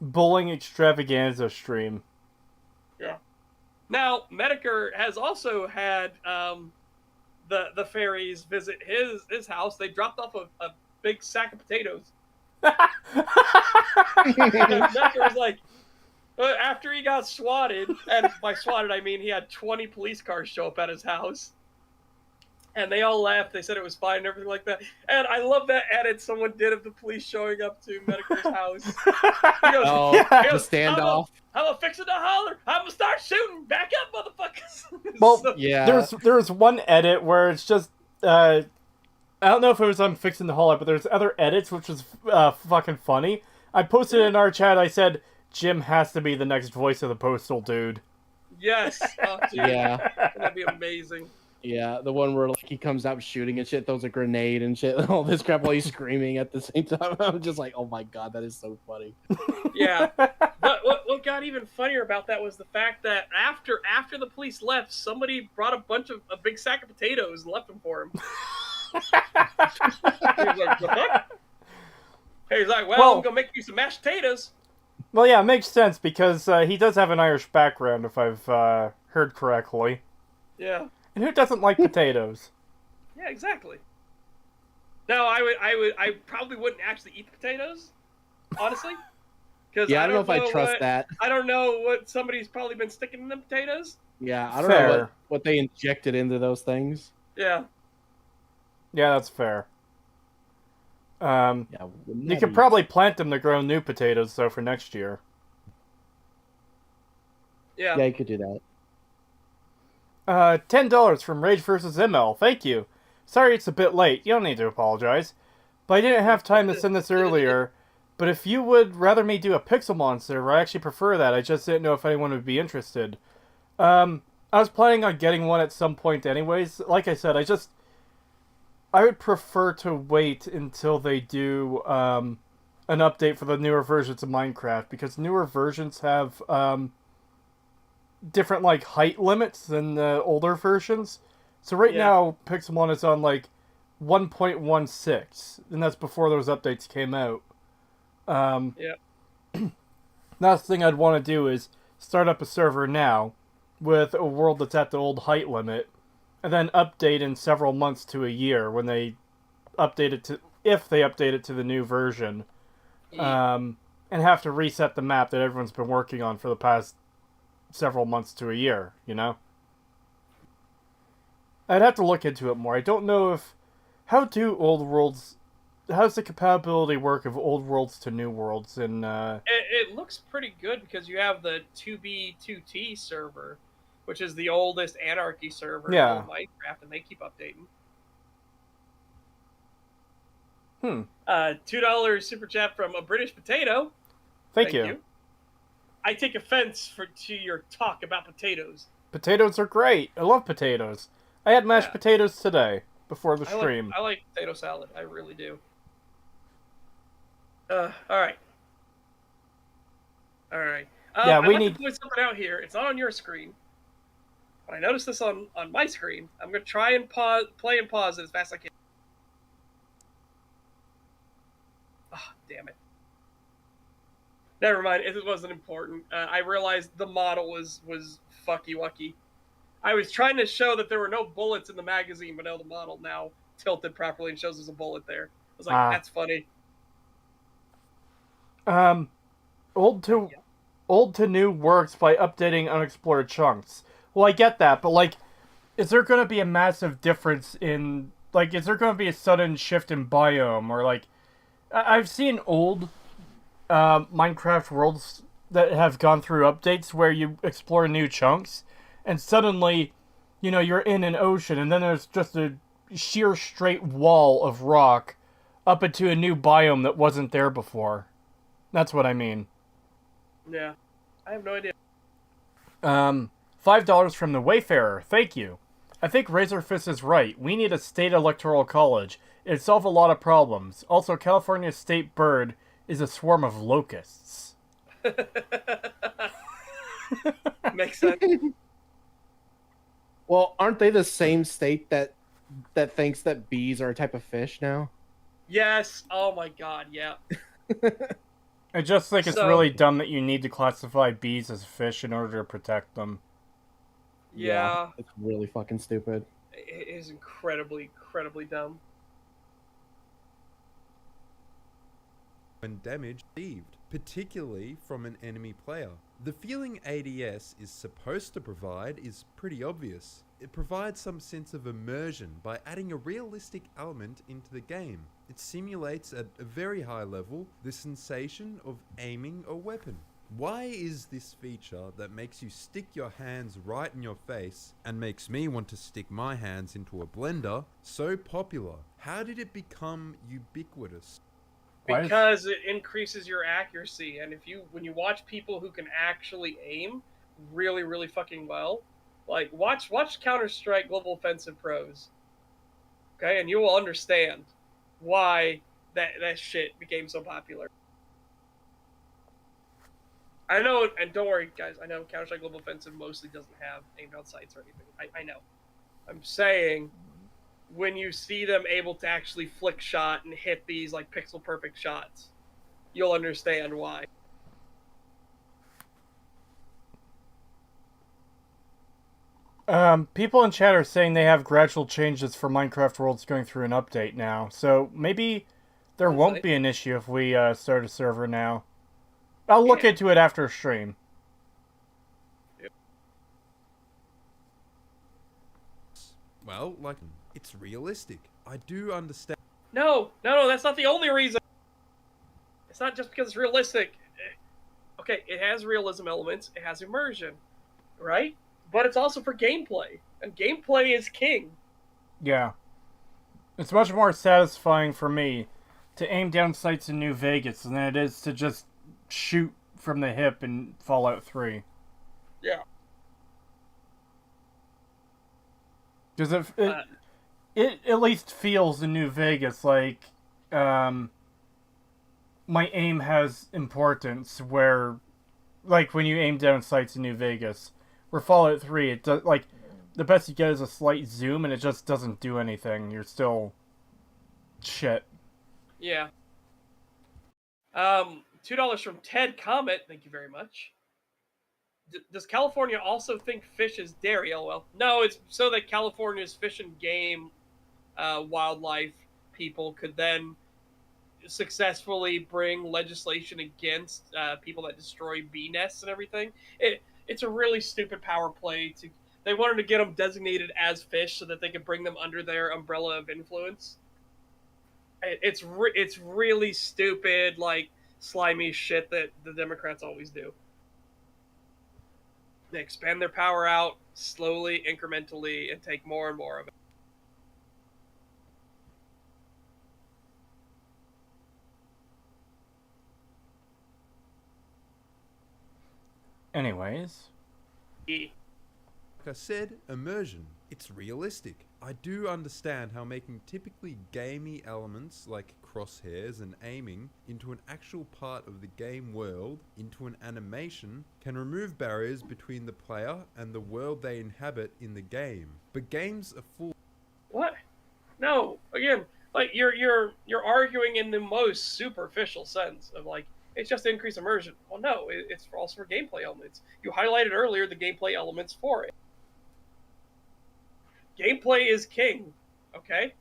bowling extravaganza stream. Yeah. Now, Mediker has also had the fairies visit his house. They dropped off a big sack of potatoes. Mediker was like, after he got swatted, and by swatted I mean he had 20 police cars show up at his house. And they all laughed. They said it was fine and everything like that. And I love that edit someone did of the police showing up to Mediker's house. He goes, Oh, Yeah. the standoff. I'm fixing to holler. I'm gonna start shooting. Back up, motherfuckers. Well, So- Yeah. There's one edit where it's just I don't know if it was on Fixing the Holler, but there's other edits which was fucking funny. I posted in our chat. I said Jim has to be the next voice of the postal dude. yes. Oh, dude, Yeah. that'd be amazing. Yeah, the one where he comes out shooting and shit, throws a grenade and shit, and all this crap while he's screaming at the same time. I'm just like, oh my god, that is so funny. Yeah. But what got even funnier about that was the fact that after the police left, somebody brought a big sack of potatoes and left them for him. He was like, "What the?" He's like, well, I'm gonna make you some mashed potatoes. Well, yeah, it makes sense because he does have an Irish background, if I've heard correctly. Yeah. And who doesn't like potatoes? Yeah, exactly. No, I probably wouldn't actually eat the potatoes, honestly. Because Yeah, I don't know if I trust that. I don't know what somebody's probably been sticking in the potatoes. Yeah, I don't know Fair. what they injected into those things. Yeah. Yeah, that's fair. Yeah, You could probably plant them to grow new potatoes, though, for next year. Yeah. Yeah, you could do that. $10 from Rage vs. ML. Thank you. Sorry it's a bit late. You don't need to apologize. But I didn't have time to send this earlier. But if you would rather me do a Pixelmon server, I actually prefer that. I just didn't know if anyone would be interested. I was planning on getting one at some point anyways. Like I said, I would prefer to wait until they do an update for the newer versions of Minecraft, because newer versions have different like height limits than the older versions. So right now, Pixelmon is on like 1.16, and that's before those updates came out. Last thing I'd want to do is start up a server now with a world that's at the old height limit, and then update in several months to a year when they update it to, if they update it to the new version, and have to reset the map that everyone's been working on for the past several months to a year, you know? I'd have to look into it more. I don't know if... How do old worlds... How does the compatibility work of old worlds to new worlds in... It looks pretty good because you have the 2B2T server, which is the oldest Anarchy server in Minecraft, and they keep updating. $2 super chat from a British Potato. Thank you. I take offense to your talk about potatoes. Potatoes are great. I love potatoes. I had mashed potatoes today before the stream. I like potato salad. I really do. All right. We need to point something out here. It's not on your screen, but I noticed this on my screen. I'm going to try and play and pause it as fast as I can. Oh, damn it. Never mind. It wasn't important. I realized the model was fucky-wucky. I was trying to show that there were no bullets in the magazine, but now the model now tilted properly and shows there's a bullet there. I was like, that's funny. Old to new works by updating unexplored chunks. Well, I get that, but like, is there going to be a massive difference in, like, is there going to be a sudden shift in biome, or like, I've seen old Minecraft worlds that have gone through updates where you explore new chunks, and suddenly, you know, you're in an ocean, and then there's just a sheer straight wall of rock up into a new biome that wasn't there before. That's what I mean. Yeah. I have no idea. $5 from the Wayfarer. Thank you. I think Razorfist is right. We need a state electoral college. It'd solve a lot of problems. Also, California's state bird is a swarm of locusts. Makes sense. Well, aren't they the same state that thinks that bees are a type of fish now? Yes. Oh my god, yeah. I just think it's really dumb that you need to classify bees as fish in order to protect them. Yeah. It's really fucking stupid. It is incredibly dumb. When damage received, particularly from an enemy player. The feeling ADS is supposed to provide is pretty obvious. It provides some sense of immersion by adding a realistic element into the game. It simulates at a very high level the sensation of aiming a weapon. Why is this feature that makes you stick your hands right in your face and makes me want to stick my hands into a blender so popular? How did it become ubiquitous? Because it increases your accuracy, and when you watch people who can actually aim really, really fucking well, like watch Counter-Strike Global Offensive Pros, okay, and you will understand why that shit became so popular. I know, and don't worry, guys. I know Counter-Strike Global Offensive mostly doesn't have aimed down sights or anything. I know. I'm saying, when you see them able to actually flick shot and hit these like pixel perfect shots, you'll understand why. People in chat are saying they have gradual changes for Minecraft worlds going through an update now, so maybe there won't be an issue if we start a server now. I'll look into it after stream. Yep. Well, like, it's realistic. I do understand. No, that's not the only reason. It's not just because it's realistic. Okay, it has realism elements, it has immersion, right? But it's also for gameplay, and gameplay is king. Yeah. It's much more satisfying for me to aim down sights in New Vegas than it is to just shoot from the hip in Fallout 3. Yeah. Because it at least feels in New Vegas like my aim has importance. Where, like, when you aim down sights in New Vegas, where Fallout 3, it does, like, the best you get is a slight zoom, and it just doesn't do anything. You're still shit. Yeah. $2 from Ted Comet. Thank you very much. Does California also think fish is dairy? LOL. No, it's so that California's fish and game wildlife people could then successfully bring legislation against people that destroy bee nests and everything. It's a really stupid power play. They wanted to get them designated as fish so that they could bring them under their umbrella of influence. It's really stupid, like slimy shit that the Democrats always do. They expand their power out slowly, incrementally, and take more and more of it. Anyways. E. Like I said, immersion. It's realistic. I do understand how making typically gamey elements like crosshairs and aiming into an actual part of the game world, into an animation, can remove barriers between the player and the world they inhabit in the game. But games are full. What? No. Again, like you're arguing in the most superficial sense of like it's just increased immersion. Well, no, it's also for gameplay elements. You highlighted earlier the gameplay elements for it. Gameplay is king, okay?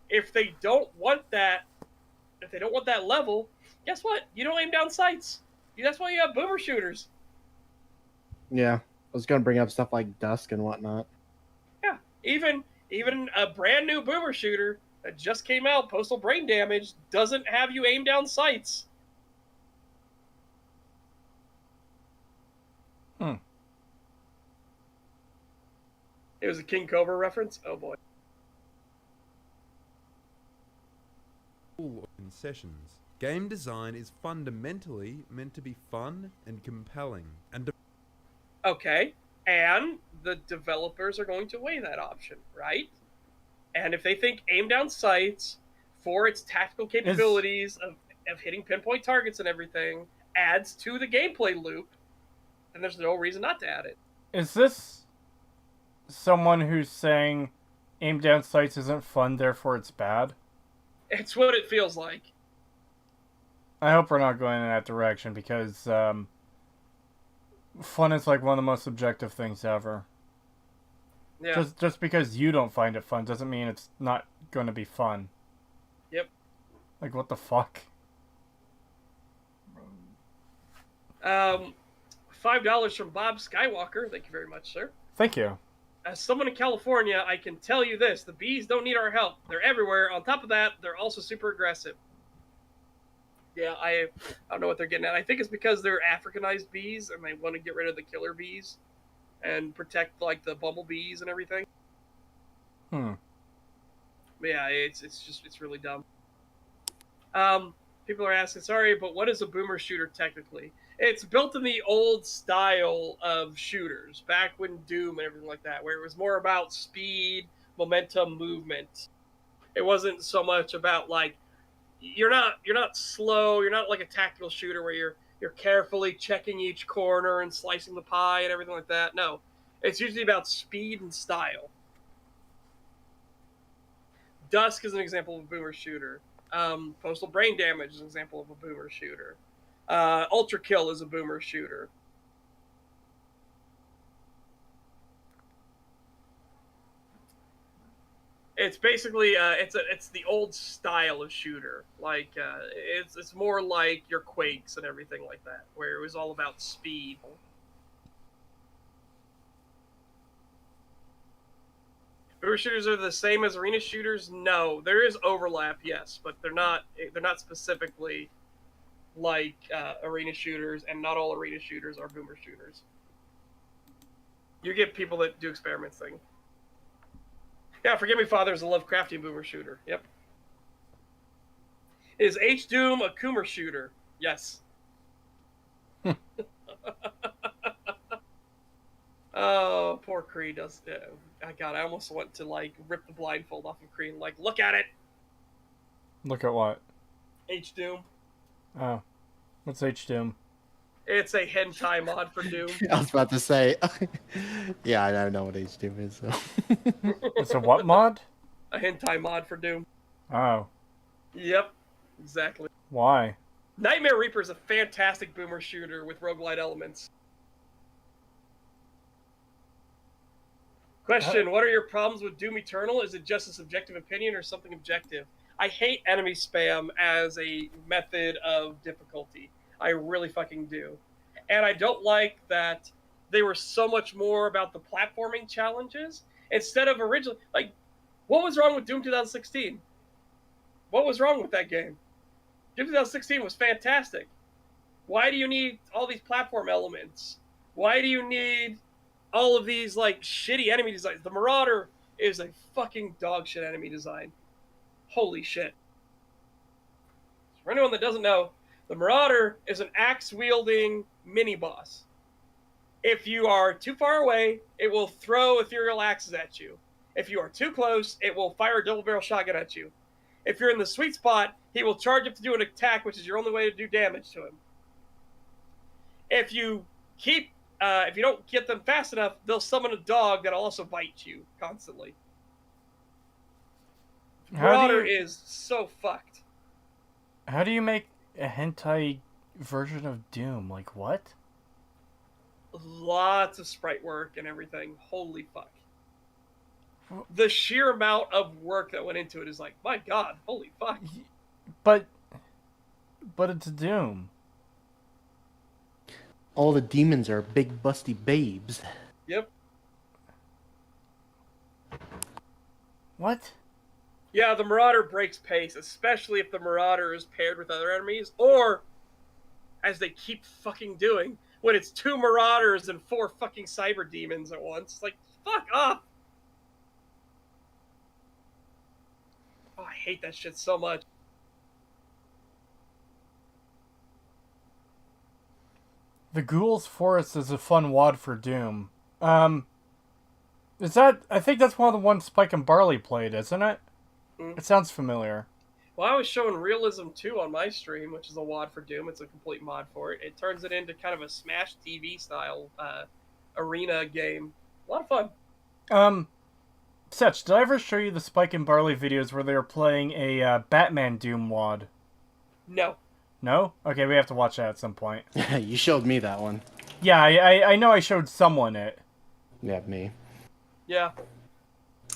If they don't want that level, guess what? You don't aim down sights. That's why you have boomer shooters. Yeah, I was gonna bring up stuff like Dusk and whatnot. Yeah, even a brand new boomer shooter that just came out, Postal Brain Damage, doesn't have you aim down sights. It was a King Cobra reference? Oh boy. In sessions. Game design is fundamentally meant to be fun and compelling. Okay, and the developers are going to weigh that option, right? And if they think aim down sights for its tactical capabilities of hitting pinpoint targets and everything adds to the gameplay loop, then there's no reason not to add it. Is this someone who's saying aim down sights isn't fun, therefore it's bad? It's what it feels like. I hope we're not going in that direction, because fun is like one of the most subjective things ever. Yeah. Just because you don't find it fun doesn't mean it's not going to be fun. Yep. Like, what the fuck? $5 from Bob Skywalker. Thank you very much, sir. Thank you. As someone in California, I can tell you this. The bees don't need our help. They're everywhere. On top of that, they're also super aggressive. Yeah, I don't know what they're getting at. I think it's because they're Africanized bees, and they want to get rid of the killer bees and protect, like, the bumblebees and everything. Hmm. But yeah, it's really dumb. People are asking, sorry, but what is a boomer shooter technically? It's built in the old style of shooters, back when Doom and everything like that, where it was more about speed, momentum, movement. It wasn't so much about like you're not slow, you're not like a tactical shooter where you're carefully checking each corner and slicing the pie and everything like that. No. It's usually about speed and style. Dusk is an example of a boomer shooter. Postal Brain Damage is an example of a boomer shooter. Ultra Kill is a boomer shooter. It's basically it's the old style of shooter. Like it's more like your Quakes and everything like that, where it was all about speed. Boomer shooters are the same as arena shooters? No, there is overlap, yes, but they're not specifically like arena shooters, and not all arena shooters are boomer shooters. You get people that do experiments thing. Yeah, Forgive Me Father is a Lovecraftian boomer shooter. Yep. Is H-Doom a Coomer shooter? Yes. Oh, poor Creed does. God, I almost want to like rip the blindfold off of Creed and like look at it. Look at what? H-Doom. Oh, what's H-Doom? It's a hentai mod for Doom. I was about to say, yeah, I don't know what H2 is. So. It's a what mod? A hentai mod for Doom. Oh, Yep, exactly. why? Nightmare Reaper is a fantastic boomer shooter with roguelite elements. Question, what are your problems with Doom Eternal? Is it just a subjective opinion or something objective? I hate enemy spam as a method of difficulty. I really fucking do. And I don't like that they were so much more about the platforming challenges instead of original. Like, what was wrong with Doom 2016? What was wrong with that game? Doom 2016 was fantastic. Why do you need all these platform elements? Why do you need all of these like shitty enemy designs? The Marauder is a fucking dog shit enemy design. Holy shit. For anyone that doesn't know, the Marauder is an axe wielding mini boss. If you are too far away, it will throw ethereal axes at you. If you are too close, it will fire a double barrel shotgun at you. If you're in the sweet spot, he will charge up to do an attack, which is your only way to do damage to him. If you don't get them fast enough, they'll summon a dog that'll also bite you constantly. Marauder is so fucked. How do you make a hentai version of Doom? Like, what? Lots of sprite work and everything. Holy fuck. The sheer amount of work that went into it is like, my god, holy fuck. But it's Doom. All the demons are big busty babes. Yep. What? Yeah, the Marauder breaks pace, especially if the Marauder is paired with other enemies, or, as they keep fucking doing, when it's 2 Marauders and 4 fucking Cyber Demons at once. Like, fuck off! Oh, I hate that shit so much. The Ghoul's Forest is a fun WOD for Doom. Is that... I think that's one of the ones Spike and Barley played, isn't it? Mm. It sounds familiar. Well, I was showing Realism 2 on my stream, which is a WOD for Doom. It's a complete mod for it. It turns it into kind of a Smash TV style arena game. A lot of fun. Setch, did I ever show you the Spike and Barley videos where they were playing a Batman Doom WOD? No. No? Okay, we have to watch that at some point. You showed me that one. Yeah, I know I showed someone it. Yeah, me. Yeah.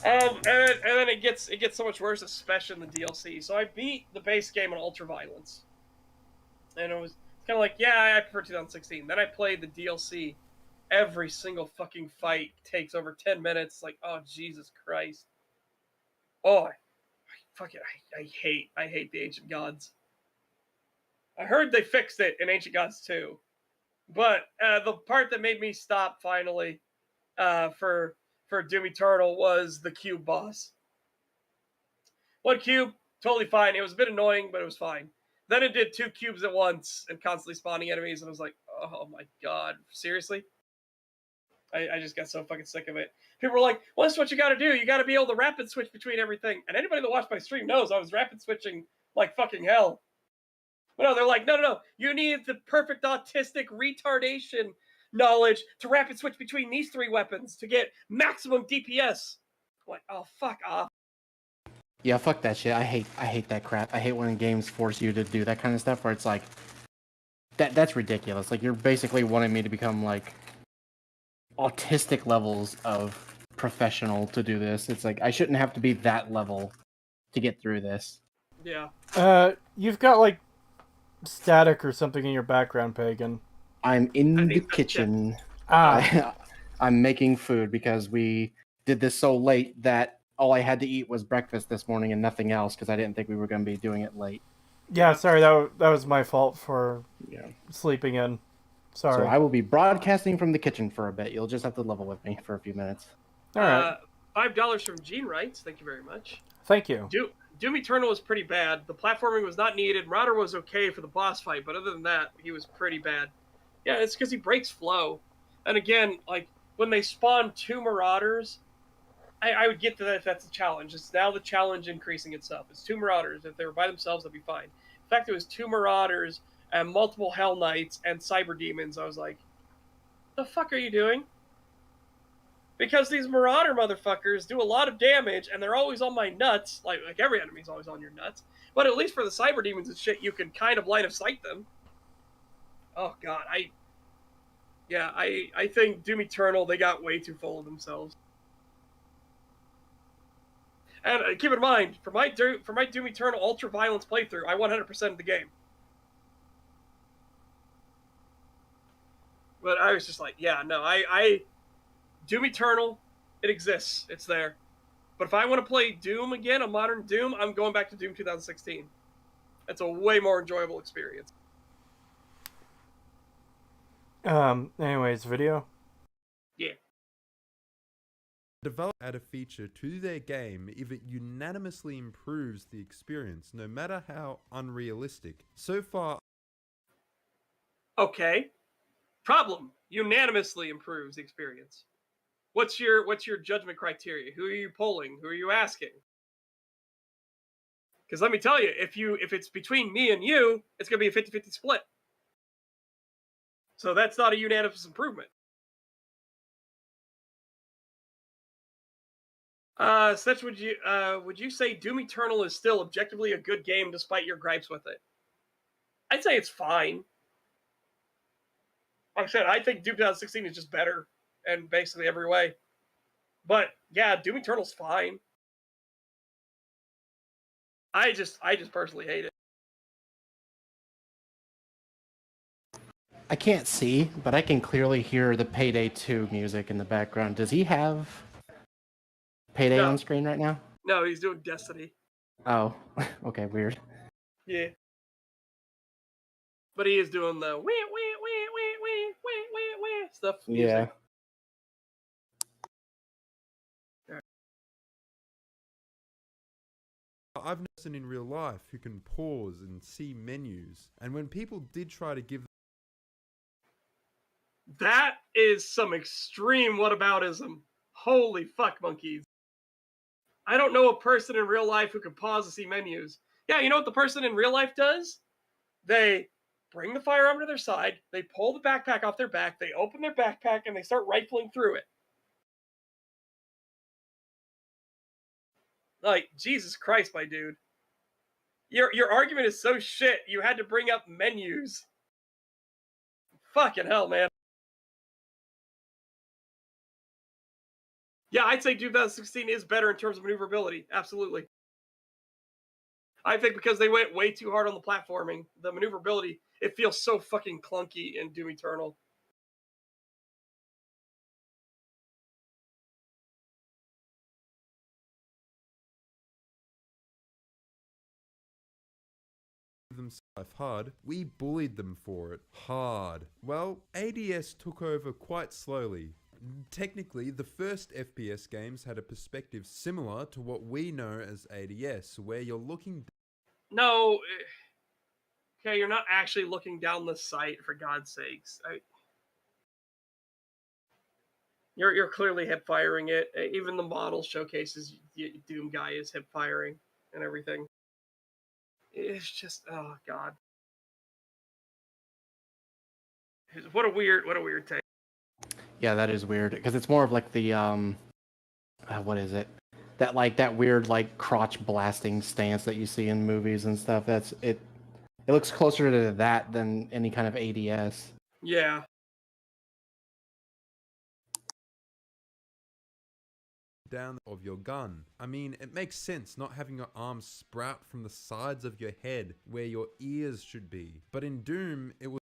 And then it gets so much worse, especially in the DLC. So I beat the base game on Ultra Violence. And it was kind of like, yeah, I prefer 2016. Then I played the DLC. Every single fucking fight takes over 10 minutes. Like, oh, Jesus Christ. Oh, I hate the Ancient Gods. I heard they fixed it in Ancient Gods 2. But the part that made me stop finally for Doom Eternal was the cube boss. One cube, totally fine. It was a bit annoying, but it was fine. Then it did 2 cubes at once and constantly spawning enemies, and I was like, oh my god, seriously? I just got so fucking sick of it. People were like, well, that's what you gotta do. You gotta be able to rapid switch between everything. And anybody that watched my stream knows I was rapid switching like fucking hell. But no, they're like, no. You need the perfect autistic retardation knowledge to rapid switch between these 3 weapons to get maximum DPS. I'm like, oh, fuck off. Yeah, fuck that shit. I hate that crap. I hate when games force you to do that kind of stuff where it's like that's ridiculous. Like, you're basically wanting me to become like autistic levels of professional to do this. It's like I shouldn't have to be that level to get through this. Yeah. You've got like static or something in your background, Pagan. I'm in the kitchen. I'm making food because we did this so late that all I had to eat was breakfast this morning and nothing else because I didn't think we were going to be doing it late. Yeah, sorry, that was my fault for sleeping in. Sorry. So I will be broadcasting from the kitchen for a bit. You'll just have to level with me for a few minutes. All right. $5 from Gene Wrights. Thank you very much. Thank you. Doom Eternal was pretty bad. The platforming was not needed. Marauder was okay for the boss fight, but other than that, he was pretty bad. Yeah, it's because he breaks flow. And again, like, when they spawn 2 Marauders, I would get to that if that's a challenge. It's now the challenge increasing itself. It's 2 Marauders. If they were by themselves, that'd be fine. The fact it was 2 Marauders and multiple Hell Knights and Cyber Demons, I was like, the fuck are you doing? Because these Marauder motherfuckers do a lot of damage, and they're always on my nuts. Like every enemy's always on your nuts. But at least for the Cyber Demons and shit, you can kind of line of sight them. Oh god, I think Doom Eternal, they got way too full of themselves. And keep in mind, for my Doom Eternal Ultra Violence playthrough, I 100%ed the game. But I was just like, yeah, no, I Doom Eternal, it exists. It's there. But if I want to play Doom again, a modern Doom, I'm going back to Doom 2016. It's a way more enjoyable experience. Anyways, video? Yeah. Develop add a feature to their game if it unanimously improves the experience, no matter how unrealistic. So far... Okay. Problem. Unanimously improves the experience. What's your judgment criteria? Who are you polling? Who are you asking? Because let me tell you, if it's between me and you, it's going to be a 50-50 split. So that's not a unanimous improvement. Such would you say Doom Eternal is still objectively a good game despite your gripes with it? I'd say it's fine. Like I said, I think Doom 2016 is just better in basically every way. But yeah, Doom Eternal's fine. I just personally hate it. I can't see, but I can clearly hear the Payday 2 music in the background. Does he have Payday on screen right now? No, he's doing Destiny. Oh, okay, weird. Yeah. But he is doing the stuff. Yeah. I've known a person in real life who can pause and see menus, and when people did try to give... That is some extreme whataboutism. Holy fuck, monkeys. I don't know a person in real life who can pause to see menus. Yeah, you know what the person in real life does? They bring the firearm to their side, they pull the backpack off their back, they open their backpack, and they start rifling through it. Like, Jesus Christ, my dude. Your argument is so shit, you had to bring up menus. Fucking hell, man. Yeah, I'd say 2016 is better in terms of maneuverability. Absolutely. I think because they went way too hard on the platforming, the maneuverability, it feels so fucking clunky in Doom Eternal. themselves hard, we bullied them for it hard. Well, ADS took over quite slowly. Technically, the first FPS games had a perspective similar to what we know as ADS, where you're looking... No, okay, you're not actually looking down the sight, for God's sakes. You're clearly hip firing it. Even the model showcases Doom guy is hip firing and everything. It's just, oh god, what a weird take. Yeah, that is weird because it's more of like the what is it? That weird like crotch blasting stance that you see in movies and stuff. That's it. It looks closer to that than any kind of ADS. Yeah. Down of your gun. I mean, it makes sense not having your arms sprout from the sides of your head where your ears should be. But in Doom, it was...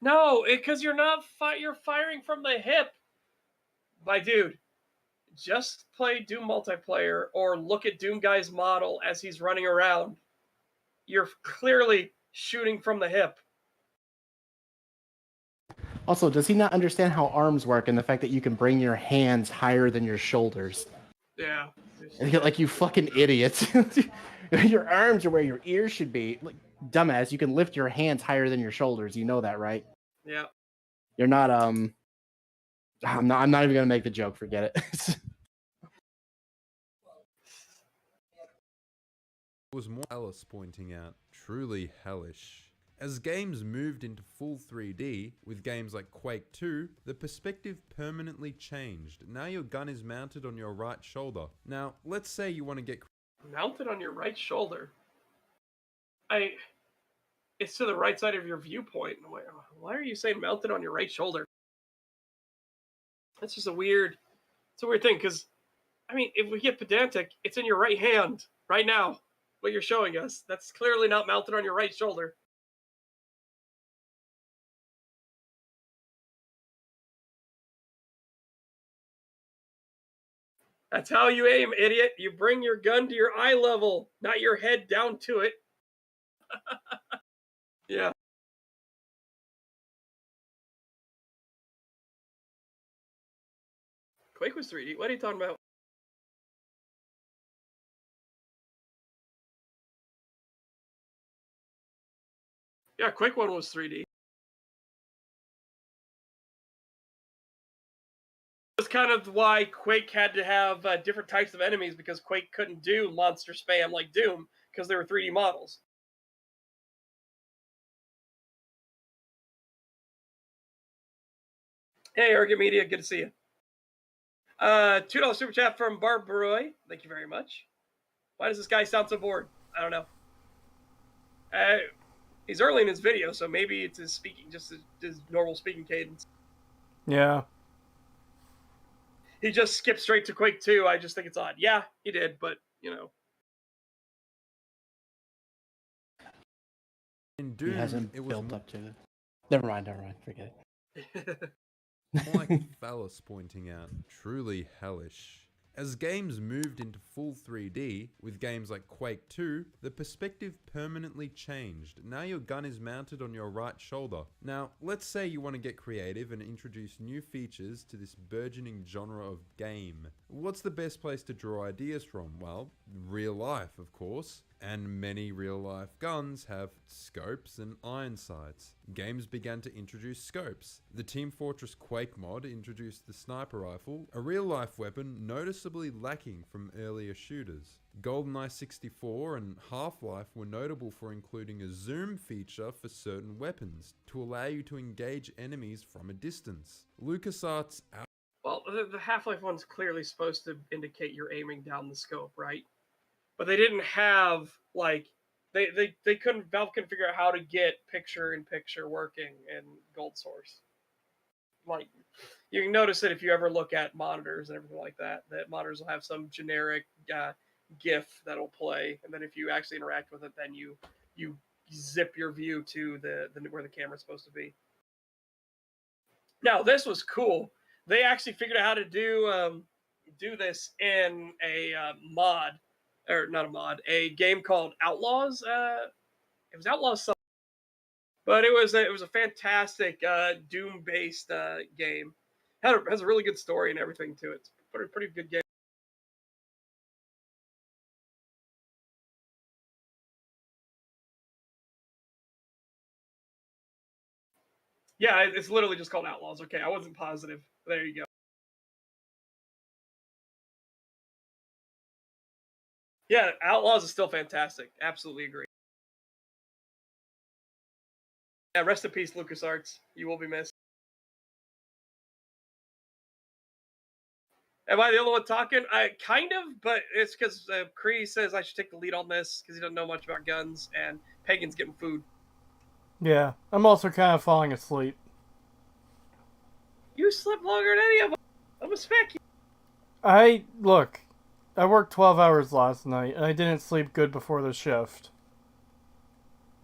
No, because you're not you're firing from the hip. My dude, just play Doom multiplayer or look at Doom guy's model as he's running around. You're clearly shooting from the hip. Also, does he not understand how arms work and the fact that you can bring your hands higher than your shoulders? Yeah. Like, you fucking idiots. Your arms are where your ears should be. Like, dumbass, you can lift your hands higher than your shoulders. You know that, right? Yeah. You're not, I'm not even gonna make the joke. Forget it. Was more Alice pointing out, truly hellish. As games moved into full 3D, with games like Quake 2, the perspective permanently changed. Now your gun is mounted on your right shoulder. Now, let's say you want to get... Mounted on your right shoulder? It's to the right side of your viewpoint. Why are you saying mounted on your right shoulder? That's just a weird thing, because, I mean, if we get pedantic, it's in your right hand, right now, what you're showing us. That's clearly not mounted on your right shoulder. That's how you aim, idiot. You bring your gun to your eye level, not your head down to it. Yeah. Quake was 3D. What are you talking about? Yeah, Quake 1 was 3D. That's kind of why Quake had to have different types of enemies, because Quake couldn't do monster spam like Doom, because they were 3D models. Hey, Arrogant Media, good to see you. $2 super chat from Barbaroy. Thank you very much. Why does this guy sound so bored? I don't know. He's early in his video, so maybe it's his speaking, just his normal speaking cadence. Yeah. He just skipped straight to Quake 2. I just think it's odd. Yeah, he did, but, you know. In Doom, He hasn't it was built up to it. Never mind, forget it. like Phallus pointing out, truly hellish. As games moved into full 3D, with games like Quake 2, the perspective permanently changed. Now your gun is mounted on your right shoulder. Now, let's say you want to get creative and introduce new features to this burgeoning genre of game. What's the best place to draw ideas from? Well, real life, of course. And many real-life guns have scopes and iron sights. Games began to introduce scopes. The Team Fortress Quake mod introduced the sniper rifle, a real-life weapon noticeably lacking from earlier shooters. GoldenEye 64 and Half-Life were notable for including a zoom feature for certain weapons to allow you to engage enemies from a distance. LucasArts... Well, the Half-Life one's clearly supposed to indicate you're aiming down the scope, right? But they didn't have, like, they couldn't, Valve couldn't figure out how to get picture-in-picture working in Gold Source. Like, you can notice that if you ever look at monitors and everything like that, that monitors will have some generic GIF that'll play, and then if you actually interact with it, then you zip your view to the where the camera's supposed to be. Now, this was cool. They actually figured out how to do this in a mod. Or not a mod, a game called Outlaws. It was Outlaws something, but it was a fantastic Doom-based game. Has a really good story and everything to it. It's a pretty good game. Yeah, it's literally just called Outlaws. Okay, I wasn't positive. There you go. Yeah, Outlaws is still fantastic. Absolutely agree. Yeah, rest in peace, LucasArts. You will be missed. Am I the only one talking? I kind of, but it's because Cree says I should take the lead on this because he doesn't know much about guns, and Pagan's getting food. Yeah, I'm also kind of falling asleep. You slept longer than any of them. I'm a spec. Look, I worked 12 hours last night, and I didn't sleep good before the shift.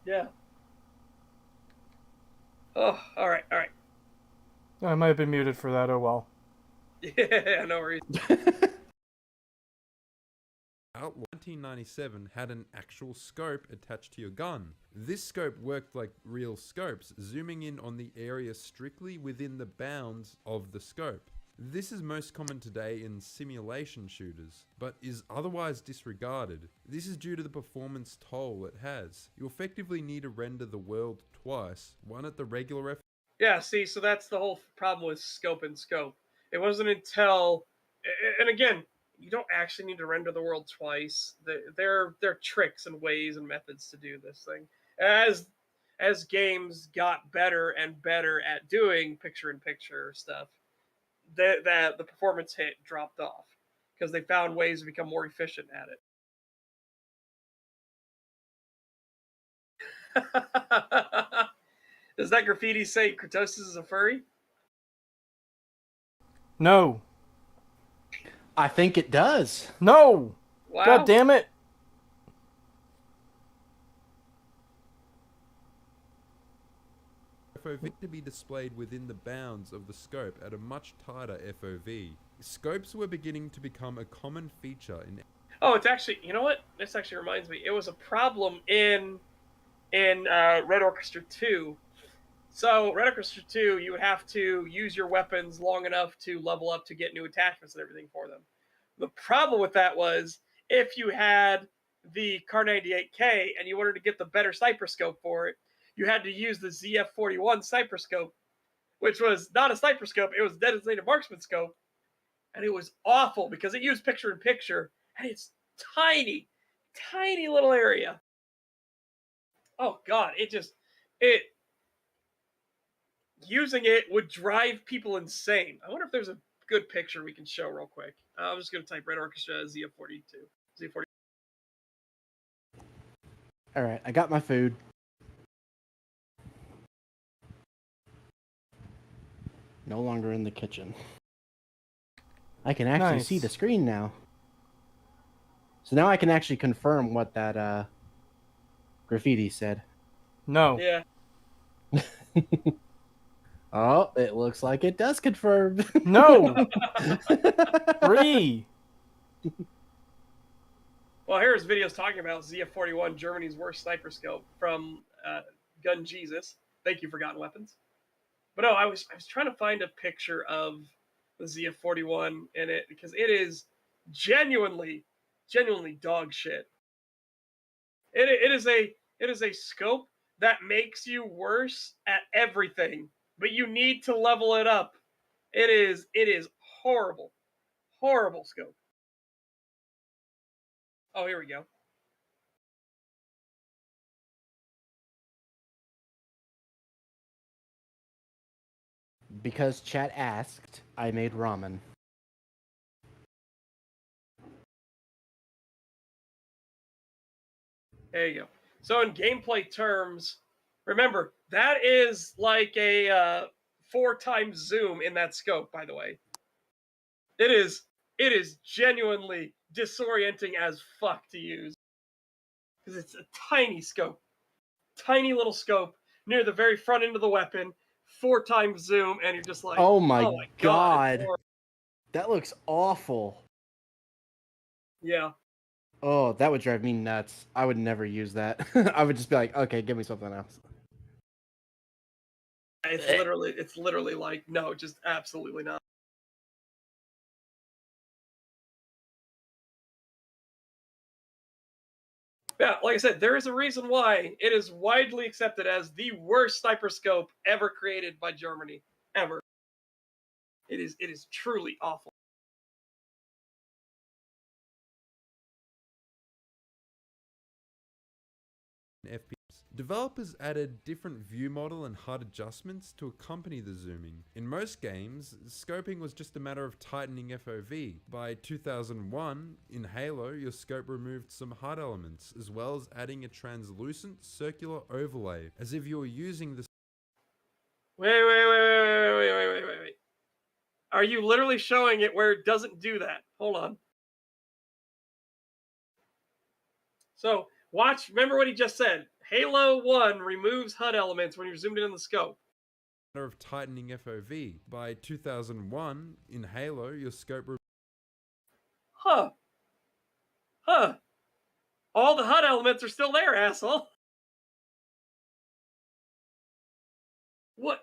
Yeah. Oh, all right. I might have been muted for that, oh well. Yeah, no worries. Outlaw 1997 had an actual scope attached to your gun. This scope worked like real scopes, zooming in on the area strictly within the bounds of the scope. This is most common today in simulation shooters, but is otherwise disregarded. This is due to the performance toll it has. You effectively need to render the world twice, one at the regular Yeah, see, so that's the whole problem with scope and scope. It wasn't until, and again, you don't actually need to render the world twice. There are tricks and ways and methods to do this thing. As games got better and better at doing picture-in-picture stuff, the performance hit dropped off because they found ways to become more efficient at it. Does that graffiti say Creetosis is a furry? No. I think it does. No! Wow. God damn it! FOV to be displayed within the bounds of the scope at a much tighter FOV. Scopes were beginning to become a common feature in... Oh, it's actually, you know what? This actually reminds me. It was a problem in Red Orchestra 2. So, Red Orchestra 2, you would have to use your weapons long enough to level up to get new attachments and everything for them. The problem with that was, if you had the Kar 98K and you wanted to get the better sniper scope for it, you had to use the ZF41 sniper scope, which was not a sniper scope, it was a designated marksman scope. And it was awful because it used picture-in-picture, and it's tiny, tiny little area. Oh god, using it would drive people insane. I wonder if there's a good picture we can show real quick. I'm just going to type Red Orchestra ZF42. Z40. All right, I got my food. No longer in the kitchen. I can actually Nice. see the screen now. So now I can actually confirm what that graffiti said. No. Yeah. Oh, it looks like it does confirm. No! 3! Well, here's videos talking about ZF41, Germany's worst sniper scope from Gun Jesus. Thank you, Forgotten Weapons. But no, I was trying to find a picture of the ZF41 in it because it is genuinely dog shit. It is a scope that makes you worse at everything, but you need to level it up. It is horrible scope. Oh, here we go. Because chat asked, I made ramen. There you go. So in gameplay terms, remember that is like a 4x zoom in that scope. By the way, it is genuinely disorienting as fuck to use because it's a tiny scope, tiny little scope near the very front end of the weapon, 4x zoom, and you're just like, Oh my god. That looks awful. Yeah. Oh, that would drive me nuts. I would never use that. I would just be like, okay, give me something else. It's literally like, no, just absolutely not. Yeah, like I said, there is a reason why it is widely accepted as the worst sniper scope ever created by Germany. Ever. It is truly awful. FPS. Developers added different view model and HUD adjustments to accompany the zooming. In most games, scoping was just a matter of tightening FOV. By 2001, in Halo, your scope removed some HUD elements, as well as adding a translucent circular overlay, as if you were using the... Wait. Are you literally showing it where it doesn't do that? Hold on. So, watch, remember what he just said. Halo 1 removes HUD elements when you're zoomed in on the scope. Matter of tightening FOV. By 2001, in Halo, your scope... Huh. All the HUD elements are still there, asshole. What?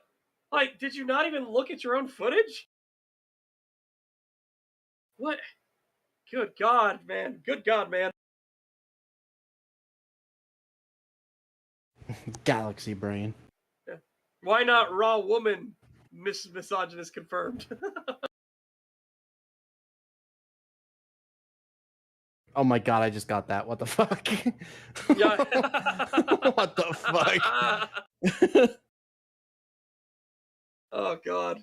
Like, did you not even look at your own footage? What? Good God, man. Galaxy brain. Yeah. Why not raw woman? Misogynist confirmed. Oh my god, I just got that. What the fuck? Yeah. What the fuck? Oh god.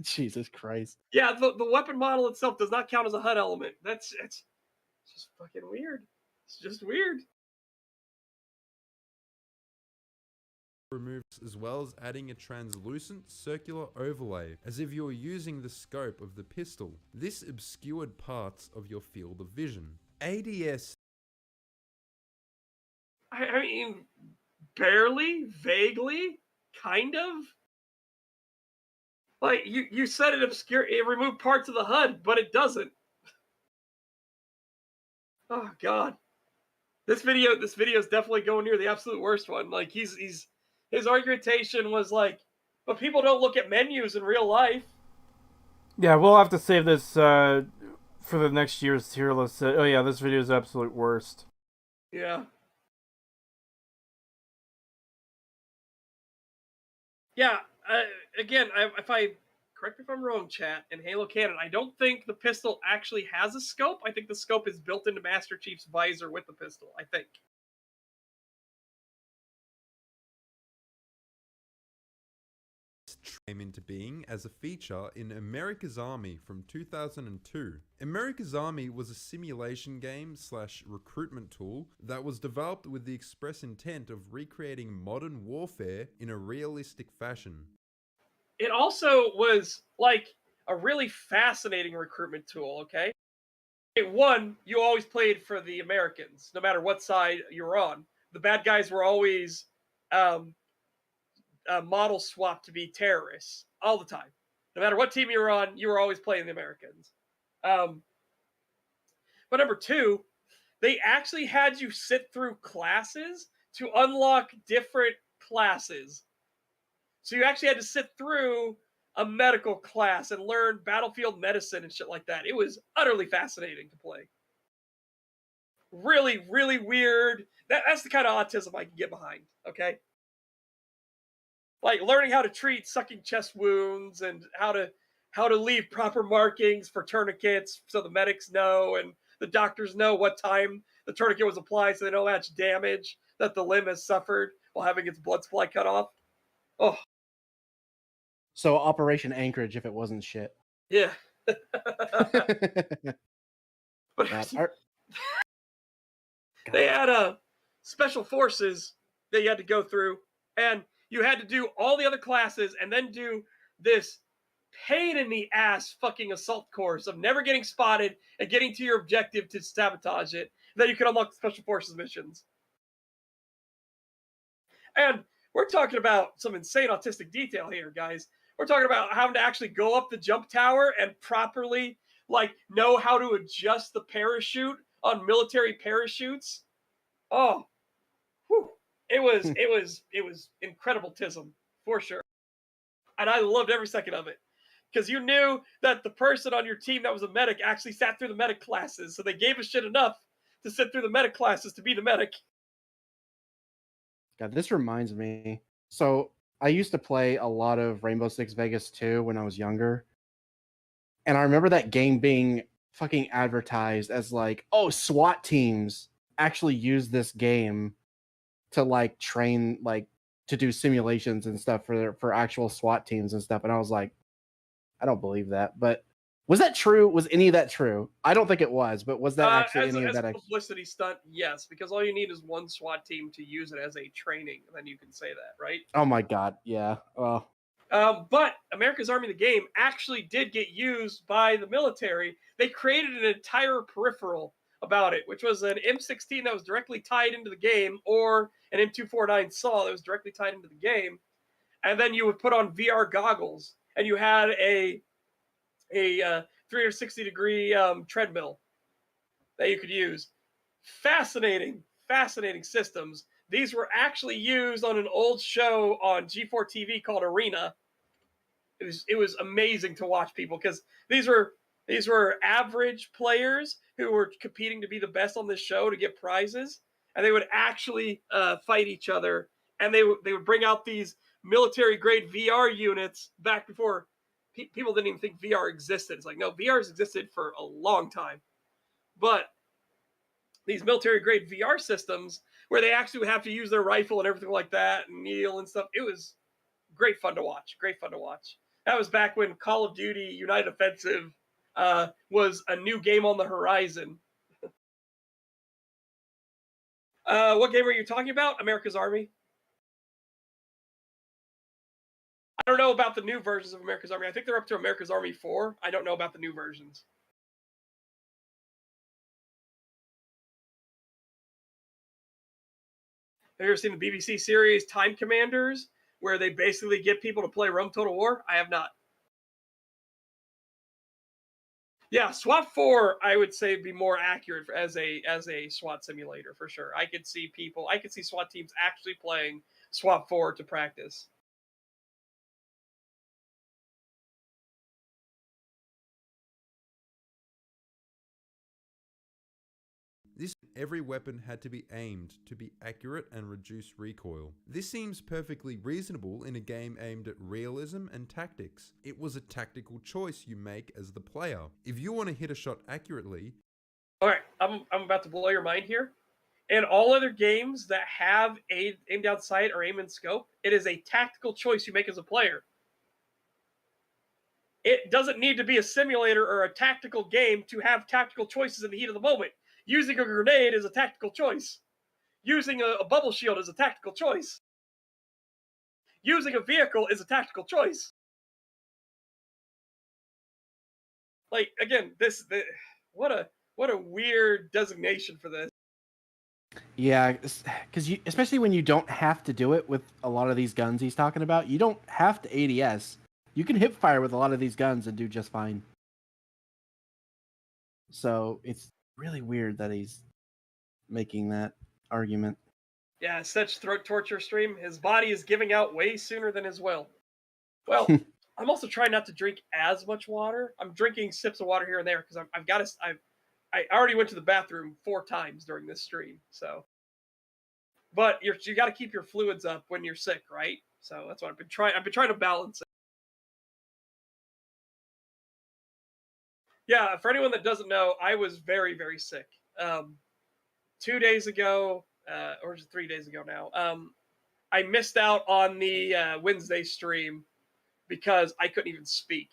Jesus Christ. Yeah, the weapon model itself does not count as a HUD element. It's just fucking weird. It's just weird. Removes as well as adding a translucent circular overlay as if you were using the scope of the pistol. This obscured parts of your field of vision. ADS. I mean, barely, vaguely, kind of. Like you said it removed parts of the HUD, but it doesn't. Oh god. This video is definitely going near the absolute worst one. Like his argumentation was like, but people don't look at menus in real life. Yeah, we'll have to save this for the next year's tier list. Oh yeah, this video is absolute worst. Yeah. Yeah. Again, if I correct me if I'm wrong, chat, in Halo Canon, I don't think the pistol actually has a scope. I think the scope is built into Master Chief's visor with the pistol. I think. Came into being as a feature in America's Army from 2002. America's Army was a simulation game / recruitment tool that was developed with the express intent of recreating modern warfare in a realistic fashion. It also was like a really fascinating recruitment tool, okay? One, you always played for the Americans, no matter what side you were on. The bad guys were always model swapped to be terrorists all the time. No matter what team you were on, you were always playing the Americans. But number two, they actually had you sit through classes to unlock different classes. So you actually had to sit through a medical class and learn battlefield medicine and shit like that. It was utterly fascinating to play. Really, really weird. That's the kind of autism I can get behind, okay? Like learning how to treat sucking chest wounds and how to leave proper markings for tourniquets so the medics know and the doctors know what time the tourniquet was applied so they know how much damage that the limb has suffered while having its blood supply cut off. Oh. So Operation Anchorage if it wasn't shit. Yeah. But they had special forces that you had to go through, and you had to do all the other classes and then do this pain in the ass fucking assault course of never getting spotted and getting to your objective to sabotage it. Then you can unlock the special forces missions. And we're talking about some insane autistic detail here, guys. We're talking about having to actually go up the jump tower and properly know how to adjust the parachute on military parachutes. Oh, whew. It was incredible-tism for sure. And I loved every second of it. Because you knew that the person on your team that was a medic actually sat through the medic classes. So they gave a shit enough to sit through the medic classes to be the medic. God, this reminds me. So I used to play a lot of Rainbow Six Vegas 2 when I was younger. And I remember that game being fucking advertised as like, oh, SWAT teams actually use this game to train, to do simulations and stuff for actual SWAT teams and stuff. And I was like, I don't believe that. But was that true? Was any of that true? I don't think it was, but was that actually any of that? As a publicity stunt, yes, because all you need is one SWAT team to use it as a training, and then you can say that, right? Oh my god, yeah. Well, but America's Army, the game, actually did get used by the military. They created an entire peripheral about it, which was an M16 that was directly tied into the game, or an M249 saw that was directly tied into the game, and then you would put on VR goggles, and you had a 360-degree treadmill that you could use. Fascinating systems. These were actually used on an old show on G4 TV called Arena. It was amazing to watch people because these were average players who were competing to be the best on this show to get prizes, and they would actually fight each other, and they would bring out these military grade VR units back before people didn't even think VR existed. It's like, no, VR has existed for a long time. But these military grade VR systems where they actually have to use their rifle and everything like that and kneel and stuff. It was great fun to watch. Great fun to watch. That was back when Call of Duty United Offensive was a new game on the horizon. What game are you talking about? America's Army? I don't know about the new versions of America's Army. I think they're up to America's Army 4. I don't know about the new versions. Have you ever seen the BBC series Time Commanders, where they basically get people to play Rome Total War? I have not. Yeah, SWAT 4, I would say, would be more accurate as a SWAT simulator for sure. I could see SWAT teams actually playing SWAT 4 to practice. Every weapon had to be aimed to be accurate and reduce recoil. This seems perfectly reasonable in a game aimed at realism and tactics. It was a tactical choice you make as the player. If you want to hit a shot accurately... Alright, I'm about to blow your mind here. In all other games that have aim down sight or aim in scope, it is a tactical choice you make as a player. It doesn't need to be a simulator or a tactical game to have tactical choices in the heat of the moment. Using a grenade is a tactical choice. Using a bubble shield is a tactical choice. Using a vehicle is a tactical choice. Like, again, what a weird designation for this. Yeah, because especially when you don't have to do it with a lot of these guns he's talking about, you don't have to ADS. You can hip fire with a lot of these guns and do just fine. So it's really weird that he's making that argument. Yeah, such throat torture stream. His body is giving out way sooner than his will. Well, I'm also trying not to drink as much water. I'm drinking sips of water here and there because I already went to the bathroom 4 times during this stream. So, but you got to keep your fluids up when you're sick, right? So that's what I've been trying. I've been trying to balance it. Yeah, for anyone that doesn't know, I was very, very sick. 2 days ago, or 3 days ago now, I missed out on the Wednesday stream because I couldn't even speak.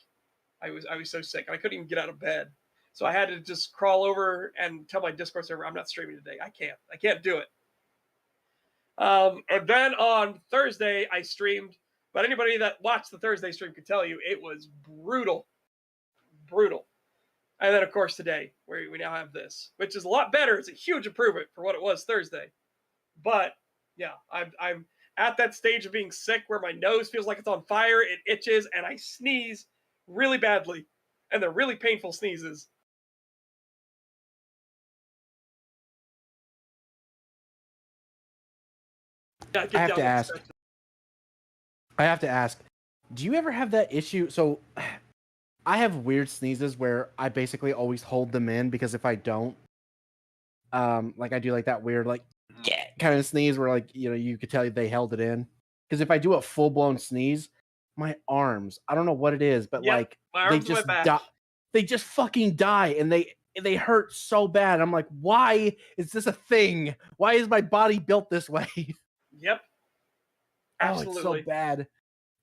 I was so sick. I couldn't even get out of bed. So I had to just crawl over and tell my Discord server, I'm not streaming today. I can't do it. And then on Thursday, I streamed. But anybody that watched the Thursday stream could tell you it was brutal. Brutal. And then, of course, today, where we now have this, which is a lot better. It's a huge improvement for what it was Thursday. But, yeah, I'm at that stage of being sick where my nose feels like it's on fire, it itches, and I sneeze really badly. And they're really painful sneezes. I have to ask, do you ever have that issue? So I have weird sneezes where I basically always hold them in because if I don't, like I do like that weird, like, yeah, kind of sneeze where like, you know, you could tell they held it in. Because if I do a full blown sneeze, my arms, I don't know what it is, but like they just die. They just fucking die and they hurt so bad. I'm like, why is this a thing? Why is my body built this way? Yep. Absolutely. Oh, it's so bad.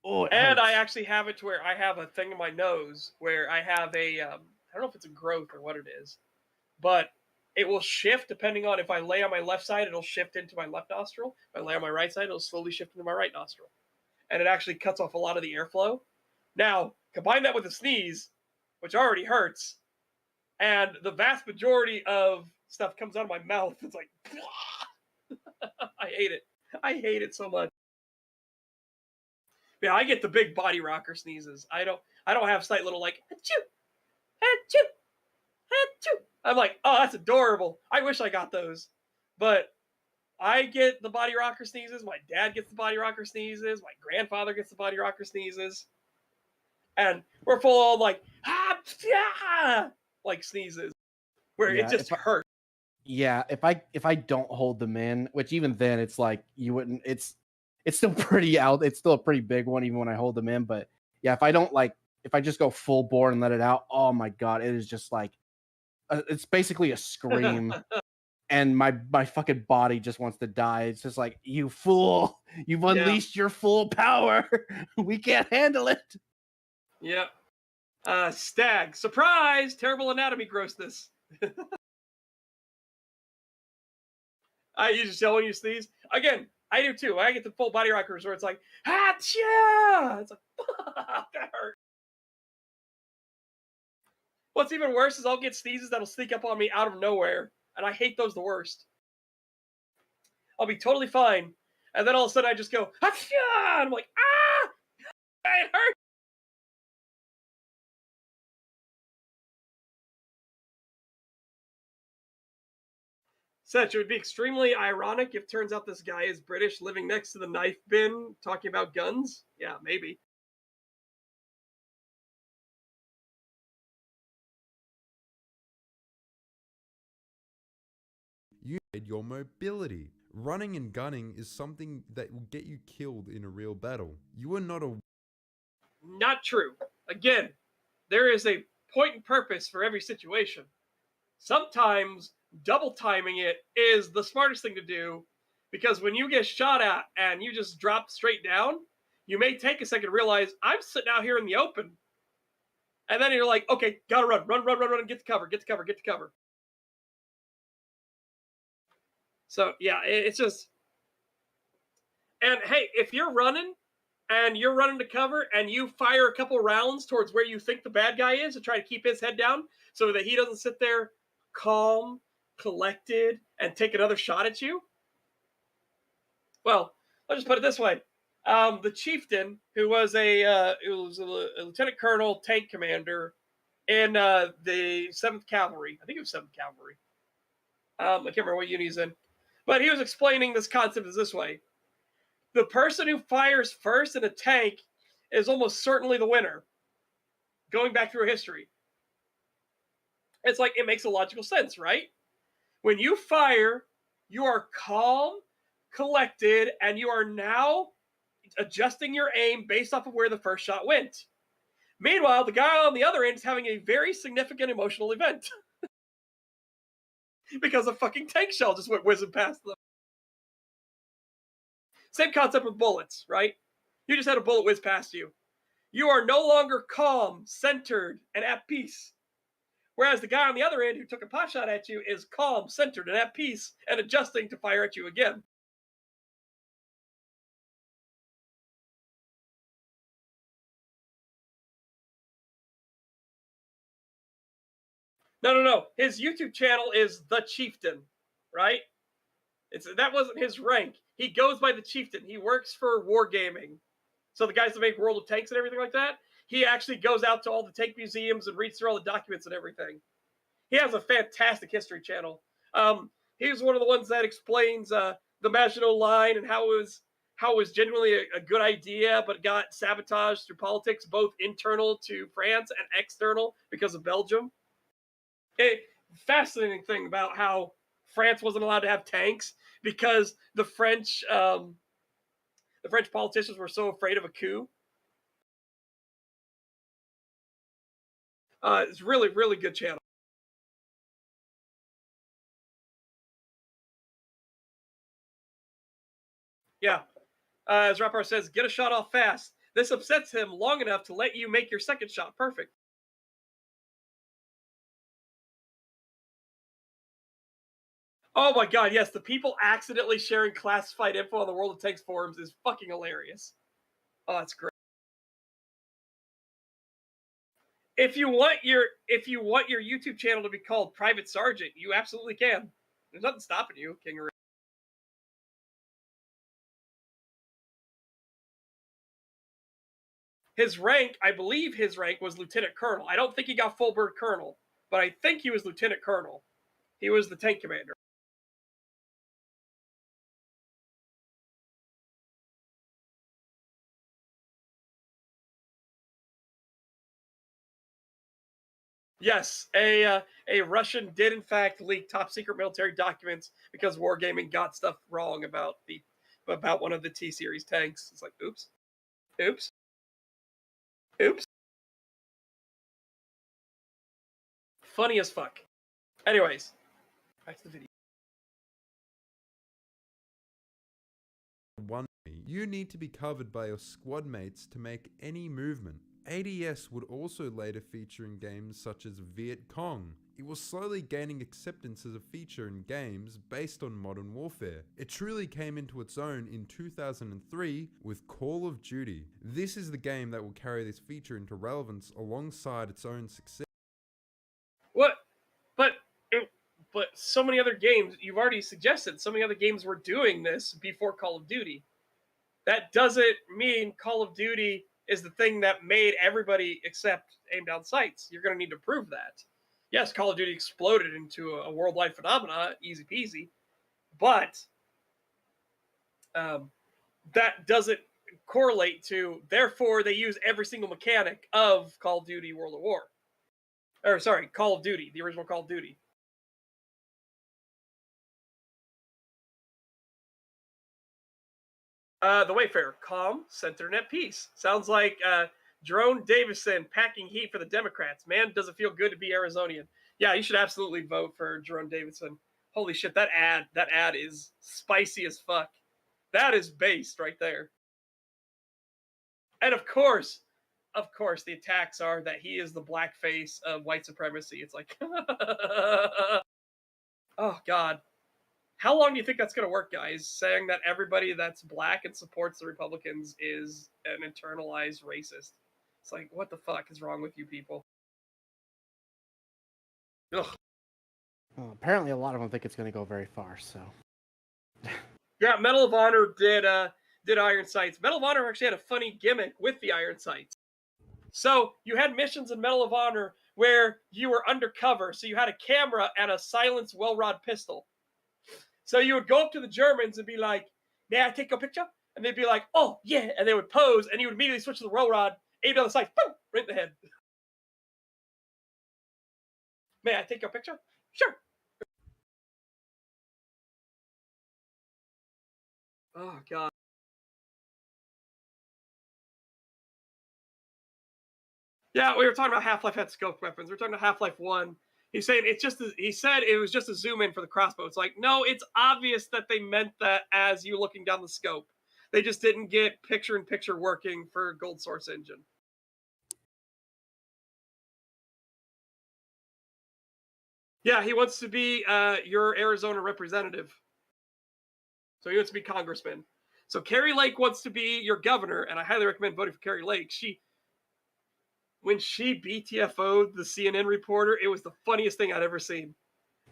Oh, and I actually have it to where I have a thing in my nose where I have I don't know if it's a growth or what it is, but it will shift depending on if I lay on my left side, it'll shift into my left nostril. If I lay on my right side, it'll slowly shift into my right nostril. And it actually cuts off a lot of the airflow. Now, combine that with a sneeze, which already hurts, and the vast majority of stuff comes out of my mouth. It's like, I hate it. I hate it so much. Yeah, I get the big body rocker sneezes. I don't have slight little like achoo, achoo, achoo. I'm like, oh, that's adorable. I wish I got those. But I get the body rocker sneezes. My dad gets the body rocker sneezes. My grandfather gets the body rocker sneezes. And we're full of like, like sneezes where it just hurts. Yeah, if I don't hold them in, which even then it's like you wouldn't. It's still pretty out. It's still a pretty big one even when I hold them in. But yeah, if I just go full bore and let it out, oh my god, it is just like it's basically a scream. and my fucking body just wants to die. It's just like, you fool, you've unleashed your full power. We can't handle it. Yep. STAG. Surprise! Terrible anatomy grossness. You just yell when you sneeze. Again, I do too. I get the full body rockers where it's like, Achoo! It's like, fuck, that hurt. What's even worse is I'll get sneezes that'll sneak up on me out of nowhere, and I hate those the worst. I'll be totally fine, and then all of a sudden I just go, Achoo! And I'm like, ah! It hurts! Such, it would be extremely ironic if it turns out this guy is British living next to the knife bin talking about guns. Yeah, maybe. You need your mobility. Running and gunning is something that will get you killed in a real battle. You are not a... Not true. Again, there is a point and purpose for every situation. Sometimes double timing it is the smartest thing to do, because when you get shot at and you just drop straight down, you may take a second to realize, I'm sitting out here in the open. And then you're like, okay, gotta run, and get to cover. So yeah, it's just, and hey, if you're running and you're running to cover and you fire a couple rounds towards where you think the bad guy is to try to keep his head down so that he doesn't sit there calm, collected, and take another shot at you. Well, I'll just put it this way. The chieftain, who was a lieutenant colonel tank commander in the 7th Cavalry, I think it was 7th Cavalry. I can't remember what unit he's in. But he was explaining this concept as this way. The person who fires first in a tank is almost certainly the winner, going back through history. It's like, it makes a logical sense, right? When you fire, you are calm, collected, and you are now adjusting your aim based off of where the first shot went. Meanwhile, the guy on the other end is having a very significant emotional event. Because a fucking tank shell just went whizzing past them. Same concept with bullets, right? You just had a bullet whiz past you. You are no longer calm, centered, and at peace. Whereas the guy on the other end who took a pot shot at you is calm, centered, and at peace, and adjusting to fire at you again. No. His YouTube channel is The Chieftain, right? That wasn't his rank. He goes by The Chieftain. He works for Wargaming. So the guys that make World of Tanks and everything like that, he actually goes out to all the tank museums and reads through all the documents and everything. He has a fantastic history channel. He's one of the ones that explains the Maginot Line and how it was genuinely a good idea, but got sabotaged through politics, both internal to France and external because of Belgium. Fascinating thing about how France wasn't allowed to have tanks because the French politicians were so afraid of a coup. It's really, really good channel. Yeah. As Rappar says, get a shot off fast. This upsets him long enough to let you make your second shot perfect. Oh my god, yes, the people accidentally sharing classified info on the World of Tanks forums is fucking hilarious. Oh, that's great. If you want your YouTube channel to be called Private Sergeant, you absolutely can. There's nothing stopping you, King. His rank, I believe his rank was Lieutenant Colonel. I don't think he got full bird Colonel, but I think he was Lieutenant Colonel. He was the tank commander. Yes, a Russian did in fact leak top secret military documents because Wargaming got stuff wrong about one of the T-Series tanks. It's like, oops. Funny as fuck. Anyways, back to the video. You need to be covered by your squad mates to make any movement. ADS would also later feature in games such as Viet Cong. It was slowly gaining acceptance as a feature in games based on Modern Warfare. It truly came into its own in 2003 with Call of Duty. This is the game that will carry this feature into relevance alongside its own success. What? But so many other games, you've already suggested, so many other games were doing this before Call of Duty. That doesn't mean Call of Duty is the thing that made everybody accept aim-down sights. You're going to need to prove that. Yes, Call of Duty exploded into a worldwide phenomenon, easy peasy, but that doesn't correlate to, therefore, they use every single mechanic of Call of Duty World at War. Or, sorry, Call of Duty, the original Call of Duty. The Wayfarer, calm, centered, and at peace. Sounds like Jerome Davison packing heat for the Democrats. Man, does it feel good to be Arizonian. Yeah, you should absolutely vote for Jerome Davison. Holy shit, that ad is spicy as fuck. That is based right there. And of course, the attacks are that he is the blackface of white supremacy. It's like, oh God. How long do you think that's going to work, guys? Saying that everybody that's black and supports the Republicans is an internalized racist. It's like, what the fuck is wrong with you people? Ugh. Well, apparently, a lot of them think it's going to go very far. So, yeah, Medal of Honor did Iron Sights. Medal of Honor actually had a funny gimmick with the Iron Sights. So you had missions in Medal of Honor where you were undercover, so you had a camera and a silenced well-rod pistol. So you would go up to the Germans and be like, may I take a picture? And they'd be like, oh, yeah. And they would pose, and you would immediately switch to the roll rod, aim down the sights, boom, right in the head. May I take your picture? Sure. Oh, God. Yeah, we were talking about Half-Life had scoped weapons. We were talking about Half-Life 1. He's saying he said it was just a zoom in for the crossbow. It's like, no, it's obvious that they meant that as you looking down the scope. They just didn't get picture-in-picture working for Gold Source Engine. Yeah, he wants to be your Arizona representative. So he wants to be congressman. So Carrie Lake wants to be your governor, and I highly recommend voting for Carrie Lake. When she BTFO'd the CNN reporter, it was the funniest thing I'd ever seen.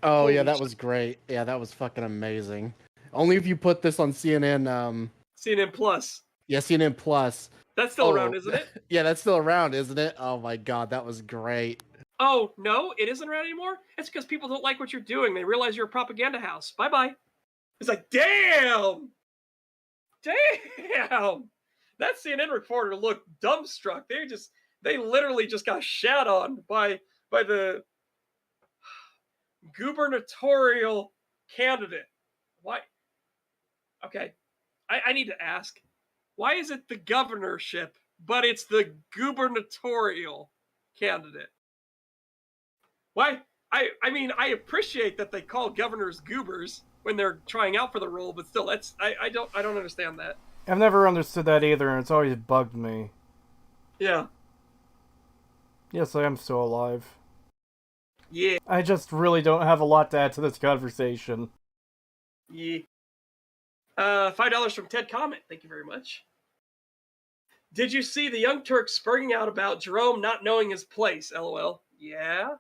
oh Holy yeah, that was great. Yeah, that was fucking amazing. Only if you put this on CNN. CNN Plus. Yeah, CNN Plus. That's still around, isn't it? Yeah, that's still around, isn't it? Oh my God, that was great. Oh, no, it isn't around anymore? It's because people don't like what you're doing. They realize you're a propaganda house. Bye-bye. It's like, damn! Damn! That CNN reporter looked dumbstruck. They literally just got shat on by the gubernatorial candidate. Why? Okay. I need to ask. Why is it the governorship, but it's the gubernatorial candidate? Why? I mean, I appreciate that they call governors goobers when they're trying out for the role, but still, I don't understand that. I've never understood that either, and it's always bugged me. Yeah. Yes, I am still alive. Yeah. I just really don't have a lot to add to this conversation. Yeah. $5 from Ted Comment. Thank you very much. Did you see the Young Turks spurring out about Jerome not knowing his place? LOL. Yeah.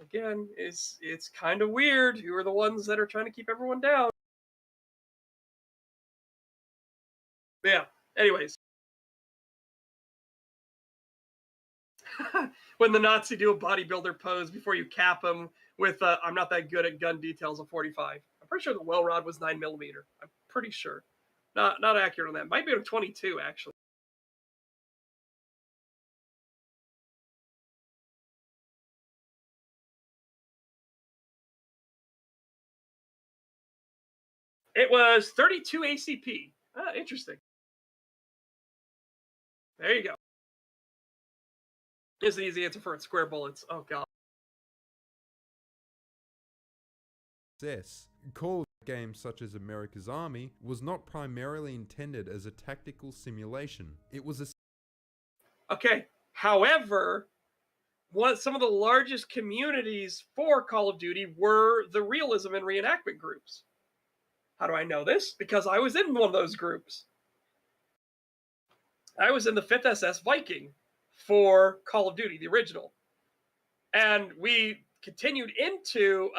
Again, it's kind of weird. Who are the ones that are trying to keep everyone down? Yeah. Anyways. When the Nazi do a bodybuilder pose before you cap him with I'm not that good at gun details of 45. I'm pretty sure the well rod was 9mm. I'm pretty sure. Not accurate on that. Might be on 22, actually. It was 32 ACP. Ah, interesting. There you go. Here's the easy answer for it. Square bullets. Oh, God. Call games such as America's Army was not primarily intended as a tactical simulation. It was a... Okay, however, some of the largest communities for Call of Duty were the realism and reenactment groups. How do I know this? Because I was in one of those groups. I was in the 5th SS Viking for Call of Duty, the original. And we continued into,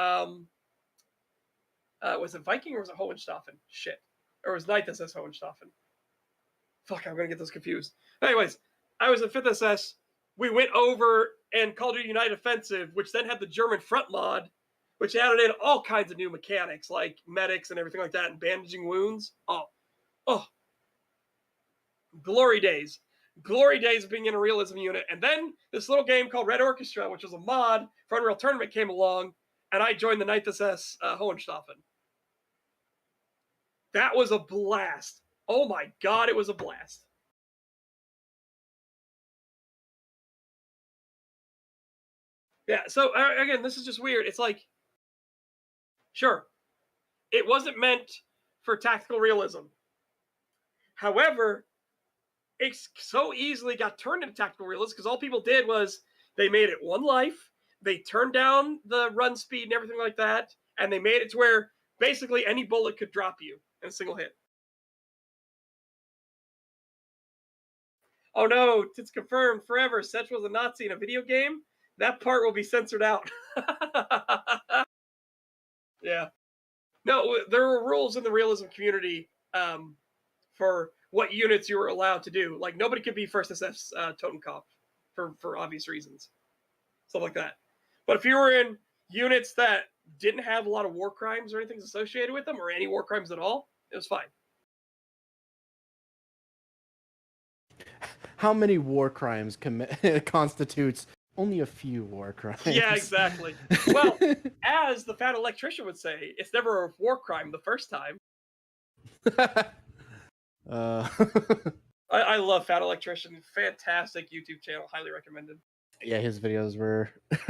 was it Viking or was it Hohenstaufen? Shit. Or was 9th SS Hohenstaufen? Fuck, I'm going to get those confused. Anyways, I was in 5th SS. We went over and Call of Duty United Offensive, which then had the German front mod, which added in all kinds of new mechanics, like medics and everything like that, and bandaging wounds. Oh, glory days. Glory days of being in a realism unit. And then this little game called Red Orchestra, which was a mod for Unreal Tournament, came along, and I joined the 9th SS Hohenstaufen. That was a blast. Oh my god, it was a blast. Yeah, so again, this is just weird. It's like, sure, it wasn't meant for tactical realism. However, it so easily got turned into tactical realism because all people did was they made it one life, they turned down the run speed and everything like that, and they made it to where basically any bullet could drop you in a single hit. Oh no, it's confirmed forever. Setch was a Nazi in a video game. That part will be censored out. Yeah. No, there were rules in the realism community for what units you were allowed to do. Like, nobody could be 1st SS Totenkopf for obvious reasons. Stuff like that. But if you were in units that didn't have a lot of war crimes or anything associated with them, or any war crimes at all, it was fine. How many war crimes constitutes only a few war crimes? Yeah, exactly. Well, as the fat electrician would say, it's never a war crime the first time. I love Fat Electrician. Fantastic YouTube channel. Highly recommended. Yeah, his videos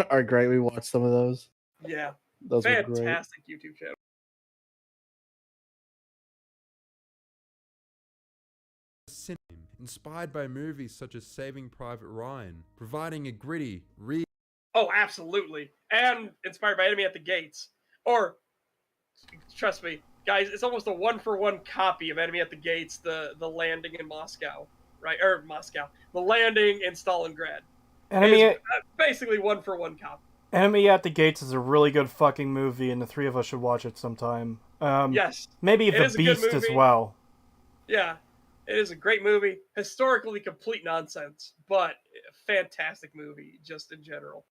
are great. We watched some of those. Yeah. Those were great. Fantastic YouTube channel. Inspired by movies such as Saving Private Ryan, providing a gritty, Oh, absolutely. And inspired by Enemy at the Gates. Or, trust me, guys, it's almost a 1-for-1 copy of Enemy at the Gates, the landing in Moscow, right? Or Moscow. The landing in Stalingrad. Basically 1-for-1 copy. Enemy at the Gates is a really good fucking movie, and the three of us should watch it sometime. Yes. Maybe The Beast as well. Yeah. It is a great movie. Historically complete nonsense, but a fantastic movie just in general.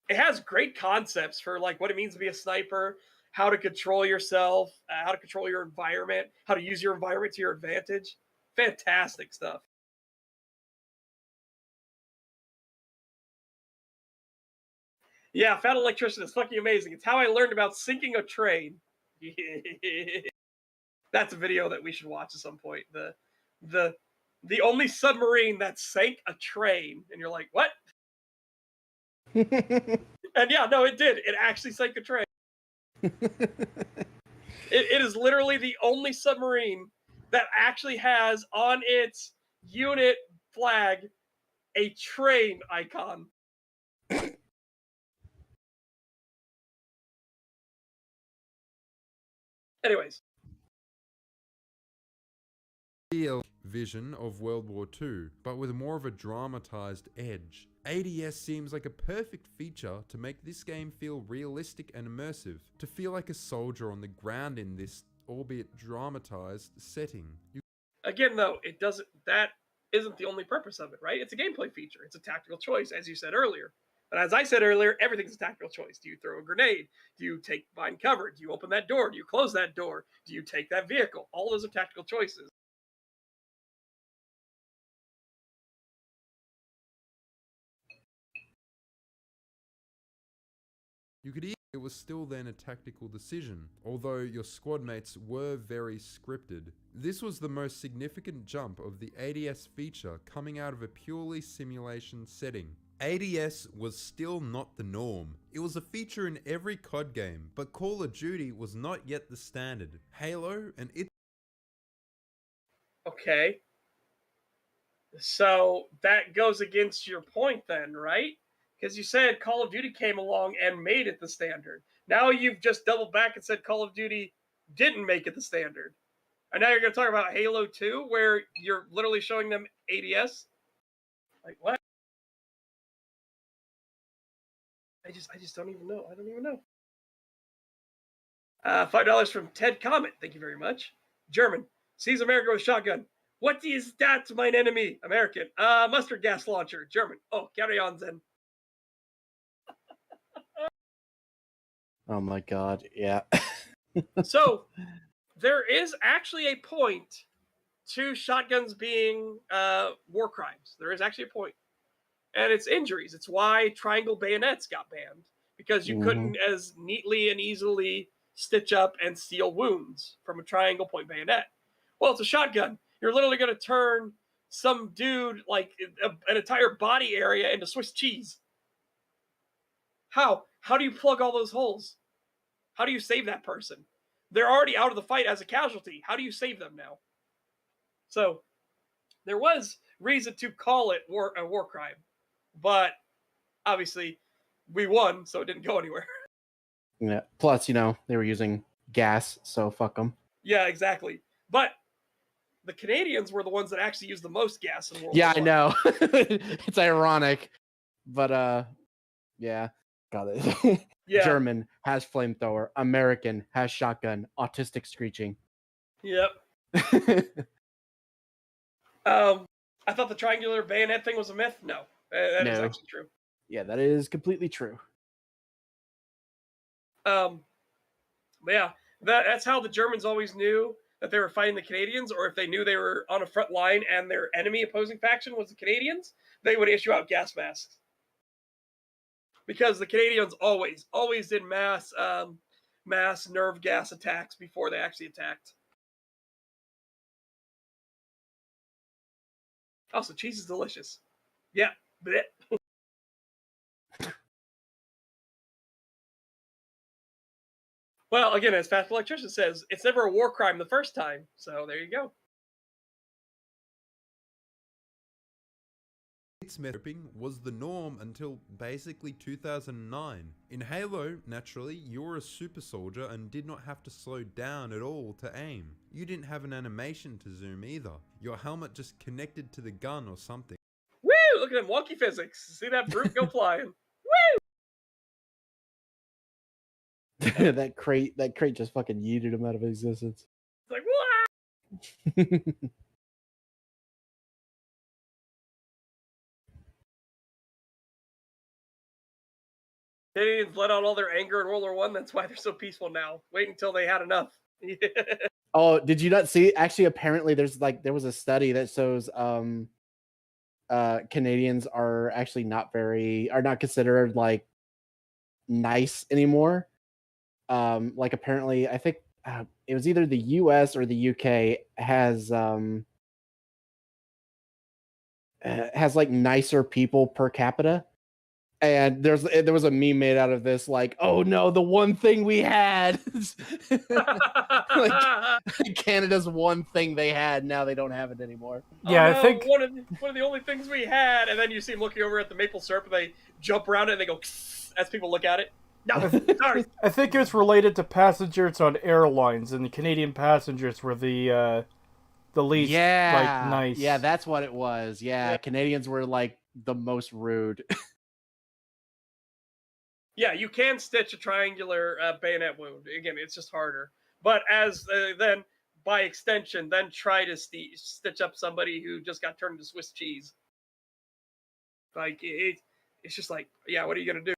It has great concepts for like what it means to be a sniper, how to control yourself, how to control your environment, how to use your environment to your advantage. Fantastic stuff. Yeah, Fat Electrician is fucking amazing. It's how I learned about sinking a train. That's a video that we should watch at some point. The only submarine that sank a train, and you're like, what? And yeah, no, it did. It actually sank a train. It is literally the only submarine that actually has on its unit flag a train icon. Anyways. Vision of World War II, but with more of a dramatized edge. ADS seems like a perfect feature to make this game feel realistic and immersive, to feel like a soldier on the ground in this, albeit dramatized, setting. Again, though, that isn't the only purpose of it, right? It's a gameplay feature. It's a tactical choice, as you said earlier. And as I said earlier, everything's a tactical choice. Do you throw a grenade? Do you find cover? Do you open that door? Do you close that door? Do you take that vehicle? All those are tactical choices. It was still then a tactical decision, although your squad mates were very scripted. This was the most significant jump of the ADS feature coming out of a purely simulation setting. ADS was still not the norm. It was a feature in every COD game, but Call of Duty was not yet the standard. Halo and its Okay. So that goes against your point then, right? Because you said Call of Duty came along and made it the standard. Now you've just doubled back and said Call of Duty didn't make it the standard. And now you're going to talk about Halo 2, where you're literally showing them ADS? Like, what? I just don't even know. I don't even know. $5 from Ted Comet. Thank you very much. German. Sees America with shotgun. What is that, mine enemy? American. Mustard gas launcher. German. Oh, carry on then. Oh my god, yeah. So, there is actually a point to shotguns being war crimes. There is actually a point. And it's injuries. It's why triangle bayonets got banned. Because you couldn't as neatly and easily stitch up and seal wounds from a triangle point bayonet. Well, it's a shotgun. You're literally going to turn some dude, like an entire body area, into Swiss cheese. How? How do you plug all those holes? How do you save that person? They're already out of the fight as a casualty. How do you save them now? So, there was reason to call it a war crime. But, obviously, we won, so it didn't go anywhere. Yeah. Plus, they were using gas, so fuck them. Yeah, exactly. But the Canadians were the ones that actually used the most gas in World War Yeah, I. I know. It's ironic. But, yeah. Got it. Yeah. German has flamethrower. American has shotgun. Autistic screeching. Yep. I thought the triangular bayonet thing was a myth. No, that is No. actually true. Yeah, that is completely true. But yeah, that's how the Germans always knew that they were fighting the Canadians, or if they knew they were on a front line and their enemy opposing faction was the Canadians, they would issue out gas masks. Because the Canadians always did mass nerve gas attacks before they actually attacked. Also, cheese is delicious. Yeah. Blech. Well, again, as Fast Electrician says, it's never a war crime the first time. So there you go. smithing was the norm until basically 2009. In Halo, naturally, you were a super soldier and did not have to slow down at all to aim. You didn't have an animation to zoom either. Your helmet just connected to the gun or something. Woo! Look at them wonky physics. See that brute go flying. Woo! that crate just fucking yeeted him out of existence. It's like, what? Canadians let out all their anger in World War One. That's why they're so peaceful now. Wait until they had enough. Oh, did you not see? Actually, apparently, there was a study that shows Canadians are actually not considered like nice anymore. Like apparently, I think it was either the U.S. or the U.K. has like nicer people per capita. And there was a meme made out of this, like, oh no, the one thing we had, like Canada's one thing they had, now they don't have it anymore. Yeah, oh, I think one of the only things we had, and then you see them looking over at the maple syrup, and they jump around it, and they go as people look at it. No, sorry. I think it was related to passengers on airlines, and the Canadian passengers were the least like nice. Yeah, that's what it was. Yeah, Canadians were like the most rude. Yeah, you can stitch a triangular bayonet wound. Again, it's just harder. But as then, by extension, then try to stitch up somebody who just got turned into Swiss cheese. Like, it's just like, yeah, what are you going to do?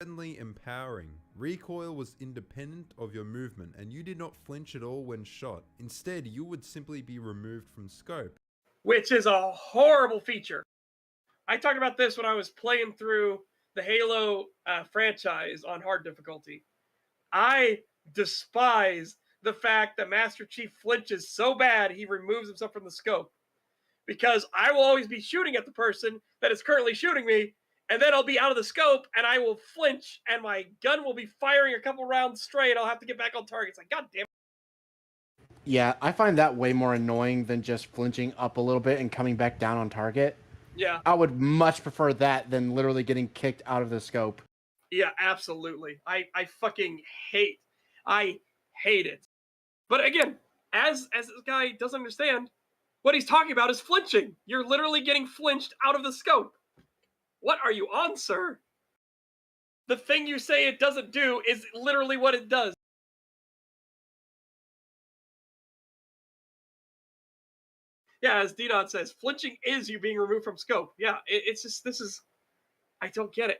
Certainly empowering. Recoil was independent of your movement, and you did not flinch at all when shot. Instead, you would simply be removed from scope. Which is a horrible feature. I talked about this when I was playing through the Halo franchise on hard difficulty. I despise the fact that Master Chief flinches so bad he removes himself from the scope. Because I will always be shooting at the person that is currently shooting me, and then I'll be out of the scope, and I will flinch, and my gun will be firing a couple rounds straight, and I'll have to get back on target. It's like, God damn it. Yeah, I find that way more annoying than just flinching up a little bit and coming back down on target. Yeah. I would much prefer that than literally getting kicked out of the scope. Yeah, absolutely. I fucking hate it. But again, as this guy doesn't understand, what he's talking about is flinching. You're literally getting flinched out of the scope. What are you on, sir? The thing you say it doesn't do is literally what it does. Yeah, as D-Dot says, flinching is you being removed from scope. Yeah, it's just, I don't get it.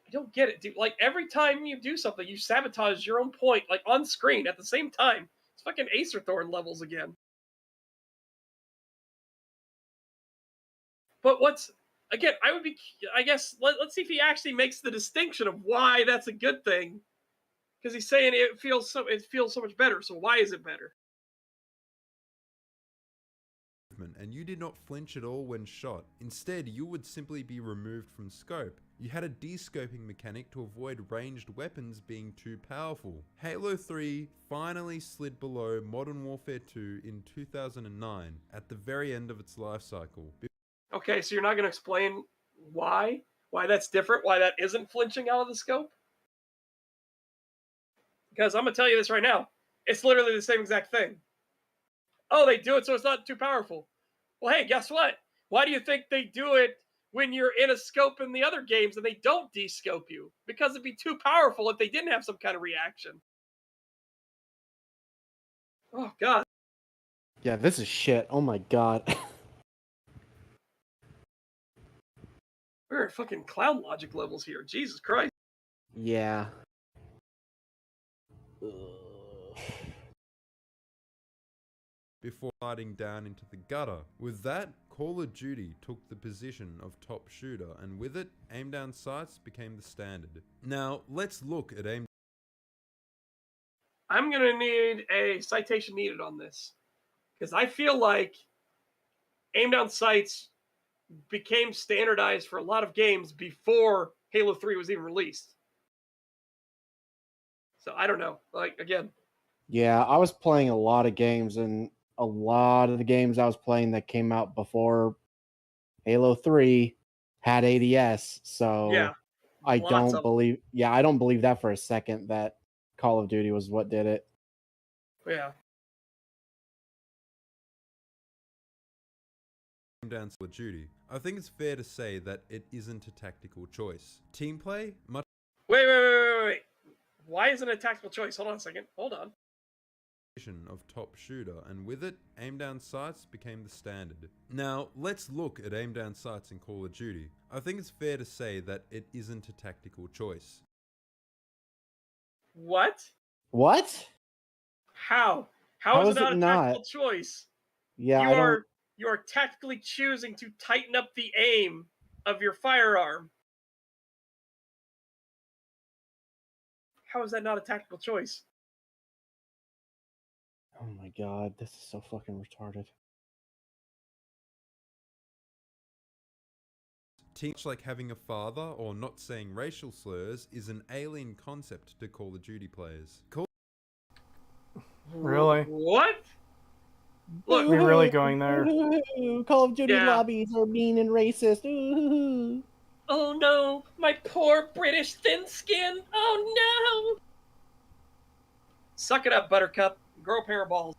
I don't get it, dude. Like, every time you do something, you sabotage your own point, like, on screen at the same time. It's fucking Acerthorn levels again. But again, I guess, let's see if he actually makes the distinction of why that's a good thing. Because he's saying it feels so much better, so why is it better? And you did not flinch at all when shot. Instead, you would simply be removed from scope. You had a de-scoping mechanic to avoid ranged weapons being too powerful. Halo 3 finally slid below Modern Warfare 2 in 2009, at the very end of its life cycle. Okay, so you're not going to explain why that's different, why that isn't flinching out of the scope? Because I'm going to tell you this right now. It's literally the same exact thing. Oh, they do it so it's not too powerful. Well, hey, guess what? Why do you think they do it when you're in a scope in the other games and they don't de-scope you? Because it'd be too powerful if they didn't have some kind of reaction. Oh, God. Yeah, this is shit. Oh my god. We're at fucking clown logic levels here. Jesus Christ. Yeah. Before sliding down into the gutter. With that, Call of Duty took the position of top shooter, and with it, aim down sights became the standard. Now, let's look at aim. I'm going to need a citation needed on this. Because I feel like aim down sights became standardized for a lot of games before Halo 3 was even released. So I don't know. Like, again. Yeah, I was playing a lot of games, and a lot of the games I was playing that came out before Halo 3 had ADS, so Yeah, I lots don't of believe I don't believe that for a second that Call of Duty was what did it. Yeah. Down Call of Duty. I think it's fair to say that it isn't a tactical choice. Team play, much Wait. Why isn't it a tactical choice? Hold on a second. Hold on. of top shooter, and with it, aim down sights became the standard. Now, let's look at aim down sights in Call of Duty. I think it's fair to say that it isn't a tactical choice. What? What? How? How How is is it not it a not? tactical choice? Yeah, You are tactically choosing to tighten up the aim of your firearm. How is that not a tactical choice? Oh my god, this is so fucking retarded. Teach like having a father or not saying racial slurs is an alien concept to Call of Duty players. Really? What? Look, We're really going there. Call of Duty Yeah. lobbies are mean and racist. Ooh. oh no, my poor British thin skin. Oh no. Suck it up, Buttercup. Grow a pair of balls.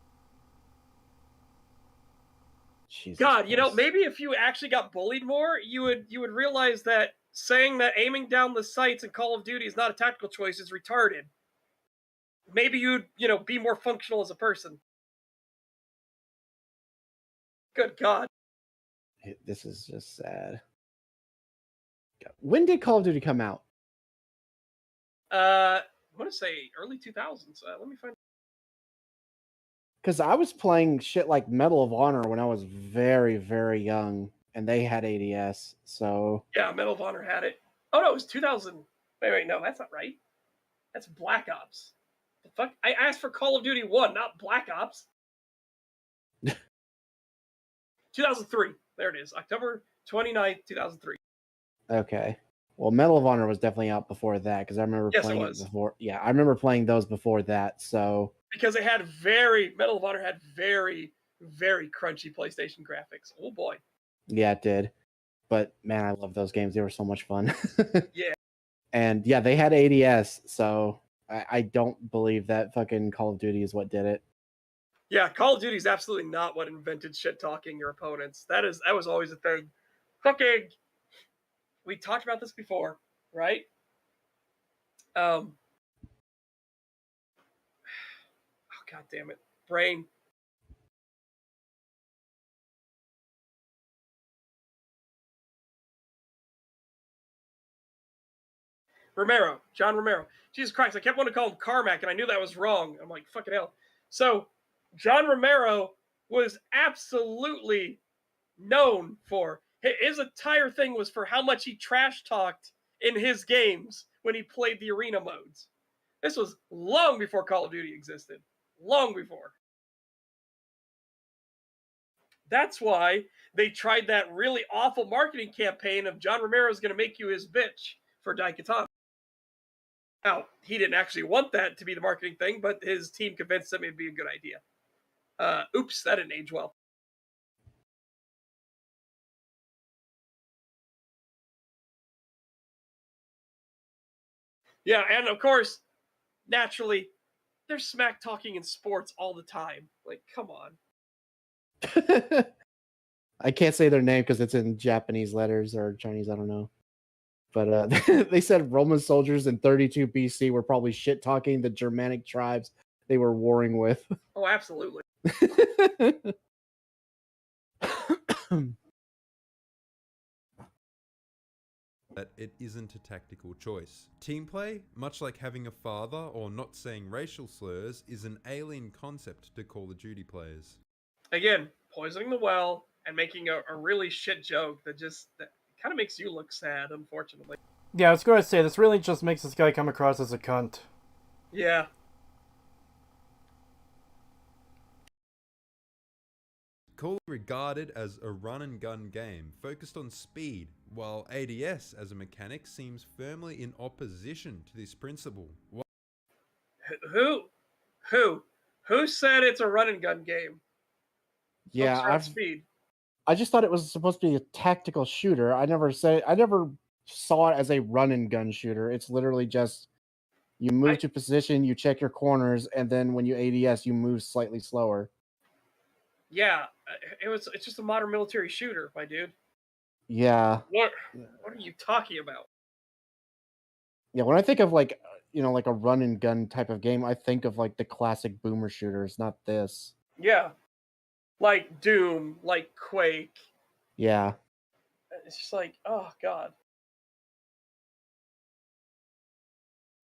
Jesus God, Christ. maybe if you actually got bullied more, you would realize that saying that aiming down the sights in Call of Duty is not a tactical choice is retarded. Maybe you'd, be more functional as a person. Good God. This is just sad. When did Call of Duty come out? I want to say early 2000s. Let me find. Because I was playing shit like Medal of Honor when I was very, very young, and they had ADS, so... Yeah, Medal of Honor had it. Oh, no, it was 2000. Wait, no, that's not right. That's Black Ops. The fuck? I asked for Call of Duty 1, not Black Ops. 2003. There it is. October 29th, 2003. Okay. Well, Medal of Honor was definitely out before that because I remember Yes, playing it it was. before. Yeah, I remember playing those before that. So Because it had Medal of Honor had very, very crunchy PlayStation graphics. Oh boy. yeah, it did. But man, I love those games. They were so much fun. Yeah. And yeah, they had ADS, so I don't believe that fucking Call of Duty is what did it. Yeah, Call of Duty is absolutely not what invented shit talking your opponents. That was always a thing. Fucking, we talked about this before, right? Oh god damn it, brain. John Romero. Jesus Christ, I kept wanting to call him Carmack, and I knew that was wrong. I'm like, fucking hell. So, John Romero was absolutely known for. His entire thing was for how much he trash talked in his games when he played the arena modes. This was long before Call of Duty existed. Long before. That's why they tried that really awful marketing campaign of John Romero's going to make you his bitch for Daikatana. Now, he didn't actually want that to be the marketing thing, but his team convinced him it'd be a good idea. Oops, that didn't age well. Yeah, and of course, naturally, they're smack talking in sports all the time. Like, come on. I can't say their name because it's in Japanese letters or Chinese, I don't know. But they said Roman soldiers in 32 BC were probably shit talking the Germanic tribes they were warring with. Oh, absolutely. That it isn't a tactical choice. Team play, much like having a father or not saying racial slurs, is an alien concept to Call of Duty players. Again, poisoning the well and making a really shit joke that kind of makes you look sad, unfortunately. Yeah, I was going to say, this really just makes this guy come across as a cunt. Yeah. Call is regarded as a run-and-gun game focused on speed, while ADS as a mechanic seems firmly in opposition to this principle. Who said it's a run and gun game? Yeah, Speed. I just thought it was supposed to be a tactical shooter. I never saw it as a run and gun shooter. It's literally just you move to position, you check your corners, and then when you ADS, you move slightly slower. Yeah, it's just a modern military shooter, my dude. Yeah. What are you talking about? Yeah, when I think of like like a run and gun type of game, I think of like the classic boomer shooters, not this. Yeah. Like Doom, like Quake. Yeah. It's just like, oh god.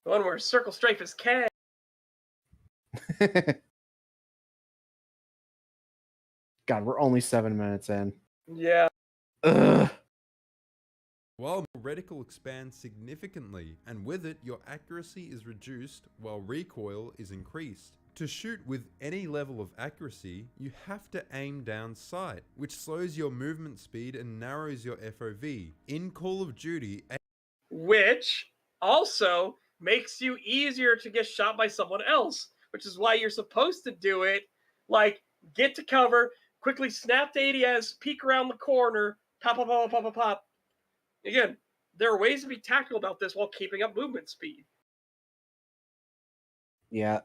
The one where Circle Strafe is K. God, we're only 7 minutes in. Yeah. Ugh. While reticle expands significantly, and with it your accuracy is reduced while recoil is increased. To shoot with any level of accuracy, you have to aim down sight, which slows your movement speed and narrows your FOV. In Call of Duty, which also makes you easier to get shot by someone else, which is why you're supposed to do it like get to cover, quickly snap to ADS, peek around the corner, pop, pop, pop, pop, pop, pop. Again, there are ways to be tactical about this while keeping up movement speed. Yeah.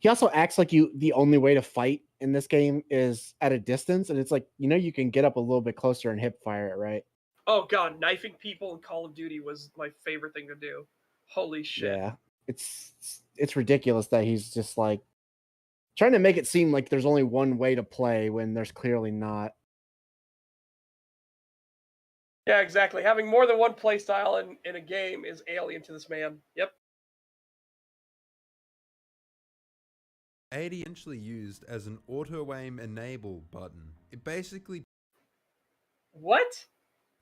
He also acts like the only way to fight in this game is at a distance, and it's like, you can get up a little bit closer and hip fire it, right? Oh god, knifing people in Call of Duty was my favorite thing to do. Holy shit. Yeah. It's ridiculous that he's just like trying to make it seem like there's only one way to play when there's clearly not. Yeah, exactly. Having more than one playstyle in a game is alien to this man. Yep. AD essentially used as an auto-aim enable button. It basically... What?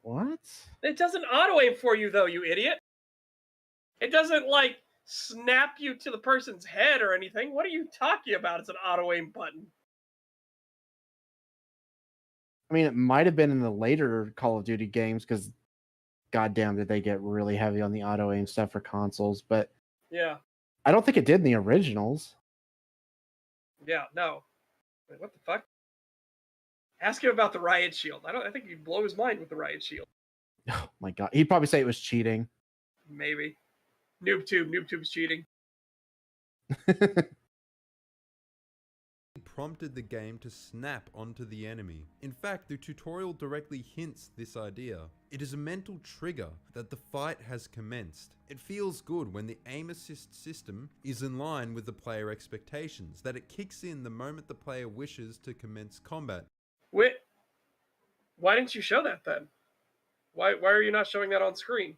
What? It doesn't auto-aim for you, though, you idiot. It doesn't, like, snap you to the person's head or anything. What are you talking about? It's an auto aim button. I mean, it might have been in the later Call of Duty games because, goddamn, did they get really heavy on the auto aim stuff for consoles? But Yeah. I don't think it did in the originals. Yeah. No. Wait, what the fuck? Ask him about the riot shield. I think you'd blow his mind with the riot shield. Oh my god, he'd probably say it was cheating. Maybe. NoobTube's cheating. Prompted the game to snap onto the enemy. In fact, the tutorial directly hints this idea. It is a mental trigger that the fight has commenced. It feels good when the aim assist system is in line with the player expectations, that it kicks in the moment the player wishes to commence combat. Wait, why didn't you show that then? Why are you not showing that on screen?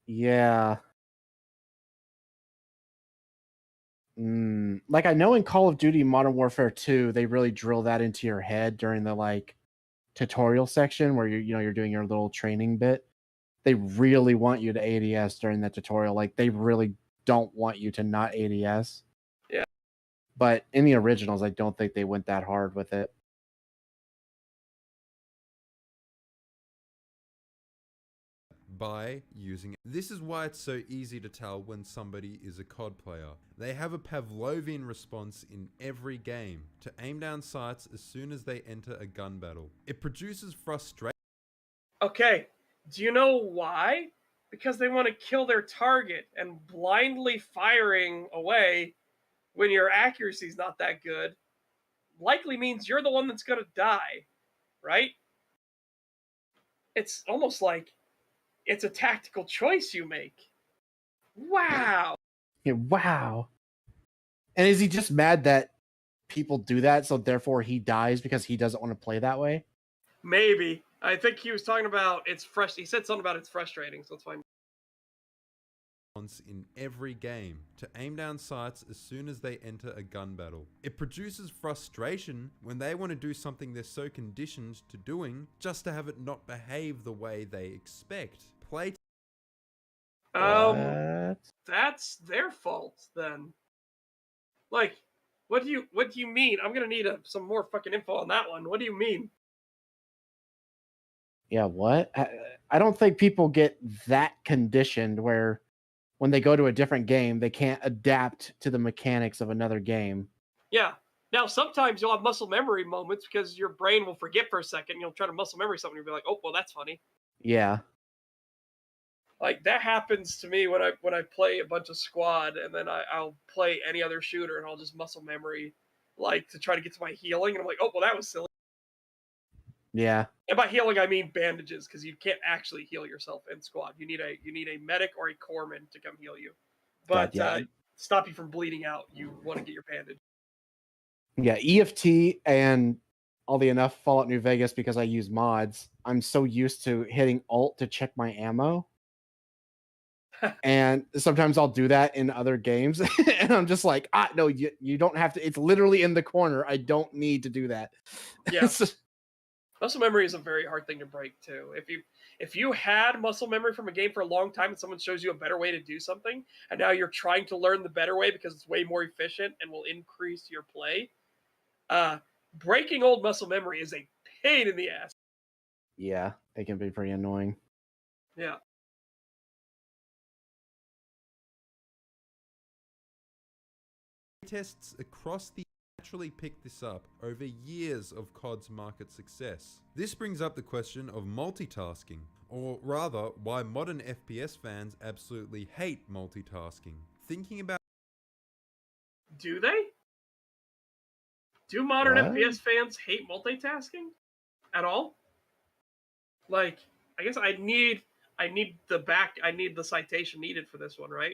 Yeah. Like, I know in Call of Duty Modern Warfare 2, they really drill that into your head during the like tutorial section where you're doing your little training bit. They really want you to ADS during that tutorial. Like, they really don't want you to not ADS. Yeah. But in the originals, I don't think they went that hard with it. By using it. This is why it's so easy to tell when somebody is a COD player. They have a Pavlovian response in every game to aim down sights as soon as they enter a gun battle. It produces frustration. Okay, do you know why? Because they want to kill their target, and blindly firing away when your accuracy's not that good likely means you're the one that's going to die, right? It's almost like it's a tactical choice you make. Wow. Yeah, wow. And is he just mad that people do that, so therefore he dies because he doesn't want to play that way? Maybe. I think he was talking about he said something about it's frustrating, so it's fine. In every game to aim down sights as soon as they enter a gun battle. It produces frustration when they want to do something they're so conditioned to doing just to have it not behave the way they expect. Play. What? That's their fault then. Like, what do you mean? I'm gonna need some more fucking info on that one. What do you mean? Yeah, what? I don't think people get that conditioned where when they go to a different game, they can't adapt to the mechanics of another game. Yeah. Now, sometimes you'll have muscle memory moments because your brain will forget for a second. You'll try to muscle memory something and you'll be like, oh, well, that's funny. Yeah. Like, that happens to me when I play a bunch of squad, and then I'll play any other shooter and I'll just muscle memory, like, to try to get to my healing. And I'm like, oh, well, that was silly. Yeah. And by healing, I mean bandages, because you can't actually heal yourself in squad. You need a medic or a corpsman to come heal you. But God, yeah. Stop you from bleeding out, you want to get your bandage. Yeah, EFT and oddly enough, Fallout New Vegas, because I use mods, I'm so used to hitting Alt to check my ammo. And sometimes I'll do that in other games. And I'm just like, no, you don't have to. It's literally in the corner. I don't need to do that. Yeah. Muscle memory is a very hard thing to break too. If you had muscle memory from a game for a long time and someone shows you a better way to do something, and now you're trying to learn the better way because it's way more efficient and will increase your play, breaking old muscle memory is a pain in the ass. Yeah, it can be pretty annoying. Yeah. Tests across the naturally picked this up over years of COD's market success. This brings up the question of multitasking, or rather, why modern FPS fans absolutely hate multitasking. Thinking about... Do they? Do modern What? FPS fans hate multitasking at all? Like, I guess I need the citation needed for this one, right?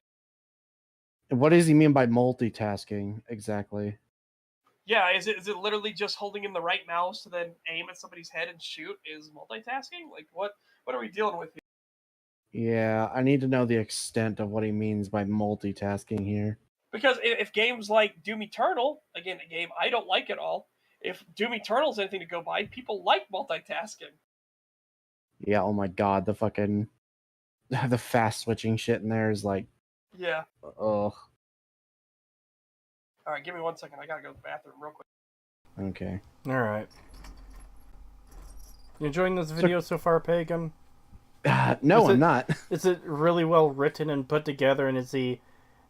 What does he mean by multitasking exactly? Yeah, is it literally just holding in the right mouse to then aim at somebody's head and shoot is multitasking? Like, what are we dealing with here? Yeah, I need to know the extent of what he means by multitasking here. Because if games like Doom Eternal, again, a game I don't like at all, if Doom Eternal is anything to go by, people like multitasking. Yeah, oh my god, the fast switching shit in there is like Yeah. Oh, All right, give me 1 second. I gotta go to the bathroom real quick. okay. All right. You enjoying this video so far, Pagan? No, Is I'm it- not. Is it really well written and put together, and is he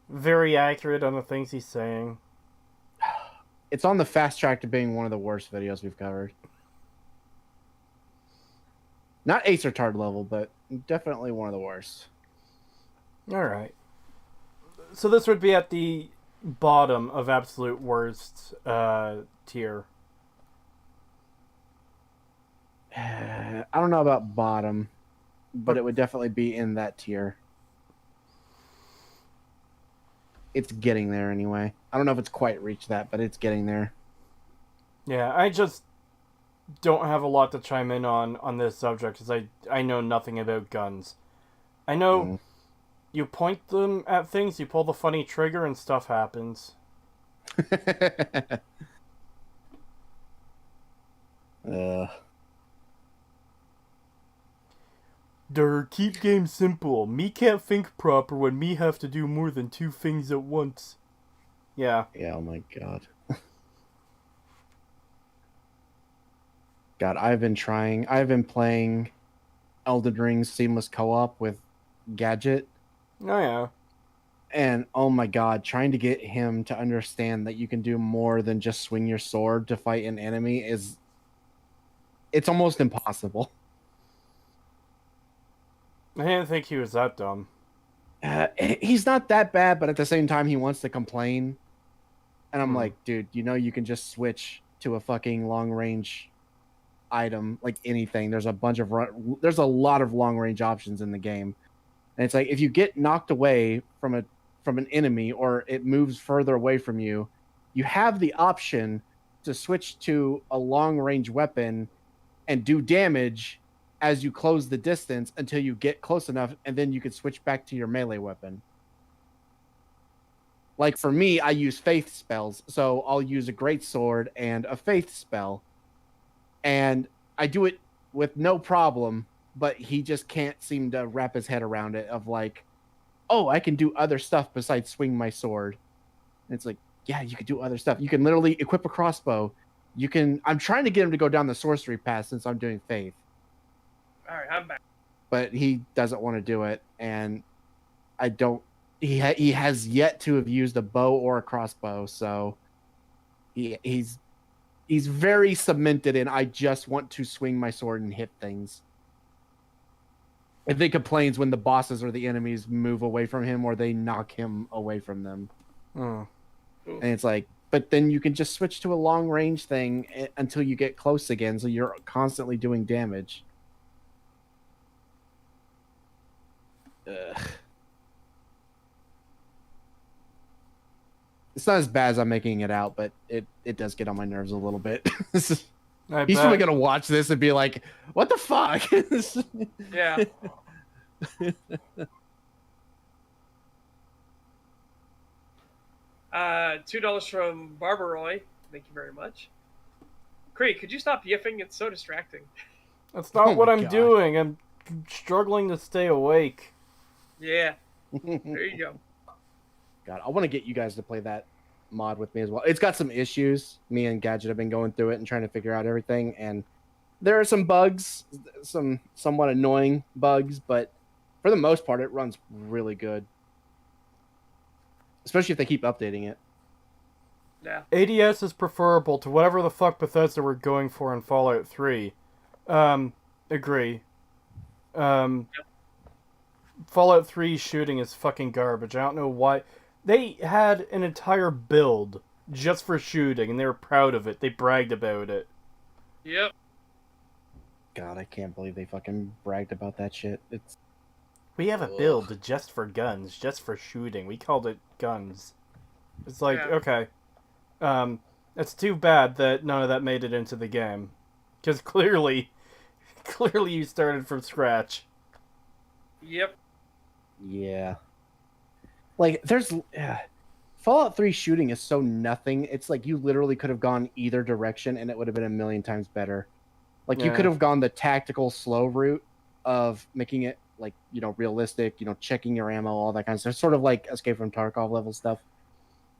very accurate on the things he's saying? It's on the fast track to being one of the worst videos we've covered. Not Ace or Tard level, but definitely one of the worst. All right. So this would be at the bottom of absolute worst tier. I don't know about bottom, but it would definitely be in that tier. It's getting there anyway. I don't know if it's quite reached that, but it's getting there. Yeah, I just don't have a lot to chime in on this subject because I know nothing about guns. I know you point them at things, you pull the funny trigger, and stuff happens. Keep game simple. Me can't think proper when me have to do more than 2 things at once. Yeah. Yeah, oh my god. God, I've been playing Elden Ring Seamless Co-op with Gadget, Oh yeah. and oh my god, trying to get him to understand that you can do more than just swing your sword to fight an enemy it's almost impossible. I didn't think he was that dumb. He's not that bad, but at the same time, he wants to complain. And I'm Hmm. like, dude, you know, you can just switch to a fucking long range item, like anything. There's a lot of long range options in the game, and it's like if you get knocked away from an enemy or it moves further away from you, you have the option to switch to a long range weapon and do damage as you close the distance until you get close enough, and then you can switch back to your melee weapon. Like for me, I use faith spells, so I'll use a great sword and a faith spell, and I do it with no problem. But he just can't seem to wrap his head around it. Of like, oh, I can do other stuff besides swing my sword. And it's like, yeah, you can do other stuff. You can literally equip a crossbow. You can. I'm trying to get him to go down the sorcery path since I'm doing faith, All right, I'm back. but he doesn't want to do it, and I don't. He has yet to have used a bow or a crossbow, so he's very cemented in I just want to swing my sword and hit things. And then complains when the bosses or the enemies move away from him or they knock him away from them. Hmm. And it's like, but then you can just switch to a long range thing until you get close again, so you're constantly doing damage. Ugh. It's not as bad as I'm making it out, but it does get on my nerves a little bit. He's probably gonna watch this and be like, "What the fuck?" Yeah. $2 from Barbaroy. Thank you very much. Cree, could you stop yiffing? It's so distracting. That's not Oh what my I'm God. doing. I'm struggling to stay awake. Yeah. There you go. God, I want to get you guys to play that mod with me as well. It's got some issues. Me and Gadget have been going through it and trying to figure out everything, and there are some bugs, some somewhat annoying bugs, but for the most part, it runs really good. Especially if they keep updating it. Yeah. ADS is preferable to whatever the fuck Bethesda were going for in Fallout 3. Agree. Fallout 3 shooting is fucking garbage. I don't know why. They had an entire build just for shooting, and they were proud of it. They bragged about it. Yep. God, I can't believe they fucking bragged about that shit. We have a build just for guns, just for shooting. We called it guns. It's like, Yeah. okay. It's too bad that none of that made it into the game. Because clearly you started from scratch. Yep. Yeah. Like, there's... Fallout 3 shooting is so nothing. It's like you literally could have gone either direction and it would have been a million times better. Like, you Yeah. could have gone the tactical slow route of making it like, realistic, checking your ammo, all that kind of stuff, sort of like Escape from Tarkov level stuff.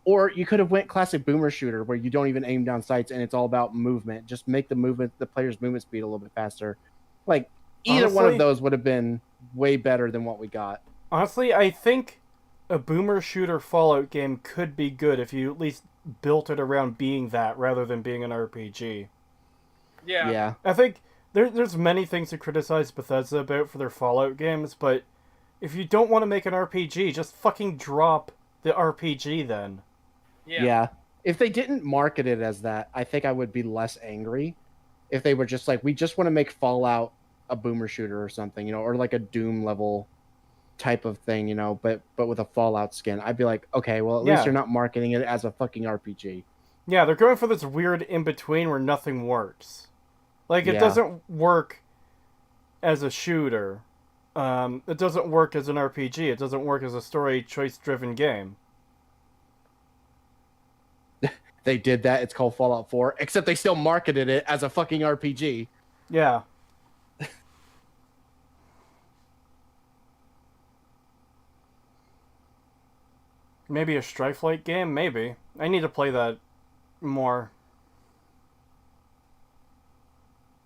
Or you could have went classic boomer shooter where you don't even aim down sights and it's all about movement. Just make the player's movement speed a little bit faster. Like, either one of Honestly- those would have been way better than what we got. Honestly, I think a boomer shooter Fallout game could be good if you at least built it around being that rather than being an RPG. Yeah. I think there's many things to criticize Bethesda about for their Fallout games, but if you don't want to make an RPG, just fucking drop the RPG then. Yeah. If they didn't market it as that, I think I would be less angry. If they were just like, we just want to make Fallout a boomer shooter or something, or like a Doom level type of thing, but with a Fallout skin, I'd be like, okay, well, at least you're not marketing it as a fucking RPG. Yeah, they're going for this weird in-between where nothing works. Like, it Yeah. doesn't work as a shooter. It doesn't work as an RPG. It doesn't work as a story choice-driven game. They did that. It's called Fallout 4, except they still marketed it as a fucking RPG. Yeah. Maybe a Strife-like game? Maybe. I need to play that more.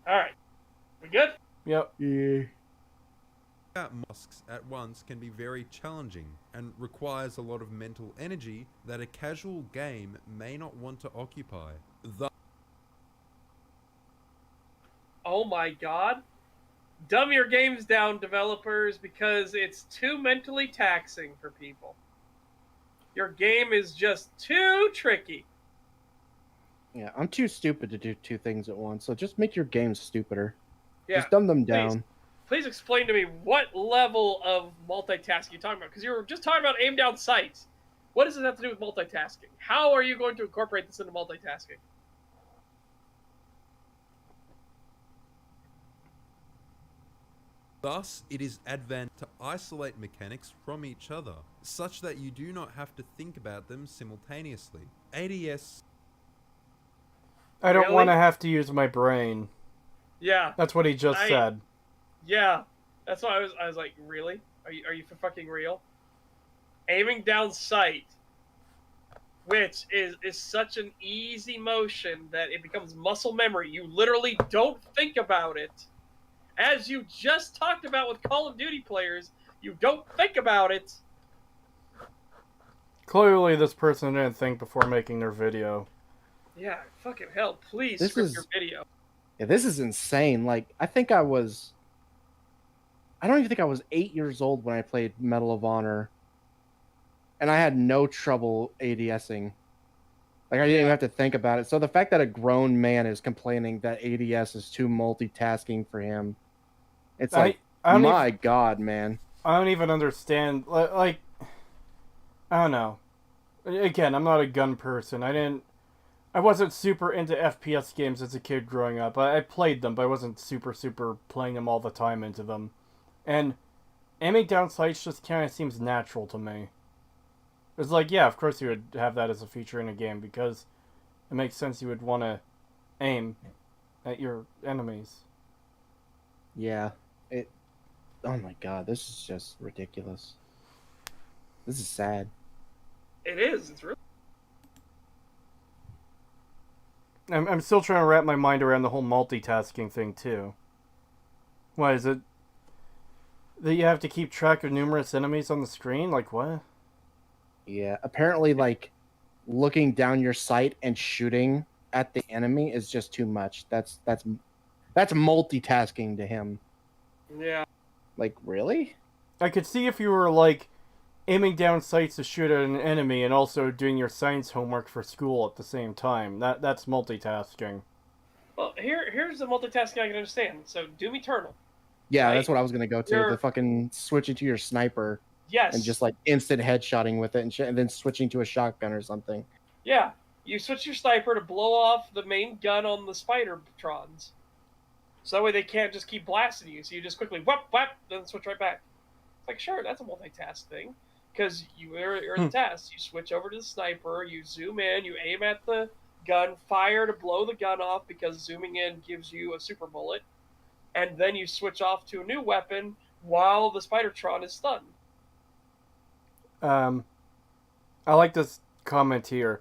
Alright. We good? Yep. Yeah. At mosques at once can be very challenging and requires a lot of mental energy that a casual game may not want to occupy. Oh my god. Dumb your games down, developers, because it's too mentally taxing for people. Your game is just too tricky. Yeah, I'm too stupid to do two things at once, so just make your games stupider. Yeah. Just dumb them down. Please explain to me what level of multitasking you're talking about, because you were just talking about aim down sights. What does it have to do with multitasking? How are you going to incorporate this into multitasking? Thus, it is advantageous to isolate mechanics from each other, such that you do not have to think about them simultaneously. ADS... I don't Really? want to have to use my brain. Yeah. That's what he just said. Yeah. That's why I was like, really? Are you for fucking real? Aiming down sight, which is such an easy motion that it becomes muscle memory. You literally don't think about it. As you just talked about with Call of Duty players, you don't think about it. Clearly, this person didn't think before making their video. Yeah, fucking hell, please This script is- your video. Yeah, this is insane. Like, I don't even think I was 8 years old when I played Medal of Honor. And I had no trouble ADSing. Like, I didn't even have to think about it. So the fact that a grown man is complaining that ADS is too multitasking for him, it's like, I don't my God, man. I don't even understand. Like, I don't know. Again, I'm not a gun person. I wasn't super into FPS games as a kid growing up. I played them, but I wasn't super playing them all the time into them. And aiming down sights just kind of seems natural to me. It's like, yeah, of course you would have that as a feature in a game because it makes sense you would want to aim at your enemies. Yeah. Oh my God, this is just ridiculous. This is sad. It is. It's really. I'm still trying to wrap my mind around the whole multitasking thing, too. Why, is it that you have to keep track of numerous enemies on the screen? Like, what? Yeah, apparently, like, looking down your sight and shooting at the enemy is just too much. That's multitasking to him. Yeah. Like, really? I could see if you were, like, aiming down sights to shoot at an enemy and also doing your science homework for school at the same time. That's multitasking. Well, here's the multitasking I can understand. So, Doom Eternal. Yeah, Right. that's what I was gonna go to. You're- The fucking switching to your sniper Yes. and just like instant headshotting with it, and then switching to a shotgun or something. Yeah. You switch your sniper to blow off the main gun on the Spider-Trons. So that way they can't just keep blasting you. So you just quickly whap, whap, then switch right back. It's like, sure, that's a multitask thing. Because you are in the task. You switch over to the sniper, you zoom in, you aim at the gun, fire to blow the gun off because zooming in gives you a super bullet. And then you switch off to a new weapon, while the Spidertron is stunned. I like this comment here.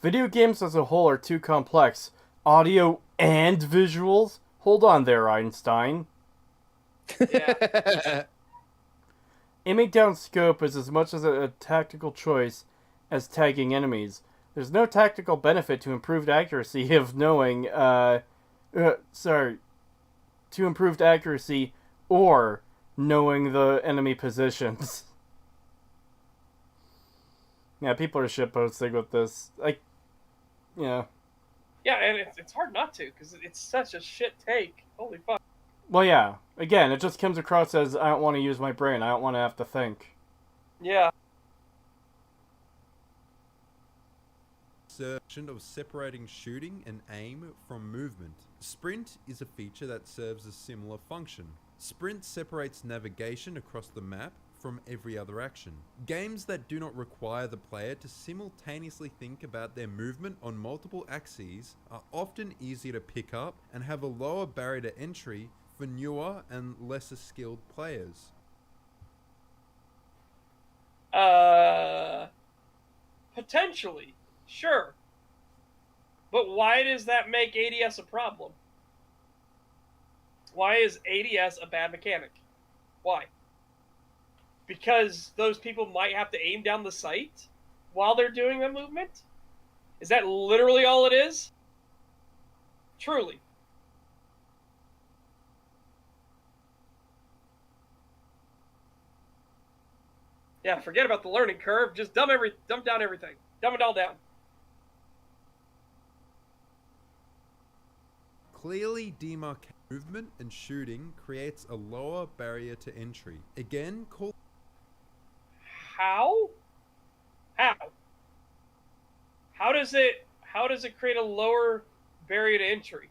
Video games as a whole are too complex. Audio and visuals? Hold on there, Einstein. Yeah. Aiming down scope is as much as a tactical choice as tagging enemies. There's no tactical benefit to improved accuracy of knowing, to improved accuracy or knowing the enemy positions. Yeah, people are shitposting with this. Yeah. Yeah, and it's hard not to, because it's such a shit take. Holy fuck. Well, yeah. Again, it just comes across as I don't want to use my brain. I don't want to have to think. Yeah. Assertion of separating shooting and aim from movement. Sprint is a feature that serves a similar function. Sprint separates navigation across the map from every other action. Games that do not require the player to simultaneously think about their movement on multiple axes are often easier to pick up and have a lower barrier to entry for newer and lesser skilled players. Potentially. Sure. But why does that make ADS a problem? Why is ADS a bad mechanic? Why? Because those people might have to aim down the sight while they're doing the movement? Is that literally all it is? Truly. Yeah, forget about the learning curve. Just dumb down everything. Dumb it all down. Clearly demarcated movement and shooting creates a lower barrier to entry. Again, call. How? How does it create a lower barrier to entry?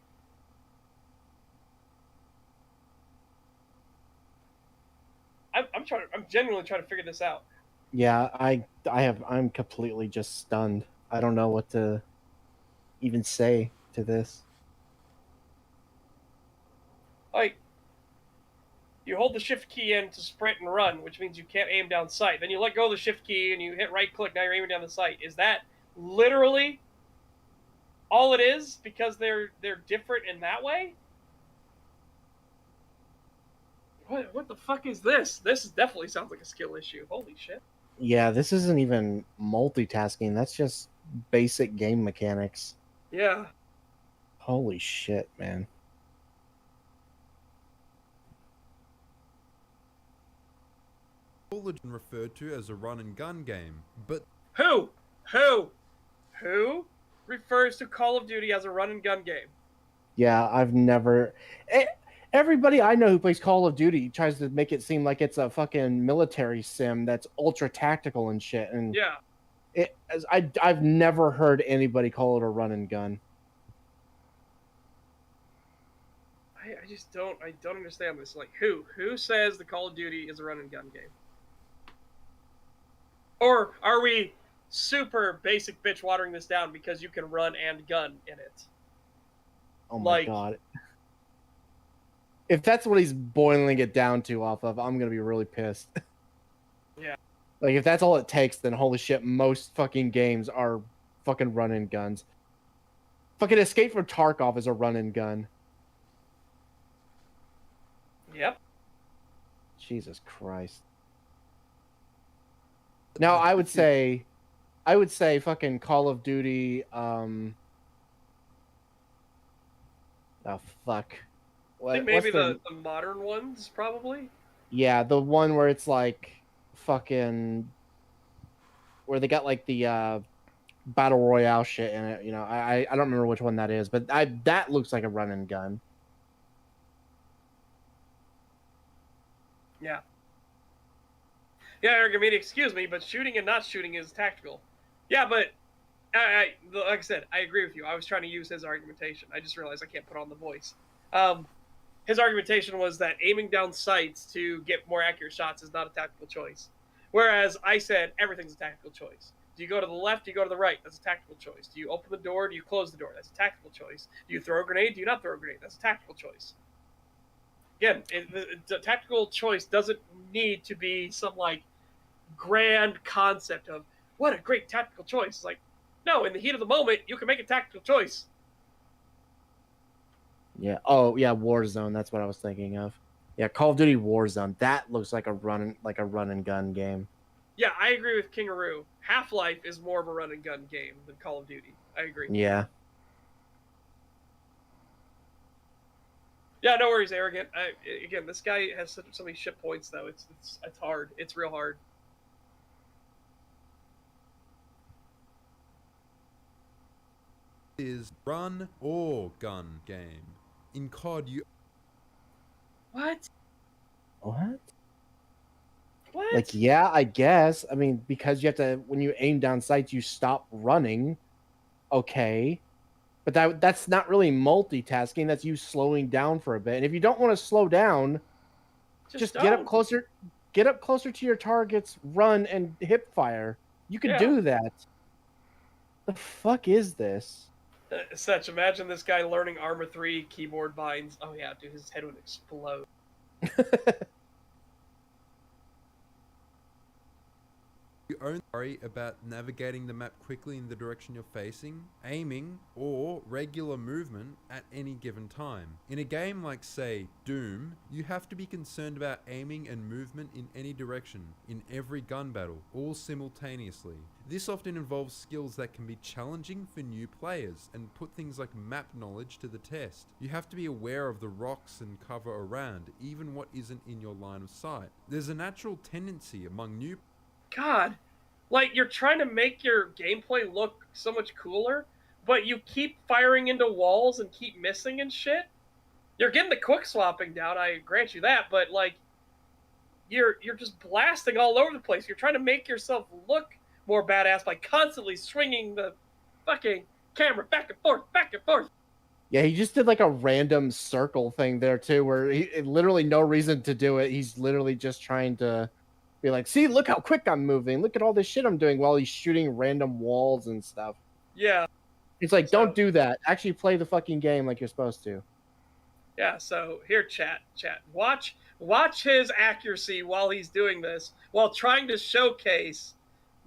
I'm genuinely trying to figure this out. Yeah, I'm completely just stunned. I don't know what to even say to this. Like, you hold the shift key in to sprint and run, which means you can't aim down sight. Then you let go of the shift key and you hit right click, now you're aiming down the sight. Is that literally all it is? Because they're different in that way? What the fuck is this? This definitely sounds like a skill issue. Holy shit. Yeah, this isn't even multitasking. That's just basic game mechanics. Yeah. Holy shit, man. Referred to as a run and gun game, but Who refers to Call of Duty as a run and gun game? Yeah, I've never. Everybody I know who plays Call of Duty tries to make it seem like it's a fucking military sim that's ultra tactical and shit. And yeah, I've never heard anybody call it a run and gun. I just don't understand this. Like, who says the Call of Duty is a run and gun game? Or are we super basic bitch watering this down because you can run and gun in it? Oh my god. If that's what he's boiling it down to off of, I'm gonna be really pissed. Yeah. Like, if that's all it takes, then holy shit, most fucking games are fucking run and guns. Fucking Escape from Tarkov is a run and gun. Yep. Jesus Christ. Now, I would say fucking Call of Duty, oh, fuck. I think maybe the modern ones, probably? Yeah, the one where it's like fucking... where they got like the Battle Royale shit in it, you know. I don't remember which one that is, but that looks like a run and gun. Yeah. Yeah, Argamedi, excuse me, but shooting and not shooting is tactical. Yeah, but like I said, I agree with you. I was trying to use his argumentation. I just realized I can't put on the voice. His argumentation was that aiming down sights to get more accurate shots is not a tactical choice. Whereas I said everything's a tactical choice. Do you go to the left? Do you go to the right? That's a tactical choice. Do you open the door? Do you close the door? That's a tactical choice. Do you throw a grenade? Do you not throw a grenade? That's a tactical choice. Again, the tactical choice doesn't need to be some like grand concept of what a great tactical choice. It's like, no, in the heat of the moment, you can make a tactical choice. Yeah. Oh, yeah. Warzone. That's what I was thinking of. Yeah, Call of Duty Warzone. That looks like a run and gun game. Yeah, I agree with Kingaroo. Half-Life is more of a run and gun game than Call of Duty. I agree. Yeah. Yeah, no worries, Arrogant. Again, this guy has so many shit points, though. It's hard. It's real hard. Is run or gun game. In COD, you What? What? What? Like, yeah, I guess. I mean, because you have to, when you aim down sights, you stop running. Okay. But that's not really multitasking. That's you slowing down for a bit. And if you don't want to slow down, just get up closer. Get up closer to your targets, run, and hip fire. You can do that. The fuck is this? Such, imagine this guy learning Armor 3 keyboard binds. Oh yeah, dude, his head would explode. You only worry about navigating the map quickly in the direction you're facing, aiming, or regular movement at any given time. In a game like, say, Doom, you have to be concerned about aiming and movement in any direction, in every gun battle, all simultaneously. This often involves skills that can be challenging for new players and put things like map knowledge to the test. You have to be aware of the rocks and cover around, even what isn't in your line of sight. There's a natural tendency among new God, like you're trying to make your gameplay look so much cooler, but you keep firing into walls and keep missing and shit. You're getting the quick swapping down, I grant you that, but like you're just blasting all over the place. You're trying to make yourself look more badass by constantly swinging the fucking camera back and forth, back and forth. Yeah, he just did like a random circle thing there too, where he literally no reason to do it. He's literally just trying to be like, see, look how quick I'm moving. Look at all this shit I'm doing while he's shooting random walls and stuff. Yeah. It's like, don't do that. Actually play the fucking game like you're supposed to. Yeah, so here, chat. Watch his accuracy while he's doing this, while trying to showcase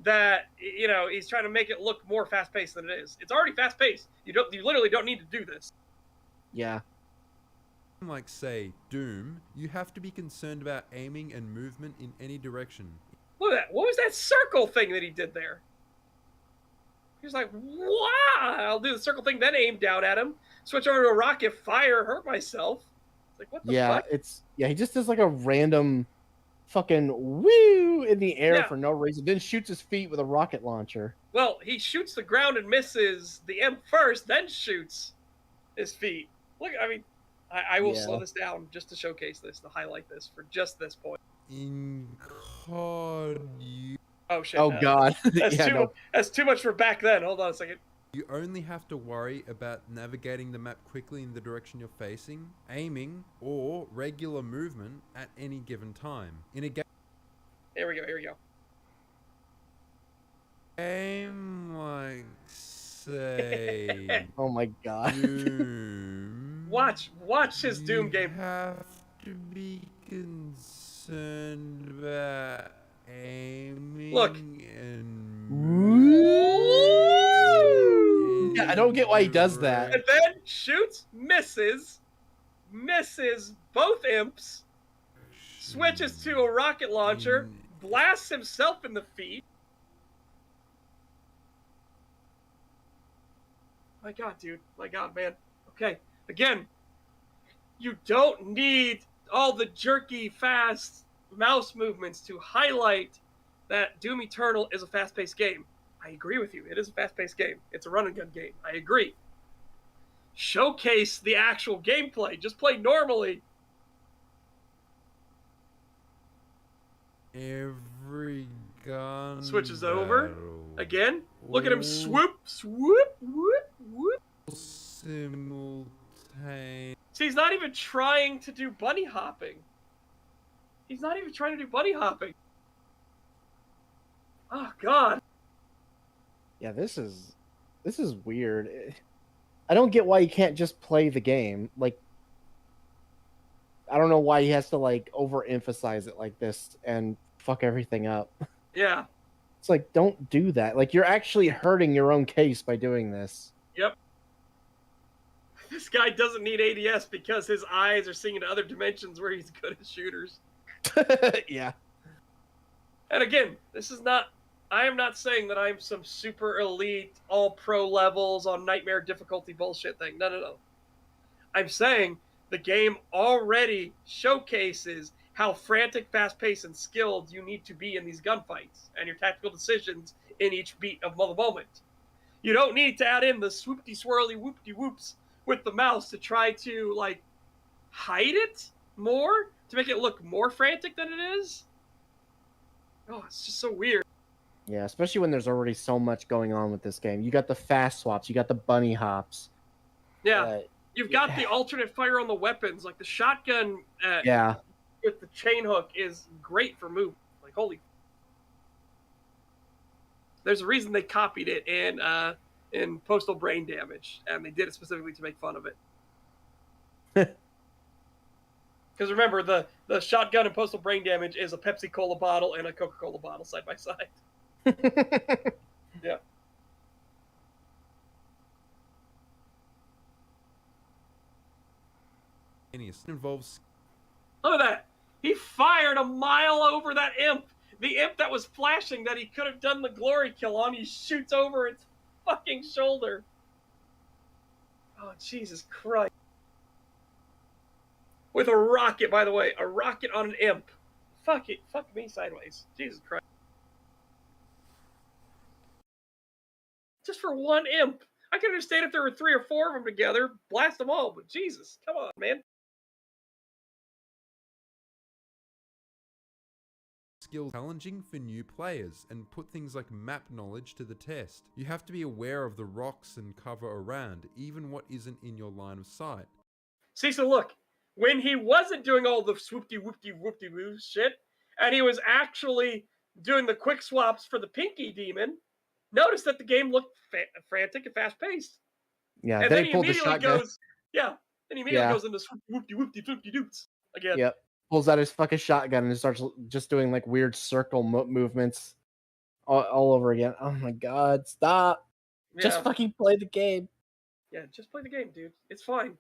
that, you know, he's trying to make it look more fast-paced than it is. It's already fast-paced. You literally don't need to do this. Yeah. like, say, Doom, you have to be concerned about aiming and movement in any direction. Look at that. What was that circle thing that he did there? He was like, wow, I'll do the circle thing, then aim down at him, switch over to a rocket, fire, hurt myself. It's like, what the fuck? He just does like a random fucking woo in the air for no reason, then shoots his feet with a rocket launcher. Well, he shoots the ground and misses the M first, then shoots his feet. Look, I mean, I will slow this down just to showcase this, to highlight this for just this point. In COD, Oh shit! Oh god, that's too much for back then. Hold on a second. You only have to worry about navigating the map quickly in the direction you're facing, aiming, or regular movement at any given time. In a game. Here we go. Game like, say. Oh my god. Doom. Watch his Doom game. You have to be concerned about aiming. Look. Yeah, I don't get why he does that. And then shoots, misses both imps, switches to a rocket launcher, blasts himself in the feet. My god, dude. My god, man. Okay, again, you don't need all the jerky, fast mouse movements to highlight that Doom Eternal is a fast-paced game. I agree with you. It is a fast-paced game. It's a run-and-gun game. I agree. Showcase the actual gameplay. Just play normally. Every gun switches over. battle. Again. Look at him swoop, swoop, whoop, whoop. Simultaneous. See, he's not even trying to do bunny hopping. Oh, God. Yeah, this is weird. I don't get why you can't just play the game. Like, I don't know why he has to like overemphasize it like this and fuck everything up. Yeah. It's like, don't do that. Like, you're actually hurting your own case by doing this. Yep. This guy doesn't need ADS because his eyes are seeing into other dimensions where he's good at shooters. Yeah. And again, this is not. I am not saying that I'm some super elite, all pro levels on nightmare difficulty bullshit thing. No. I'm saying the game already showcases how frantic, fast paced, and skilled you need to be in these gunfights and your tactical decisions in each beat of the moment. You don't need to add in the swoopty swirly whoopty whoops with the mouse to try to like hide it more to make it look more frantic than it is. Oh, it's just so weird. Yeah, especially when there's already so much going on with this game. You got the fast swaps, you got the bunny hops. Yeah. You've got the alternate fire on the weapons. Like the shotgun Yeah. with the chain hook is great for movement. Like, holy. There's a reason they copied it in Postal Brain Damage, and they did it specifically to make fun of it. Because remember, the shotgun in Postal Brain Damage is a Pepsi-Cola bottle and a Coca-Cola bottle side by side. Yeah. Involves. Look at that. He fired a mile over that imp. The imp that was flashing that he could have done the glory kill on, he shoots over its fucking shoulder. Oh, Jesus Christ. With a rocket, by the way. A rocket on an imp. Fuck it. Fuck me sideways. Jesus Christ. Just for one imp. I can understand if there were 3 or 4 of them together. Blast them all. But Jesus. Come on, man. Skills challenging for new players and put things like map knowledge to the test. You have to be aware of the rocks and cover around, even what isn't in your line of sight. See, so look, when he wasn't doing all the swoopty whoopty whoopty woo shit, and he was actually doing the quick swaps for the pinky demon, notice that the game looked frantic and fast paced. Yeah, And then he pulled the immediately shotgun. goes, then he immediately goes into whoopty whoopty whoopty doops again. Yep. Pulls out his fucking shotgun and starts just doing like weird circle movements all over again. Oh my god, stop. Yeah. Just fucking play the game. Yeah, just play the game, dude. It's fine.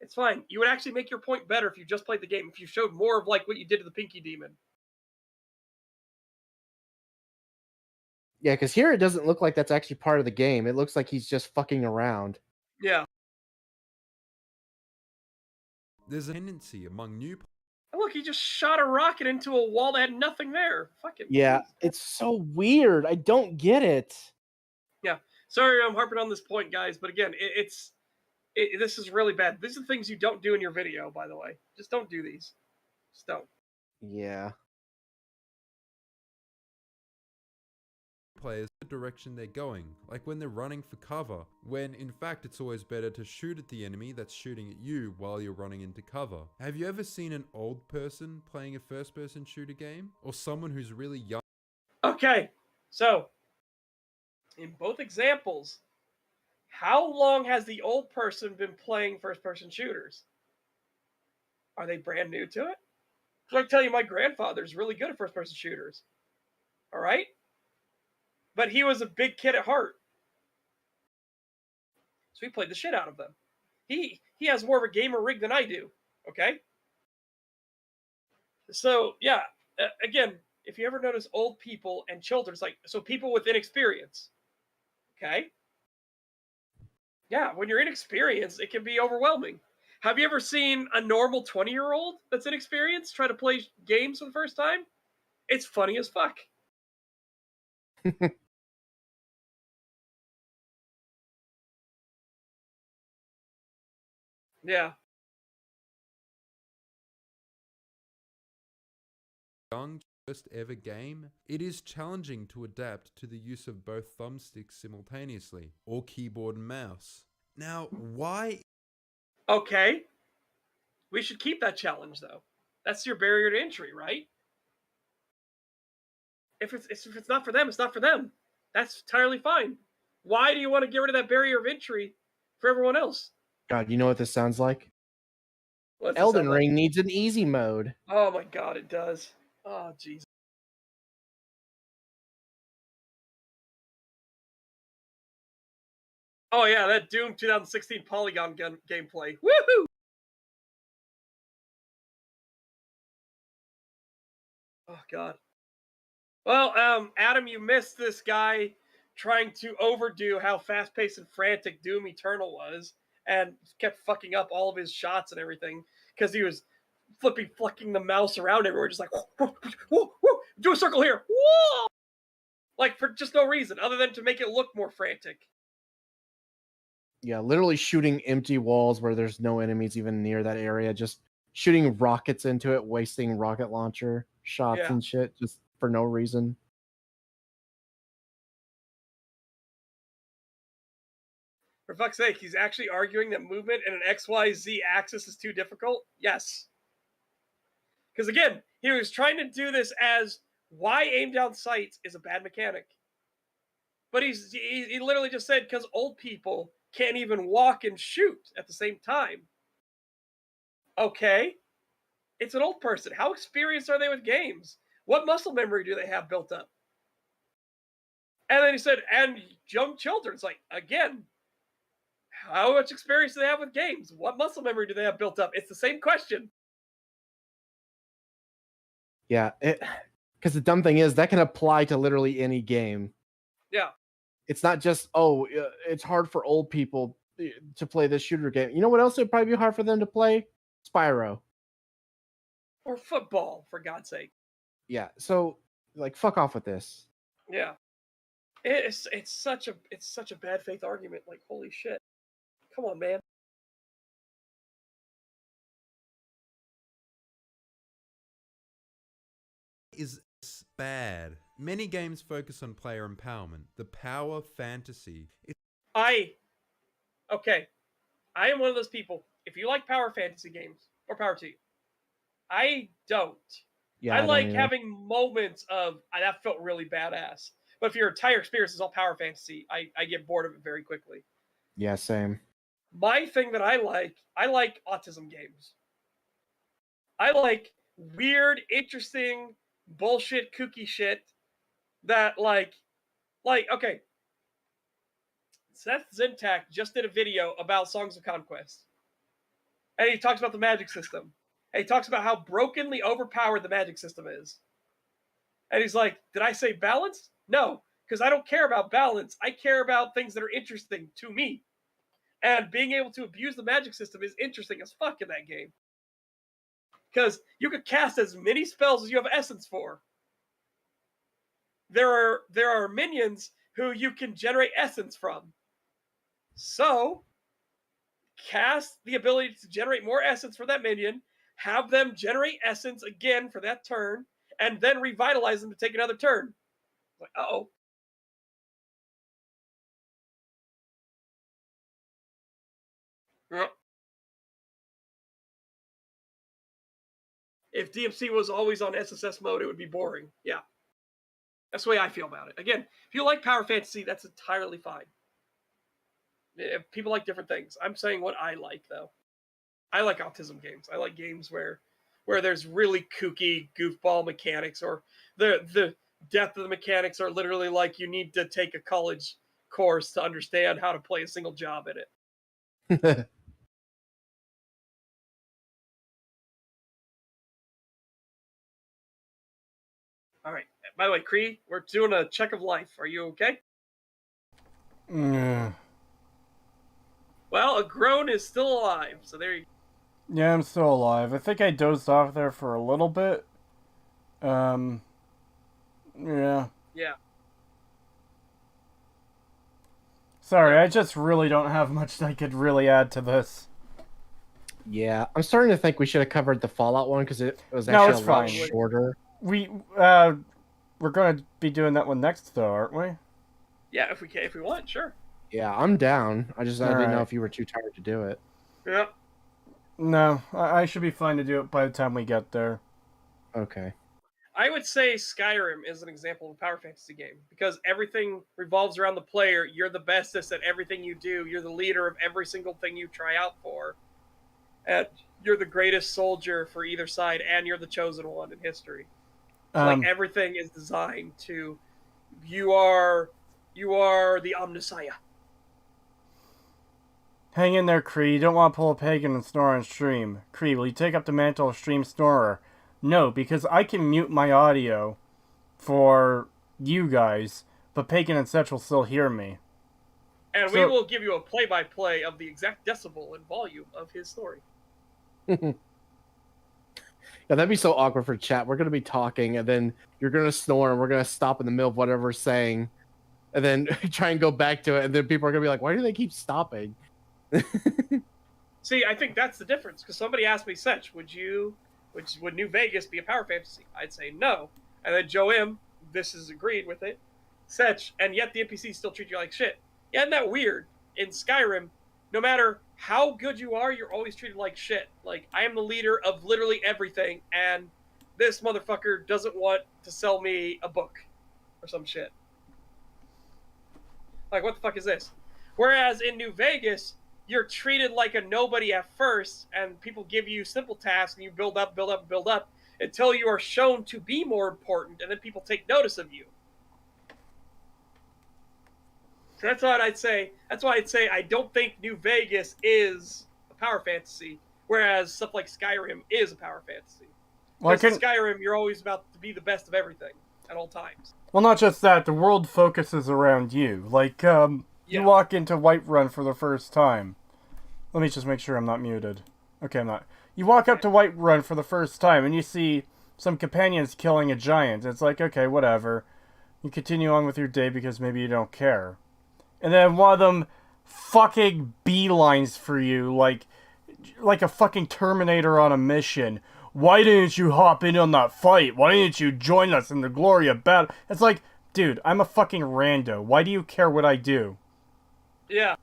It's fine. You would actually make your point better if you just played the game, if you showed more of like what you did to the pinky demon. Yeah, because here it doesn't look like that's actually part of the game. It looks like he's just fucking around. Yeah. There's a tendency among new players. Look, he just shot a rocket into a wall that had nothing there. Fucking yeah, it's so weird. I don't get it. Yeah, sorry I'm harping on this point, guys, but again, this is really bad. These are things you don't do in your video, by the way. Just don't do these. Just don't. Yeah. Players the direction they're going, like when they're running for cover, when in fact it's always better to shoot at the enemy that's shooting at you while you're running into cover. Have you ever seen an old person playing a first-person shooter game? Or someone who's really young? Okay, so in both examples, how long has the old person been playing first-person shooters? Are they brand new to it? So I can tell you my grandfather's really good at first-person shooters. All right? But he was a big kid at heart. So he played the shit out of them. He has more of a gamer rig than I do. Okay? So, yeah. Again, if you ever notice old people and children, it's like, so people with inexperience. Okay? Yeah, when you're inexperienced, it can be overwhelming. Have you ever seen a normal 20-year-old that's inexperienced try to play games for the first time? It's funny as fuck. Yeah. Young first ever game, it is challenging to adapt to the use of both thumbsticks simultaneously, or keyboard and mouse. Now, why? Okay. We should keep that challenge, though. That's your barrier to entry, right? If it's not for them, it's not for them. That's entirely fine. Why do you want to get rid of that barrier of entry for everyone else? God, you know what this sounds like? What's it Elden sound like? Ring needs an easy mode. Oh my god, it does. Oh jeez. Oh yeah, that Doom 2016 polygon gameplay. Woohoo! Oh god. Well, Adam, you missed this guy trying to overdo how fast-paced and frantic Doom Eternal was, and kept fucking up all of his shots and everything because he was flicking the mouse around everywhere, just like whoa, whoa, whoa, do a circle here, whoa, like for just no reason other than to make it look more frantic. Yeah, literally shooting empty walls where there's no enemies even near that area, just shooting rockets into it, wasting rocket launcher shots Yeah. and shit just for no reason. For fuck's sake, he's actually arguing that movement in an XYZ axis is too difficult? Yes. Because again, he was trying to do this as why aim down sights is a bad mechanic. But he literally just said because old people can't even walk and shoot at the same time. Okay. It's an old person. How experienced are they with games? What muscle memory do they have built up? And then he said, and young children. It's like, again, how much experience do they have with games? What muscle memory do they have built up? It's the same question. Yeah, because the dumb thing is that can apply to literally any game. Yeah. It's not just, it's hard for old people to play this shooter game. You know what else would probably be hard for them to play? Spyro. Or football, for God's sake. Yeah, so like fuck off with this. Yeah. It's such a bad faith argument. Like, holy shit. Come on, man. Is bad. Many games focus on player empowerment. The power fantasy. Okay. I am one of those people. If you like power fantasy games, more power to you. I don't. Yeah, I don't like either. having moments of that felt really badass. But if your entire experience is all power fantasy, I get bored of it very quickly. Yeah, same. My thing that I like autism games. I like weird, interesting, bullshit, kooky shit that okay. Seth Zintak just did a video about Songs of Conquest. And he talks about the magic system. And he talks about how brokenly overpowered the magic system is. And he's like, did I say balance? No, because I don't care about balance. I care about things that are interesting to me. And being able to abuse the magic system is interesting as fuck in that game. Because you could cast as many spells as you have essence for. There are minions who you can generate essence from. So, cast the ability to generate more essence for that minion, have them generate essence again for that turn, and then revitalize them to take another turn. Like, uh-oh. If DMC was always on SSS mode, it would be boring. Yeah. That's the way I feel about it. Again, if you like power fantasy, that's entirely fine. People like different things. I'm saying what I like, though. I like autism games. I like games where there's really kooky goofball mechanics, or the depth of the mechanics are literally like you need to take a college course to understand how to play a single job in it. All right. By the way, Cree, we're doing a check of life. Are you okay? Yeah. Well, a groan is still alive, so there you go. Yeah, I'm still alive. I think I dozed off there for a little bit. Yeah. Yeah. Sorry, I just really don't have much I could really add to this. Yeah, I'm starting to think we should have covered the Fallout one because it was No, actually it's a lot fine. shorter. We're gonna be doing that one next, though, aren't we? Yeah, if we want, sure. Yeah, I'm down. I didn't know Alright. if you were too tired to do it. Yeah. No, I should be fine to do it by the time we get there. Okay. I would say Skyrim is an example of a power fantasy game because everything revolves around the player. You're the bestest at everything you do. You're the leader of every single thing you try out for. And you're the greatest soldier for either side, and you're the chosen one in history. So, like, everything is designed to, you are the Omnissiah. Hang in there, Cree. You don't want to pull a pagan and snore on stream. Cree, will you take up the mantle of stream snorer? No, because I can mute my audio for you guys, but Pagan and Setch will still hear me. And we will give you a play-by-play of the exact decibel and volume of his story. Yeah, that'd be so awkward for chat. We're going to be talking, and then you're going to snore, and we're going to stop in the middle of whatever we're saying, and then try and go back to it, and then people are going to be like, why do they keep stopping? See, I think that's the difference, because somebody asked me, Setch, would New Vegas be a power fantasy? I'd say no. And then Joe M., this is agreed with it, Setch, and yet the NPCs still treat you like shit. Yeah, isn't that weird? In Skyrim, no matter how good you are, you're always treated like shit. Like, I am the leader of literally everything, and this motherfucker doesn't want to sell me a book or some shit. Like, what the fuck is this? Whereas in New Vegas, you're treated like a nobody at first, and people give you simple tasks, and you build up until you are shown to be more important, and then people take notice of you. So that's why I'd say I don't think New Vegas is a power fantasy, whereas stuff like Skyrim is a power fantasy. Because in Skyrim, you're always about to be the best of everything at all times. Well, not just that, the world focuses around you. Like, you walk into Whiterun for the first time. Let me just make sure I'm not muted. Okay, I'm not. You walk up to Whiterun for the first time, and you see some companions killing a giant. It's like, okay, whatever. You continue on with your day because maybe you don't care. And then one of them fucking beelines for you, like a fucking Terminator on a mission. Why didn't you hop in on that fight? Why didn't you join us in the glory of battle? It's like, dude, I'm a fucking rando. Why do you care what I do? Yeah.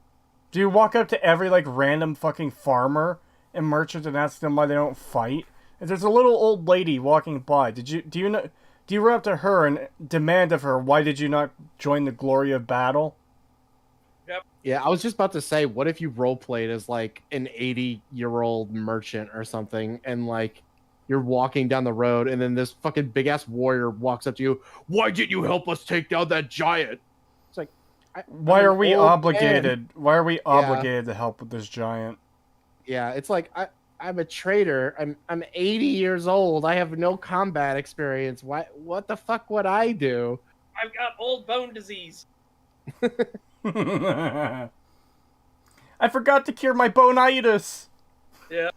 Do you walk up to every, like, random fucking farmer and merchant and ask them why they don't fight? If there's a little old lady walking by, do you run up to her and demand of her, why did you not join the glory of battle? Yep. Yeah, I was just about to say, what if you roleplayed as, like, an 80-year-old merchant or something, and, like, you're walking down the road, and then this fucking big-ass warrior walks up to you, why didn't you help us take down that giant? It's like, why are we obligated? Why are we obligated to help with this giant? Yeah, it's like, I'm a traitor. I'm 80 years old. I have no combat experience. What the fuck would I do? I've got old bone disease. I forgot to cure my bonitis. Yeah.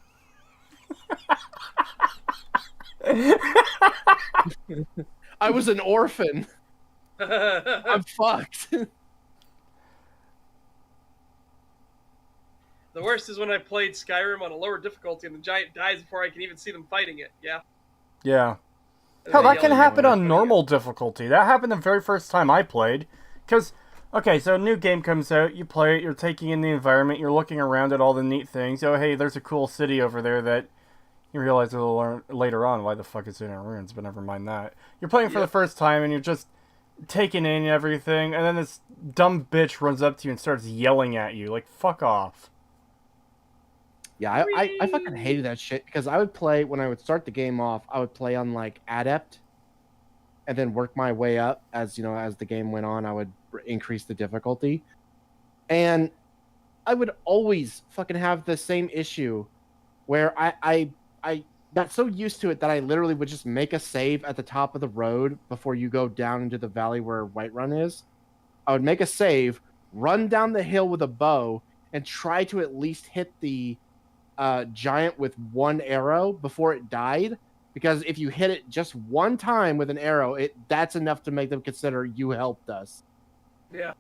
I was an orphan. I'm fucked. The worst is when I played Skyrim on a lower difficulty and the giant dies before I can even see them fighting it. Yeah. Yeah. Hell, that can happen on normal difficulty. That happened the very first time I played. Because, okay, so a new game comes out, you play it, you're taking in the environment, you're looking around at all the neat things. Oh, hey, there's a cool city over there that you realize a little later on why the fuck it's in ruins, but never mind that. You're playing for the first time and you're just taking in everything, and then this dumb bitch runs up to you and starts yelling at you. Like, fuck off. Yeah, I fucking hated that shit, because I would play, when I would start the game off, I would play on, like, Adept, and then work my way up as, you know, as the game went on, I would increase the difficulty. And I would always fucking have the same issue where I got so used to it that I literally would just make a save at the top of the road before you go down into the valley where Whiterun is. I would make a save, run down the hill with a bow, and try to at least hit the giant with one arrow before it died, because if you hit it just one time with an arrow, that's enough to make them consider you helped us. Yeah.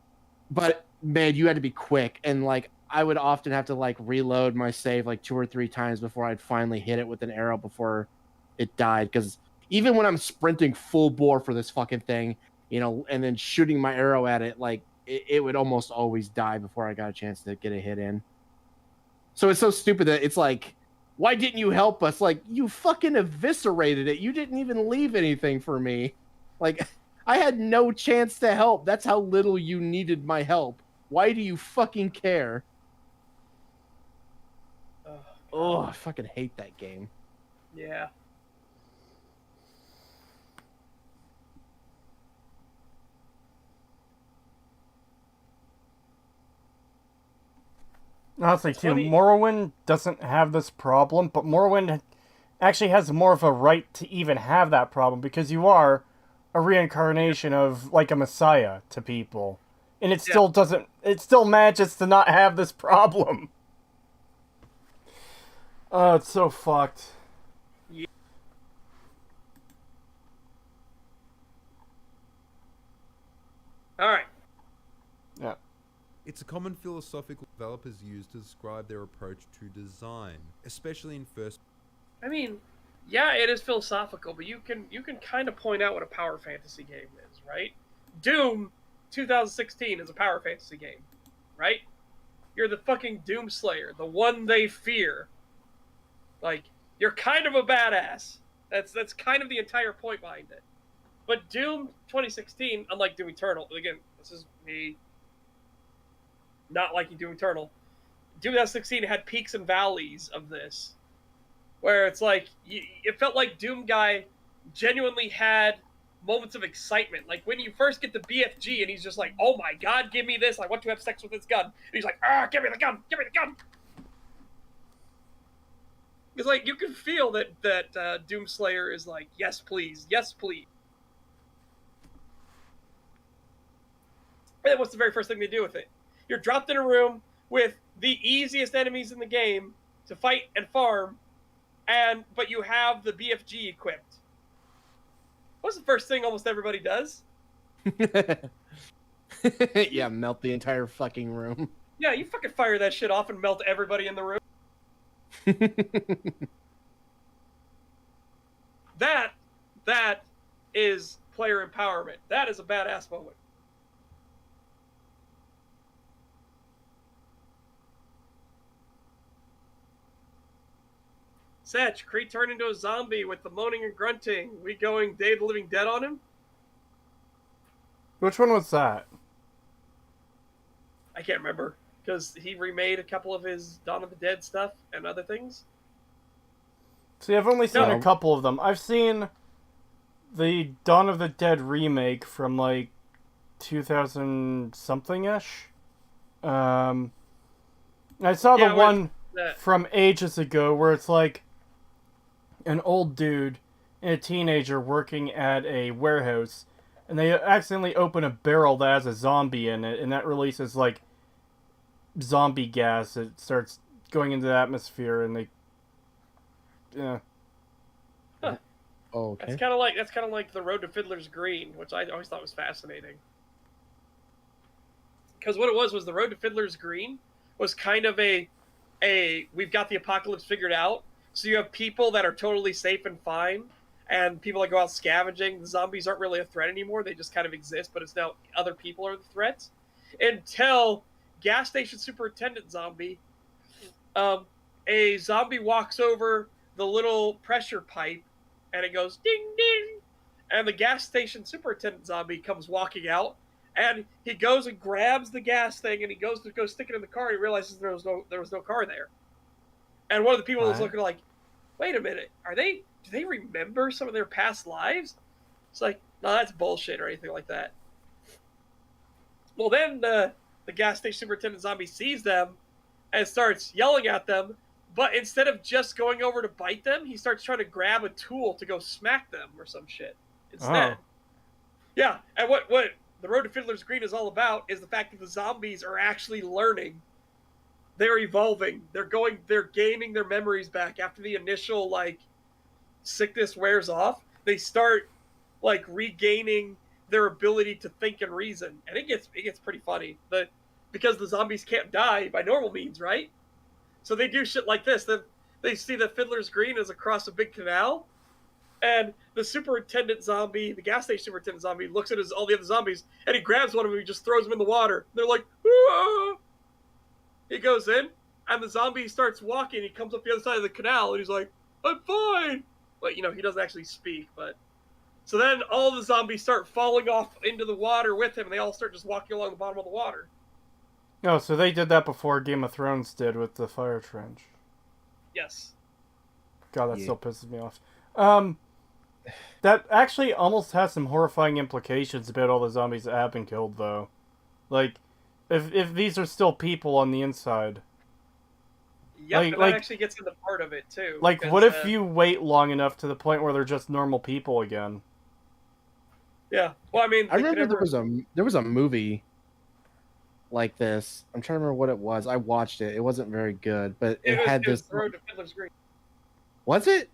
But man, you had to be quick, and like I would often have to like reload my save like 2 or 3 times before I'd finally hit it with an arrow before it died, because even when I'm sprinting full bore for this fucking thing, you know, and then shooting my arrow at it, like it would almost always die before I got a chance to get a hit in. So it's so stupid that it's like, why didn't you help us? Like, you fucking eviscerated it. You didn't even leave anything for me. Like, I had no chance to help. That's how little you needed my help. Why do you fucking care? Oh, I fucking hate that game. Yeah. Honestly, too, Funny. Morrowind doesn't have this problem, but Morrowind actually has more of a right to even have that problem because you are a reincarnation of like a messiah to people, and it still doesn't. It still manages to not have this problem. Oh, it's so fucked. All right. Yeah. It's a common philosophical developers use to describe their approach to design, especially in first. I mean, yeah, it is philosophical, but you can kind of point out what a power fantasy game is, right? Doom 2016 is a power fantasy game, right? You're the fucking Doom Slayer, the one they fear. Like, you're kind of a badass. That's kind of the entire point behind it. But Doom 2016, unlike Doom Eternal, again, this is me not liking Doom Eternal. Doom 2016 had peaks and valleys of this, where it's like it felt like Doom Guy genuinely had moments of excitement. Like when you first get the BFG and he's just like, "Oh my god, give me this! I want to have sex with this gun." And he's like, "Ah, give me the gun! Give me the gun!" It's like you can feel that Doom Slayer is like, "Yes, please, yes, please." And what's the very first thing they do with it? You're dropped in a room with the easiest enemies in the game to fight and farm, but you have the BFG equipped. What's the first thing almost everybody does? Yeah, melt the entire fucking room. Yeah, you fucking fire that shit off and melt everybody in the room. That is player empowerment. That is a badass moment. Setch, Cree turned into a zombie with the moaning and grunting. We going Day of the Living Dead on him? Which one was that? I can't remember, because he remade a couple of his Dawn of the Dead stuff and other things. See, I've only seen No. a couple of them. I've seen the Dawn of the Dead remake from like 2000 something ish. I saw the one from ages ago where it's like an old dude and a teenager working at a warehouse, and they accidentally open a barrel that has a zombie in it, and that releases like zombie gas. It starts going into the atmosphere, and they, yeah. Huh. Oh, okay. That's kind of like the Road to Fiddler's Green, which I always thought was fascinating. Because what it was the Road to Fiddler's Green was kind of a we've got the apocalypse figured out. So you have people that are totally safe and fine, and people that go out scavenging. The zombies aren't really a threat anymore. They just kind of exist, but it's now other people are the threats. Until gas station superintendent zombie, a zombie walks over the little pressure pipe, and it goes ding ding, and the gas station superintendent zombie comes walking out, and he goes and grabs the gas thing, and he goes to go stick it in the car, and he realizes there was no car there. And one of the people was looking like, wait a minute, do they remember some of their past lives? It's like, no, that's bullshit or anything like that. Well, then the gas station superintendent zombie sees them and starts yelling at them, but instead of just going over to bite them, he starts trying to grab a tool to go smack them or some shit instead. Oh. Yeah, and what the Road to Fiddler's Green is all about is the fact that the zombies are actually learning. They're evolving. They're gaining their memories back after the initial like sickness wears off. They start like regaining their ability to think and reason, and it gets pretty funny. Because the zombies can't die by normal means, right? So they do shit like this. They see the Fiddler's Green is across a big canal, and the superintendent zombie, the gas station superintendent zombie, looks at all the other zombies, and he grabs one of them and he just throws them in the water. They're like, ah! He goes in, and the zombie starts walking. He comes up the other side of the canal, and he's like, I'm fine. But, he doesn't actually speak. But so then all the zombies start falling off into the water with him, and they all start just walking along the bottom of the water. Oh, so they did that before Game of Thrones did with the fire trench. Yes. God, that Yeah. still pisses me off. That actually almost has some horrifying implications about all the zombies that have been killed, though. Like, if these are still people on the inside. Yep, Like- and like- that actually gets into part of it too. Like, because, what if you wait long enough to the point where they're just normal people again? Yeah. Well, I mean, I they could remember never- there was a movie like this. I'm trying to remember what it was. I watched it. It wasn't very good, but it had it was this. The Road to Fiddler's Green. Was it?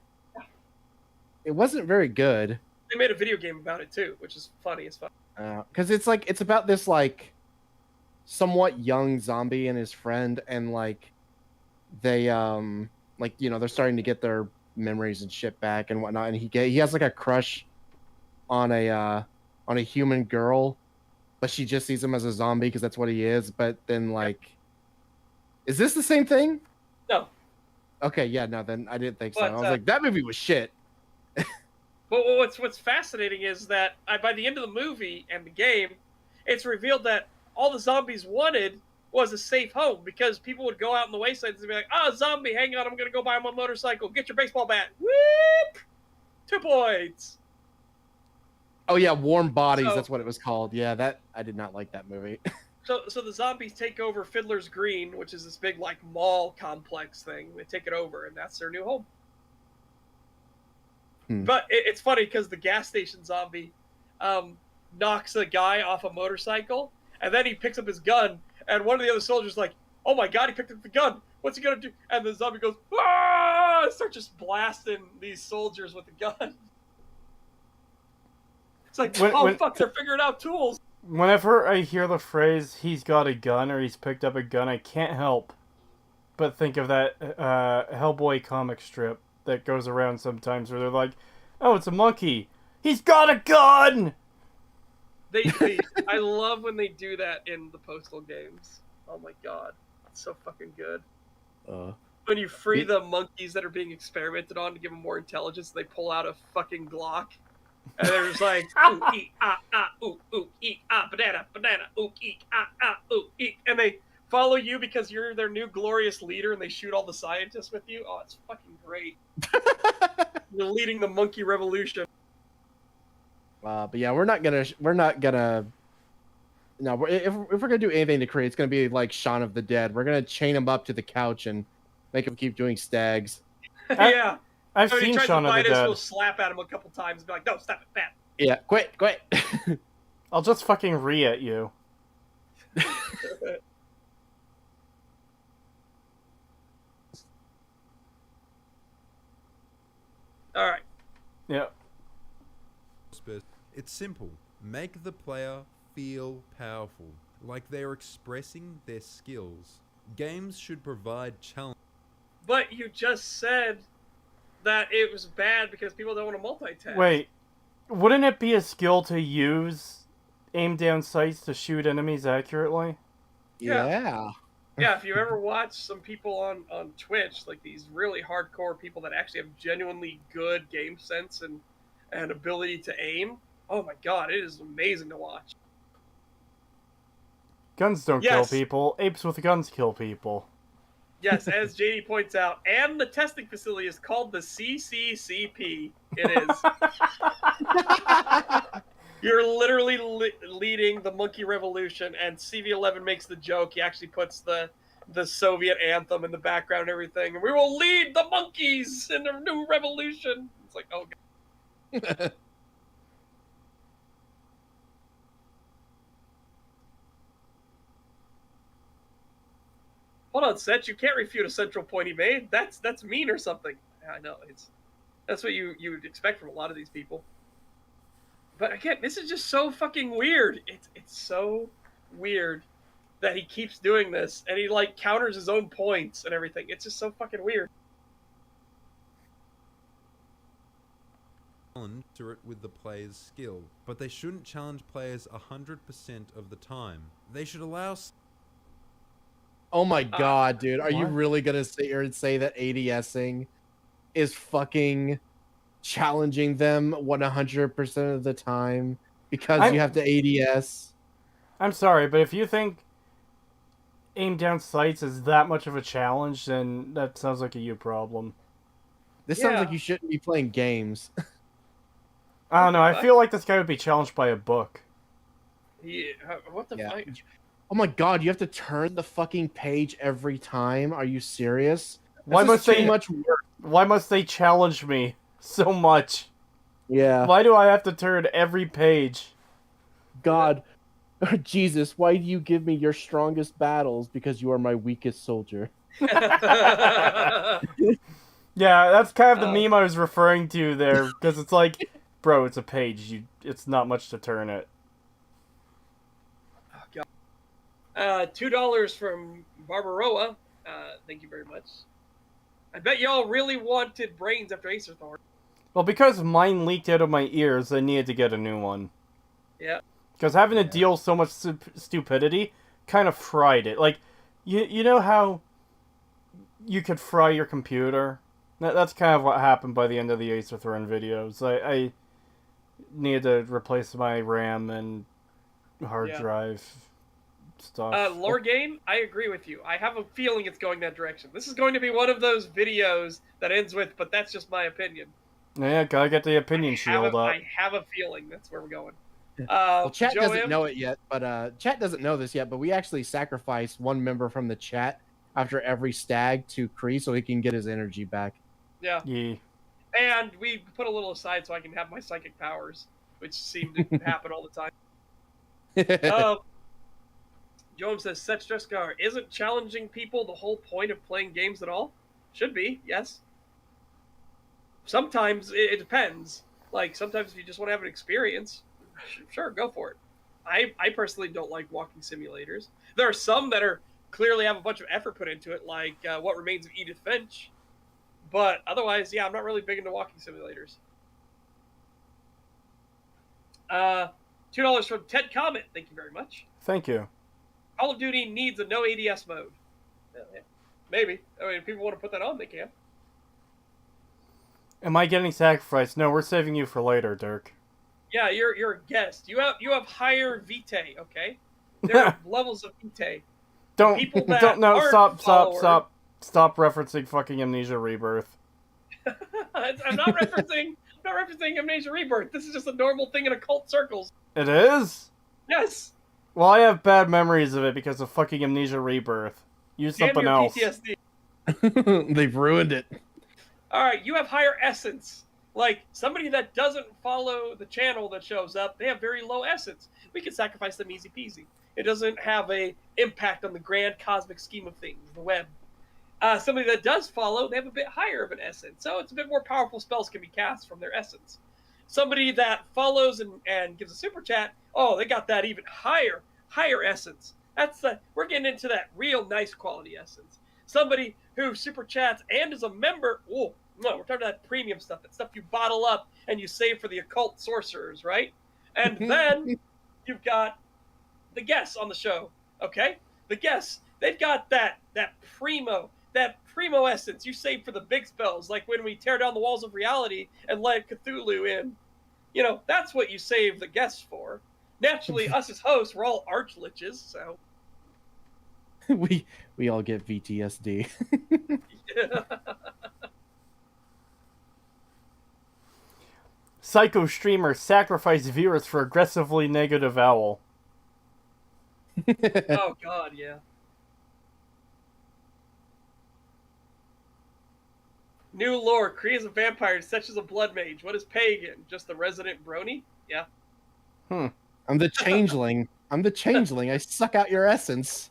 It wasn't very good. They made a video game about it too, which is funny as fuck. Because it's about this like somewhat young zombie and his friend, and like they like they're starting to get their memories and shit back and whatnot, and he has like a crush on a human girl, but she just sees him as a zombie because that's what he is. But then like, is this the same thing? No. Okay, yeah, no, then I didn't think so. But, I was like, that movie was shit. But what's fascinating is that by the end of the movie and the game, it's revealed that all the zombies wanted was a safe home, because people would go out in the wastelands and be like, zombie, hang on, I'm going to go buy my motorcycle. Get your baseball bat. Whoop! 2 points. Oh yeah, Warm Bodies. So- That's what it was called. Yeah, that I did not like that movie. So the zombies take over Fiddler's Green, which is this big like mall complex thing. They take it over, and that's their new home. But it's funny because the gas station zombie knocks a guy off a motorcycle, and then he picks up his gun, and one of the other soldiers is like, "Oh my god, he picked up the gun! What's he gonna do?" And the zombie goes, "Ah!" and starts just blasting these soldiers with the gun. It's like, fuck, they're figuring out tools. Whenever I hear the phrase, he's got a gun or he's picked up a gun, I can't help but think of that Hellboy comic strip that goes around sometimes where they're like, oh, it's a monkey. He's got a gun! I love when they do that in the Postal games. Oh my god. It's so fucking good. When you free the monkeys that are being experimented on to give them more intelligence, they pull out a fucking Glock. And they're just like, ooh, eek, ooh, eek, banana, ooh, eek, ooh, eek. And they follow you because you're their new glorious leader, and they shoot all the scientists with you. Oh, it's fucking great. You're leading the monkey revolution. But yeah, we're not gonna. No, if we're gonna do anything to create, it's gonna be like Shaun of the Dead. We're gonna chain him up to the couch and make him keep doing stags. Yeah. I've So seen Shaun of the Dead. We'll slap at him a couple times and be like, no, stop it, Pat. Yeah, quit. I'll just fucking re at you. All right. Yeah. It's simple. Make the player feel powerful, like they're expressing their skills. Games should provide challenge. But you just said that it was bad because people don't want to multitask. Wait, wouldn't it be a skill to use aim down sights to shoot enemies accurately? Yeah. Yeah, if you ever watch some people on Twitch, like these really hardcore people that actually have genuinely good game sense and ability to aim, oh my god, it is amazing to watch. Guns don't kill Yes. people. Apes with guns kill people. Yes, as JD points out, and the testing facility is called the CCCP. It is. You're literally leading the monkey revolution, and CV11 makes the joke. He actually puts the Soviet anthem in the background and everything. And we will lead the monkeys in a new revolution. It's like, oh god. Hold on, Set. You can't refute a central point he made. That's mean or something. I know that's what you would expect from a lot of these people. But again, this is just so fucking weird. It's so weird that he keeps doing this, and he like counters his own points and everything. It's just so fucking weird. It with the player's skill, but they shouldn't challenge players 100% of the time. They should allow. Oh my god, dude. Are you What? really gonna sit here and say that ADSing is fucking challenging them 100% of the time because you have to ADS? I'm sorry, but if you think aim down sights is that much of a challenge, then that sounds like a you problem. This sounds Yeah. like you shouldn't be playing games. I don't know. I What? feel like this guy would be challenged by a book. Yeah, what the Yeah. fuck? Oh my god, you have to turn the fucking page every time? Are you serious? Why This must is too they? much work. Why must they challenge me so much? Yeah. Why do I have to turn every page? God. Jesus, why do you give me your strongest battles? Because you are my weakest soldier. Yeah, that's kind of the Oh. meme I was referring to there, because it's like, bro, it's a page. It's not much to turn it. Oh, God. $2 from Barbaroa. Thank you very much. I bet y'all really wanted brains after Acer Thorn. Well, because mine leaked out of my ears, I needed to get a new one. Yeah. Because having to Yeah. deal so much stupidity kind of fried it. Like, you know how you could fry your computer? That's kind of what happened by the end of the Ace Attorney videos. I needed to replace my RAM and hard Yeah. drive stuff. Lore game, I agree with you. I have a feeling it's going that direction. This is going to be one of those videos that ends with, but that's just my opinion. Yeah, gotta get the opinion shield up. I have a feeling that's where we're going. Well, chat Joe doesn't M? know it yet, but chat doesn't know this yet, but we actually sacrificed one member from the chat after every stag to Kree so he can get his energy back. Yeah. Yeah. And we put a little aside so I can have my psychic powers, which seem to happen all the time. Joam says, Seth Dreskar, isn't challenging people the whole point of playing games at all? Should be, yes. Sometimes it depends. Like, sometimes if you just want to have an experience, sure, go for it. I personally don't like walking simulators. There are some that are clearly have a bunch of effort put into it, like What Remains of Edith Finch. But otherwise, yeah, I'm not really big into walking simulators. $2 from Ted Comet. Thank you very much. Thank you. Call of Duty needs a no ADS mode. Maybe. I mean, if people want to put that on, they can. Am I getting sacrificed? No, we're saving you for later, Dirk. Yeah, you're a guest. You have higher vitae, okay? There are levels of vitae. Don't People that don't no aren't stop referencing fucking Amnesia Rebirth. I'm not referencing Amnesia Rebirth. This is just a normal thing in occult circles. It is? Yes. Well, I have bad memories of it because of fucking Amnesia Rebirth. Use Damn something your else. PTSD. They've ruined it. All right, you have higher essence. Like, somebody that doesn't follow the channel that shows up, they have very low essence. We can sacrifice them easy peasy. It doesn't have a impact on the grand cosmic scheme of things, the web. Somebody that does follow, they have a bit higher of an essence. So it's a bit more powerful spells can be cast from their essence. Somebody that follows and gives a super chat, oh, they got that even higher essence. We're getting into that real nice quality essence. Somebody who super chats and is a member, oh, no, we're talking about that premium stuff, that stuff you bottle up and you save for the occult sorcerers, right? And then you've got the guests on the show, okay? The guests, they've got that primo essence you save for the big spells, like when we tear down the walls of reality and let Cthulhu in. You know, that's what you save the guests for. Naturally, us as hosts, we're all archliches, so we all get VTSD. Psycho streamer sacrifice viewers for aggressively negative owl. Oh god, yeah. New lore, Kree is a vampire such as a blood mage. What is pagan? Just the resident brony? Yeah. I'm the changeling. I suck out your essence.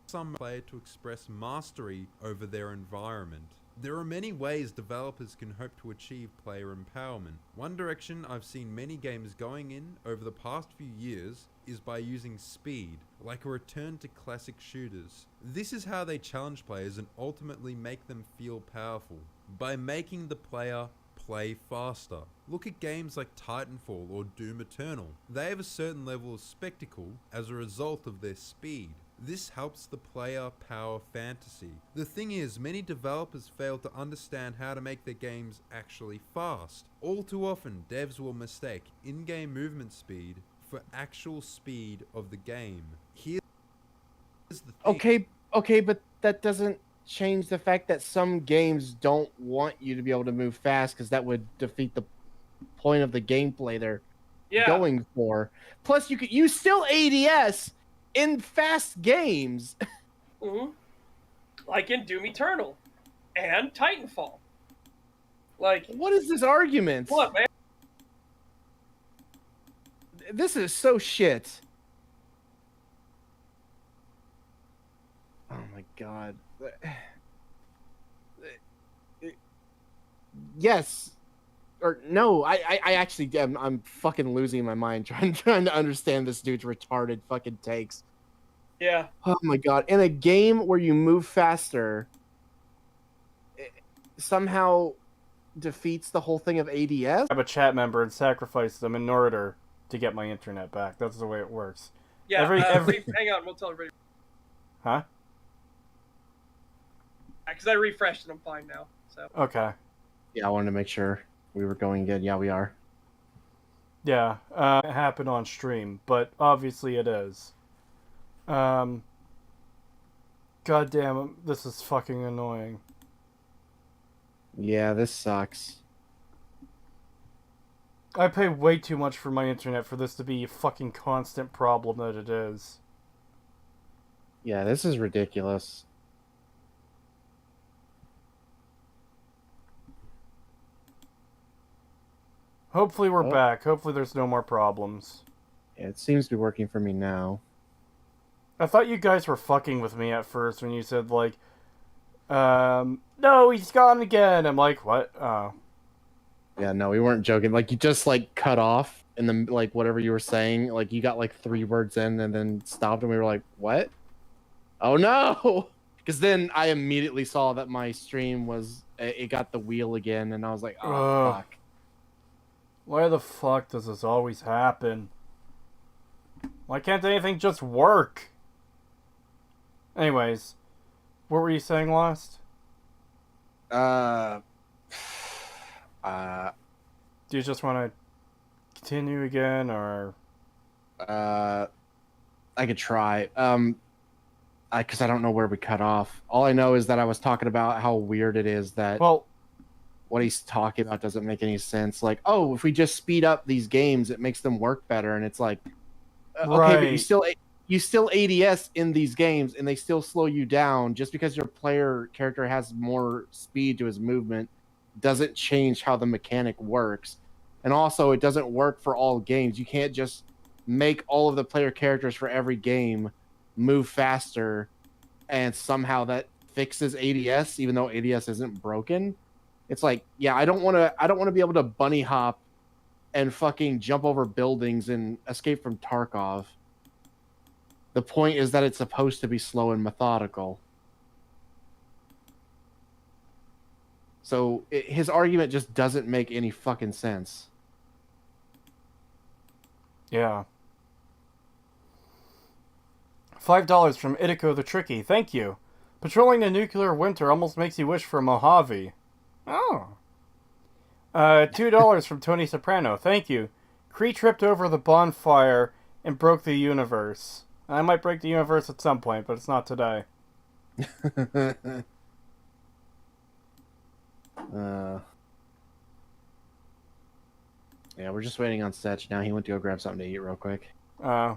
Some play to express mastery over their environment. There are many ways developers can hope to achieve player empowerment. One direction I've seen many games going in over the past few years is by using speed, like a return to classic shooters. This is how they challenge players and ultimately make them feel powerful, by making the player play faster. Look at games like Titanfall or Doom Eternal. They have a certain level of spectacle as a result of their speed. This helps the player power fantasy. The thing is, many developers fail to understand how to make their games actually fast. All too often, devs will mistake in-game movement speed for actual speed of the game. Here's the thing. Okay, but that doesn't change the fact that some games don't want you to be able to move fast because that would defeat the point of the gameplay they're going for. Plus, you still ADS in fast games. Mm-hmm. Like in Doom Eternal and Titanfall. Like, what is this argument? What, man? This is so shit. Oh my god. Yes. Or no, I actually am. I'm fucking losing my mind trying to understand this dude's retarded fucking takes. Yeah. Oh my god. In a game where you move faster, it somehow defeats the whole thing of ADS? I'm a chat member and sacrifice them in order to get my internet back. That's the way it works. Yeah, hang on, we'll tell everybody. Huh? Because I refreshed and I'm fine now. So. Okay. Yeah, I wanted to make sure we were going good. Yeah, we are. Yeah, it happened on stream, but obviously it is. God damn, this is fucking annoying. Yeah, this sucks. I pay way too much for my internet for this to be a fucking constant problem that it is. Yeah, this is ridiculous. Hopefully we're back. Hopefully there's no more problems. Yeah, it seems to be working for me now. I thought you guys were fucking with me at first when you said, like, no, he's gone again. I'm like, what? Oh. Yeah, no, we weren't joking. Like, you just, like, cut off, and then, like, whatever you were saying, like, you got, like, 3 words in, and then stopped, and we were like, what? Oh, no! Because then I immediately saw that my stream was, it got the wheel again, and I was like, oh, fuck. Why the fuck does this always happen? Why can't anything just work? Anyways, what were you saying last? Do you just want to continue again, or? I could try. Because I don't know where we cut off. All I know is that I was talking about how weird it is that what he's talking about doesn't make any sense. Like, oh, if we just speed up these games, it makes them work better. And it's like, okay, but you still ADS in these games, and they still slow you down. Just because your character has more speed to his movement doesn't change how the mechanic works. And also, it doesn't work for all games. You can't just make all of the player characters for every game move faster, and somehow that fixes ADS, even though ADS isn't broken. It's like, yeah, I don't want to be able to bunny hop and fucking jump over buildings and escape from Tarkov. The point is that it's supposed to be slow and methodical. So his argument just doesn't make any fucking sense. Yeah. $5 from Itiko the Tricky. Thank you. Patrolling the nuclear winter almost makes you wish for a Mojave. Oh. $2 from Tony Soprano. Thank you. Cree tripped over the bonfire and broke the universe. I might break the universe at some point, but it's not today. Yeah, we're just waiting on Setch now. He went to go grab something to eat real quick. I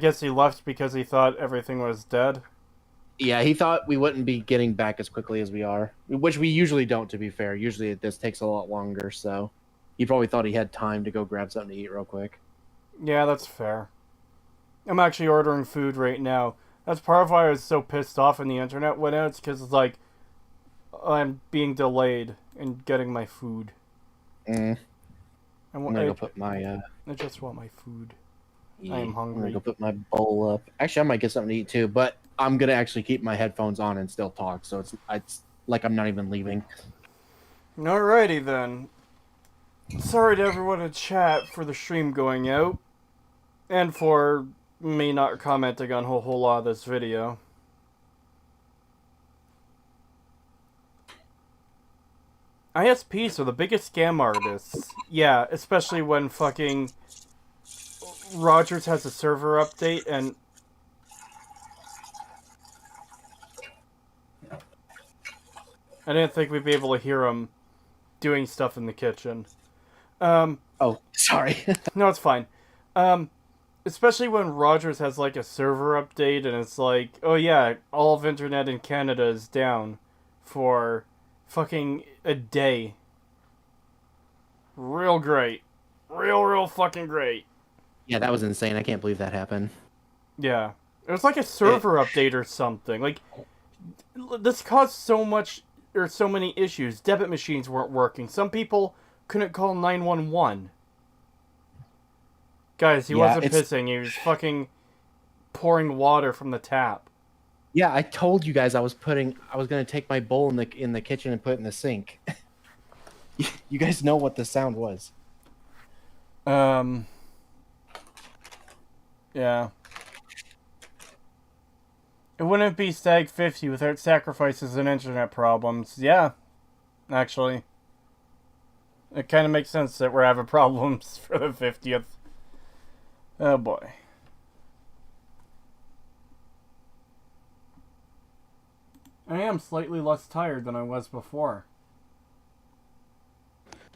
guess he left because he thought everything was dead. Yeah, he thought we wouldn't be getting back as quickly as we are, which we usually don't, to be fair. Usually this takes a lot longer, so he probably thought he had time to go grab something to eat real quick. Yeah, that's fair. I'm actually ordering food right now. That's part of why I was so pissed off when the internet went out. It's because, like, I'm being delayed in getting my food. I'm gonna go put my... I just want my food. Yeah, I am hungry. I'm gonna go put my bowl up. Actually, I might get something to eat too, but I'm gonna actually keep my headphones on and still talk, so it's like I'm not even leaving. Alrighty then. Sorry to everyone in chat for the stream going out, and for me not commenting on a whole lot of this video. ISPs are the biggest scam artists. Yeah, especially when fucking Rogers has a server update and... I didn't think we'd be able to hear him doing stuff in the kitchen. Oh, sorry. No, it's fine. Especially when Rogers has, like, a server update and it's like, oh yeah, all of internet in Canada is down for fucking a day. Real great. Real fucking great. Yeah, that was insane. I can't believe that happened. Yeah. It was like a server update or something. Like, this caused so many issues. Debit machines weren't working. Some people couldn't call 911. Guys, he wasn't pissing. He was fucking pouring water from the tap. Yeah, I told you guys I was gonna take my bowl in the kitchen and put it in the sink. You guys know what the sound was. Yeah. It wouldn't be STAG 50 without sacrifices and internet problems. Yeah, actually. It kind of makes sense that we're having problems for the 50th. Oh boy. I am slightly less tired than I was before.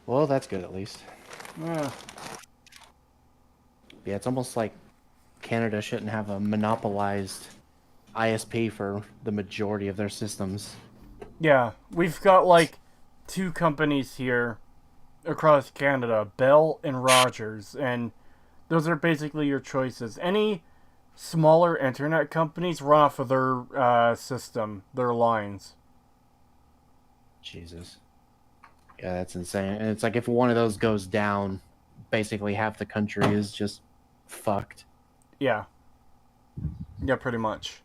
Well, that's good at least. Yeah. Yeah, it's almost like Canada shouldn't have a monopolized ISP for the majority of their systems. Yeah, we've got like 2 companies here across Canada, Bell and Rogers, and those are basically your choices. Any smaller internet companies run off of their system, their lines. Jesus. Yeah, that's insane. And it's like if one of those goes down, basically half the country is just fucked. Yeah. Yeah, pretty much.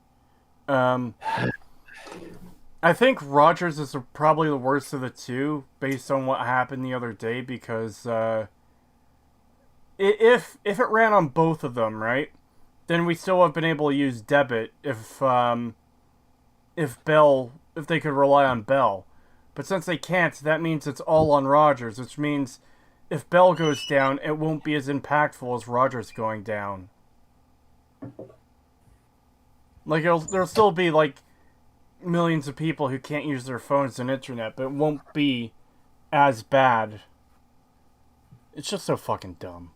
I think Rogers is probably the worst of the 2, based on what happened the other day, because if it ran on both of them, right, then we still have been able to use debit if they could rely on Bell. But since they can't, that means it's all on Rogers, which means if Bell goes down, it won't be as impactful as Rogers going down. Like, there'll still be, like, millions of people who can't use their phones and internet, but it won't be as bad. It's just so fucking dumb.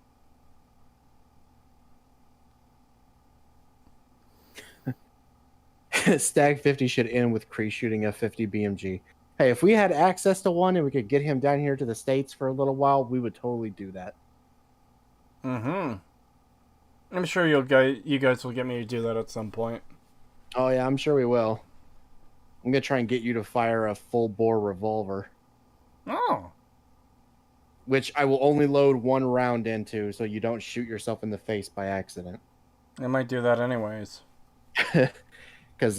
Stag 50 should end with Cree shooting a 50 BMG. Hey, if we had access to one and we could get him down here to the States for a little while, we would totally do that. I'm sure you guys will get me to do that at some point. Oh yeah, I'm sure we will. I'm gonna try and get you to fire a full bore revolver. Oh. Which I will only load 1 round into, so you don't shoot yourself in the face by accident. I might do that anyways. Because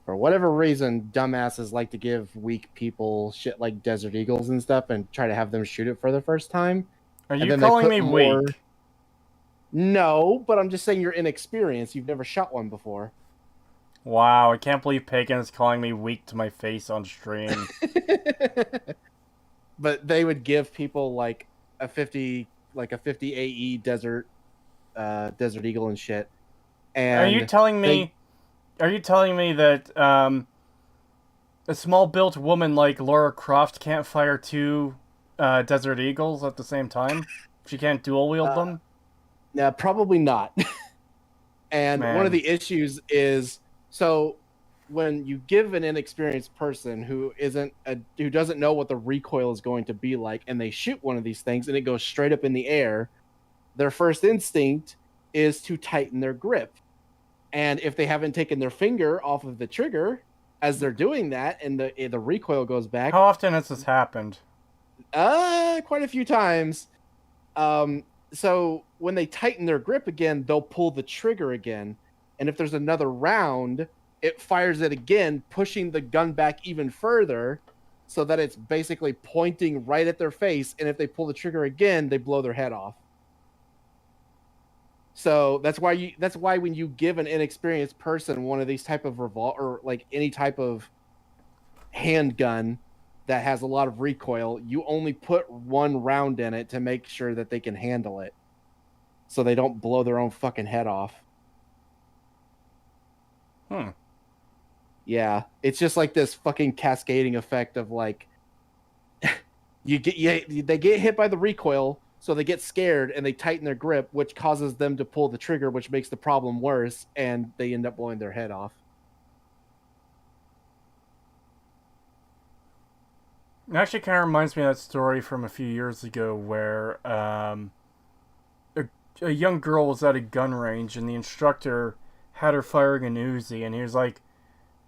for whatever reason, dumbasses like to give weak people shit like Desert Eagles and stuff and try to have them shoot it for the first time. Are you calling me weak? No, but I'm just saying you're inexperienced. You've never shot one before. Wow, I can't believe Pagan's calling me weak to my face on stream. But they would give people like a 50 AE Desert Eagle and shit. And Are you telling me that a small-built woman like Laura Croft can't fire 2 Desert Eagles at the same time? She can't dual-wield them? Yeah, probably not. And one of the issues is, so when you give an inexperienced person who doesn't know what the recoil is going to be like, and they shoot one of these things and it goes straight up in the air, their first instinct is to tighten their grip. And if they haven't taken their finger off of the trigger as they're doing that, and the recoil goes back. How often has this happened? Quite a few times. So when they tighten their grip again, they'll pull the trigger again. And if there's another round, it fires it again, pushing the gun back even further so that it's basically pointing right at their face. And if they pull the trigger again, they blow their head off. So that's why when you give an inexperienced person one of these type of revolver or like any type of handgun that has a lot of recoil, you only put one round in it to make sure that they can handle it, so they don't blow their own fucking head off. Yeah, it's just like this fucking cascading effect of like they get hit by the recoil, so they get scared and they tighten their grip, which causes them to pull the trigger, which makes the problem worse, and they end up blowing their head off. It actually kind of reminds me of that story from a few years ago where a young girl was at a gun range and the instructor had her firing an Uzi, and he was like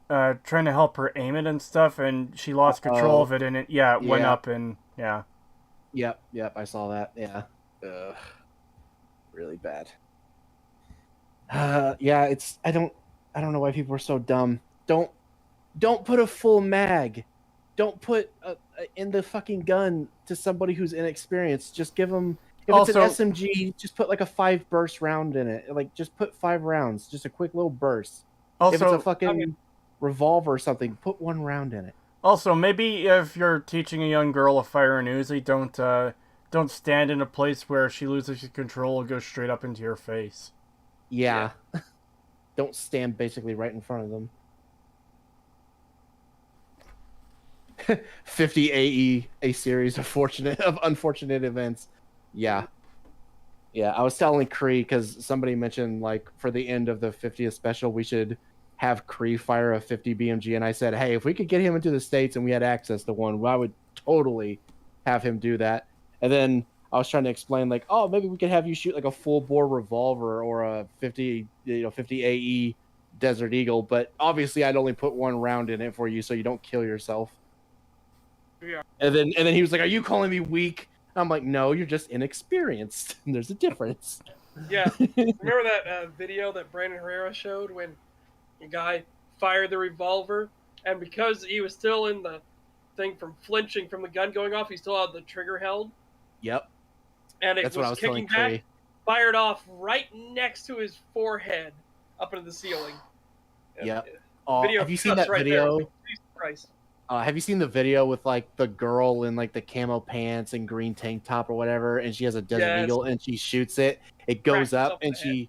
trying to help her aim it and stuff, and she lost control of it, and it went up, and Yep, I saw that. Yeah. Ugh. Really bad. Yeah, it's I don't know why people are so dumb. Don't put a full mag. Don't put in the fucking gun to somebody who's inexperienced. Just give them, if Also- it's an SMG, just put like a 5 burst round in it. Like just put 5 rounds, just a quick little burst. If it's also a fucking revolver or something, put 1 round in it. also maybe if you're teaching a young girl to fire an Uzi, don't stand in a place where she loses control and goes straight up into your face. Yeah. Don't stand basically right in front of them. 50 AE, a series of unfortunate events. Yeah. Yeah, I was telling Cree because somebody mentioned like for the end of the 50th special we should have Cree fire a 50 BMG, and I said, hey, if we could get him into the States and we had access to one, well, I would totally have him do that. And then I was trying to explain like, oh, maybe we could have you shoot like a full bore revolver or a 50 AE Desert Eagle, but obviously I'd only put 1 round in it for you so you don't kill yourself. Yeah. And then he was like, are you calling me weak? I'm like, no, you're just inexperienced. There's a difference. Yeah. Remember that video that Brandon Herrera showed when a guy fired the revolver, and because he was still in the thing from flinching from the gun going off, he still had the trigger held, Yep. and it That's what I was was kicking telling back, Cree. fired off right next to his forehead, up into the ceiling. And, Yep. video Have you seen cuts that right video? there. Jesus Christ. Have you seen the video with like the girl in like the camo pants and green tank top or whatever, and she has a Desert Yes. Eagle and she shoots it? It goes Cracked up herself in and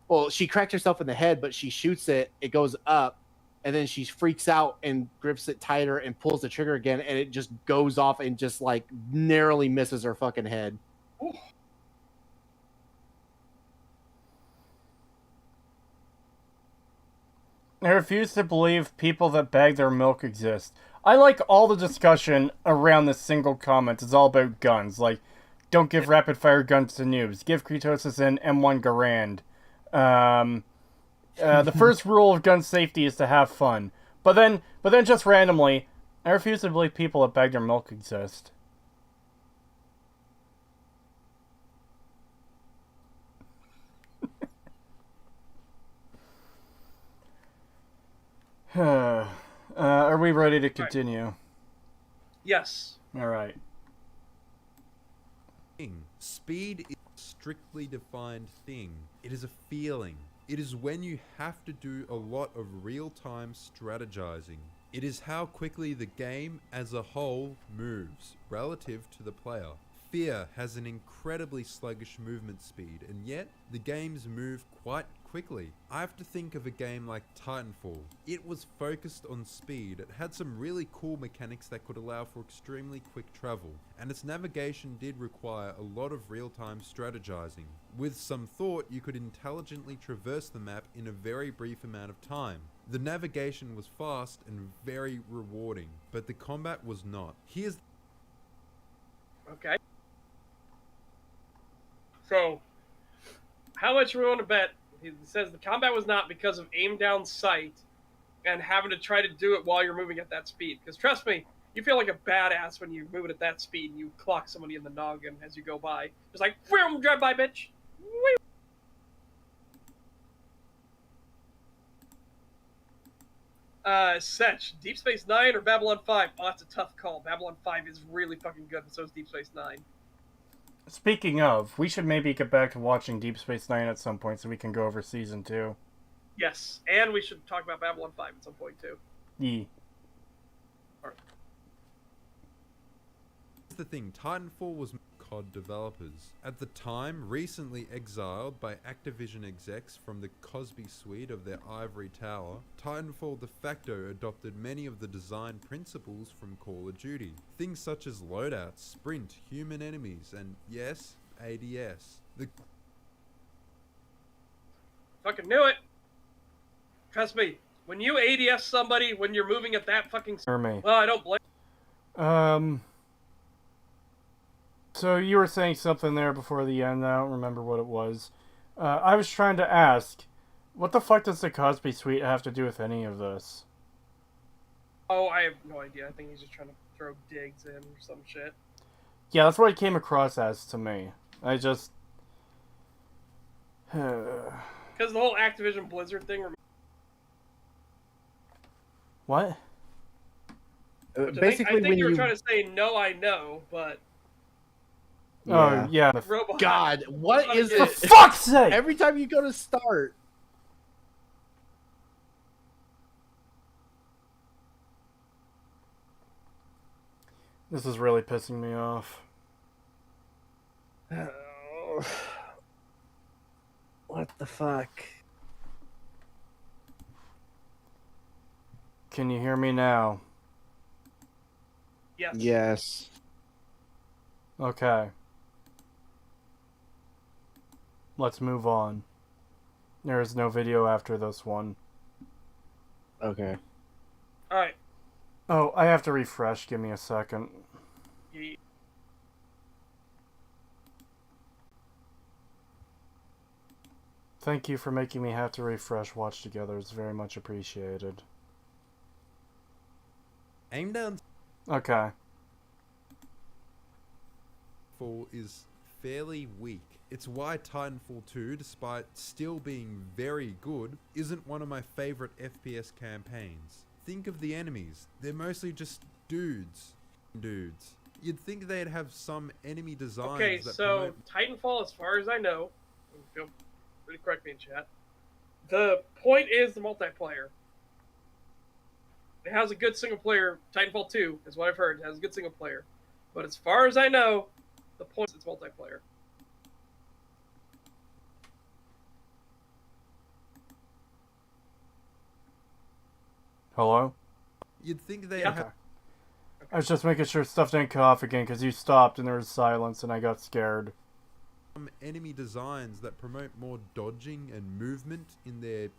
the she cracked herself in the head, but she shoots it. It goes up, and then she freaks out and grips it tighter and pulls the trigger again, and it just goes off and just like narrowly misses her fucking head. Ooh. I refuse to believe people that bag their milk exist. I like all the discussion around this single comment. It's all about guns. Like, don't give rapid fire guns to noobs. Give Creetosis an M1 Garand. The first rule of gun safety is to have fun. But then just randomly, I refuse to believe people that bag their milk exist. Are we ready to continue? Yes. Alright. Speed is a strictly defined thing. It is a feeling. It is when you have to do a lot of real-time strategizing. It is how quickly the game as a whole moves relative to the player. Fear has an incredibly sluggish movement speed, and yet the games move quite quickly. I have to think of a game like Titanfall. It was focused on speed. It had some really cool mechanics that could allow for extremely quick travel, and its navigation did require a lot of real-time strategizing. With some thought, you could intelligently traverse the map in a very brief amount of time. The navigation was fast and very rewarding, but the combat was not. Here's Okay. So, how much we want to bet? He says the combat was not because of aim down sight and having to try to do it while you're moving at that speed. Because trust me, you feel like a badass when you move it at that speed and you clock somebody in the noggin as you go by. Just like, boom, drive by, bitch. Whee! Setch, Deep Space Nine or Babylon 5? Oh, that's a tough call. Babylon 5 is really fucking good, and so is Deep Space Nine. Speaking of, we should maybe get back to watching Deep Space Nine at some point so we can go over season 2. Yes, and we should talk about Babylon 5 at some point, too. Yee. Here's the thing, Titanfall was COD developers. At the time, recently exiled by Activision execs from the Cosby suite of their ivory tower, Titanfall de facto adopted many of the design principles from Call of Duty. Things such as loadouts, sprint, human enemies, and yes, ADS. Fucking knew it! Trust me, when you ADS somebody when you're moving at that fucking... Or me. Well, I don't blame... So you were saying something there before the end. I don't remember what it was. I was trying to ask, what the fuck does the Cosby suite have to do with any of this? Oh, I have no idea. I think he's just trying to throw digs in or some shit. Yeah, that's what it came across as to me. I just... Because the whole Activision Blizzard thing... What? Basically, I think when you were you... trying to say, no, I know, but... Oh, yeah. Robot. God, what is For it? fuck's sake! Every time you go to start... This is really pissing me off. What the fuck? Can you hear me now? Yes. Yes. Okay. Let's move on. There is no video after this one. Okay. Alright. Oh, I have to refresh. Give me a second. Yeah. Thank you for making me have to refresh Watch Together. It's very much appreciated. Aim down Okay. Titanfall is fairly weak. It's why Titanfall 2, despite still being very good, isn't one of my favorite FPS campaigns. Think of the enemies. They're mostly just dudes. You'd think they'd have some enemy designs Okay, that so promote... Titanfall, as far as I know, feel free to correct me in chat, the point is the multiplayer. It has a good single player. Titanfall 2 is what I've heard. It has a good single player. But as far as I know, the point is it's multiplayer. Hello? You'd think they'd Yeah. have I was just making sure stuff didn't cut off again because you stopped and there was silence and I got scared. some enemy designs that promote more dodging and movement in their,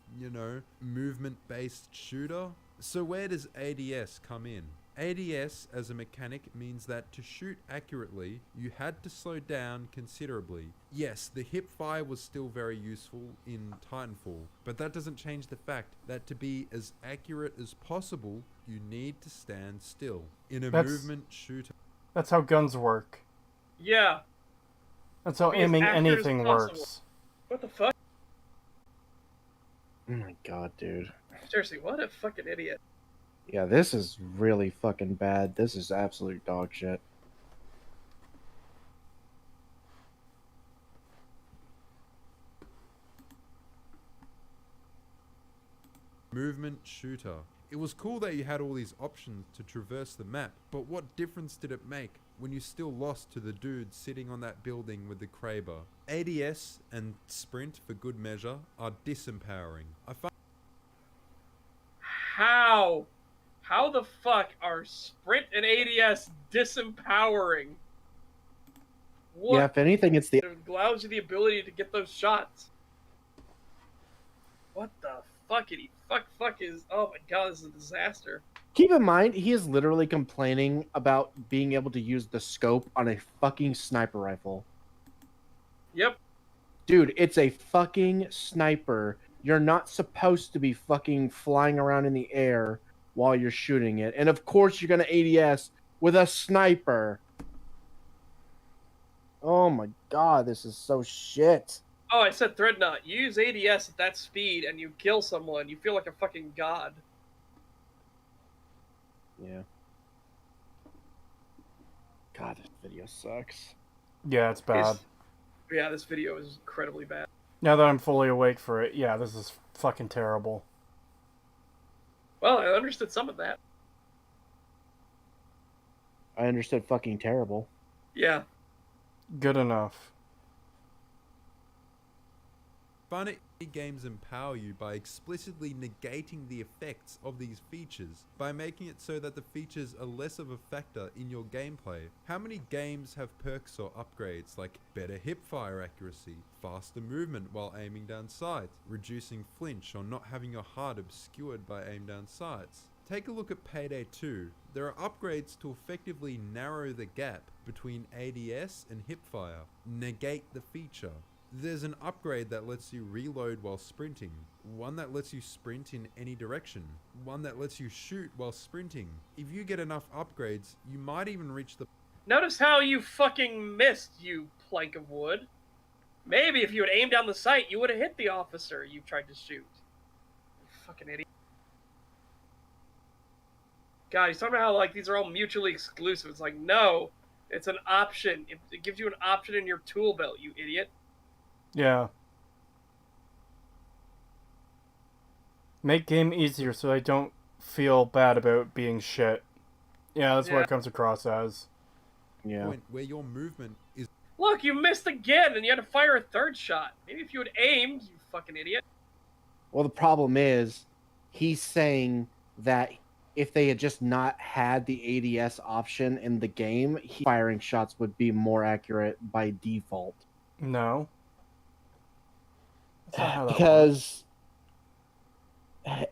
movement-based shooter. So where does ADS come in? ADS as a mechanic means that to shoot accurately, you had to slow down considerably. Yes, the hip fire was still very useful in Titanfall, but that doesn't change the fact that to be as accurate as possible, you need to stand still. In a movement shooter... That's how guns work. Yeah. That's how Be as aiming accurate as anything possible. works. What the fuck? Oh my god, dude. Seriously, what a fucking idiot. Yeah, this is really fucking bad. This is absolute dog shit. Movement shooter. It was cool that you had all these options to traverse the map, but what difference did it make when you still lost to the dude sitting on that building with the Kraber? ADS and sprint, for good measure, are disempowering. How? How the fuck are sprint and ADS disempowering? What? Yeah, if anything, it's the... It allows you the ability to get those shots. What the fuckity fuck is... Oh my god, this is a disaster. Keep in mind, he is literally complaining about being able to use the scope on a fucking sniper rifle. Yep. Dude, it's a fucking sniper. You're not supposed to be fucking flying around in the air while you're shooting it. And of course you're going to ADS with a sniper. Oh my god, this is so shit. Oh, I said Threadnought. You use ADS at that speed and you kill someone. You feel like a fucking god. Yeah. God, this video sucks. Yeah, it's bad. Yeah, this video is incredibly bad. Now that I'm fully awake for it, yeah, this is fucking terrible. Well, I understood some of that. I understood fucking terrible. Yeah. Good enough. Fun games empower you by explicitly negating the effects of these features, by making it so that the features are less of a factor in your gameplay. How many games have perks or upgrades like better hipfire accuracy, faster movement while aiming down sights, reducing flinch, or not having your HUD obscured by aim down sights? Take a look at Payday 2. There are upgrades to effectively narrow the gap between ADS and hipfire. Negate the feature. There's an upgrade that lets you reload while sprinting, one that lets you sprint in any direction, one that lets you shoot while sprinting. If you get enough upgrades, you might even reach the... Notice how you fucking missed, you plank of wood. Maybe if you had aimed down the sight, you would have hit the officer you tried to shoot. You fucking idiot. God, he's talking about how like these are all mutually exclusive. It's like, no, it's an option. It gives you an option in your tool belt, you idiot. Yeah. Make game easier so I don't feel bad about being shit. Yeah, that's what it comes across as. Yeah. Point where your movement is... Look, you missed again, and you had to fire a third shot. Maybe if you had aimed, you fucking idiot. Well, the problem is, he's saying that if they had just not had the ADS option in the game, firing shots would be more accurate by default. No. That's not how that Because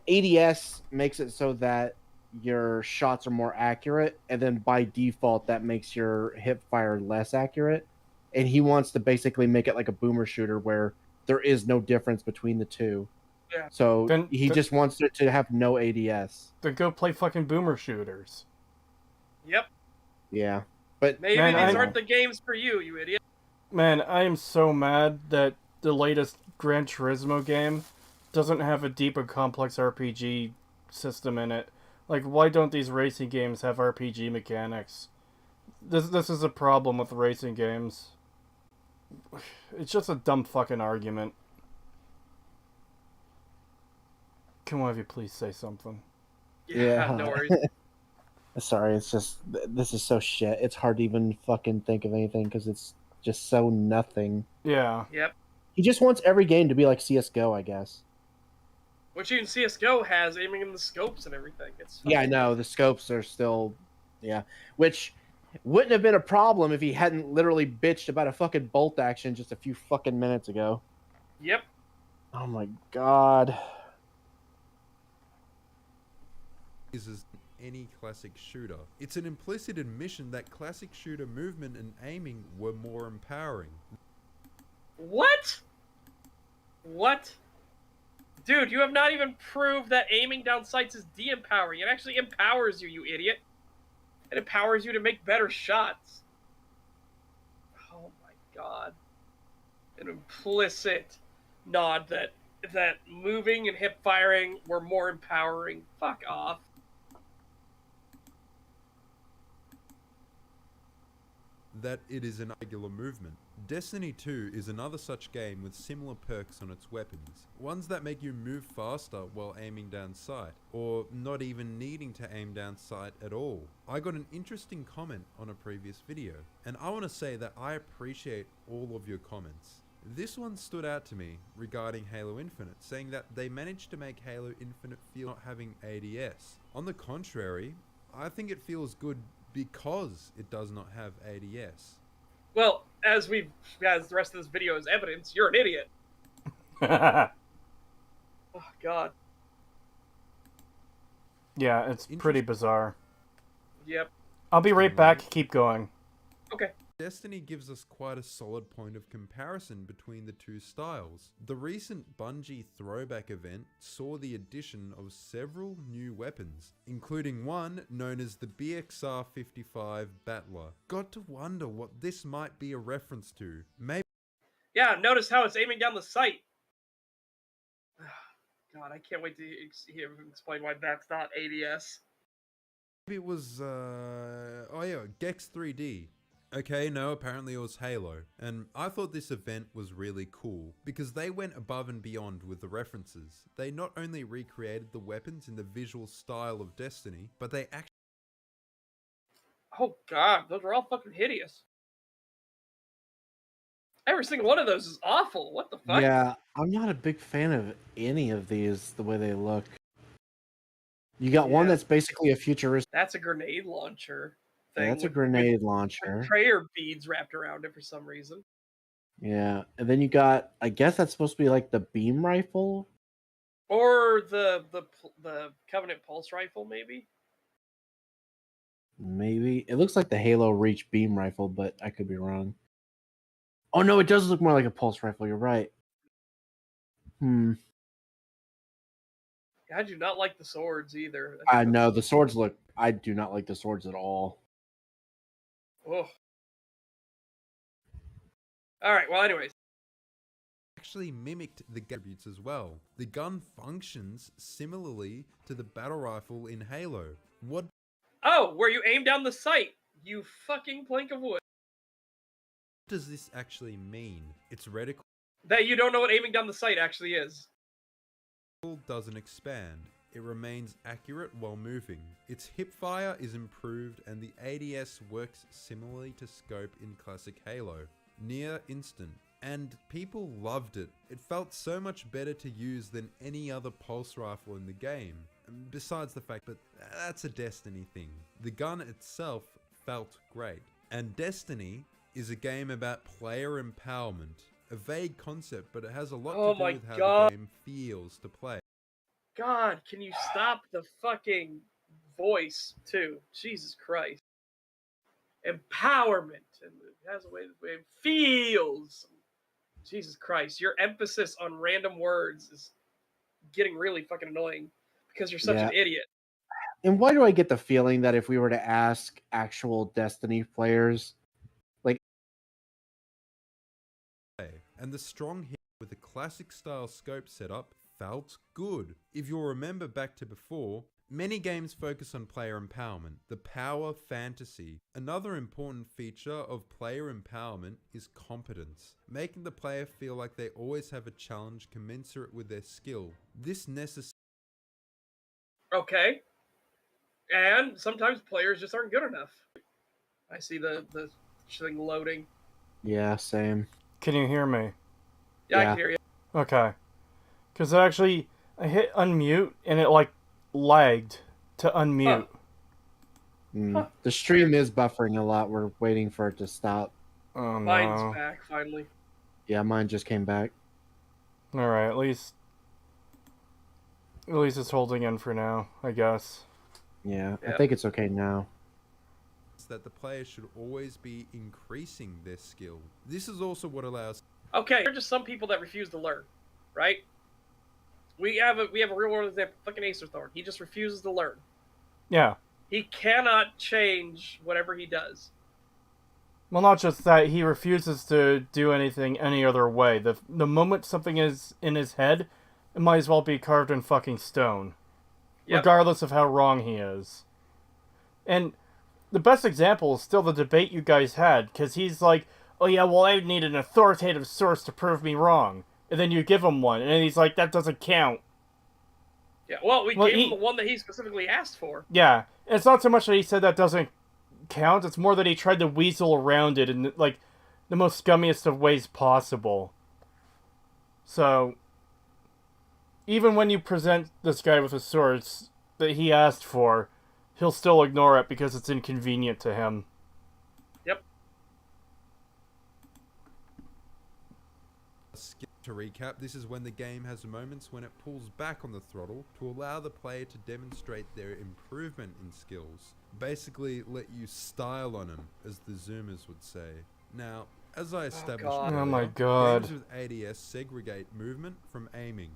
ADS makes it so that your shots are more accurate, and then by default that makes your hip fire less accurate. And he wants to basically make it like a boomer shooter where there is no difference between the two. Yeah. So he just wants it to have no ADS. Then go play fucking boomer shooters. Yep. Yeah. But Maybe Man, these I- aren't the games for you, you idiot. Man, I am so mad that the latest Gran Turismo game doesn't have a deep and complex RPG system in it. Like, why don't these racing games have RPG mechanics? This is a problem with racing games. It's just a dumb fucking argument. Can one of you please say something? Yeah. No worries. sorry, it's just this is so shit. It's hard to even fucking think of anything because it's just so nothing. Yeah. Yep. He just wants every game to be like CS:GO, I guess. Which even CSGO has aiming in the scopes and everything. It's Yeah, I know. The scopes are still, yeah. Which wouldn't have been a problem if he hadn't literally bitched about a fucking bolt action just a few fucking minutes ago. Yep. Oh my god. is as any classic shooter. It's an implicit admission that classic shooter movement and aiming were more empowering. What? What? Dude, you have not even proved that aiming down sights is de-empowering. It actually empowers you, you idiot. It empowers you to make better shots. Oh my god. An implicit nod that moving and hip firing were more empowering. Fuck off. That it is an regular movement. Destiny 2 is another such game with similar perks on its weapons. Ones that make you move faster while aiming down sight, or not even needing to aim down sight at all. I got an interesting comment on a previous video, and I want to say that I appreciate all of your comments. This one stood out to me regarding Halo Infinite, saying that they managed to make Halo Infinite feel not having ADS. On the contrary, I think it feels good because it does not have ADS. Well, as the rest of this video is evidence, you're an idiot. Yeah, Oh god. it's pretty bizarre. Yep. I'll be right back. Keep going. Okay. Destiny gives us quite a solid point of comparison between the two styles. The recent Bungie throwback event saw the addition of several new weapons, including one known as the BXR-55 Battler. Got to wonder what this might be a reference to. Maybe Yeah, notice how it's aiming down the sight. God, I can't wait to hear him explain why that's not ADS. it was, Gex 3D. Okay, no, apparently it was Halo. And I thought this event was really cool because they went above and beyond with the references. They not only recreated the weapons in the visual style of Destiny, but they actually Oh god, those are all fucking hideous. Every single one of those is awful. What the fuck? Yeah, I'm not a big fan of any of these, the way they look. You got one Yeah. that's basically a futuristic. That's a grenade launcher thing. Yeah, that's a with grenade launcher. prayer beads wrapped around it for some reason. Yeah, and then you got, I guess that's supposed to be like the beam rifle. Or the Covenant Pulse Rifle, maybe? Maybe it looks like the Halo Reach beam rifle, but I could be wrong. Oh no, it does look more like a pulse rifle. You're right. I do not like the swords either. I know the swords look. I do not like the swords at all. Oh. Alright, well, anyways. actually mimicked the attributes as well. The gun functions similarly to the battle rifle in Halo. What Oh, where you aim down the sight, you fucking plank of wood. does this actually mean? Its reticle That you don't know what aiming down the sight actually is. doesn't expand. It remains accurate while moving. Its hipfire is improved and the ADS works similarly to scope in classic Halo. Near instant. And people loved it. It felt so much better to use than any other pulse rifle in the game. Besides the fact that that's a Destiny thing. The gun itself felt great. And Destiny is a game about player empowerment. A vague concept, but it has a lot to do with how the game feels to play. God, can you stop the fucking voice, too? Jesus Christ. Empowerment. And it has a way the way it feels. Jesus Christ. Your emphasis on random words is getting really fucking annoying because you're such an idiot. And why do I get the feeling that if we were to ask actual Destiny players, and the strong hit with a classic style scope setup felt good. If you'll remember back to before, many games focus on player empowerment, the power fantasy. Another important feature of player empowerment is competence, making the player feel like they always have a challenge commensurate with their skill. This necessary. Okay. And sometimes players just aren't good enough. I see the thing loading. yeah, same. Can you hear me? Yeah, I Yeah. can hear you. Okay. Because I hit unmute and it like lagged to unmute. The stream is buffering a lot. We're waiting for it to stop. Oh no. Mine's back finally. Yeah, mine just came back. Alright, at least it's holding in for now, I guess. Yeah, I Yeah. think it's okay now. That the player should always be increasing their skill. This is also what allows. Okay, there are just some people that refuse to learn, right? We have a real world example. Fucking Acerthorn. He just refuses to learn. Yeah. He cannot change whatever he does. Well, not just that, he refuses to do anything any other way. The moment something is in his head, it might as well be carved in fucking stone. Yep. Regardless of how wrong he is. And the best example is still the debate you guys had, because he's like, oh yeah, well I need an authoritative source to prove me wrong. And then you give him one, and he's like, that doesn't count. Yeah, well, we gave him the one that he specifically asked for. Yeah, and it's not so much that he said that doesn't count, it's more that he tried to weasel around it in, like, the most scummiest of ways possible. So, even when you present this guy with a source that he asked for, he'll still ignore it because it's inconvenient to him. Yep. To recap, this is when the game has moments when it pulls back on the throttle to allow the player to demonstrate their improvement in skills. Basically, let you style on them, as the Zoomers would say. Now, as I established earlier, Oh my god. games with ADS segregate movement from aiming.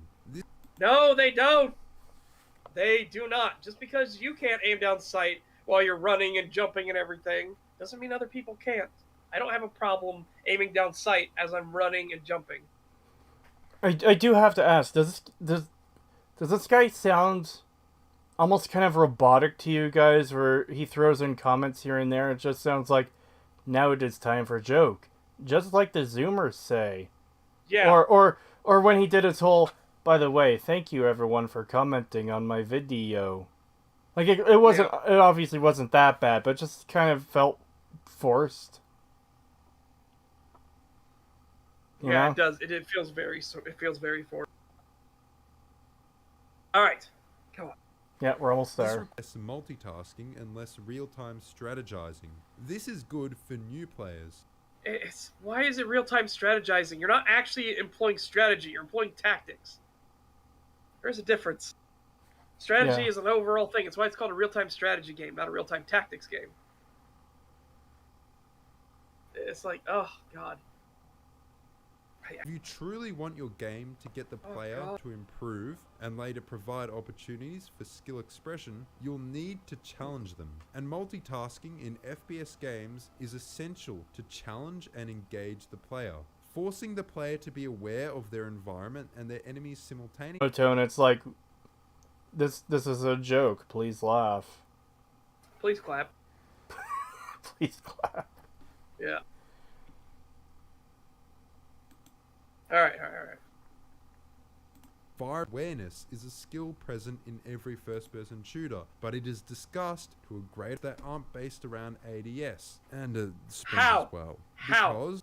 No, they don't. They do not. Just because you can't aim down sight while you're running and jumping and everything doesn't mean other people can't. I don't have a problem aiming down sight as I'm running and jumping. I do have to ask, does this guy sound almost kind of robotic to you guys, where he throws in comments here and there? It just sounds like Now it is time for joke. Just like the Zoomers say. Yeah. Or when he did his whole, by the way, thank you everyone for commenting on my video. Like, it wasn't, it obviously wasn't that bad, but it just kind of felt forced. You know? It does. It feels very forced. All right. Come on. Yeah, we're almost This there. requires some multitasking and less real-time strategizing. This is good for new players. Why is it real-time strategizing? You're not actually employing strategy. You're employing tactics. There's a difference. Strategy is an overall thing. It's why it's called a real-time strategy game, not a real-time tactics game. It's like, oh, God. If you truly want your game to get the player to improve and later provide opportunities for skill expression, you'll need to challenge them. And multitasking in FPS games is essential to challenge and engage the player. Forcing the player to be aware of their environment and their enemies simultaneously. Tone, it's like, this is a joke. Please laugh. Please clap. Please clap. Yeah. All right. Fire awareness is a skill present in every first-person shooter, but it is discussed to a grade that aren't based around ADS and sprint as well. How?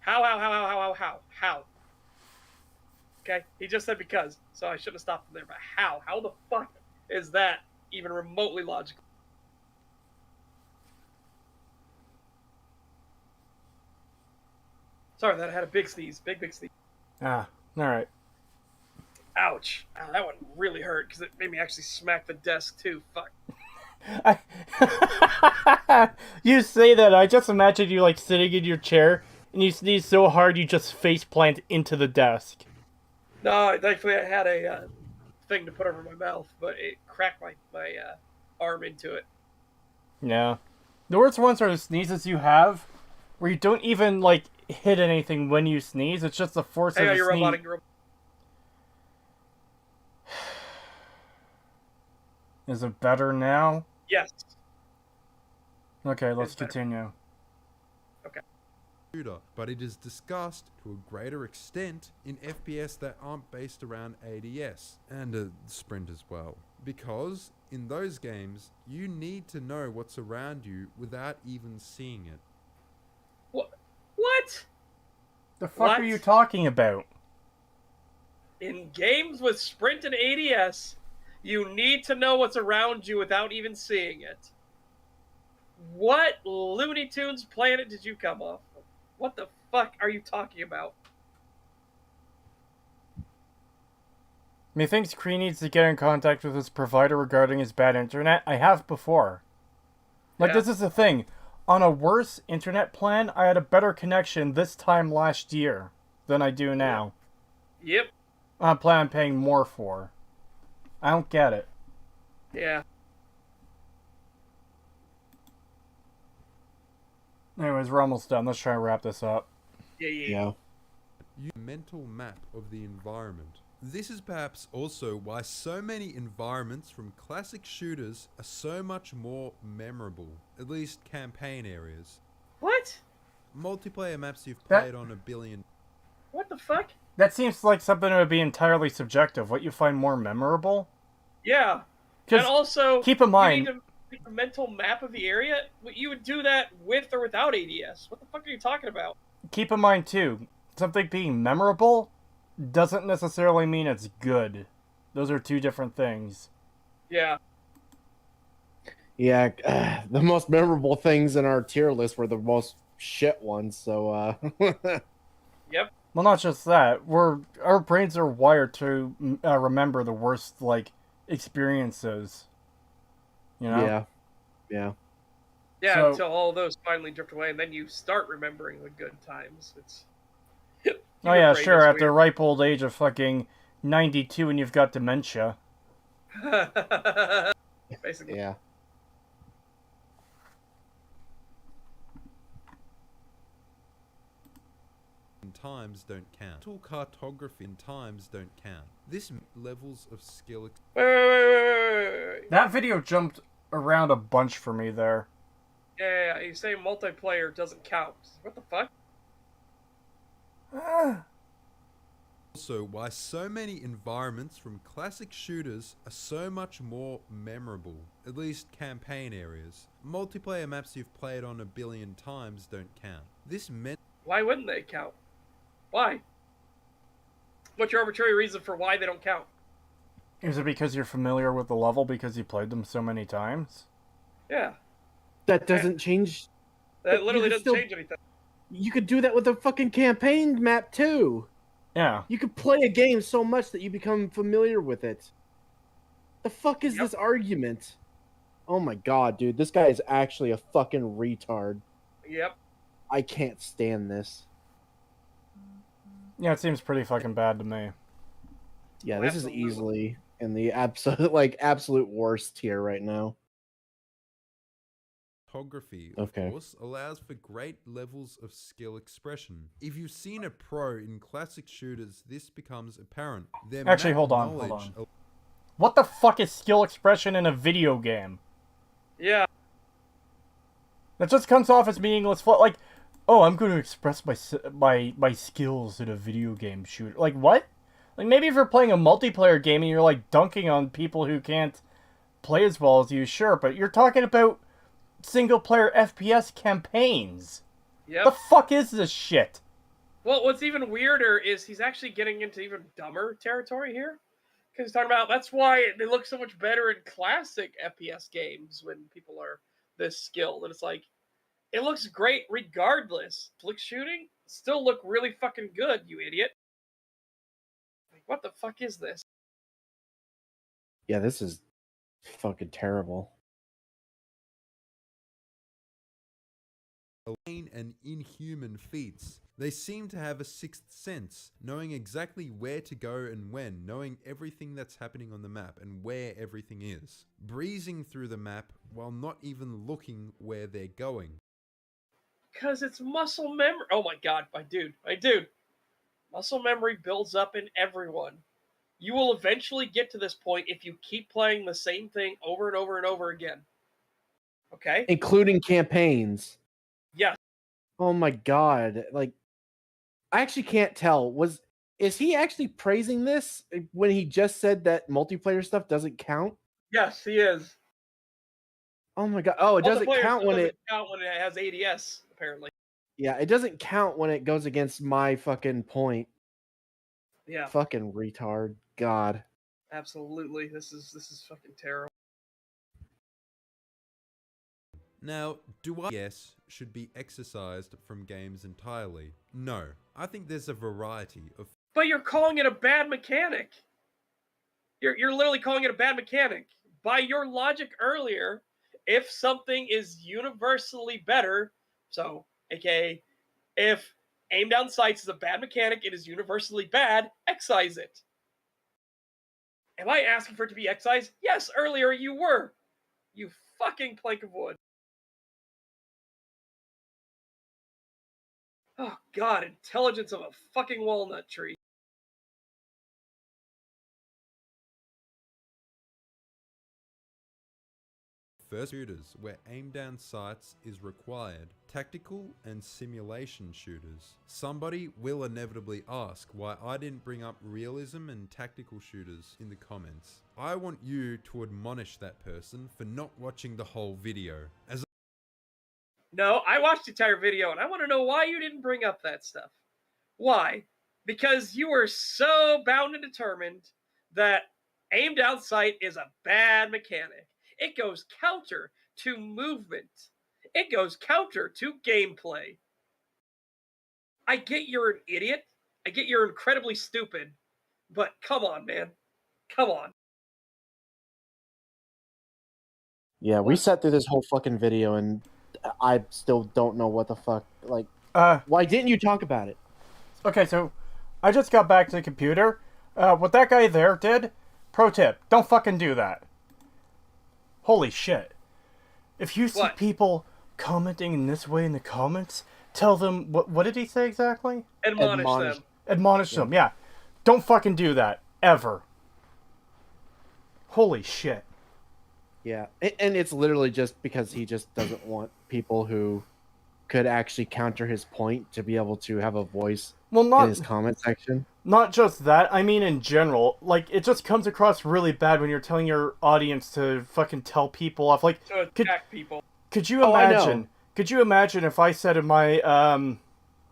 Okay, he just said because, so I shouldn't have stopped him there. But how? How the fuck is that even remotely logical? Sorry, that had a big sneeze. Big sneeze. Ah, alright. Ouch. Ow, that one really hurt because it made me actually smack the desk too. Fuck. You say that, I just imagine you like sitting in your chair and you sneeze so hard you just face plant into the desk. No, thankfully I had a thing to put over my mouth, but it cracked my arm into it. Yeah. The worst ones are the sneezes you have where you don't even like hit anything when you sneeze. It's just the force of the you're sneeze. robotic. Is it better now? Yes. Okay, let's continue. Okay. Shooter, but it is discussed to a greater extent in FPS that aren't based around ADS and sprint as well. Because in those games, you need to know what's around you without even seeing it. What? The fuck are you talking about? In games with sprint and ADS, you need to know what's around you without even seeing it. What Looney Tunes planet did you come off of? What the fuck are you talking about? Methinks Cree needs to get in contact with his provider regarding his bad internet. I have before. This is the thing. On a worse internet plan, I had a better connection this time last year than I do now. Yep. On a plan I'm paying more for. I don't get it. Yeah. Anyways, we're almost done. Let's try and wrap this up. Yeah. Mental map of the environment. This is perhaps also why so many environments from classic shooters are so much more memorable, at least campaign areas. What? Multiplayer maps you've played on a billion. What the fuck? That seems like something that would be entirely subjective. What you find more memorable? Yeah. And also, keep in mind, you need to make a mental map of the area. You would do that with or without ADS. What the fuck are you talking about? Keep in mind, too, something being memorable doesn't necessarily mean it's good. Those are two different things. Yeah. Yeah, the most memorable things in our tier list were the most shit ones, so, Yep. Well, not just that. Our brains are wired to remember the worst, experiences. You know? Yeah. Yeah, So, until all those finally drift away, and then you start remembering the good times. It's... Oh yeah, sure, at the ripe old age of fucking 92 and you've got dementia. Basically. Yeah. In times don't count. Tool cartography in times don't count. This levels of skill. Wait. That video jumped around a bunch for me there. Yeah, he's saying multiplayer doesn't count. What the fuck? Also, why so many environments from classic shooters are so much more memorable, at least campaign areas. Multiplayer maps you've played on a billion times don't count. This meant Why wouldn't they count? Why? What's your arbitrary reason for why they don't count? Is it because you're familiar with the level because you played them so many times? Yeah, That doesn't change. that But literally you doesn't still- change anything. You could do that with a fucking campaign map too. Yeah. You could play a game so much that you become familiar with it. The fuck is Yep. this argument? Oh my god, dude, this guy is actually a fucking retard. Yep. I can't stand this. Yeah, it seems pretty fucking bad to me. Yeah, Oh, this is absolutely. easily in the absolute worst tier right now. photography, Okay. of course, allows for great levels of skill expression. If you've seen a pro in classic shooters, this becomes apparent. Their Actually, map hold on. knowledge What the fuck is skill expression in a video game? Yeah. That just comes off as meaningless. Like, oh, I'm going to express my skills in a video game shooter. Like, what? Like, maybe if you're playing a multiplayer game and you're, like, dunking on people who can't play as well as you, sure. But you're talking about single-player FPS campaigns. Yep. The fuck is this shit? Well, what's even weirder is he's actually getting into even dumber territory here. Because he's talking about that's why they look so much better in classic FPS games when people are this skilled. And it's like, it looks great regardless. Flick shooting still look really fucking good, you idiot. Like, what the fuck is this? Yeah, this is fucking terrible. alien and inhuman feats. They seem to have a sixth sense, knowing exactly where to go and when, knowing everything that's happening on the map and where everything is. Breezing through the map while not even looking where they're going. Because it's muscle memory. Oh my god, my dude. Muscle memory builds up in everyone. You will eventually get to this point if you keep playing the same thing over and over and over again. Okay? Including campaigns. Yes. Oh my god. Like, I actually can't tell. Is he actually praising this when he just said that multiplayer stuff doesn't count? Yes, he is. Oh my god. Oh, it doesn't Multiplayer count still when doesn't it count when it has ADS, apparently. Yeah, it doesn't count when it goes against my fucking point. Yeah, Fucking retard. God. absolutely. This is fucking terrible. Now, do I guess should be exercised from games entirely? No. I think there's a variety of But you're calling it a bad mechanic. You're literally calling it a bad mechanic. By your logic earlier, if something is universally better, so aka if aim down sights is a bad mechanic, it is universally bad, excise it. Am I asking for it to be excised? Yes, earlier you were. You fucking plank of wood. Oh god, intelligence of a fucking walnut tree. first shooters where aim down sights is required, tactical and simulation shooters. Somebody will inevitably ask why I didn't bring up realism and tactical shooters in the comments. I want you to admonish that person for not watching the whole video. As No, I watched the entire video and I want to know why you didn't bring up that stuff. Why? Because you were so bound and determined that aim down sight is a bad mechanic. It goes counter to movement. It goes counter to gameplay. I get you're an idiot. I get you're incredibly stupid. But come on, man. Come on. Yeah, we sat through this whole fucking video and I still don't know what the fuck. Like, why didn't you talk about it? Okay, so I just got back to the computer. What that guy there did, pro tip, don't fucking do that. Holy shit. If you see What? people commenting in this way in the comments, tell them, what did he say exactly? Admonish them. Admonish them, yeah. Don't fucking do that, ever. Holy shit. Yeah, and it's literally just because he just doesn't want people who could actually counter his point to be able to have a voice Well, in his comment section. not just that. I mean, in general, like it just comes across really bad when you're telling your audience to fucking tell people off. Like, To attack people. could you Oh, I know. imagine? Could you imagine if I said in my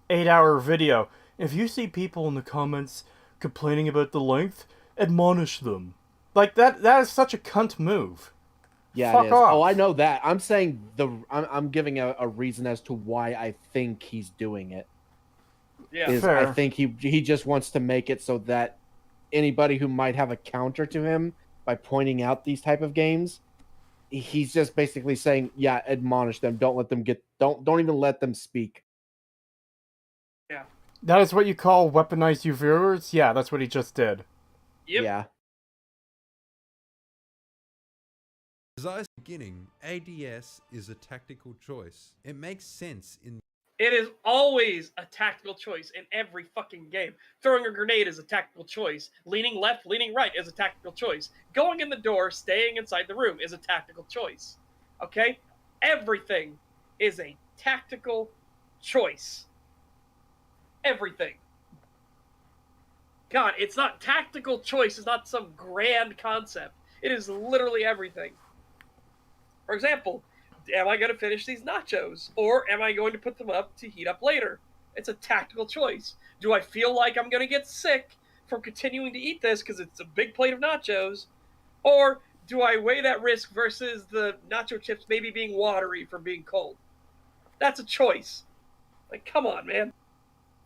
8-hour video, if you see people in the comments complaining about the length, admonish them. Like that is such a cunt move. Yeah, Fuck it is. off. Oh, I know that. I'm saying I'm giving a reason as to why I think he's doing it. Yeah. Is Fair. I think he just wants to make it so that anybody who might have a counter to him by pointing out these type of games, he's just basically saying, yeah, admonish them. Don't even let them speak. Yeah. That is what you call weaponize you viewers? Yeah, that's what he just did. Yep. Yeah. As I was beginning, ADS is a tactical choice. It makes sense in It is always a tactical choice in every fucking game. Throwing a grenade is a tactical choice. Leaning left, leaning right is a tactical choice. Going in the door, staying inside the room is a tactical choice. Okay? Everything is a tactical choice. Everything. God, it's not tactical choice. It's not some grand concept. It is literally everything. For example, am I going to finish these nachos? Or am I going to put them up to heat up later? It's a tactical choice. Do I feel like I'm going to get sick from continuing to eat this because it's a big plate of nachos? Or do I weigh that risk versus the nacho chips maybe being watery from being cold? That's a choice. Like, come on, man.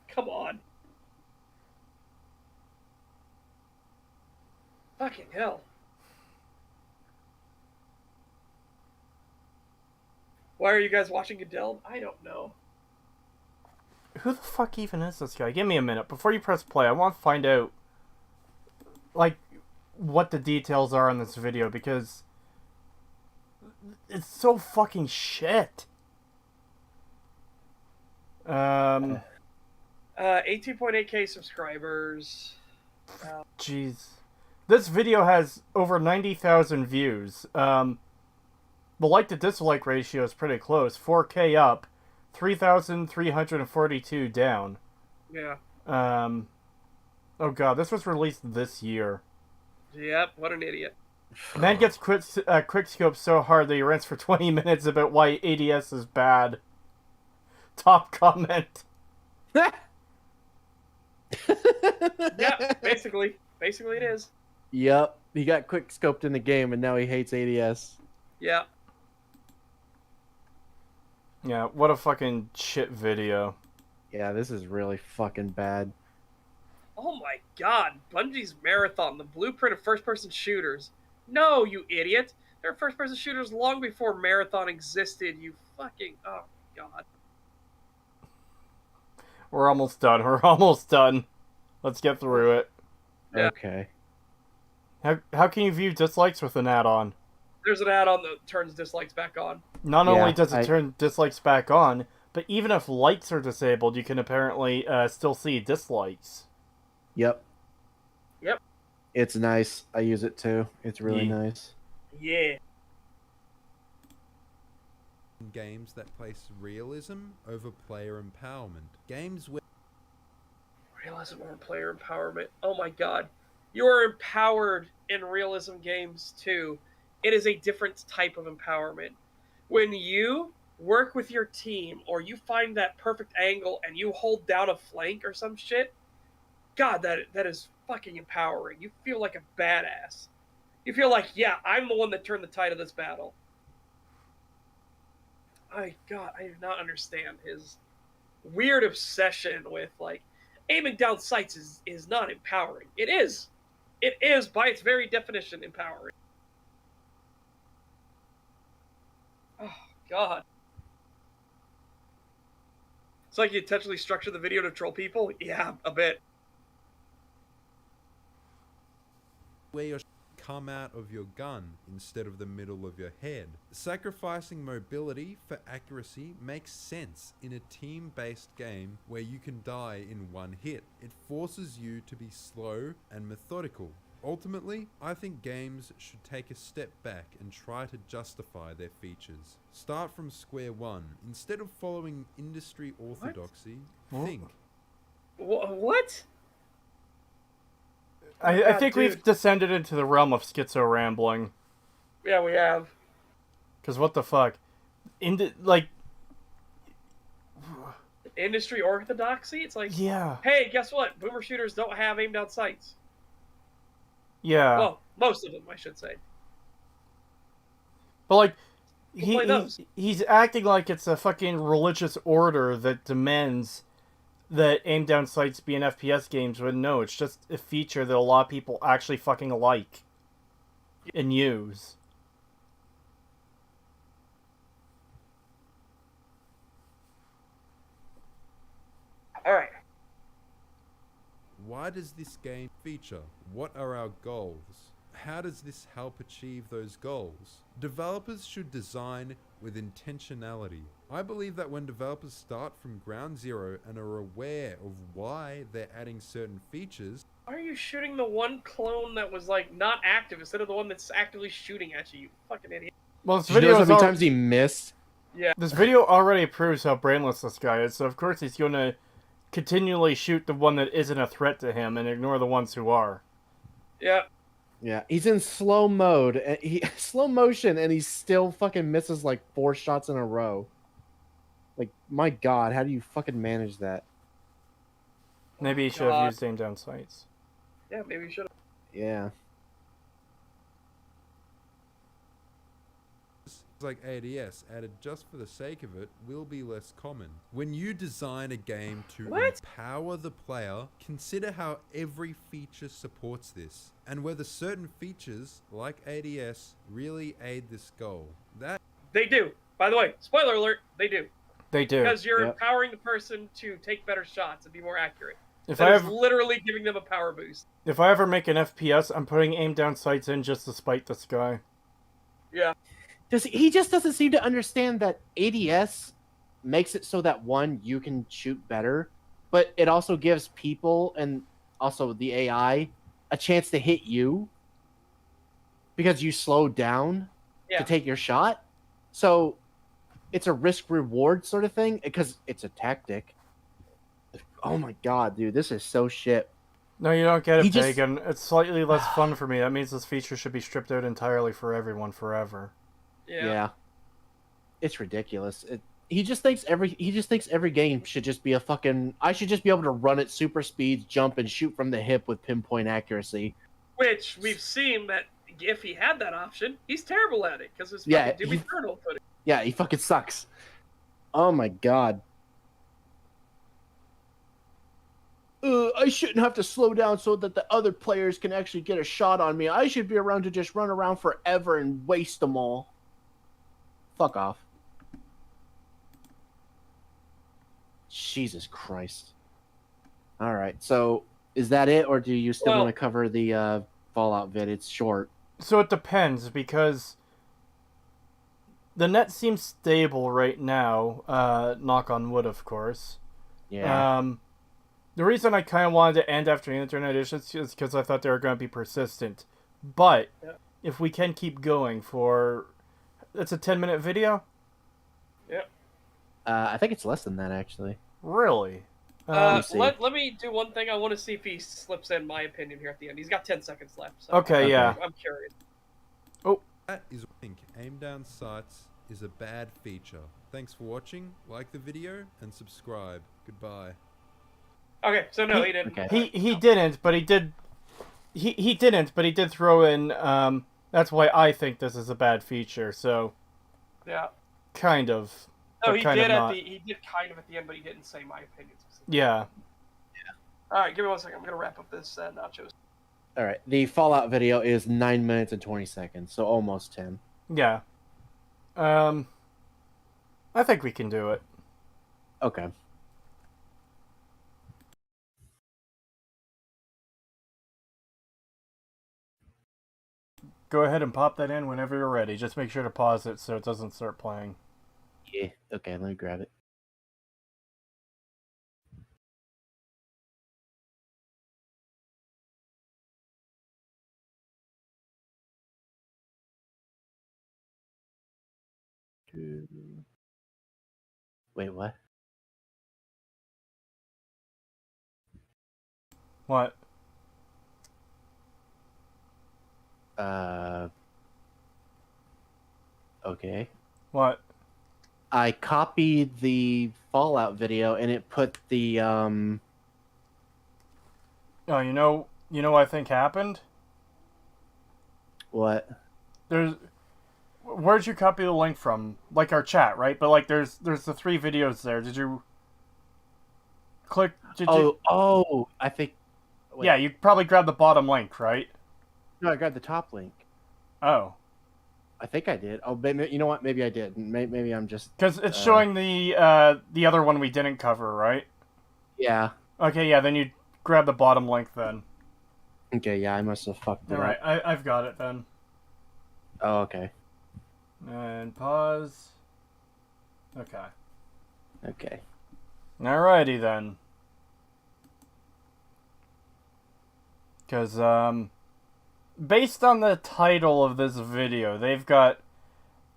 Come on. Fucking hell. Why are you guys watching Adele? I don't know. Who the fuck even is this guy? Give me a minute. Before you press play, I want to find out, like, what the details are on this video, because it's so fucking shit. 18.8k subscribers. Jeez. This video has over 90,000 views. The like to dislike ratio is pretty close. 4K up, 3,342 down. Yeah. Oh god, this was released this year. Yep, what an idiot. Man gets quickscope so hard that he rants for 20 minutes about why ADS is bad. Top comment. Yeah, basically. Basically it is. Yep. He got quick scoped in the game and now he hates ADS. Yeah. Yeah, what a fucking shit video. Yeah, this is really fucking bad. Oh my god, Bungie's Marathon, the blueprint of first-person shooters. No, you idiot. There were first-person shooters long before Marathon existed, you fucking... Oh, god. We're almost done. We're almost done. Let's get through it. Yeah. Okay. How can you view dislikes with an add-on? There's an add-on that turns dislikes back on. Not Yeah, only does it turn dislikes back on, but even if likes are disabled, you can apparently still see dislikes. Yep. Yep. It's nice. I use it too. It's really Yeah. nice. Yeah. games that place realism over player empowerment. Games where Realism or player empowerment. Oh my god. You are empowered in realism games too. It is a different type of empowerment. When you work with your team or you find that perfect angle and you hold down a flank or some shit, god, that is fucking empowering. You feel like a badass. You feel like, yeah, I'm the one that turned the tide of this battle. I do not understand his weird obsession with, like, aiming down sights is not empowering. It is. It is, by its very definition, empowering. Oh, God. It's like you intentionally structure the video to troll people? Yeah, a bit. where your come out of your gun instead of the middle of your head. Sacrificing mobility for accuracy makes sense in a team-based game where you can die in one hit. It forces you to be slow and methodical. Ultimately, I think games should take a step back and try to justify their features. Start from square one. Instead of following industry orthodoxy, think. What? I God, think dude. we've descended into the realm of schizo rambling. Yeah, we have. Because what the fuck? Like, Industry orthodoxy? It's like, yeah. hey, guess what? Boomer shooters don't have aim down sights. Yeah. Well, most of them, I should say. But, like, Play those. he's acting like it's a fucking religious order that demands that aim down sights be in FPS games, when no, it's just a feature that a lot of people actually fucking like and use. Alright. Why does this game feature? What are our goals? How does this help achieve those goals? Developers should design with intentionality. I believe that when developers start from ground zero and are aware of why they're adding certain features... Why are you shooting the one clone that was, like, not active instead of the one that's actively shooting at you, you fucking idiot? Well, this Did you video notice is how many times he missed? Yeah. This video already proves how brainless this guy is, so of course he's going to continually shoot the one that isn't a threat to him and ignore the ones who are. Yeah. Yeah, he's in slow mode, and slow motion, and he still fucking misses like 4 shots in a row. Like, my God, how do you fucking manage that? Maybe he should have used aim down sights. Yeah, maybe you should have. Yeah. like ADS added just for the sake of it will be less common. When you design a game to empower the player, consider how every feature supports this, and whether certain features like ADS really aid this goal. They do. By the way, spoiler alert, they do. They do. Because you're empowering the person to take better shots and be more accurate. If that is literally giving them a power boost. If I ever make an FPS, I'm putting aim down sights in just to spite this guy. Yeah. He just doesn't seem to understand that ADS makes it so that, one, you can shoot better, but it also gives people and also the AI a chance to hit you because you slow down to take your shot. So it's a risk-reward sort of thing because it's a tactic. Oh my God, dude, this is so shit. No, you don't get it, Pagan. It's slightly less fun for me. That means this feature should be stripped out entirely for everyone forever. Yeah. It's ridiculous. He just thinks every game should just be a fucking... I should just be able to run at super speeds, jump, and shoot from the hip with pinpoint accuracy. Which we've seen that if he had that option, he's terrible at it because his fucking Doom Eternal footage. Yeah, he fucking sucks. Oh my God. I shouldn't have to slow down so that the other players can actually get a shot on me. I should be around to just run around forever and waste them all. Fuck off. Jesus Christ. All right, so is that it, or do you still want to cover the Fallout vid? It's short. So it depends, because the net seems stable right now. Knock on wood, of course. Yeah. The reason I kind of wanted to end after the internet issues is because I thought they were going to be persistent. But if we can keep going for... It's a 10-minute video? Yep. I think it's less than that, actually. Really? Let me do one thing. I want to see if he slips in my opinion here at the end. He's got 10 seconds left. So okay, yeah. I'm curious. Oh. That is, I think, aim down sights is a bad feature. Thanks for watching. Like the video and subscribe. Goodbye. Okay, so no, he didn't. Okay. He didn't, but he did. He didn't, but he did throw in. That's why I think this is a bad feature. So. Yeah. Kind of. No, he did he did kind of at the end, but he didn't say my opinion. Yeah. All right, give me 1 second. I'm gonna wrap up this nachos. All right, the Fallout video is 9 minutes and 20 seconds, so almost 10. Yeah. I think we can do it. Okay. Go ahead and pop that in whenever you're ready. Just make sure to pause it so it doesn't start playing. Yeah, okay, let me grab it. Wait, what? What? Okay. What? I copied the Fallout video and it put the Oh, you know what I think happened? what? Where'd you copy the link from? Like our chat, right? But like, there's the 3 videos there. Did you click? I think. Wait, Yeah, you probably grabbed the bottom link, right? no, I grabbed the top link. Oh, I think I did. Oh, maybe, you know what? Maybe I did. Maybe I'm just. because it's showing the other one we didn't cover, right? Yeah. Okay, yeah. Then you grab the bottom link then. Okay. Yeah, I must have fucked it All right, up. I've got it then. Oh, okay. And pause. Okay. Okay. Alrighty then. Because, based on the title of this video, they've got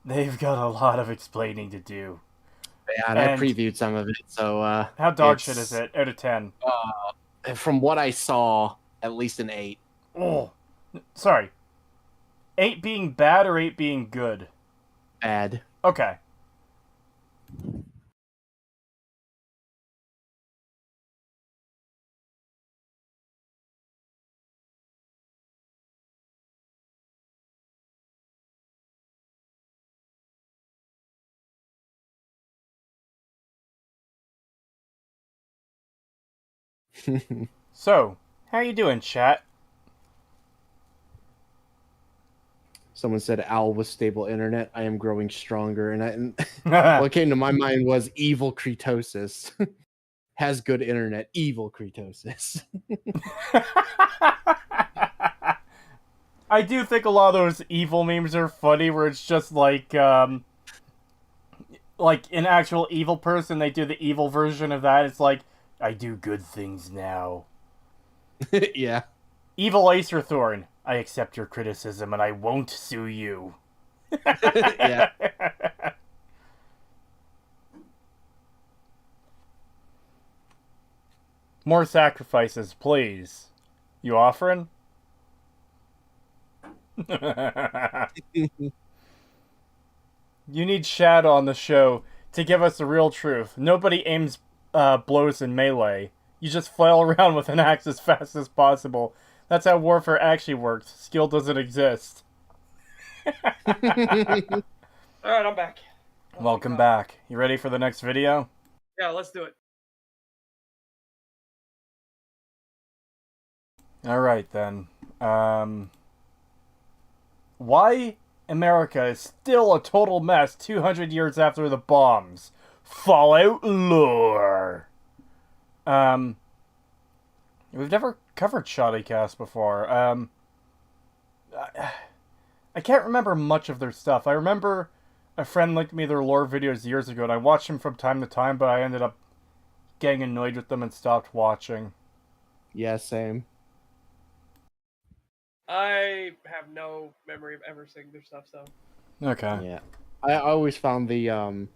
a lot of explaining to do. Yeah, and I previewed some of it, so how dog shit is it out of 10? From what I saw, at least an 8. Oh, sorry. 8 being bad or 8 being good? Bad. Okay. So, how you doing, chat? Someone said Owl with stable internet. I am growing stronger, and I what came to my mind was evil Creetosis. Has good internet. Evil Creetosis. I do think a lot of those evil memes are funny, where it's just like an actual evil person, they do the evil version of that. It's like, I do good things now. Yeah. Evil Acer Thorn, I accept your criticism and I won't sue you. Yeah. More sacrifices, please. You offering? You need Shadow on the show to give us the real truth. Nobody aims blows in melee. You just flail around with an axe as fast as possible. That's how warfare actually works. Skill doesn't exist. Alright, I'm back. Welcome back. You ready for the next video? Yeah, let's do it. Alright then. Why America is still a total mess 200 years after the bombs. Fallout lore. We've never covered Shoddycast before. I can't remember much of their stuff. I remember a friend linked me their lore videos years ago, and I watched them from time to time, but I ended up getting annoyed with them and stopped watching. Yeah, same. I have no memory of ever seeing their stuff, so. Okay. Yeah. I always found the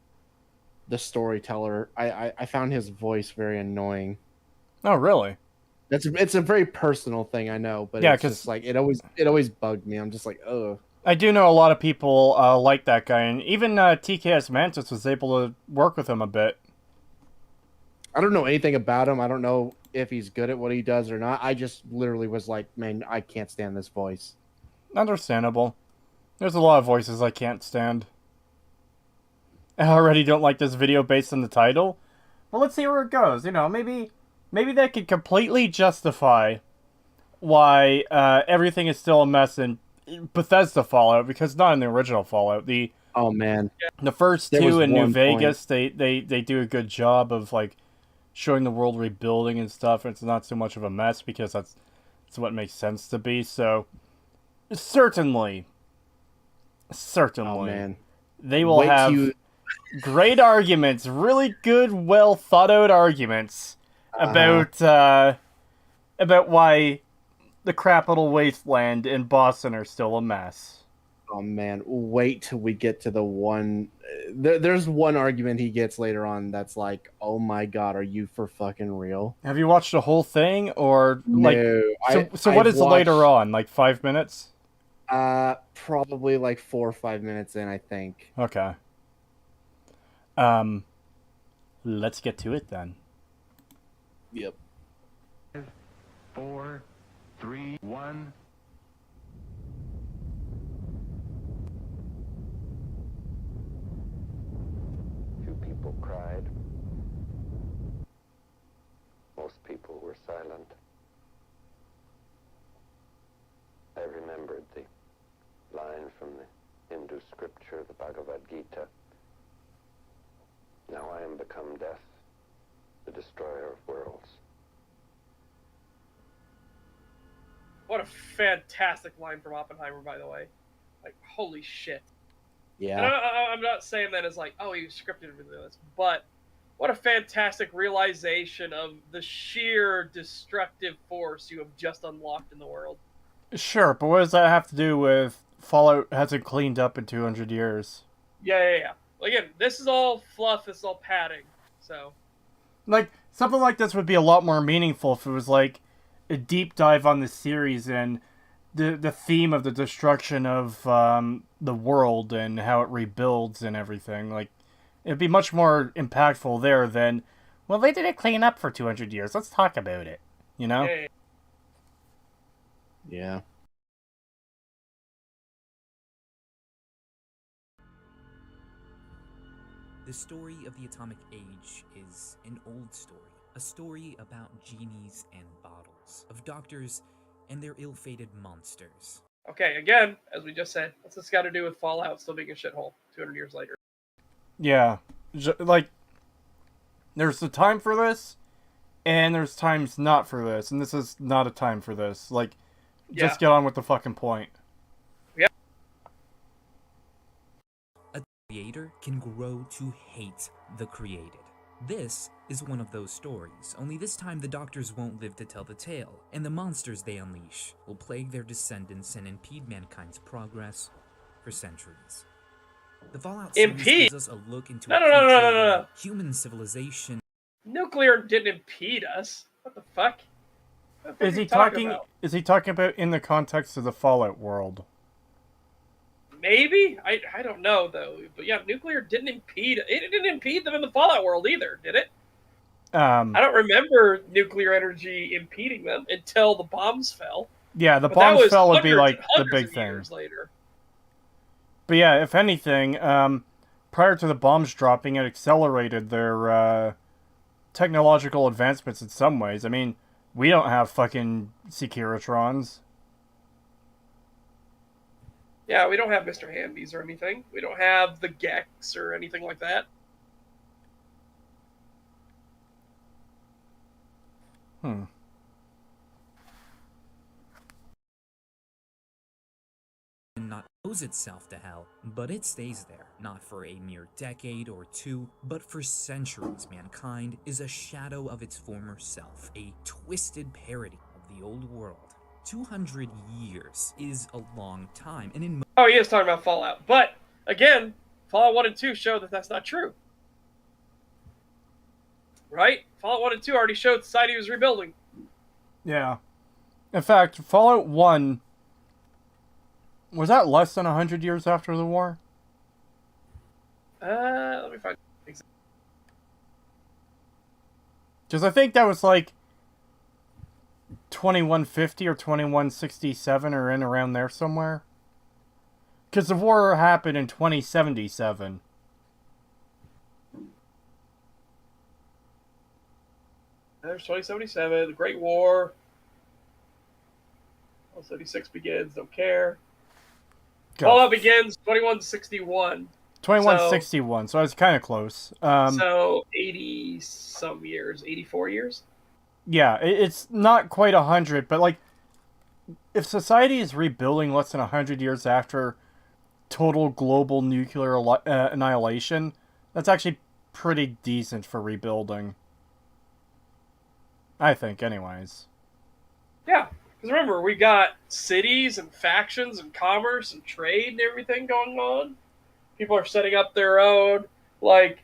storyteller. I found his voice very annoying. Oh, really? It's a very personal thing, I know, but Yeah, it's 'cause- just like it always bugged me. I'm just like, ugh. I do know a lot of people like that guy, and even TKS Mantis was able to work with him a bit. I don't know anything about him. I don't know if he's good at what he does or not. I just literally was like, man, I can't stand this voice. Understandable. There's a lot of voices I can't stand. I already don't like this video based on the title. Well, let's see where it goes. You know, maybe that could completely justify why everything is still a mess in Bethesda Fallout, because not in the original Fallout. The man, first There was two in New one Vegas, they do a good job of like showing the world rebuilding and stuff. It's not so much of a mess because that's what makes sense to be. So certainly, oh man, they will Wait till have you- great arguments, really good, well thought out arguments about why the Capital Wasteland and Boston are still a mess. Oh man, wait till we get to the one. There's one argument he gets later on that's like, "Oh my god, are you for fucking real?" Have you watched the whole thing, or like? No, So what I've is later watched, on? Like 5 minutes? probably like 4 or 5 minutes in, I think. Okay. Let's get to it then. Yep. 4, 3, 1. Few people cried. Most people were silent. I remembered the line from the Hindu scripture, the Bhagavad Gita. Now I am become death, the destroyer of worlds. What a fantastic line from Oppenheimer, by the way. Like, holy shit. And Yeah. I'm not saying that as like, oh, he was scripted for this, but what a fantastic realization of the sheer destructive force you have just unlocked in the world. Sure, but what does that have to do with Fallout hasn't cleaned up in 200 years? Yeah. Again, this is all fluff, this is all padding, so. Like, something like this would be a lot more meaningful if it was like a deep dive on the series and the theme of the destruction of the world and how it rebuilds and everything. Like, it'd be much more impactful there than, well, they didn't clean up for 200 years. Let's talk about it. You know? Yeah. Yeah. The story of the Atomic Age is an old story. A story about genies and bottles, of doctors and their ill-fated monsters. Okay, again, as we just said, what's this got to do with Fallout still being a shithole 200 years later? Yeah. Like, there's a time for this, and there's times not for this, and this is not a time for this. Like, just get on with the fucking point. A creator can grow to hate the created. This is one of those stories, only this time the doctors won't live to tell the tale, and the monsters they unleash will plague their descendants and impede mankind's progress for centuries. The Fallout series gives us a look into No. human civilization. Nuclear didn't impede us. What the fuck? What the fuck Is are he you talking talking? about? Is he talking about in the context of the Fallout world? Maybe? I don't know, though. But yeah, nuclear didn't impede... It didn't impede them in the Fallout world either, did it? I don't remember nuclear energy impeding them until the bombs fell. Yeah, the But that bombs was fell would be hundreds like and the hundreds big of thing. years later. But yeah, if anything, prior to the bombs dropping, it accelerated their technological advancements in some ways. I mean, we don't have fucking Securitrons. Yeah, we don't have Mr. Handies or anything. We don't have the Gex or anything like that. Not owes itself to hell, but it stays there, not for a mere decade or two, but for centuries. Mankind is a shadow of its former self, a twisted parody of the old world. 200 years is a long time, and in Oh, he is talking about Fallout. But, again, Fallout 1 and 2 show that that's not true. Right? Fallout 1 and 2 already showed society was rebuilding. Yeah. In fact, Fallout 1... Was that less than 100 years after the war? Let me find... Because I think that was like 2150 or 2167 or in around there somewhere. Because the war happened in 2077. There's 2077, the Great War. 76 begins, don't care. Fallout begins 2161. 2161, so I was kind of close. So 80 some years, 84 years? Yeah, it's not quite 100, but like, if society is rebuilding less than 100 years after total global nuclear annihilation, that's actually pretty decent for rebuilding. I think, anyways. Yeah, Because remember, we got cities and factions and commerce and trade and everything going on. People are setting up their own like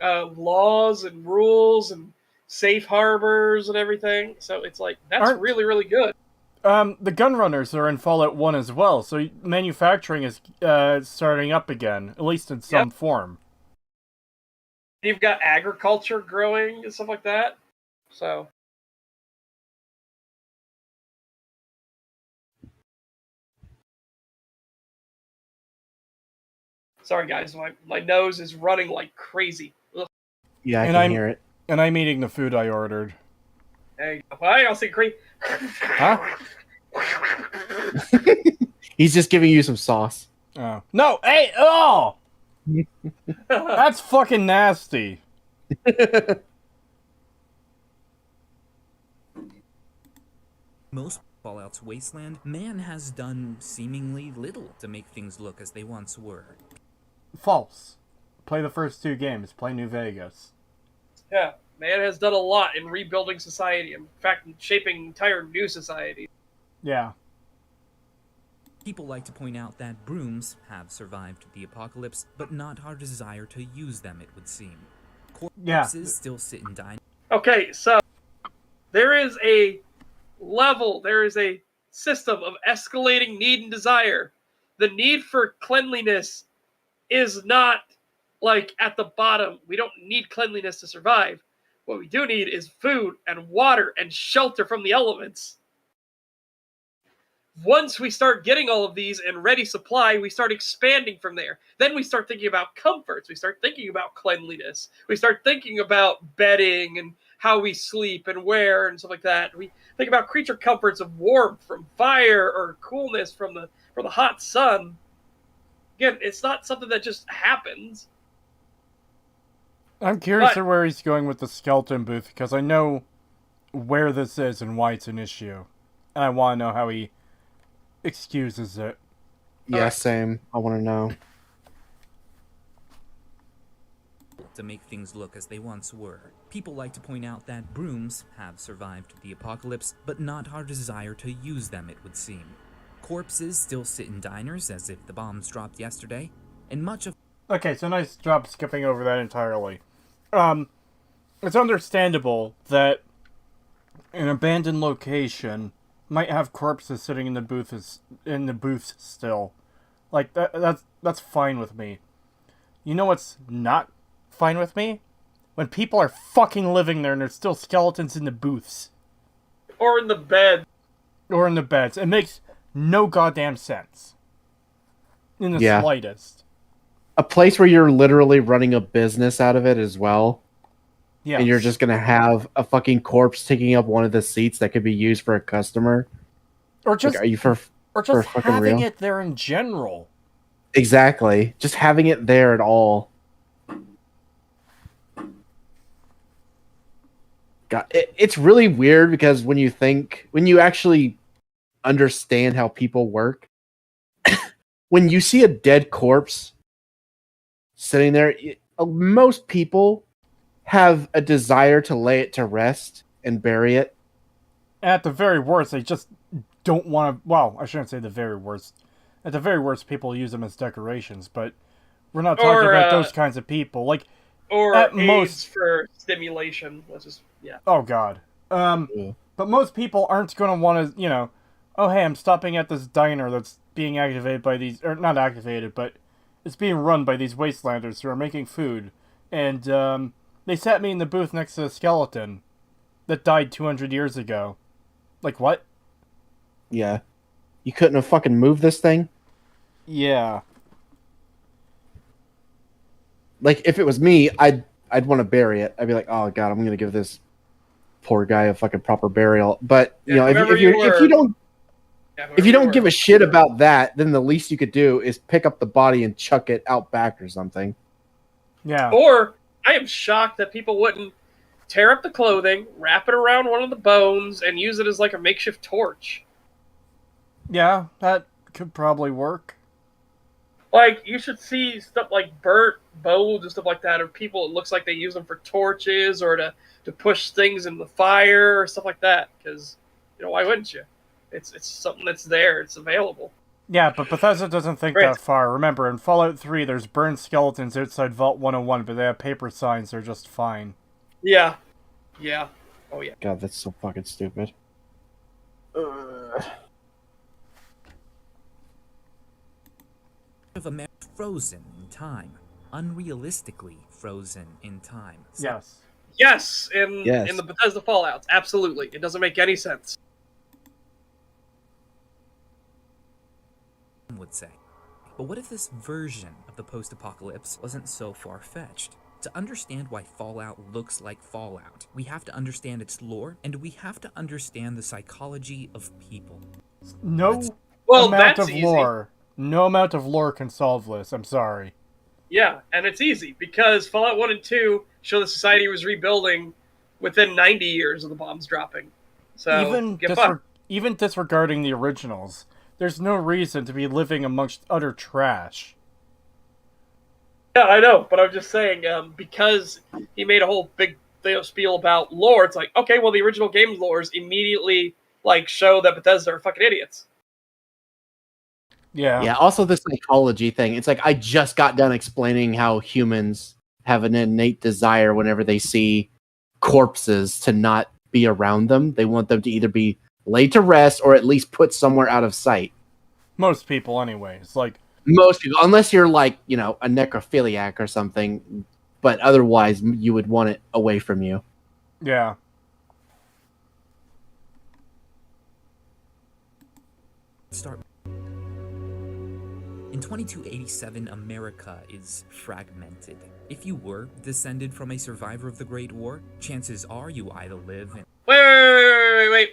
laws and rules and safe harbors and everything. So it's like that's really really good. The Gunrunners are in Fallout 1 as well, so manufacturing is starting up again, at least in some form. You've got agriculture growing and stuff like that. So. Sorry, guys. My nose is running like crazy. Ugh. Yeah, I can hear it. And I'm eating the food I ordered. There you go. Well, I don't see green. Huh? He's just giving you some sauce. Oh. No! Hey! Oh! That's fucking nasty. Most Fallout's wasteland, man has done seemingly little to make things look as they once were. False. Play the first 2 games. Play New Vegas. Yeah, man has done a lot in rebuilding society. In fact, in shaping entire new society. Yeah. People like to point out that brooms have survived the apocalypse, but not our desire to use them, it would seem. Corpses still sit and die. Okay, so there is a level, there is a system of escalating need and desire. The need for cleanliness is not like at the bottom. We don't need cleanliness to survive. What we do need is food and water and shelter from the elements. Once we start getting all of these in ready supply, we start expanding from there. Then we start thinking about comforts. We start thinking about cleanliness. We start thinking about bedding and how we sleep and where and stuff like that. We think about creature comforts of warmth from fire or coolness from the hot sun. Again, it's not something that just happens. I'm curious to where he's going with the skeleton booth, because I know where this is and why it's an issue. And I want to know how he excuses it. Yeah, same. I want to know. To make things look as they once were. People like to point out that brooms have survived the apocalypse, but not our desire to use them, it would seem. Corpses still sit in diners as if the bombs dropped yesterday, and much of... Okay, so nice job skipping over that entirely. It's understandable that an abandoned location might have corpses sitting in the booths still. Like that's fine with me. You know what's not fine with me? When people are fucking living there and there's still skeletons in the booths. Or in the bed. Or in the beds. It makes no goddamn sense. In the slightest. A place where you're literally running a business out of it as well. Yeah. And you're just going to have a fucking corpse taking up one of the seats that could be used for a customer. Or just, like, are you for having real? It there in general. Exactly. Just having it there at all. God, it's really weird because when you actually understand how people work, when you see a dead corpse sitting there, most people have a desire to lay it to rest and bury it. At the very worst, they just don't want to... Well, I shouldn't say the very worst. At the very worst, people use them as decorations, but we're not talking about those kinds of people. Like, or at most for stimulation. Let's just... Yeah. Oh, God. But most people aren't going to want to, oh, hey, I'm stopping at this diner that's being activated by these... Or, not activated, but it's being run by these wastelanders who are making food. And, they sat me in the booth next to a skeleton that died 200 years ago. Like, what? Yeah. You couldn't have fucking moved this thing? Yeah. Like, if it was me, I'd want to bury it. I'd be like, oh, God, I'm going to give this poor guy a fucking proper burial. But, if you don't give a shit about that, then the least you could do is pick up the body and chuck it out back or something. Yeah. Or... I am shocked that people wouldn't tear up the clothing, wrap it around one of the bones, and use it as like a makeshift torch. Yeah, that could probably work. Like, you should see stuff like burnt bones and stuff like that of people. It looks like they use them for torches or to push things in the fire or stuff like that. Because, why wouldn't you? It's something that's there. It's available. Yeah, but Bethesda doesn't think Right. that far. Remember, in Fallout 3, there's burned skeletons outside Vault 101, but they have paper signs, they're just fine. Yeah. Yeah. Oh yeah. God, that's so fucking stupid. Of America frozen in time, unrealistically frozen in time. So Yes. Yes, Yes. in the Bethesda Fallouts, absolutely. It doesn't make any sense. some would say. But what if this version of the post-apocalypse wasn't so far-fetched? To understand why Fallout looks like Fallout, we have to understand its lore, and we have to understand the psychology of people. No Well, amount that's of easy. lore. No amount of lore can solve this. I'm sorry. Yeah, and it's easy because Fallout 1 and 2 show the society was rebuilding within 90 years of the bombs dropping. So, get fucked. Even disregarding the originals, there's no reason to be living amongst utter trash. Yeah, I know, but I'm just saying, because he made a whole big spiel about lore, it's like, okay, well, the original game's lores immediately, show that Bethesda are fucking idiots. Yeah. Yeah, also the psychology thing. It's like I just got done explaining how humans have an innate desire whenever they see corpses to not be around them. They want them to either be laid to rest or at least put somewhere out of sight. Most people, anyways. Most people, unless you're a necrophiliac or something, but otherwise you would want it away from you. Yeah. Start. In 2287, America is fragmented. If you were descended from a survivor of the Great War, chances are you either live in... Wait.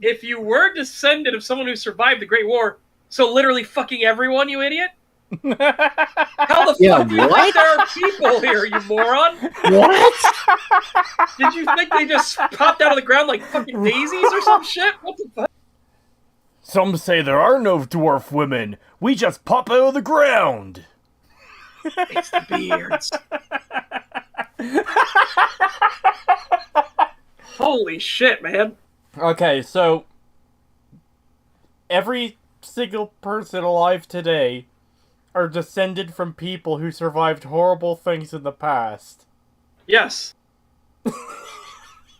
If you were descended of someone who survived the Great War, so literally fucking everyone, you idiot? How the fuck do you think there are people here, you moron? What? Did you think they just popped out of the ground like fucking daisies or some shit? What the fuck? Some say there are no dwarf women. We just pop out of the ground. It's the beards. Holy shit, man. Okay, so every single person alive today are descended from people who survived horrible things in the past. Yes.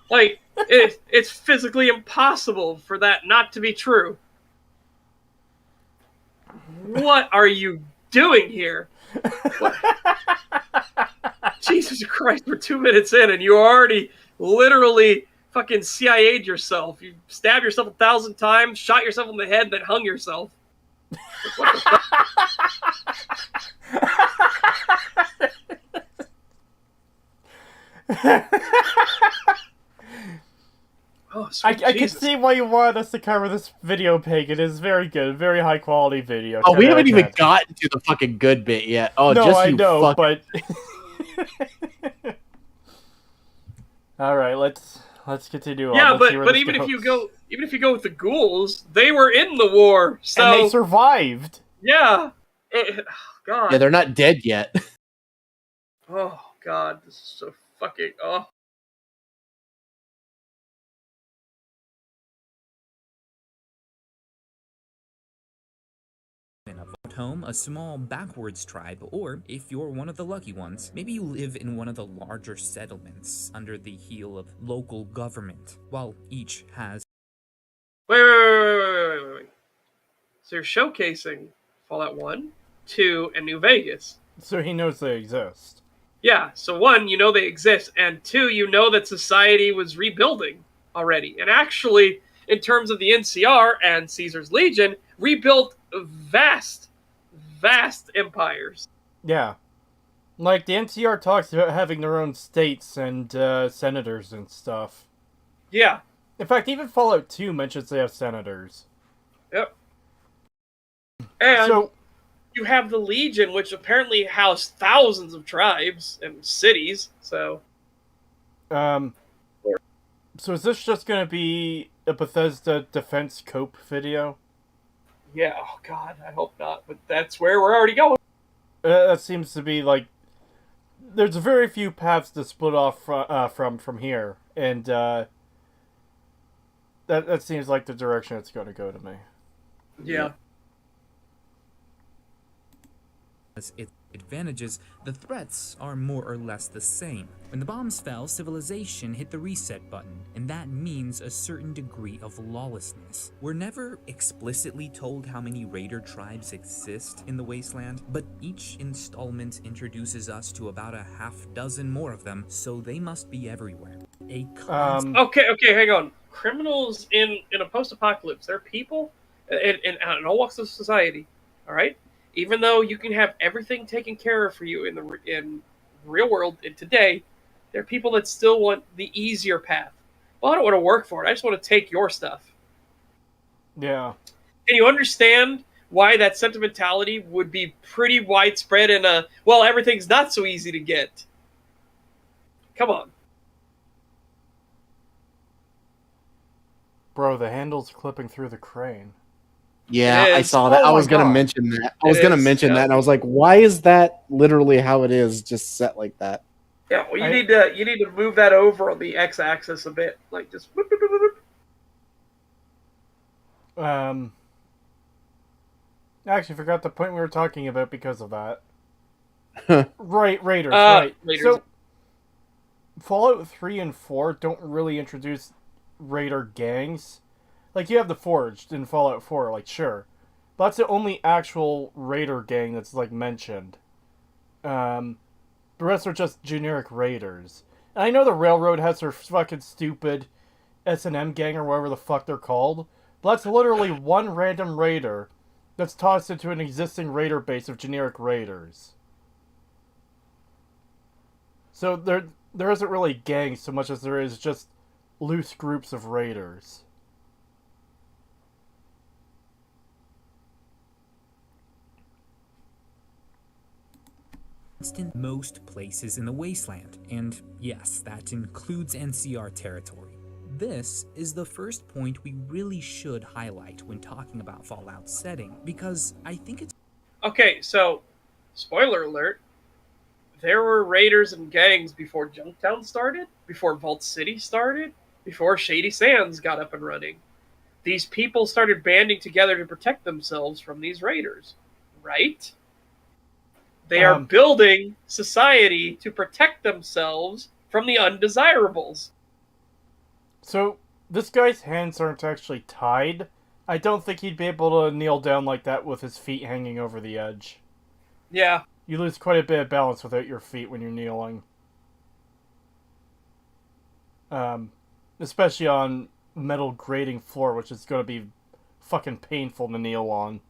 It's physically impossible for that not to be true. What are you doing here? Jesus Christ, we're 2 minutes in and you already literally fucking CIA'd yourself. You stabbed yourself 1,000 times, shot yourself in the head, then hung yourself. What the fuck? Oh, I sweet can Jesus. see why you wanted us to cover this video, Pig. It is very good, very high quality video. Oh, we 10 out of haven't even 10. gotten to the fucking good bit yet. Oh, No, just I you know, fuck. but all right, let's continue on. Yeah, Let's see where but this even if goes. you go with the ghouls, they were in the war, so And they survived. yeah. God. Yeah, they're not dead yet. Oh God, this is so fucking in a vault home, a small backwards tribe, or if you're one of the lucky ones, maybe you live in one of the larger settlements under the heel of local government, while each has... Wait. So you're showcasing Fallout 1, 2, and New Vegas. So he knows they exist. Yeah, so 1, you know they exist, and 2, you know that society was rebuilding already. And actually, in terms of the NCR and Caesar's Legion, rebuilt vast empires. Yeah. Like, the NCR talks about having their own states and senators and stuff. Yeah. In fact, even Fallout 2 mentions they have senators. Yep. And So, you have the Legion, which apparently housed thousands of tribes and cities, so... so is this just gonna be a Bethesda Defense Cope video? Yeah, oh God, I hope not, but that's where we're already going. That seems to be, there's very few paths to split off from here, and, That seems like the direction it's going to go to me. Yeah. As its advantages, the threats are more or less the same. When the bombs fell, civilization hit the reset button, and that means a certain degree of lawlessness. We're never explicitly told how many raider tribes exist in the wasteland, but each installment introduces us to about a half dozen more of them, so they must be everywhere. Okay, hang on. Criminals in a post-apocalypse, they're people in all walks of society. All right, even though you can have everything taken care of for you in the real world in today, there are people that still want the easier path. Well, I don't want to work for it. I just want to take your stuff. Yeah. Can you understand why that sentimentality would be pretty widespread in a, well, everything's not so easy to get? Come on. Bro, the handle's clipping through the crane. Yeah, It I is. saw that. Oh I my was gonna God. mention that. I It was gonna is, mention yeah. that, and I was like, why is that literally how it is, just set like that? Yeah, well, you need to move that over on the x-axis a bit, like just. Whoop, whoop, whoop, whoop. I actually forgot the point we were talking about because of that. Right, Raiders, right. Raiders. So, Fallout 3 and 4 don't really introduce Raider gangs. Like, you have the Forged in Fallout 4, like, sure. But that's the only actual Raider gang that's, like, mentioned. The rest are just generic Raiders. And I know the Railroad has their fucking stupid S&M gang or whatever the fuck they're called. But that's literally one random Raider that's tossed into an existing Raider base of generic Raiders. So there isn't really gangs so much as there is just loose groups of Raiders. In most places in the wasteland, and yes, that includes NCR territory. This is the first point we really should highlight when talking about Fallout's setting, because I think it's Okay, so, spoiler alert, there were raiders and gangs before Junktown started, before Vault City started, before Shady Sands got up and running. These people started banding together to protect themselves from these raiders, right? They are building society to protect themselves from the undesirables. So, this guy's hands aren't actually tied. I don't think he'd be able to kneel down like that with his feet hanging over the edge. Yeah. You lose quite a bit of balance without your feet when you're kneeling. Especially on metal grating floor, which is going to be fucking painful to kneel on.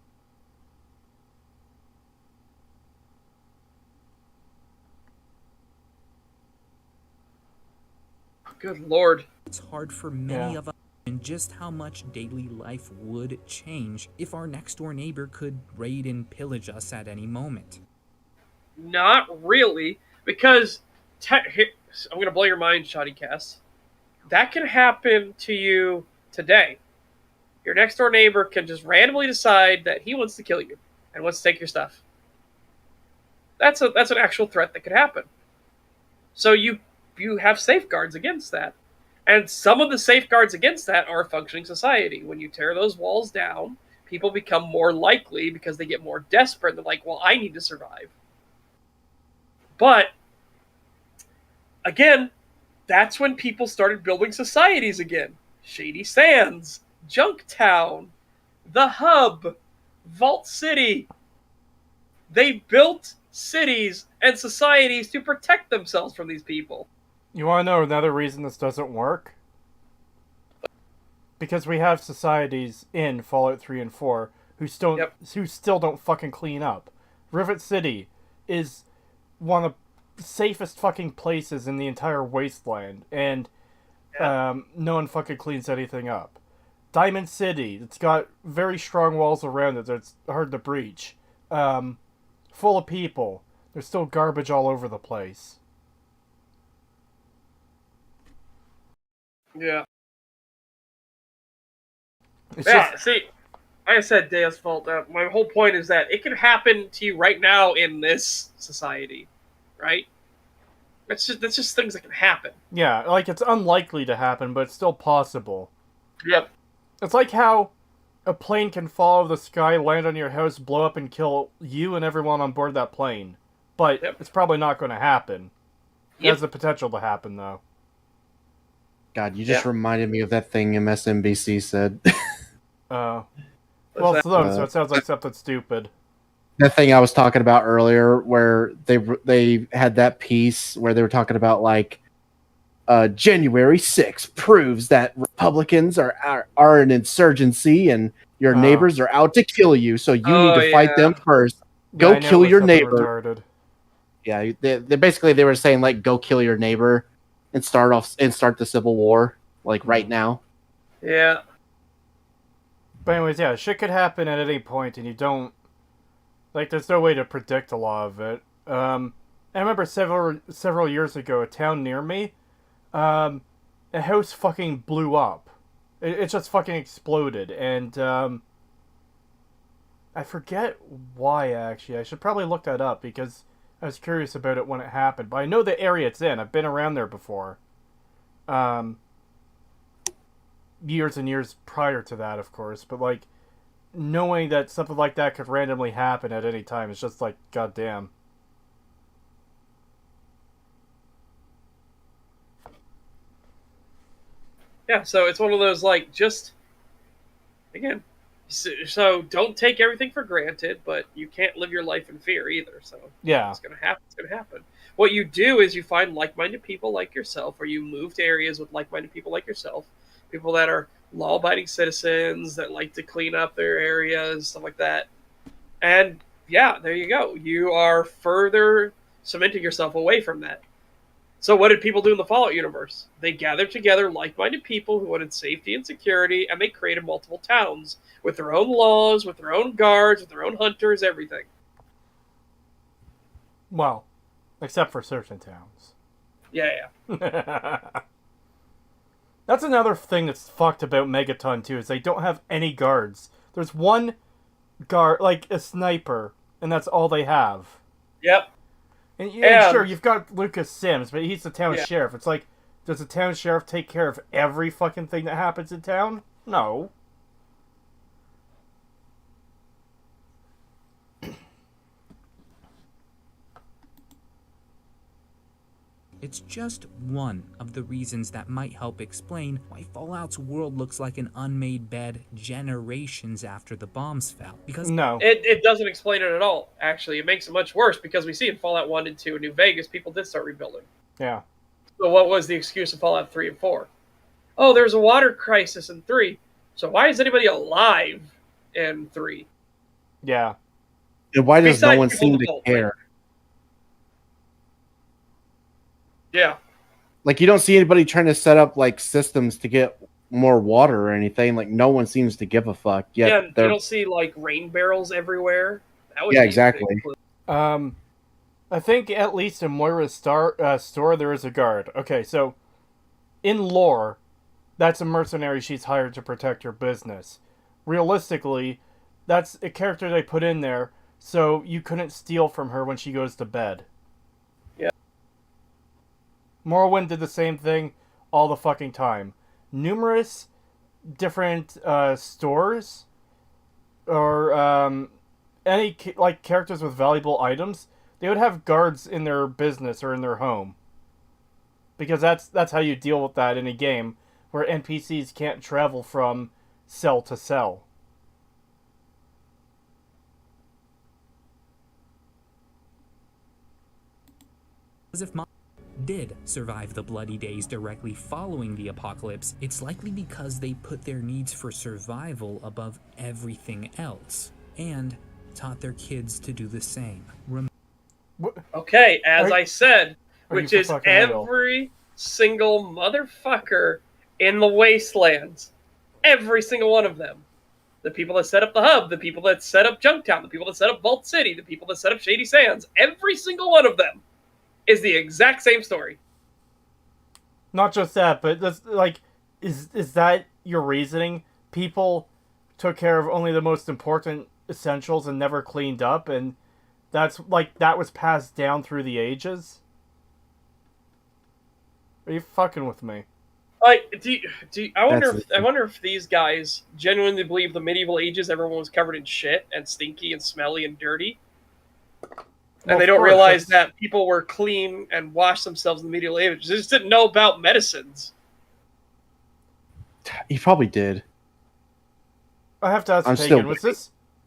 Good lord. It's hard for many of us and just how much daily life would change if our next door neighbor could raid and pillage us at any moment. Not really, because I'm going to blow your mind, Shoddy Cast. That can happen to you today. Your next door neighbor can just randomly decide that he wants to kill you and wants to take your stuff. That's an actual threat that could happen. So you have safeguards against that. And some of the safeguards against that are a functioning society. When you tear those walls down, people become more likely because they get more desperate. They're like, well, I need to survive. But, again, that's when people started building societies again. Shady Sands, Junktown, The Hub, Vault City. They built cities and societies to protect themselves from these people. You want to know another reason this doesn't work? Because we have societies in Fallout 3 and 4 who still don't fucking clean up. Rivet City is one of the safest fucking places in the entire wasteland, and no one fucking cleans anything up. Diamond City, it's got very strong walls around it that's hard to breach. Full of people. There's still garbage all over the place. Yeah. It's See, like I said, Deus Fault, my whole point is that it can happen to you right now in this society, right? That's just things that can happen. Yeah, like, it's unlikely to happen, but it's still possible. Yep. It's like how a plane can fall out of the sky, land on your house, blow up, and kill you and everyone on board that plane. But it's probably not going to happen. It has the potential to happen, though. God, you just reminded me of that thing MSNBC said. Well, so it sounds like something stupid. That thing I was talking about earlier, where they had that piece where they were talking about like January 6th proves that Republicans are an insurgency and your neighbors are out to kill you, so you need to fight them first. Go kill your neighbor. Retarded. Yeah, they were saying like go kill your neighbor and start the civil war like right now. Yeah. But anyways, yeah, shit could happen at any point, and you don't like. There's no way to predict a lot of it. I remember several years ago, a town near me, a house fucking blew up. It just fucking exploded, and I forget why. Actually, I should probably look that up because I was curious about it when it happened. But I know the area it's in. I've been around there before. Years and years prior to that, of course, but like knowing that something like that could randomly happen at any time is just like goddamn. Yeah, so it's one of those like just again. So don't take everything for granted, but you can't live your life in fear either. So yeah, it's gonna happen. It's gonna happen. What you do is you find like-minded people like yourself, or you move to areas with like-minded people like yourself. People that are law-abiding citizens that like to clean up their areas, stuff like that. And yeah, there you go. You are further cementing yourself away from that. So what did people do in the Fallout universe? They gathered together like-minded people who wanted safety and security, and they created multiple towns with their own laws, with their own guards, with their own hunters, everything. Well, except for certain towns. Yeah. That's another thing that's fucked about Megaton too, is they don't have any guards. There's one guard, like a sniper, and that's all they have. Yep. And sure, you've got Lucas Sims, but he's the town sheriff. It's like, does the town sheriff take care of every fucking thing that happens in town? No. It's just one of the reasons that might help explain why Fallout's world looks like an unmade bed generations after the bombs fell. Because no, it doesn't explain it at all. Actually, it makes it much worse because we see in Fallout 1 and 2 in New Vegas, people did start rebuilding. Yeah. So what was the excuse of Fallout 3 and 4? Oh, there's a water crisis in 3. So why is anybody alive in 3? Yeah. And why does no one seem to Besides care? Yeah. Like, you don't see anybody trying to set up like systems to get more water or anything. Like, no one seems to give a fuck. Yet Yeah, you don't see like rain barrels everywhere. That would Yeah, be exactly. I think at least in Moira's store there is a guard. Okay, so in lore, that's a mercenary she's hired to protect her business. Realistically, that's a character they put in there so you couldn't steal from her when she goes to bed. Yeah. Morrowind did the same thing all the fucking time. Numerous different stores or any like characters with valuable items, they would have guards in their business or in their home. Because that's how you deal with that in a game where NPCs can't travel from cell to cell. as if Mom did survive the bloody days directly following the apocalypse, it's likely because they put their needs for survival above everything else, and taught their kids to do the same. Okay, as I said, which is fucking every single motherfucker in the wastelands. Every single one of them. The people that set up the hub, the people that set up Junktown, the people that set up Vault City, the people that set up Shady Sands, every single one of them is the exact same story. Not just that, but that's like, is that your reasoning? People took care of only the most important essentials and never cleaned up, and that's like that was passed down through the ages? Are you fucking with me? Like, That's I wonder if these guys genuinely believe the medieval ages everyone was covered in shit and stinky and smelly and dirty, Well, and they of don't course, realize that's- that people were clean and washed themselves in the medieval ages. They just didn't know about medicines. he probably did. I have to ask I'm still Pagan,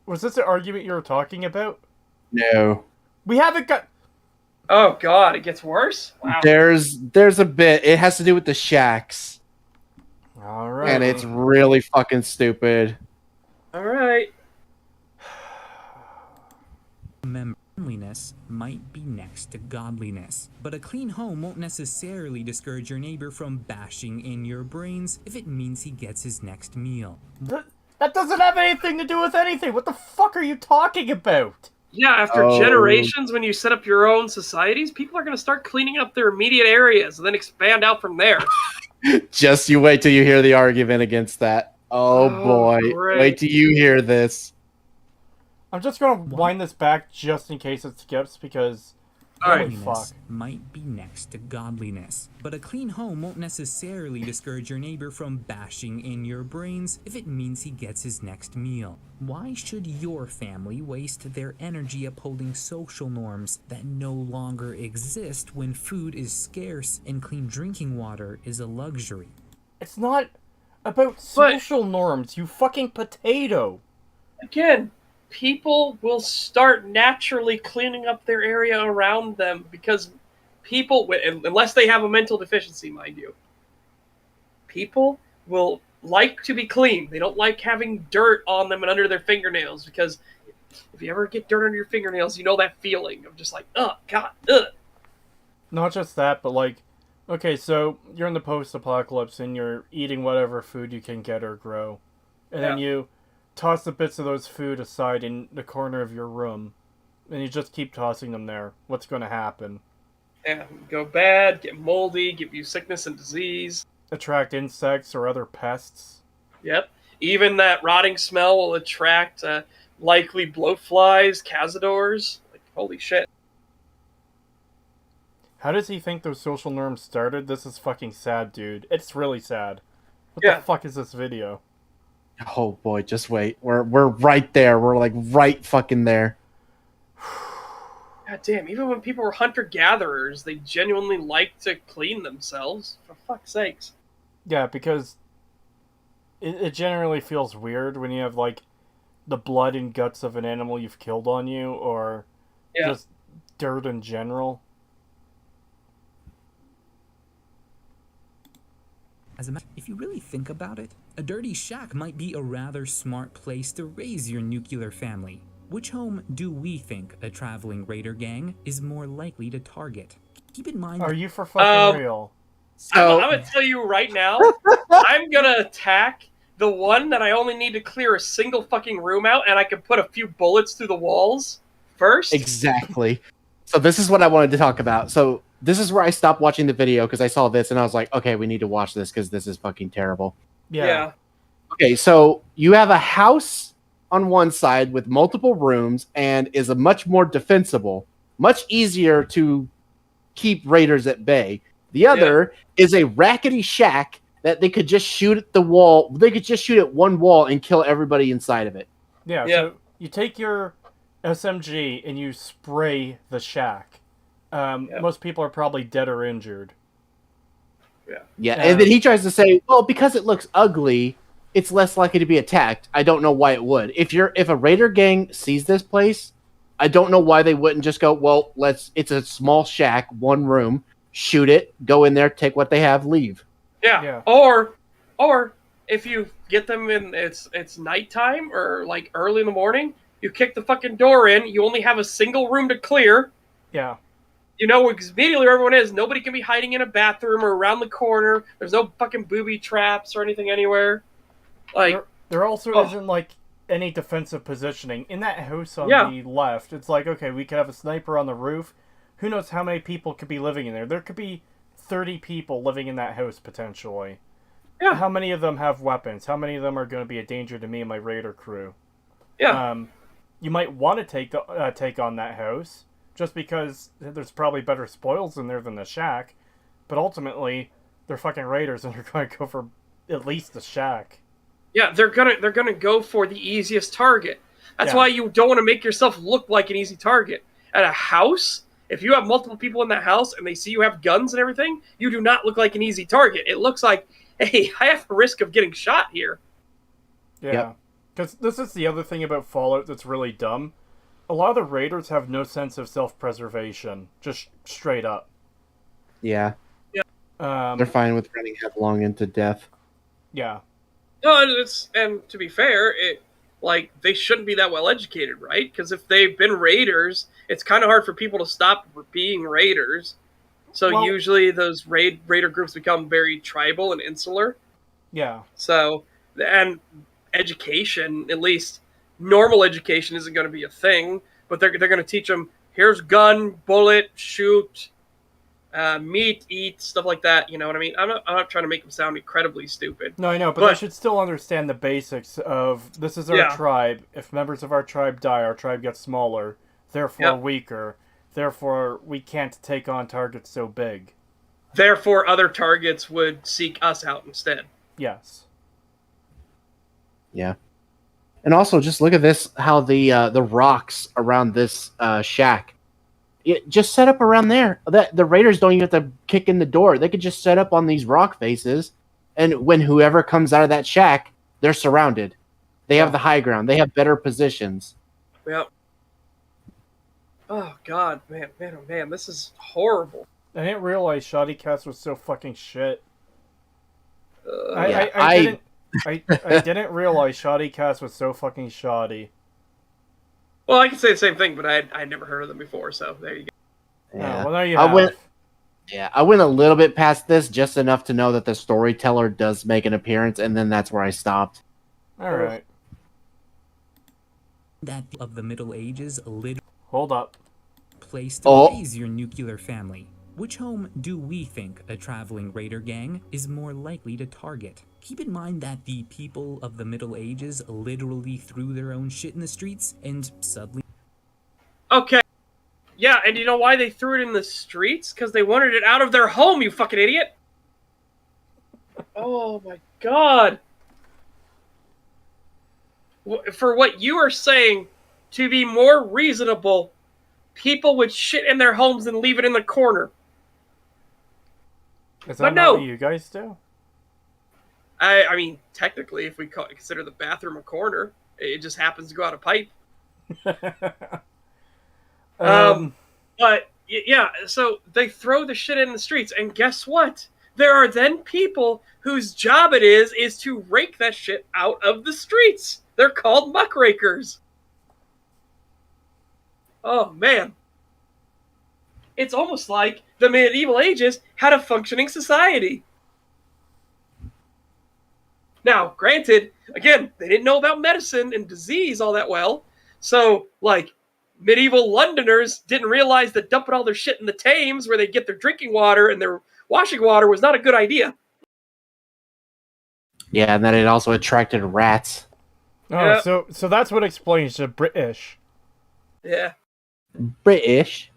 was this the argument you were talking about? No. We haven't got. Oh God, it gets worse. Wow. There's a bit. It has to do with the shacks, All right. and it's really fucking stupid. All right. Cleanliness might be next to godliness, but a clean home won't necessarily discourage your neighbor from bashing in your brains if it means he gets his next meal. That doesn't have anything to do with anything. What the fuck are you talking about? Yeah, after generations, when you set up your own societies, people are going to start cleaning up their immediate areas and then expand out from there. Just you wait till you hear the argument against that. Oh boy. great. Wait till you hear this. I'm just gonna wind this back just in case it skips because. All right. Holy fuck. Cleanliness might be next to godliness, but a clean home won't necessarily discourage your neighbor from bashing in your brains if it means he gets his next meal. Why should your family waste their energy upholding social norms that no longer exist when food is scarce and clean drinking water is a luxury? It's not about social norms, you fucking potato. Again, people will start naturally cleaning up their area around them because people, unless they have a mental deficiency, mind you, people will like to be clean. They don't like having dirt on them and under their fingernails because if you ever get dirt under your fingernails, you know that feeling of just like, oh, God, ugh. Not just that, but like, okay, so you're in the post-apocalypse and you're eating whatever food you can get or grow. And then you toss the bits of those food aside in the corner of your room. And you just keep tossing them there. What's going to happen? Yeah, go bad, get moldy, give you sickness and disease. Attract insects or other pests. Yep. Even that rotting smell will attract likely blowflies, cazadors. Like, holy shit. How does he think those social norms started? This is fucking sad, dude. It's really sad. What Yeah. the fuck is this video? Oh boy, just wait. We're right there. We're like right fucking there. God damn, even when people were hunter-gatherers, they genuinely liked to clean themselves. For fuck's sakes. Yeah, because it generally feels weird when you have, like, the blood and guts of an animal you've killed on you, or just dirt in general. If you really think about it, a dirty shack might be a rather smart place to raise your nuclear family. Which home do we think a traveling raider gang is more likely to target? Keep in mind. Are you for fucking real? So I'm gonna tell you right now, I'm gonna attack the one that I only need to clear a single fucking room out, and I can put a few bullets through the walls first. exactly. So this is what I wanted to talk about. So this is where I stopped watching the video because I saw this and I was like, okay, we need to watch this because this is fucking terrible. Yeah. Okay, so you have a house on one side with multiple rooms and is a much more defensible, much easier to keep raiders at bay. The other is a rackety shack that they could just shoot at the wall. They could just shoot at one wall and kill everybody inside of it. Yeah, so you take your SMG and you spray the shack. Most people are probably dead or injured. Yeah, and then he tries to say, well, because it looks ugly, it's less likely to be attacked. I don't know why it would. If a raider gang sees this place, I don't know why they wouldn't just go, well, it's a small shack, one room, shoot it, go in there, take what they have, leave. Yeah. Or if you get them in it's nighttime or like early in the morning, you kick the fucking door in, you only have a single room to clear. Yeah. You know immediately where everyone is. Nobody can be hiding in a bathroom or around the corner. There's no fucking booby traps or anything anywhere. Like there also isn't like any defensive positioning in that house on the left. It's like, okay, we could have a sniper on the roof. Who knows how many people could be living in there? There could be 30 people living in that house potentially. Yeah. How many of them have weapons? How many of them are going to be a danger to me and my raider crew? Yeah. You might want to take on that house just because there's probably better spoils in there than the shack, but ultimately they're fucking raiders and they're going to go for at least the shack. Yeah, they're gonna go for the easiest target. That's Yeah. why you don't want to make yourself look like an easy target. At a house, if you have multiple people in that house and they see you have guns and everything, you do not look like an easy target. It looks like, hey, I have a risk of getting shot here. Yeah. Because this is the other thing about Fallout that's really dumb. A lot of the raiders have no sense of self-preservation. Just straight up. Yeah. Um, They're fine with running headlong into death. yeah. No, and to be fair, they shouldn't be that well educated, right? Because if they've been raiders, it's kind of hard for people to stop being raiders. So Well- usually those raider groups become very tribal and insular. Yeah. So, and education, at least normal education, isn't going to be a thing. But they're going to teach them, here's gun, bullet, shoot, meat, eat, stuff like that. You know what I mean? I'm not trying to make them sound incredibly stupid. No, I know, but they should still understand the basics of, this is our tribe. If members of our tribe die, our tribe gets smaller, therefore weaker. Therefore, we can't take on targets so big. Therefore, other targets would seek us out instead. Yes. Yeah. And also, just look at this, how the rocks around this shack, just set up around there. The raiders don't even have to kick in the door. They could just set up on these rock faces, and when whoever comes out of that shack, they're surrounded. They have the high ground. They have better positions. Yep. Oh, God, man, this is horrible. I didn't realize Shoddy Cast was so fucking shit. Yeah, I didn't realize Shoddy Cast was so fucking shoddy. Well, I can say the same thing, but I'd never heard of them before, so there you go. Yeah. Well, there you have. I went a little bit past this, just enough to know that the storyteller does make an appearance, and then that's where I stopped. All right. That of the Middle Ages literally Hold up. place to raise your nuclear family. Which home do we think a traveling raider gang is more likely to target? Keep in mind that the people of the Middle Ages literally threw their own shit in the streets and suddenly... Okay. Yeah, and you know why they threw it in the streets? Because they wanted it out of their home, you fucking idiot! Oh my god. For what you are saying to be more reasonable, people would shit in their homes and leave it in the corner. Is that not what you guys do? I mean, technically, if we consider the bathroom a corner, it just happens to go out a pipe. But yeah, so they throw the shit in the streets, and guess what? There are then people whose job it is to rake that shit out of the streets. They're called muckrakers. Oh man. It's almost like the medieval ages had a functioning society. Now, granted, again, they didn't know about medicine and disease all that well. So, like, medieval Londoners didn't realize that dumping all their shit in the Thames where they get their drinking water and their washing water was not a good idea. Yeah, and then it also attracted rats. Oh, so that's what explains the British. Yeah. British?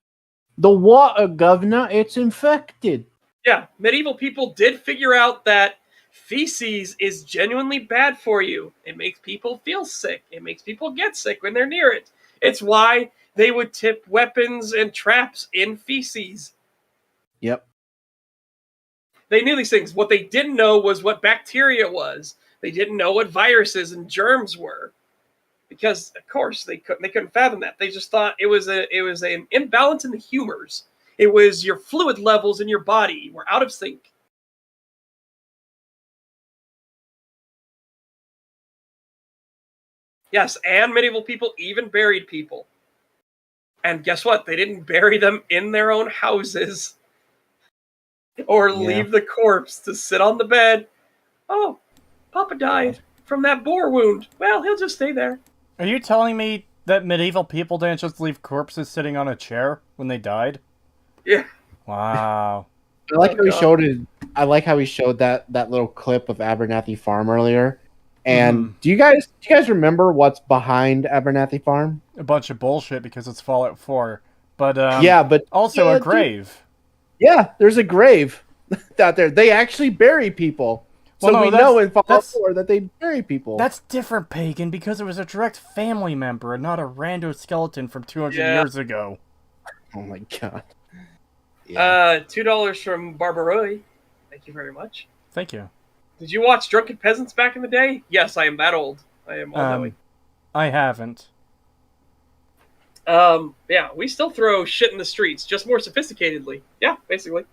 The water, governor, it's infected. Yeah, medieval people did figure out that feces is genuinely bad for you. It makes people feel sick. It makes people get sick when they're near it. It's why they would tip weapons and traps in feces. Yep. They knew these things. What they didn't know was what bacteria was. They didn't know what viruses and germs were. Because, of course, they couldn't fathom that. They just thought it was an imbalance in the humors. It was your fluid levels in your body were out of sync. Yes, and medieval people even buried people. And guess what? They didn't bury them in their own houses. Or leave the corpse to sit on the bed. Oh, Papa died from that boar wound. Well, he'll just stay there. Are you telling me that medieval people didn't just leave corpses sitting on a chair when they died? Yeah. Wow. I like how he showed it. I like how he showed that little clip of Abernathy Farm earlier. And do you guys remember what's behind Abernathy Farm? A bunch of bullshit because it's Fallout 4. But but also a grave. Yeah, there's a grave. out there. They actually bury people. So Well, no, we that's- know in Fallout that's- 4 that they bury people. That's different, Pagan, because it was a direct family member and not a rando skeleton from 200 Yeah. years ago. Oh my god. Yeah. $2 from Barbaroy. Thank you very much. Thank you. Did you watch Drunken Peasants back in the day? Yes, I am that old. I am all-knowing. I haven't. Yeah, we still throw shit in the streets, just more sophisticatedly. Yeah, basically.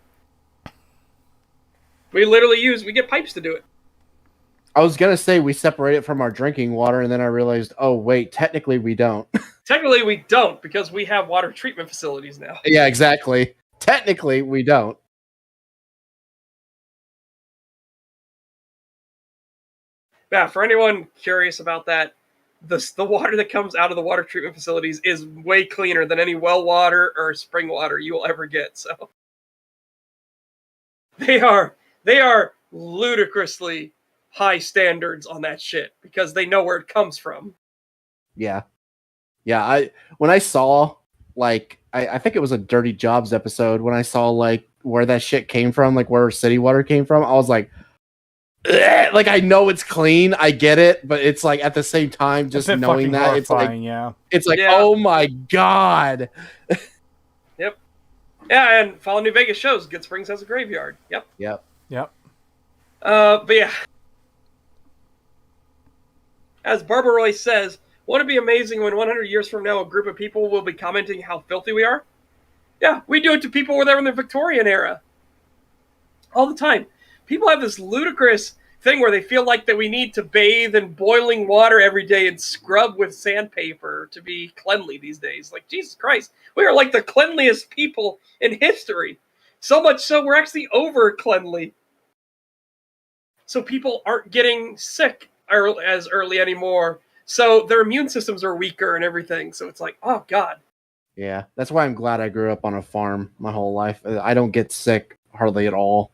We get pipes to do it. I was gonna say we separate it from our drinking water, and then I realized, oh wait, technically we don't. Technically, we don't, because we have water treatment facilities now. Yeah, exactly. Technically we don't. Yeah, for anyone curious about that, the water that comes out of the water treatment facilities is way cleaner than any well water or spring water you will ever get. So they are ludicrously high standards on that shit because they know where it comes from. Yeah. Yeah, when I saw like I think it was a Dirty Jobs episode when I saw like where that shit came from, like where city water came from, I was like, "Ugh," like I know it's clean, I get it, but it's like at the same time, just a bit knowing fucking that it's like horrifying, Yeah. oh my god. Yep. Yeah, and Fallout New Vegas shows Good Springs has a graveyard. Yep. Yep. Yep. But yeah. As Barbaroy says, won't it be amazing when 100 years from now a group of people will be commenting how filthy we are? Yeah, we do it to people when they're in the Victorian era. All the time. People have this ludicrous thing where they feel like that we need to bathe in boiling water every day and scrub with sandpaper to be cleanly these days. Like, Jesus Christ, we are like the cleanliest people in history. So much so we're actually over cleanly. So people aren't getting sick as early anymore. So their immune systems are weaker and everything. So it's like, oh God. Yeah, that's why I'm glad I grew up on a farm my whole life. I don't get sick hardly at all.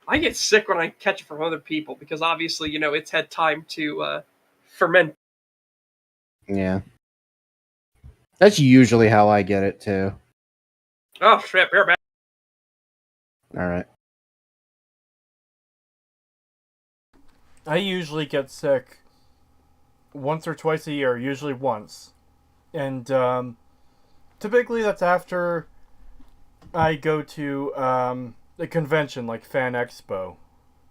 I get sick when I catch it from other people because obviously, it's had time to ferment. Yeah. That's usually how I get it too. Oh, shit, we're back. All right. I usually get sick once or twice a year, usually once. And typically that's after I go to a convention like Fan Expo.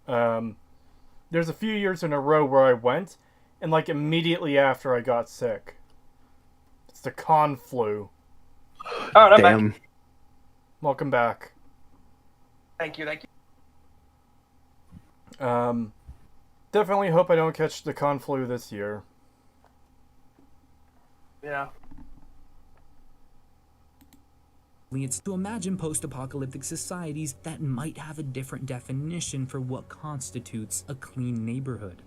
There's a few years in a row where I went, and like immediately after I got sick. It's the con flu. Oh, I'm back. Damn. Welcome back. Thank you. Definitely hope I don't catch the con flu this year. Yeah. It's to imagine post-apocalyptic societies that might have a different definition for what constitutes a clean neighborhood.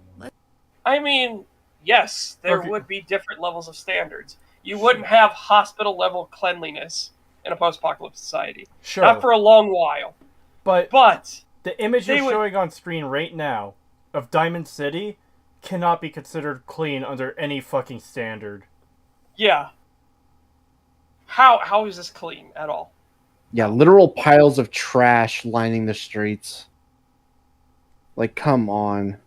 I mean, yes, there Okay. would be different levels of standards. You wouldn't have hospital-level cleanliness in a post-apocalyptic society. Sure. Not for a long while. But But the image they you're would- showing on screen right now of Diamond City cannot be considered clean under any fucking standard. yeah. How is this clean at all? Yeah, literal piles of trash lining the streets. Like, come on.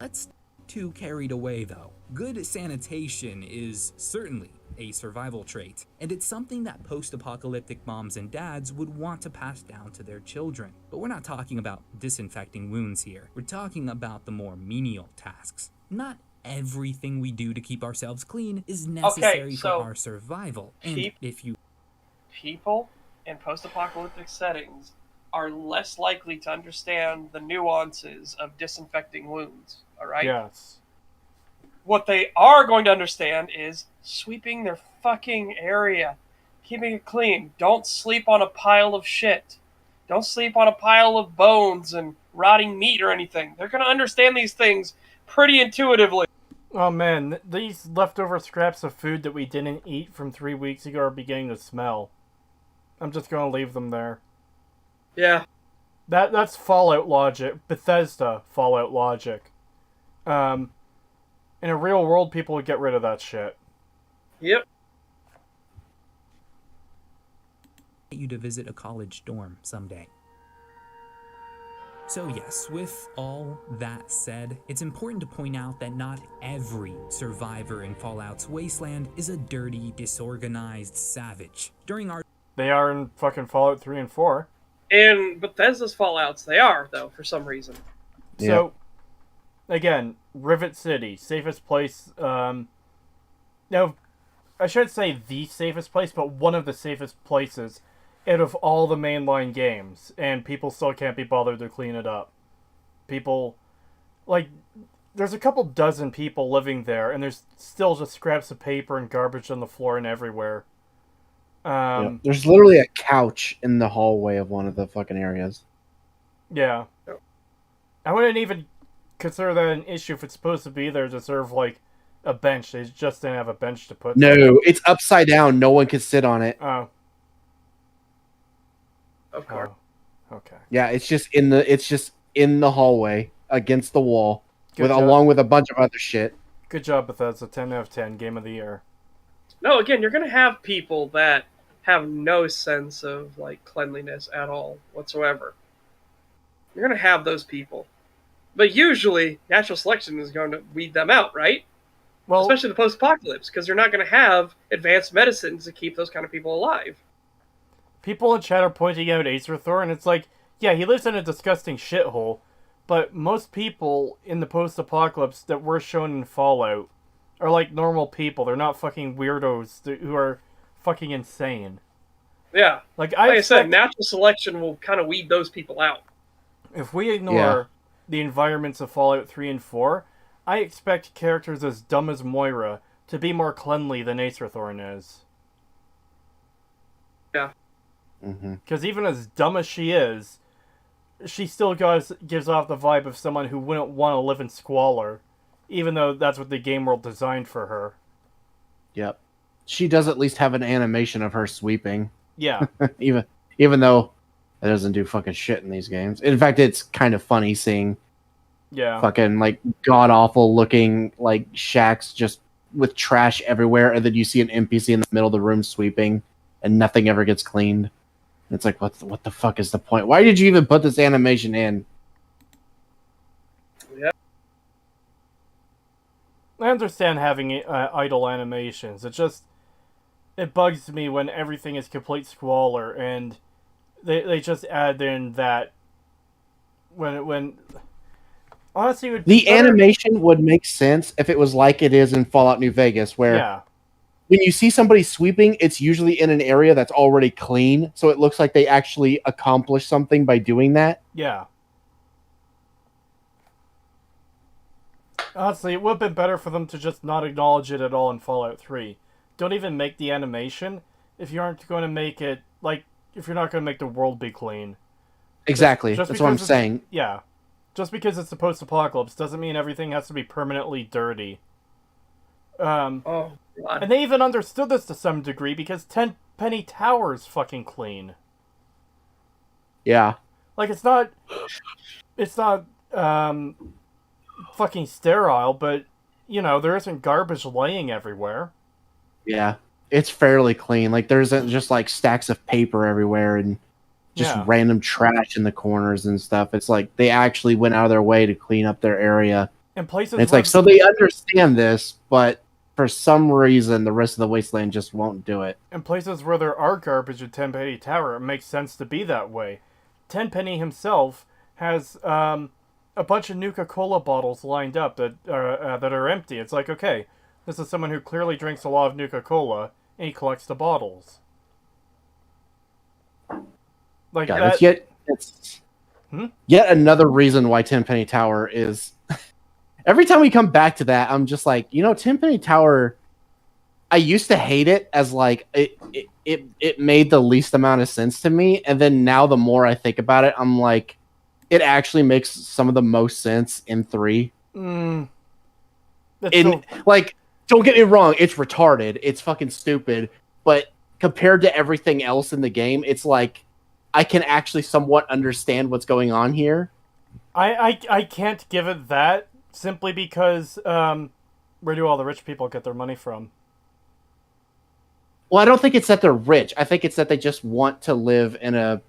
Let's too carried away though. Good sanitation is certainly a survival trait, and it's something that post-apocalyptic moms and dads would want to pass down to their children. But we're not talking about disinfecting wounds here. We're talking about the more menial tasks. Not everything we do to keep ourselves clean is necessary so for our survival. And peop- if you People in post-apocalyptic settings are less likely to understand the nuances of disinfecting wounds, all right? Yes. What they are going to understand is sweeping their fucking area, keeping it clean. Don't sleep on a pile of shit. Don't sleep on a pile of bones and rotting meat or anything. They're going to understand these things pretty intuitively. Oh man, these leftover scraps of food that we didn't eat from 3 weeks ago are beginning to smell. I'm just gonna leave them there. Yeah. That's Fallout logic. Bethesda Fallout logic. In a real world, people would get rid of that shit. Yep. you to visit a college dorm someday. So yes, with all that said, it's important to point out that not every survivor in Fallout's wasteland is a dirty, disorganized savage. They are in fucking Fallout 3 and 4. In Bethesda's Fallouts, they are, though, for some reason. So, again, Rivet City, safest place. No, I shouldn't say the safest place, but one of the safest places out of all the mainline games, and people still can't be bothered to clean it up. People, like, there's a couple dozen people living there, and there's still just scraps of paper and garbage on the floor and everywhere. There's literally a couch in the hallway of one of the fucking areas. Yeah. I wouldn't even consider that an issue if it's supposed to be there to serve, like, a bench. They just didn't have a bench to put there. No, it's upside down. No one can sit on it. Oh. Of course. Oh. Okay. Yeah, it's just in the hallway against the wall, Good job. along with a bunch of other shit. Good job, Bethesda. 10 out of 10. Game of the year. No, again, you're going to have people that have no sense of, like, cleanliness at all whatsoever. You're going to have those people. But usually, natural selection is going to weed them out, right? Well, Especially the post-apocalypse, because you're not going to have advanced medicines to keep those kind of people alive. people in chat are pointing out Acerthor, and it's like, yeah, he lives in a disgusting shithole, but most people in the post-apocalypse that were shown in Fallout are like normal people. They're not fucking weirdos who are fucking insane. Yeah. Like I said, natural selection will kind of weed those people out. If we ignore the environments of Fallout 3 and 4, I expect characters as dumb as Moira to be more cleanly than Acerthorn is. Yeah. Because even as dumb as she is, she still gives off the vibe of someone who wouldn't want to live in squalor, even though that's what the game world designed for her. Yep. She does at least have an animation of her sweeping. Yeah. even though it doesn't do fucking shit in these games. In fact, it's kind of funny seeing fucking like god awful looking like shacks just with trash everywhere, and then you see an NPC in the middle of the room sweeping, and nothing ever gets cleaned. It's like, what the fuck is the point? Why did you even put this animation in? Yeah. I understand having idle animations. It bugs me when everything is complete squalor, and they just add in that when honestly, Animation would make sense if it was like it is in Fallout New Vegas, where when you see somebody sweeping, it's usually in an area that's already clean, so it looks like they actually accomplished something by doing that. Yeah. Honestly, it would have been better for them to just not acknowledge it at all in Fallout 3. Don't even make the animation if you aren't going to make it, like, if you're not going to make the world be clean. Exactly. That's what I'm saying. Yeah. Just because it's the post-apocalypse doesn't mean everything has to be permanently dirty. Oh, God. And they even understood this to some degree because Tenpenny Tower is fucking clean. Yeah. Like, it's not fucking sterile, but, you know, there isn't garbage laying everywhere. Yeah. It's fairly clean. Like, there isn't just, like, stacks of paper everywhere and just random trash in the corners and stuff. It's like they actually went out of their way to clean up their area. And places and it's like, so they understand this, but for some reason, the rest of the wasteland just won't do it. In places where there are garbage at Tenpenny Tower, it makes sense to be that way. Tenpenny himself has a bunch of Nuka-Cola bottles lined up that are empty. It's like, okay, this is someone who clearly drinks a lot of Nuka-Cola, and he collects the bottles. Like God, that... it's yet another reason why Tenpenny Tower is... Every time we come back to that, I'm just like, you know, Tenpenny Tower... I used to hate it as like it made the least amount of sense to me, and then now the more I think about it, I'm like, it actually makes some of the most sense in 3. Like, don't get me wrong, it's retarded, it's fucking stupid, but compared to everything else in the game, it's like I can actually somewhat understand what's going on here. I can't give it that simply because where do all the rich people get their money from? Well, I don't think it's that they're rich. I think it's that they just want to live in a.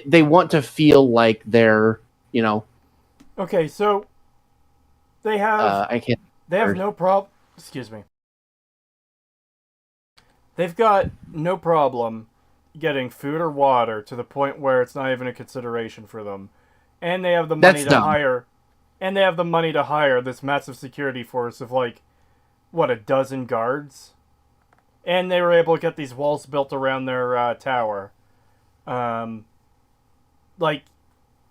They want to feel like they're, Okay, so they have I can't. they have no problem. Excuse me. They've got no problem getting food or water to the point where it's not even a consideration for them, and they have the money That's to dumb. hire, and they have the money to hire this massive security force of like, what, a dozen guards, and they were able to get these walls built around their tower. Like,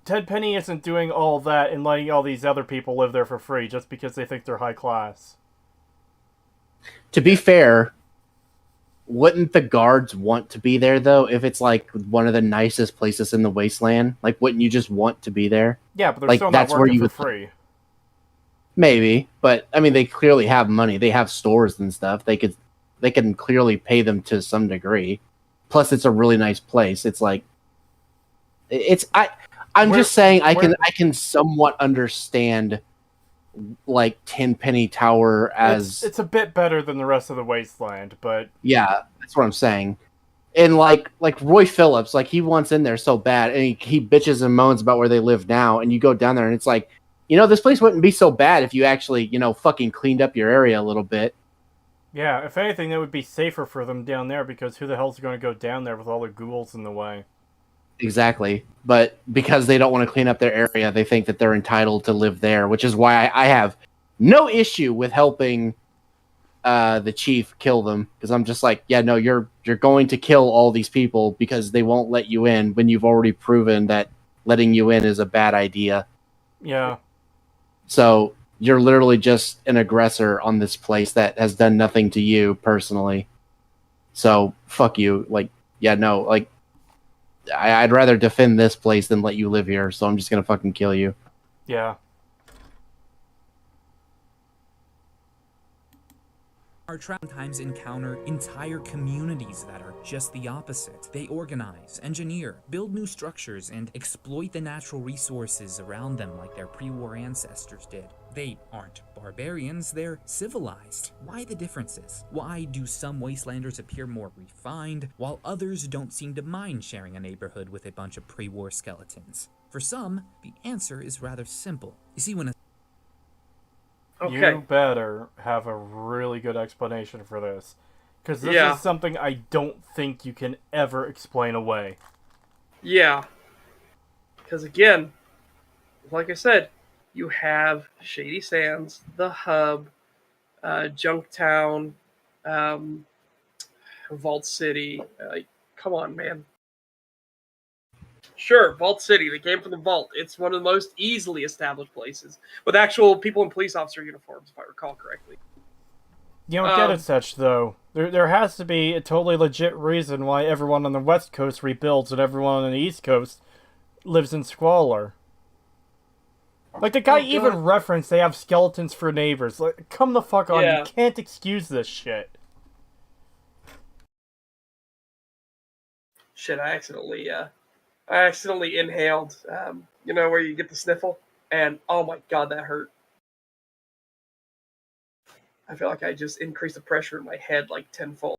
Ted Penny isn't doing all that and letting all these other people live there for free just because they think they're high class. To be fair, wouldn't the guards want to be there though? If it's like one of the nicest places in the wasteland, like wouldn't you just want to be there? Yeah, but they're Like, still not that's where working you for would- free. Maybe, but I mean, they clearly have money. They have stores and stuff. They can clearly pay them to some degree. Plus, it's a really nice place. It's like, I'm Where- just saying I where- can somewhat understand like Tenpenny Tower as It's a bit better than the rest of the wasteland, but yeah, that's what I'm saying. And like Roy Phillips, like he wants in there so bad, and he bitches and moans about where they live now, and you go down there and it's like, this place wouldn't be so bad if you actually, fucking cleaned up your area a little bit. yeah, if anything, that would be safer for them down there because who the hell's going to go down there with all the ghouls in the way? Exactly. But because they don't want to clean up their area, they think that they're entitled to live there, which is why I have no issue with helping the chief kill them, because I'm just like, yeah, no, you're going to kill all these people because they won't let you in when you've already proven that letting you in is a bad idea. Yeah. So you're literally just an aggressor on this place that has done nothing to you personally. So fuck you. Like, yeah, no, like I'd rather defend this place than let you live here. So I'm just gonna fucking kill you. Yeah. Our sometimes encounter entire communities that are just the opposite. They organize, engineer, build new structures, and exploit the natural resources around them like their pre-war ancestors did. They aren't barbarians, they're civilized. Why the differences? Why do some wastelanders appear more refined, while others don't seem to mind sharing a neighborhood with a bunch of pre-war skeletons? For some, the answer is rather simple. You see, when a Okay. You better have a really good explanation for this. Because this Yeah. is something I don't think you can ever explain away. Yeah. Because again, like I said, you have Shady Sands, the Hub, Junktown, Vault City. Come on, man. Sure, Vault City. They came from the Vault. It's one of the most easily established places with actual people in police officer uniforms, if I recall correctly. You don't get it such, though. There has to be a totally legit reason why everyone on the West Coast rebuilds and everyone on the East Coast lives in squalor. Like, the guy even referenced they have skeletons for neighbors. Like, come the fuck on, Yeah. you can't excuse this shit. Shit, I accidentally inhaled, where you get the sniffle, and oh my god, that hurt. I feel like I just increased the pressure in my head like tenfold.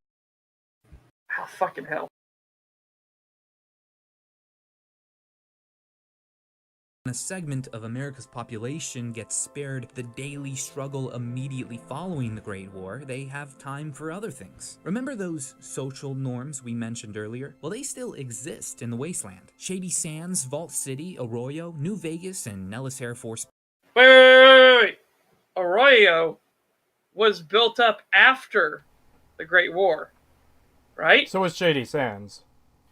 How fucking hell. When a segment of America's population gets spared the daily struggle immediately following the Great War, they have time for other things. Remember those social norms we mentioned earlier? Well, they still exist in the wasteland. Shady Sands, Vault City, Arroyo, New Vegas, and Nellis Air Force. Wait. Arroyo was built up after the Great War, right? So is Shady Sands.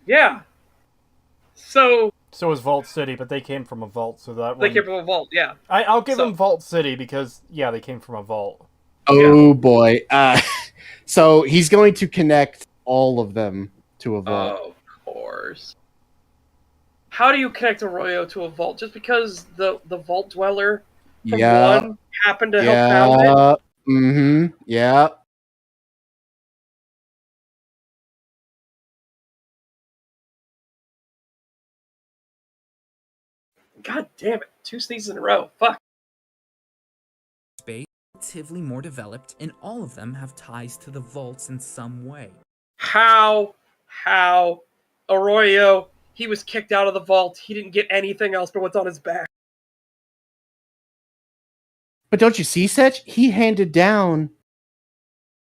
Yeah. So So is Vault City, but they came from a vault, so that they one... came from a vault, yeah. I'll give So- them Vault City because, yeah, they came from a vault. Oh boy. So he's going to connect all of them to a vault. Of course. How do you connect Arroyo to a vault? Just because the vault dweller from one happened to help found it? Mm-hmm. Yeah. God damn it. 2 sneezes in a row. Fuck. Space relatively more developed, and all of them have ties to the vaults in some way. how Arroyo, he was kicked out of the vault. He didn't get anything else but what's on his back. But don't you see, Setch? He handed down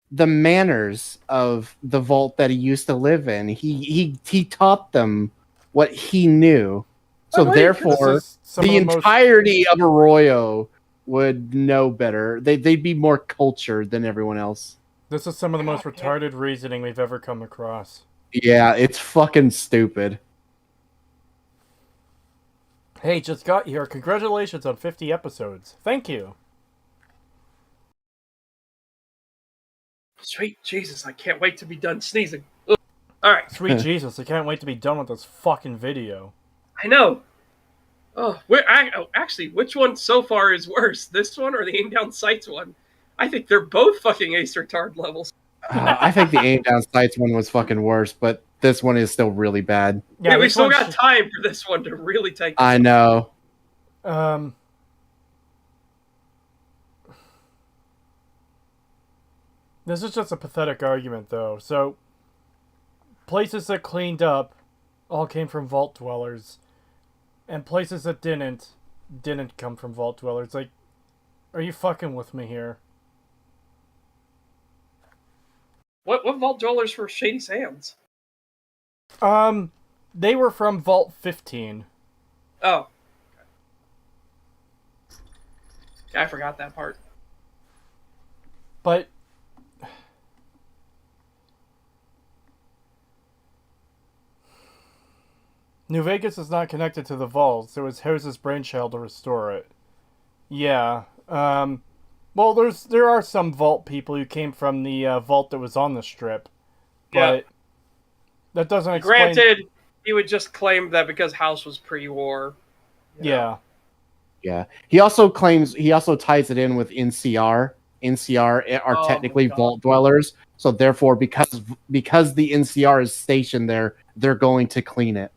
the manners of the vault that he used to live in. He taught them what he knew. So By the way, therefore, This is some the of the most- entirety of Arroyo would know better. They'd be more cultured than everyone else. This is some of the most retarded reasoning we've ever come across. Yeah, it's fucking stupid. Hey, just got here. Congratulations on 50 episodes. Thank you. Sweet Jesus, I can't wait to be done sneezing. Ugh. All right, Sweet Jesus, I can't wait to be done with this fucking video. I know. Actually, which one so far is worse, this one or the aim down sights one? I think they're both fucking ace retard levels. I think the aim down sights one was fucking worse, but this one is still really bad. Yeah, we this still one's got just- time for this one to really take. I know. This is just a pathetic argument, though. So, places that cleaned up all came from vault dwellers, and places that didn't come from vault dwellers. Like, are you fucking with me here? What vault dwellers for Shady Sands? They were from Vault 15. Oh, I forgot that part. But New Vegas is not connected to the vault, so it's House's brainchild to restore it. Yeah. Well, there are some vault people who came from the vault that was on the strip, but Yeah. that doesn't explain. Granted, he would just claim that because House was pre-war. Yeah. Yeah. He also ties it in with NCR. NCR are Oh, technically God. vault dwellers, so therefore because the NCR is stationed there, they're going to clean it.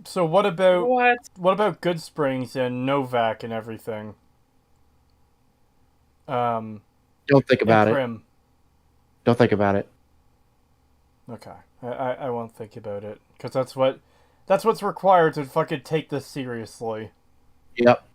So what about What? Good Springs and Novak and everything? Don't think about and it. Prim. Don't think about it. Okay, I won't think about it because that's what's required to fucking take this seriously. Yep.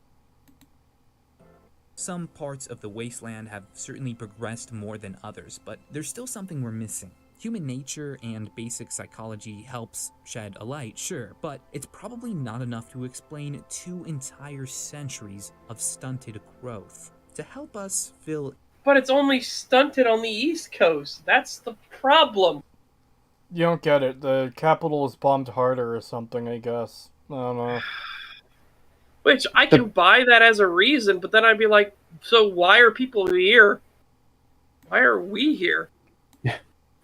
Some parts of the wasteland have certainly progressed more than others, but there's still something we're missing. Human nature and basic psychology helps shed a light, sure, but it's probably not enough to explain 2 entire centuries of stunted growth. To help us fill... But it's only stunted on the East Coast. That's the problem. You don't get it. The capital is bombed harder or something, I guess. I don't know. Which I can buy that as a reason, but then I'd be like, so why are people here? Why are we here?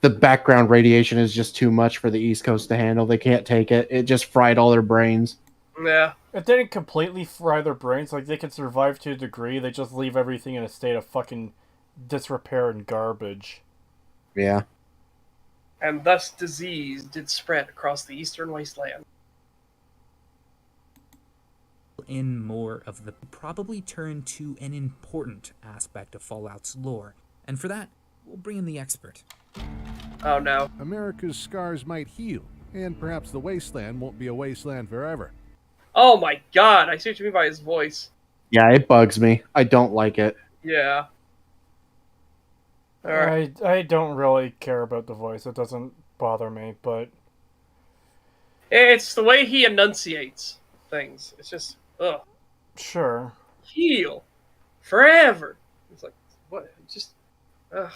The background radiation is just too much for the East Coast to handle. They can't take it. It just fried all their brains. Yeah. It didn't completely fry their brains. Like, they could survive to a degree. They just leave everything in a state of fucking disrepair and garbage. Yeah. And thus disease did spread across the eastern wasteland. in more of the probably turn to an important aspect of Fallout's lore. And for that, we'll bring in the expert. Oh no. America's scars might heal, and perhaps the wasteland won't be a wasteland forever. Oh my god, I see what you mean by his voice. Yeah, it bugs me. I don't like it. Yeah. Alright. I don't really care about the voice. It doesn't bother me, but It's the way he enunciates things. It's just, ugh. sure. Heal. Forever. It's like, what? Just, ugh.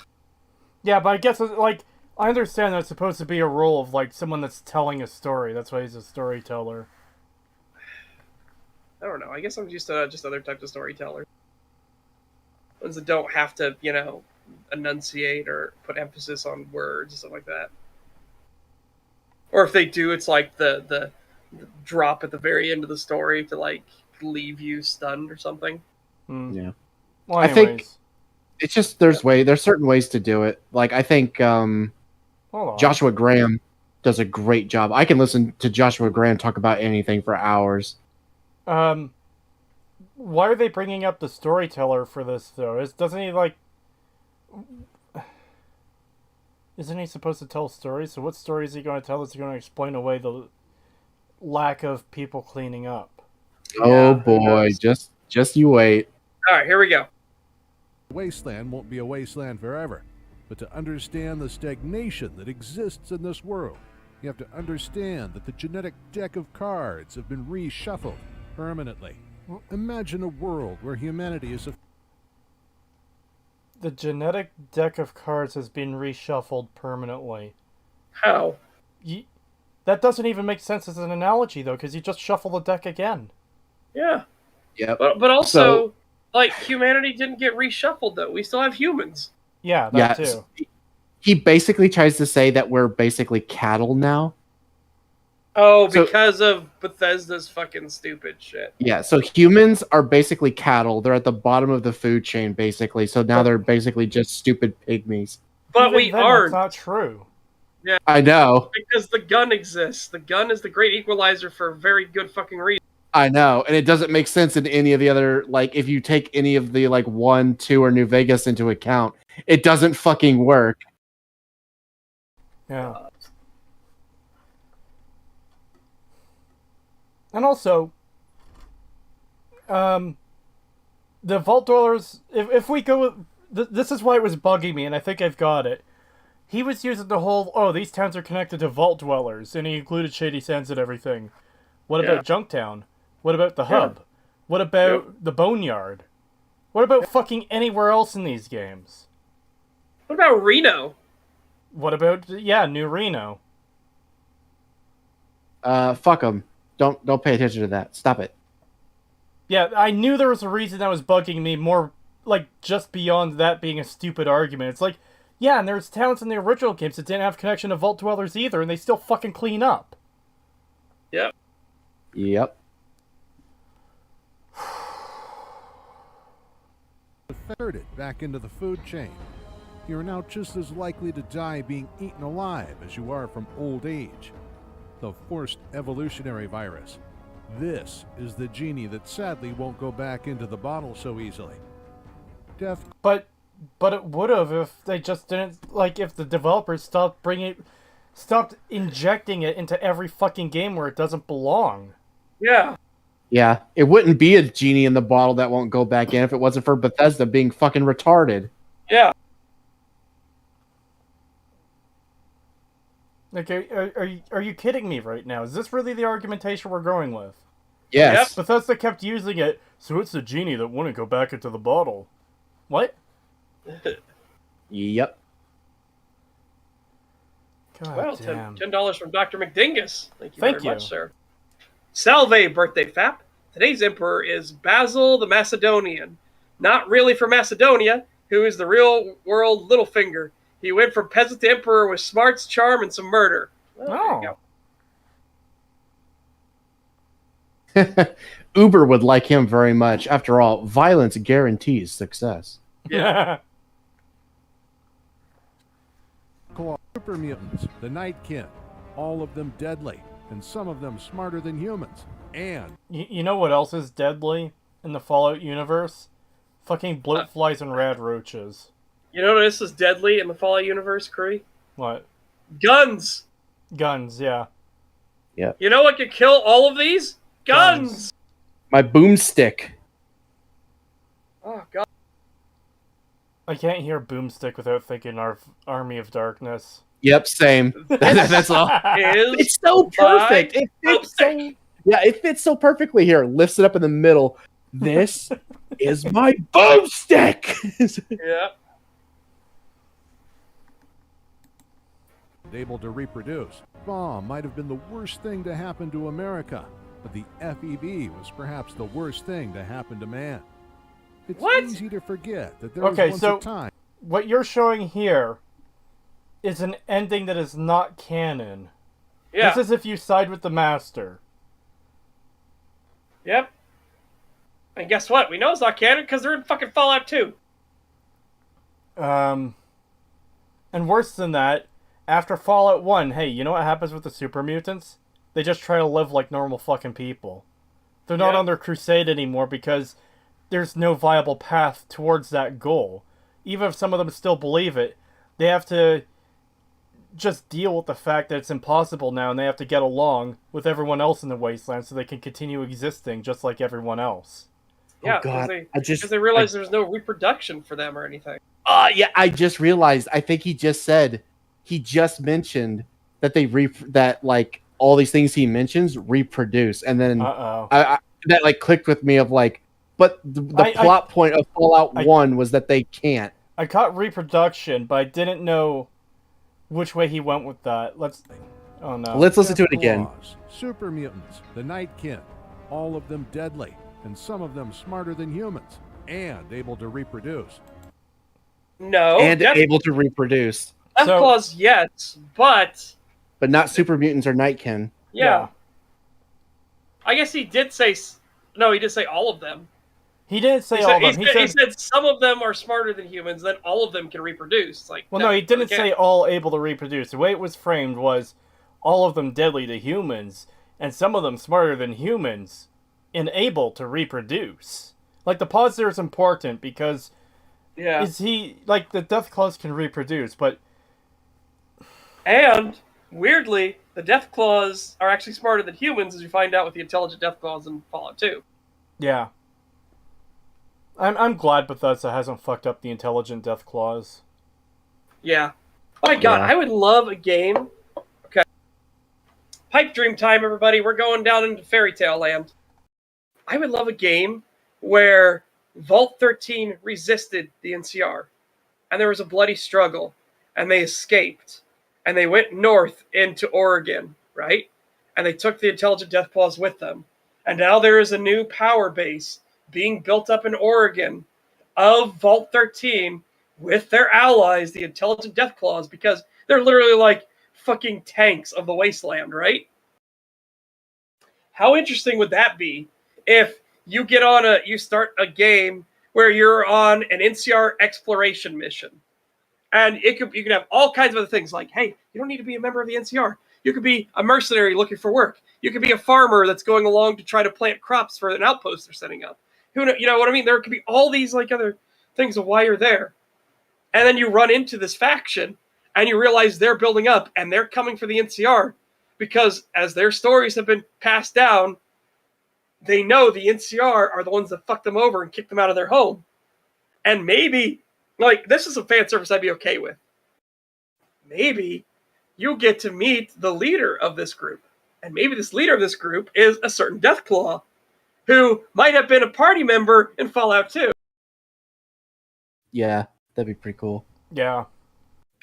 Yeah, but I guess like I understand that it's supposed to be a role of like someone that's telling a story. That's why he's a storyteller. I don't know. I guess I'm just other types of storytellers. Ones that don't have to, enunciate or put emphasis on words and stuff like that. Or if they do, it's like the drop at the very end of the story to like leave you stunned or something. Yeah. Well, I anyways, think it's just there's certain ways to do it. Like I think hold on. Joshua Graham does a great job. I can listen to Joshua Graham talk about anything for hours. Why are they bringing up the storyteller for this though? Doesn't he like? Isn't he supposed to tell stories? So what story is he going to tell that's going to explain away the lack of people cleaning up? Oh Yeah, who boy, knows? just you wait. All right, here we go. Wasteland won't be a wasteland forever. But to understand the stagnation that exists in this world, you have to understand that the genetic deck of cards have been reshuffled permanently. Well, imagine a world where humanity is a The genetic deck of cards has been reshuffled permanently. How? That doesn't even make sense as an analogy, though, because you just shuffle the deck again. Yeah, Yep. but also, like, humanity didn't get reshuffled though. We still have humans. Yeah, that too. He basically tries to say that we're basically cattle now. Oh, So- because of Bethesda's fucking stupid shit. Yeah, so humans are basically cattle. They're at the bottom of the food chain, basically. So now they're basically just stupid pygmies. But Even we then, aren't, That's not true. I know, because the gun exists. The gun is the great equalizer for a very good fucking reason. I know, and it doesn't make sense in any of the other, like, if you take any of the, like, 1, 2, or New Vegas into account, it doesn't fucking work. Yeah. And also, the Vault Dwellers, if we go, this is why it was bugging me, and I think I've got it. He was using the whole, oh, these towns are connected to Vault Dwellers, and he included Shady Sands and everything. What about Junktown? What about the Hub? What about the Boneyard? What about fucking anywhere else in these games? What about Reno? What about, New Reno? Fuck them. Don't pay attention to that. Stop it. Yeah, I knew there was a reason that was bugging me more, like, just beyond that being a stupid argument. It's like, yeah, and there's towns in the original games that didn't have connection to Vault Dwellers either, and they still fucking clean up. Yep. Yep. ferreted back into the food chain. You are now just as likely to die being eaten alive as you are from old age. The forced evolutionary virus. This is the genie that sadly won't go back into the bottle so easily. Death. But it would have if they just didn't, like, if the developers stopped injecting it into every fucking game where it doesn't belong. Yeah. Yeah, it wouldn't be a genie in the bottle that won't go back in if it wasn't for Bethesda being fucking retarded. Yeah. Like, are you kidding me right now? Is this really the argumentation we're going with? Yes. Bethesda kept using it, so it's the genie that wouldn't go back into the bottle. What? Yep. God Well, damn. $10 from Dr. McDingus. Thank you Thank very you. much, sir. Salve, birthday fap. Today's emperor is Basil the Macedonian. Not really from Macedonia, who is the real world Littlefinger. He went from peasant to emperor with smarts, charm, and some murder. Well, there you go. Uber would like him very much. After all, violence guarantees success. Yeah. Super mutants, the Nightkin, all of them deadly, and some of them smarter than humans. And You know what else is deadly in the Fallout universe? Fucking bloatflies and rad roaches. You know this is deadly in the Fallout universe, Cree? What? Guns! Guns, yeah. You know what could kill all of these? Guns! My boomstick. Oh, God. I can't hear Boomstick without thinking Army of Darkness. Yep, same. That's all. Is It's so perfect. It fits so, boomstick. it fits so perfectly here. Lifts it up in the middle. This is my boomstick. Yeah. able to reproduce. Bomb might have been the worst thing to happen to America, but the FEV was perhaps the worst thing to happen to man. It's easy to forget that there was once a time. What you're showing here is an ending that is not canon. Yeah. This is if you side with the Master. Yep. And guess what? We know it's not canon because they're in fucking Fallout 2. And worse than that, after Fallout 1, hey, you know what happens with the super mutants? They just try to live like normal fucking people. They're not on their crusade anymore because there's no viable path towards that goal. Even if some of them still believe it, they have to just deal with the fact that it's impossible now and they have to get along with everyone else in the wasteland so they can continue existing just like everyone else. Yeah, Oh God, because they realize there's no reproduction for them or anything. Yeah, I just realized. I think he just mentioned that that like all these things he mentions reproduce, and then that like clicked with me of like, but the plot point of Fallout 1 was that they can't. I caught reproduction, but I didn't know which way he went with that. Let's listen to it again. Super mutants, the Nightkin, all of them deadly, and some of them smarter than humans, and able to reproduce. No, and able to reproduce. Deathclaws, yes, but not super mutants or Nightkin. Yeah. I guess he did say no. He did say all of them. He didn't say all of them. He said some of them are smarter than humans. Then all of them can reproduce. Like, well, no, he didn't say all able to reproduce. The way it was framed was all of them deadly to humans, and some of them smarter than humans, and able to reproduce. Like, the pause there is important because is he like the Deathclaws can reproduce, but and weirdly, the Deathclaws are actually smarter than humans, as you find out with the intelligent Deathclaws in Fallout 2. Yeah. I'm glad Bethesda hasn't fucked up the intelligent Deathclaws. Yeah. My God, I would love a game. Okay. Pipe dream time, everybody. We're going down into fairy tale land. I would love a game where Vault 13 resisted the NCR, and there was a bloody struggle, and they escaped, and they went north into Oregon, right? And they took the intelligent Deathclaws with them. And now there is a new power base being built up in Oregon of Vault 13 with their allies, the intelligent Deathclaws, because they're literally like fucking tanks of the wasteland, right? How interesting would that be if you start a game where you're on an NCR exploration mission? And you can have all kinds of other things like, hey, you don't need to be a member of the NCR. You could be a mercenary looking for work. You could be a farmer that's going along to try to plant crops for an outpost they're setting up. You know what I mean? There could be all these like other things of why you're there. And then you run into this faction and you realize they're building up and they're coming for the NCR because as their stories have been passed down, they know the NCR are the ones that fucked them over and kicked them out of their home. And maybe, like, this is a fan service I'd be okay with. Maybe you get to meet the leader of this group. And maybe this leader of this group is a certain Deathclaw who might have been a party member in Fallout 2. Yeah, that'd be pretty cool. Yeah.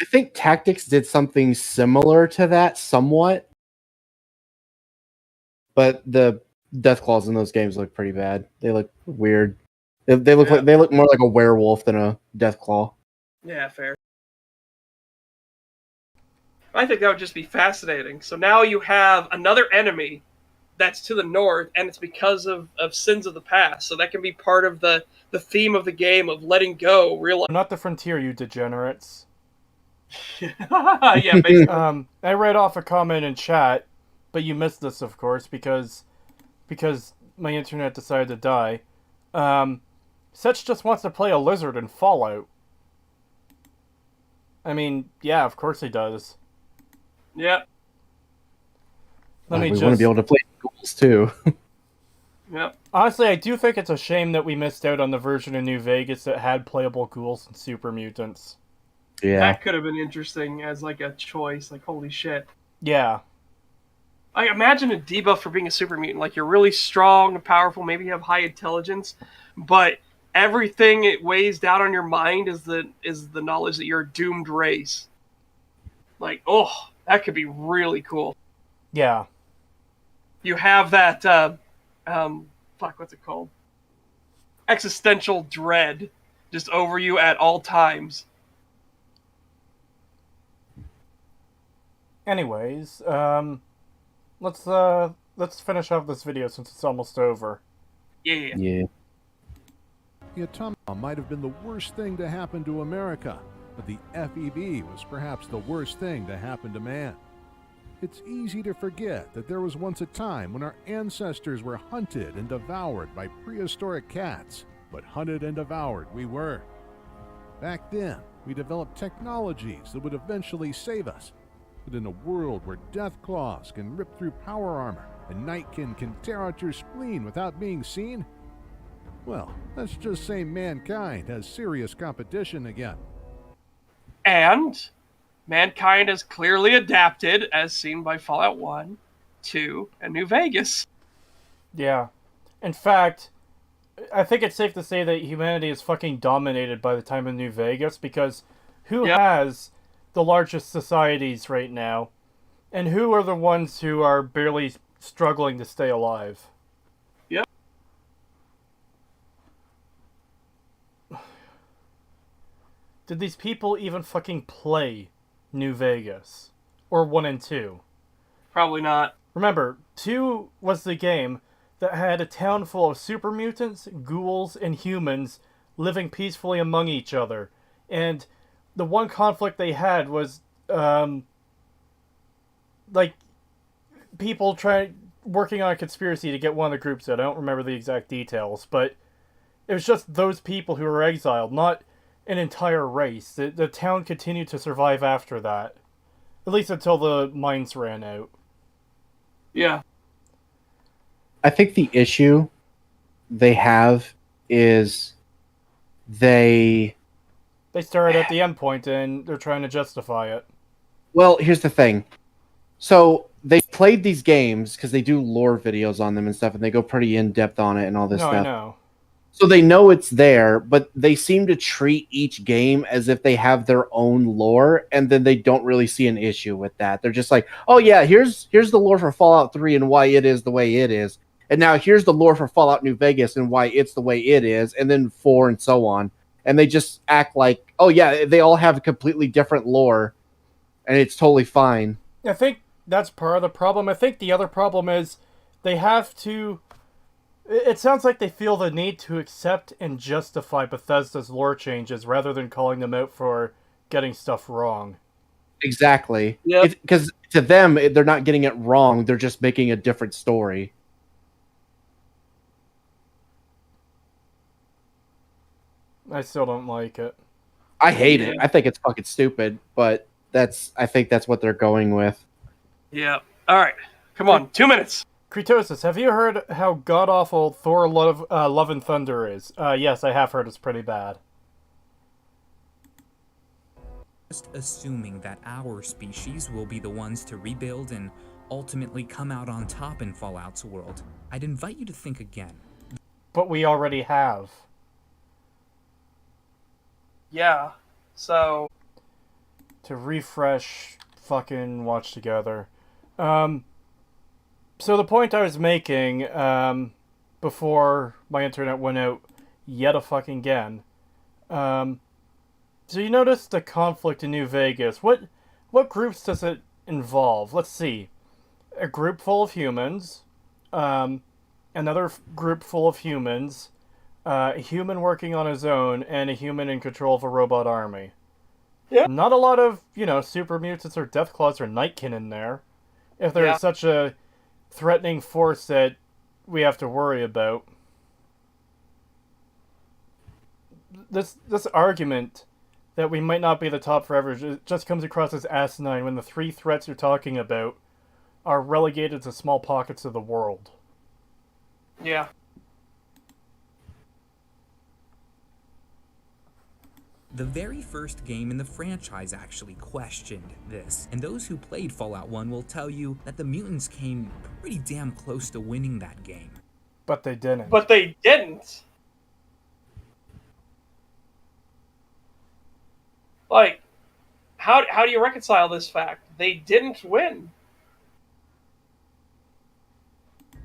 I think Tactics did something similar to that somewhat. But the Deathclaws in those games look pretty bad. They look weird. They look like they look more like a werewolf than a Deathclaw. Yeah, fair. I think that would just be fascinating. So now you have another enemy that's to the north, and it's because of sins of the past. So that can be part of the theme of the game of letting go. Not the frontier, you degenerates. Yeah, basically. I read off a comment in chat, but you missed this, of course, because my internet decided to die. Setch just wants to play a lizard in Fallout. I mean, yeah, of course he does. Yeah. We want to be able to play ghouls too. Yeah. Honestly, I do think it's a shame that we missed out on the version of New Vegas that had playable ghouls and super mutants. Yeah. That could have been interesting as like a choice. Like, holy shit. Yeah. I imagine a debuff for being a super mutant. Like, you're really strong and powerful. Maybe you have high intelligence, but everything it weighs down on your mind is the knowledge that you're a doomed race. Like, oh, that could be really cool. Yeah. You have that, what's it called? Existential dread just over you at all times. Anyways, let's finish off this video since it's almost over. Yeah. The atomic bomb might have been the worst thing to happen to America, but the FEV was perhaps the worst thing to happen to man. It's easy to forget that there was once a time when our ancestors were hunted and devoured by prehistoric cats, but hunted and devoured we were. Back then, we developed technologies that would eventually save us, But in a world where Deathclaws can rip through power armor and Nightkin can tear out your spleen without being seen, well, let's just say mankind has serious competition again. And mankind has clearly adapted, as seen by Fallout 1, 2, and New Vegas. Yeah. In fact, I think it's safe to say that humanity is fucking dominated by the time of New Vegas, because who has the largest societies right now? And who are the ones who are barely struggling to stay alive? Yep. Did these people even fucking play New Vegas? Or 1 and 2? Probably not. Remember, 2 was the game that had a town full of super mutants, ghouls, and humans living peacefully among each other. And the one conflict they had was, like, people working on a conspiracy to get one of the groups out. I don't remember the exact details, but it was just those people who were exiled, not an entire race. The town continued to survive after that. At least until the mines ran out. Yeah. I think the issue they have is they started at the end point and they're trying to justify it. Well, here's the thing. So they've played these games because they do lore videos on them and stuff, and they go pretty in depth on it and all this No, stuff. I know. So they know it's there, but they seem to treat each game as if they have their own lore, and then they don't really see an issue with that. They're just like, oh yeah, here's the lore for Fallout 3 and why it is the way it is. And now here's the lore for Fallout New Vegas and why it's the way it is, and then 4 and so on. And they just act like, oh yeah, they all have a completely different lore, and it's totally fine. I think that's part of the problem. I think the other problem is they have to... It sounds like they feel the need to accept and justify Bethesda's lore changes rather than calling them out for getting stuff wrong. Exactly. Yep. Because to them, they're not getting it wrong. They're just making a different story. I still don't like it. I hate it. I think it's fucking stupid, but I think that's what they're going with. Yeah. All right. Come on. 2 minutes. Creetosis, have you heard how god-awful Thor Love and Thunder is? Yes, I have heard it's pretty bad. Just assuming that our species will be the ones to rebuild and ultimately come out on top in Fallout's world, I'd invite you to think again. But we already have. Yeah. So... To refresh, fucking watch together. So the point I was making, before my internet went out yet a fucking again, so you notice the conflict in New Vegas. What groups does it involve? Let's see. A group full of humans, another group full of humans, a human working on his own, and a human in control of a robot army. Yeah. Not a lot of, super mutants or Deathclaws or Nightkin in there. If there's such a threatening force that we have to worry about. This argument that we might not be the top forever just comes across as asinine when the 3 threats you're talking about are relegated to small pockets of the world. Yeah. The very first game in the franchise actually questioned this, and those who played Fallout 1 will tell you that the mutants came pretty damn close to winning that game. But they didn't. But they didn't. Like, how do you reconcile this fact? They didn't win.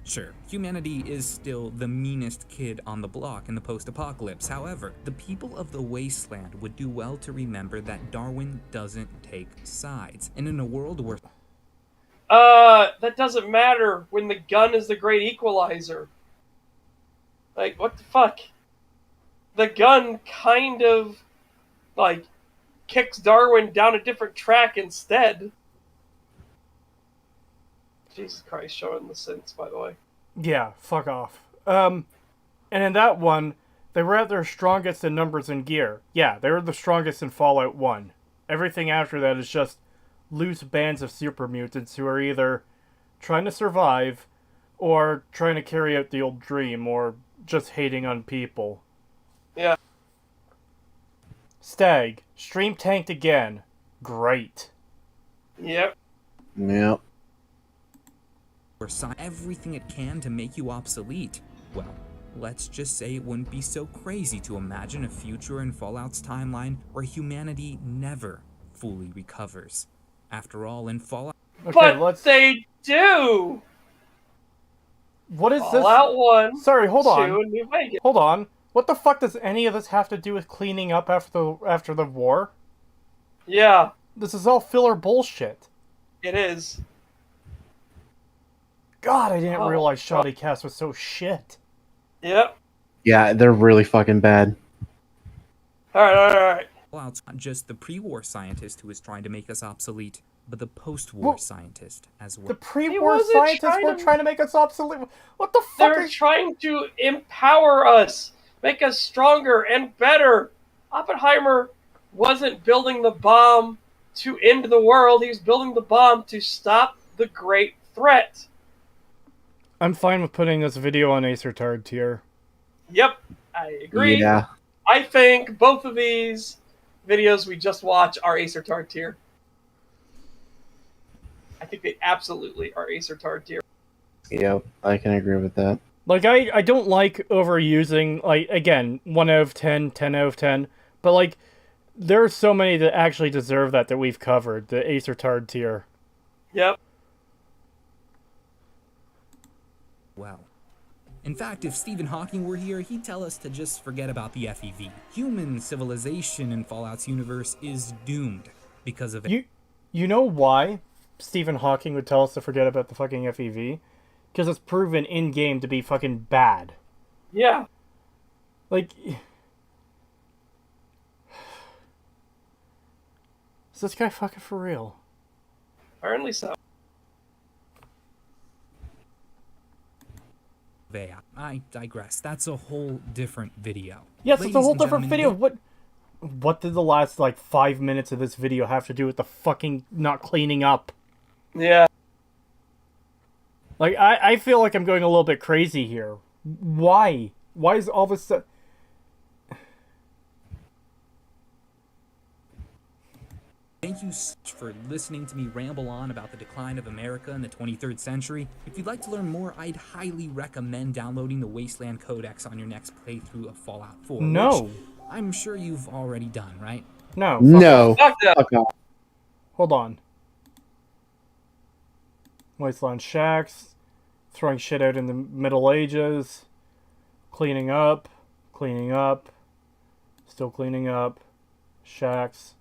Sure, humanity is still the meanest kid on the block in the post-apocalypse. However, the people of the wasteland would do well to remember that Darwin doesn't take sides. And in a world where... That doesn't matter when the gun is the great equalizer. Like, what the fuck? The gun kind of, kicks Darwin down a different track instead. Jesus Christ, showing the sense, by the way. Yeah, fuck off. And in that one, they were at their strongest in numbers and gear. Yeah, they were the strongest in Fallout 1. Everything after that is just loose bands of super mutants who are either trying to survive or trying to carry out the old dream or just hating on people. Yeah. STAG, stream tanked again. Great. Yep. Yep. Or everything it can to make you obsolete. Well, let's just say it wouldn't be so crazy to imagine a future in Fallout's timeline where humanity never fully recovers. After all, in Fallout... Okay, But they do! What is this? Fallout 1, Sorry, hold 2, on. and New Vegas. Hold on. What the fuck does any of this have to do with cleaning up after the war? Yeah, This is all filler bullshit. it is. God, I didn't Oh, realize Shoddy Cast was so shit. Yep. Yeah, they're really fucking bad. Alright. Fallout's not just the pre-war scientist who is trying to make us obsolete, but the post-war Well, scientist as well. The pre-war wasn't scientists trying were to- trying to make us obsolete. What the fuck They're are... trying to empower us, make us stronger and better. Oppenheimer wasn't building the bomb to end the world, he was building the bomb to stop the great threat. I'm fine with putting this video on Acer Tard tier. Yep, I agree. Yeah. I think both of these videos we just watched are Acer Tard tier. I think they absolutely are Acer Tard tier. Yep, I can agree with that. Like, I don't like overusing, like, again, 1 out of 10, 10 out of 10, but, like, there are so many that actually deserve that we've covered, the Acer Tard tier. Yep. Well. In fact, if Stephen Hawking were here, he'd tell us to just forget about the FEV. Human civilization in Fallout's universe is doomed because of it. You know why Stephen Hawking would tell us to forget about the fucking FEV? Because it's proven in-game to be fucking bad. Yeah. Like... Is this guy fucking for real? Apparently so. I digress. That's a whole different video. Yes, Ladies it's a whole and different video. gentlemen, What did the last, like, 5 minutes of this video have to do with the fucking not cleaning up? Yeah. Like, I feel like I'm going a little bit crazy here. Why? Why is all this... Thank you so much for listening to me ramble on about the decline of America in the 23rd century. If you'd like to learn more, I'd highly recommend downloading the Wasteland Codex on your next playthrough of Fallout 4. No. Which I'm sure you've already done, right? No. No. Fuck that. Fuck off. Hold on. Wasteland Shacks. Throwing shit out in the Middle Ages. Cleaning up. Cleaning up. Still cleaning up. Shacks.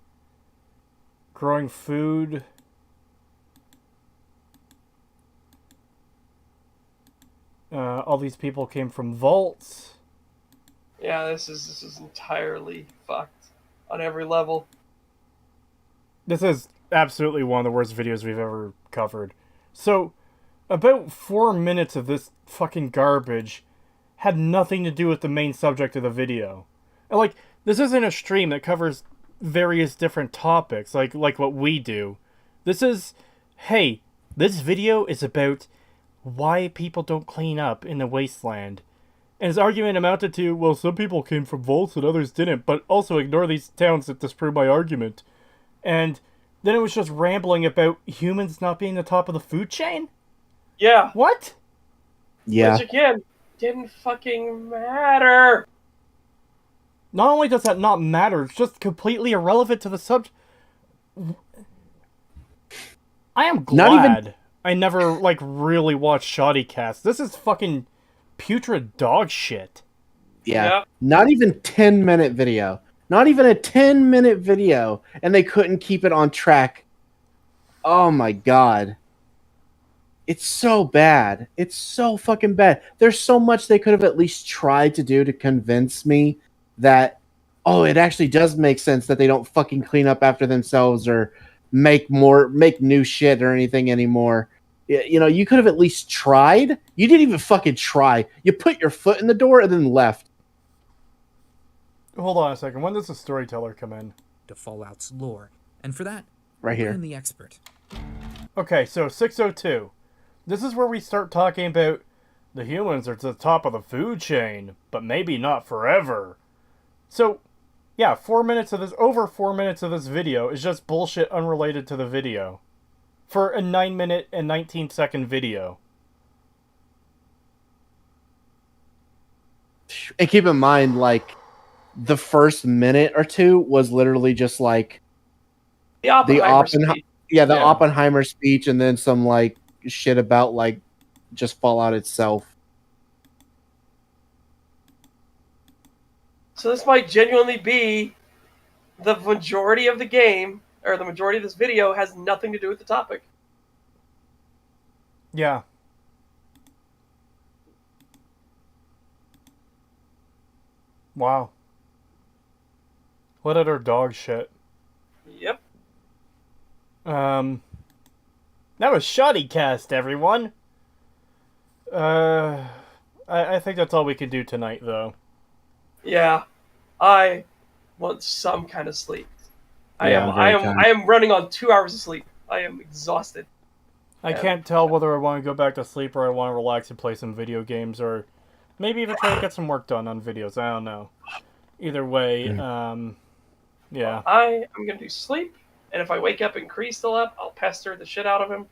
Growing food. All these people came from vaults. Yeah, this is entirely fucked on every level. This is absolutely one of the worst videos we've ever covered. So, about 4 minutes of this fucking garbage had nothing to do with the main subject of the video. And, like, this isn't a stream that covers various different topics, like what we do. This is, hey, this video is about why people don't clean up in the wasteland. And his argument amounted to, well, some people came from vaults and others didn't, but also ignore these towns that disprove my argument. And then it was just rambling about humans not being the top of the food chain? Yeah. What? Yeah. Which again, didn't fucking matter. Not only does that not matter, it's just completely irrelevant to the subject. I am glad I never, like, really watched Shoddy Cast. This is fucking putrid dog shit. Yeah. Yep. Not even 10-minute video. Not even a 10-minute video. And they couldn't keep it on track. Oh my god. It's so bad. It's so fucking bad. There's so much they could have at least tried to do to convince me that, oh, it actually does make sense that they don't fucking clean up after themselves or make new shit or anything anymore. You know, you could have at least tried. You didn't even fucking try. You put your foot in the door and then left. Hold on a second. When does the storyteller come in? To Fallout's lore. And for that, Right here. I'm the expert. Okay, so 602. This is where we start talking about the humans are to the top of the food chain, but maybe not forever. So, yeah, over 4 minutes of this video is just bullshit unrelated to the video. For a 9-minute and 19-second video. And keep in mind, like, the first minute or two was literally just like The Oppenheimer speech. the Yeah. Oppenheimer speech, and then some like shit about like just Fallout itself. So this might genuinely be the majority of the game, or the majority of this video has nothing to do with the topic. Yeah. Wow. What utter dog shit. Yep. That was Shoddy Cast, everyone. I think that's all we can do tonight, though. Yeah. I want some kind of sleep. I Yeah, I am running on 2 hours of sleep. I am exhausted. I can't tell whether I want to go back to sleep or I want to relax and play some video games or maybe even try to get some work done on videos. I don't know. Either way, yeah. I am going to do sleep, and if I wake up and Kree's still up, I'll pester the shit out of him.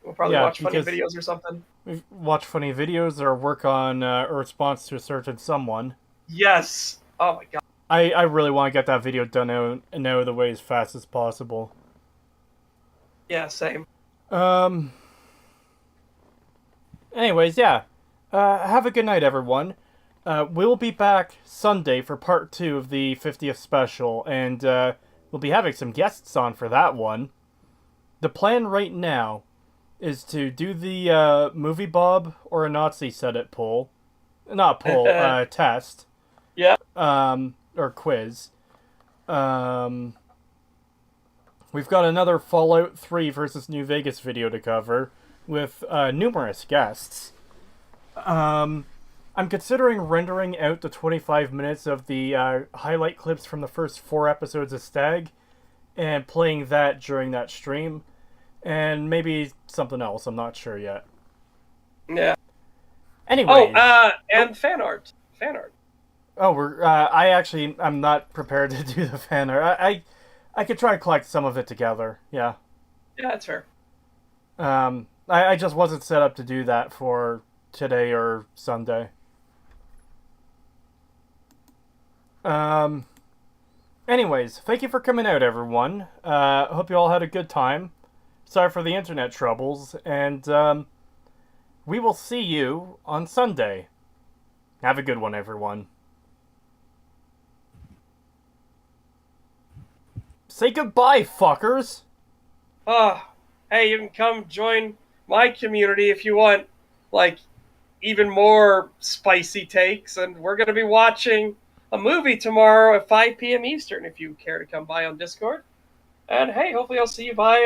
We'll probably watch funny videos or something. We watch funny videos or work on a response to a certain someone. Yes! Oh my god. I really want to get that video done out of the way as fast as possible. Yeah, same. Anyways, yeah. Have a good night, everyone. We'll be back Sunday for part 2 of the 50th special, and we'll be having some guests on for that one. The plan right now is to do the movie Bob or a Nazi said it poll. Not poll, test. Yeah. Or quiz. We've got another Fallout 3 versus New Vegas video to cover with numerous guests. I'm considering rendering out the 25 minutes of the highlight clips from the first 4 episodes of STAG and playing that during that stream. And maybe something else, I'm not sure yet. Yeah. Anyways. And fan art. Fan art. Oh, I'm not prepared to do the fan art. I could try and collect some of it together, yeah. Yeah, that's fair. I just wasn't set up to do that for today or Sunday. Anyways, thank you for coming out, everyone. Hope you all had a good time. Sorry for the internet troubles, and we will see you on Sunday. Have a good one, everyone. Say goodbye, fuckers! Hey, you can come join my community if you want, like, even more spicy takes, and we're going to be watching a movie tomorrow at 5 p.m. Eastern if you care to come by on Discord. And hey, hopefully I'll see you by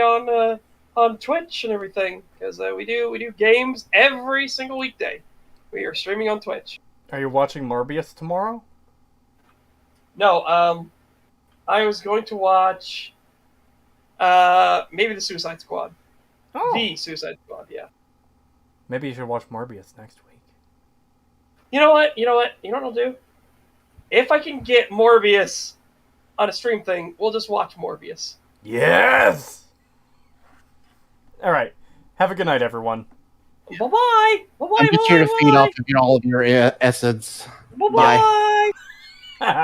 on Twitch and everything, because we do games every single weekday. We are streaming on Twitch. Are you watching Morbius tomorrow? No, I was going to watch maybe the Suicide Squad. Oh. The Suicide Squad, yeah. Maybe you should watch Morbius next week. You know what? You know what I'll do? If I can get Morbius on a stream thing, we'll just watch Morbius. Yes! Alright. Have a good night, everyone. Bye-bye! Bye-bye! I'm just here to feed off of all of your essence. Bye-bye!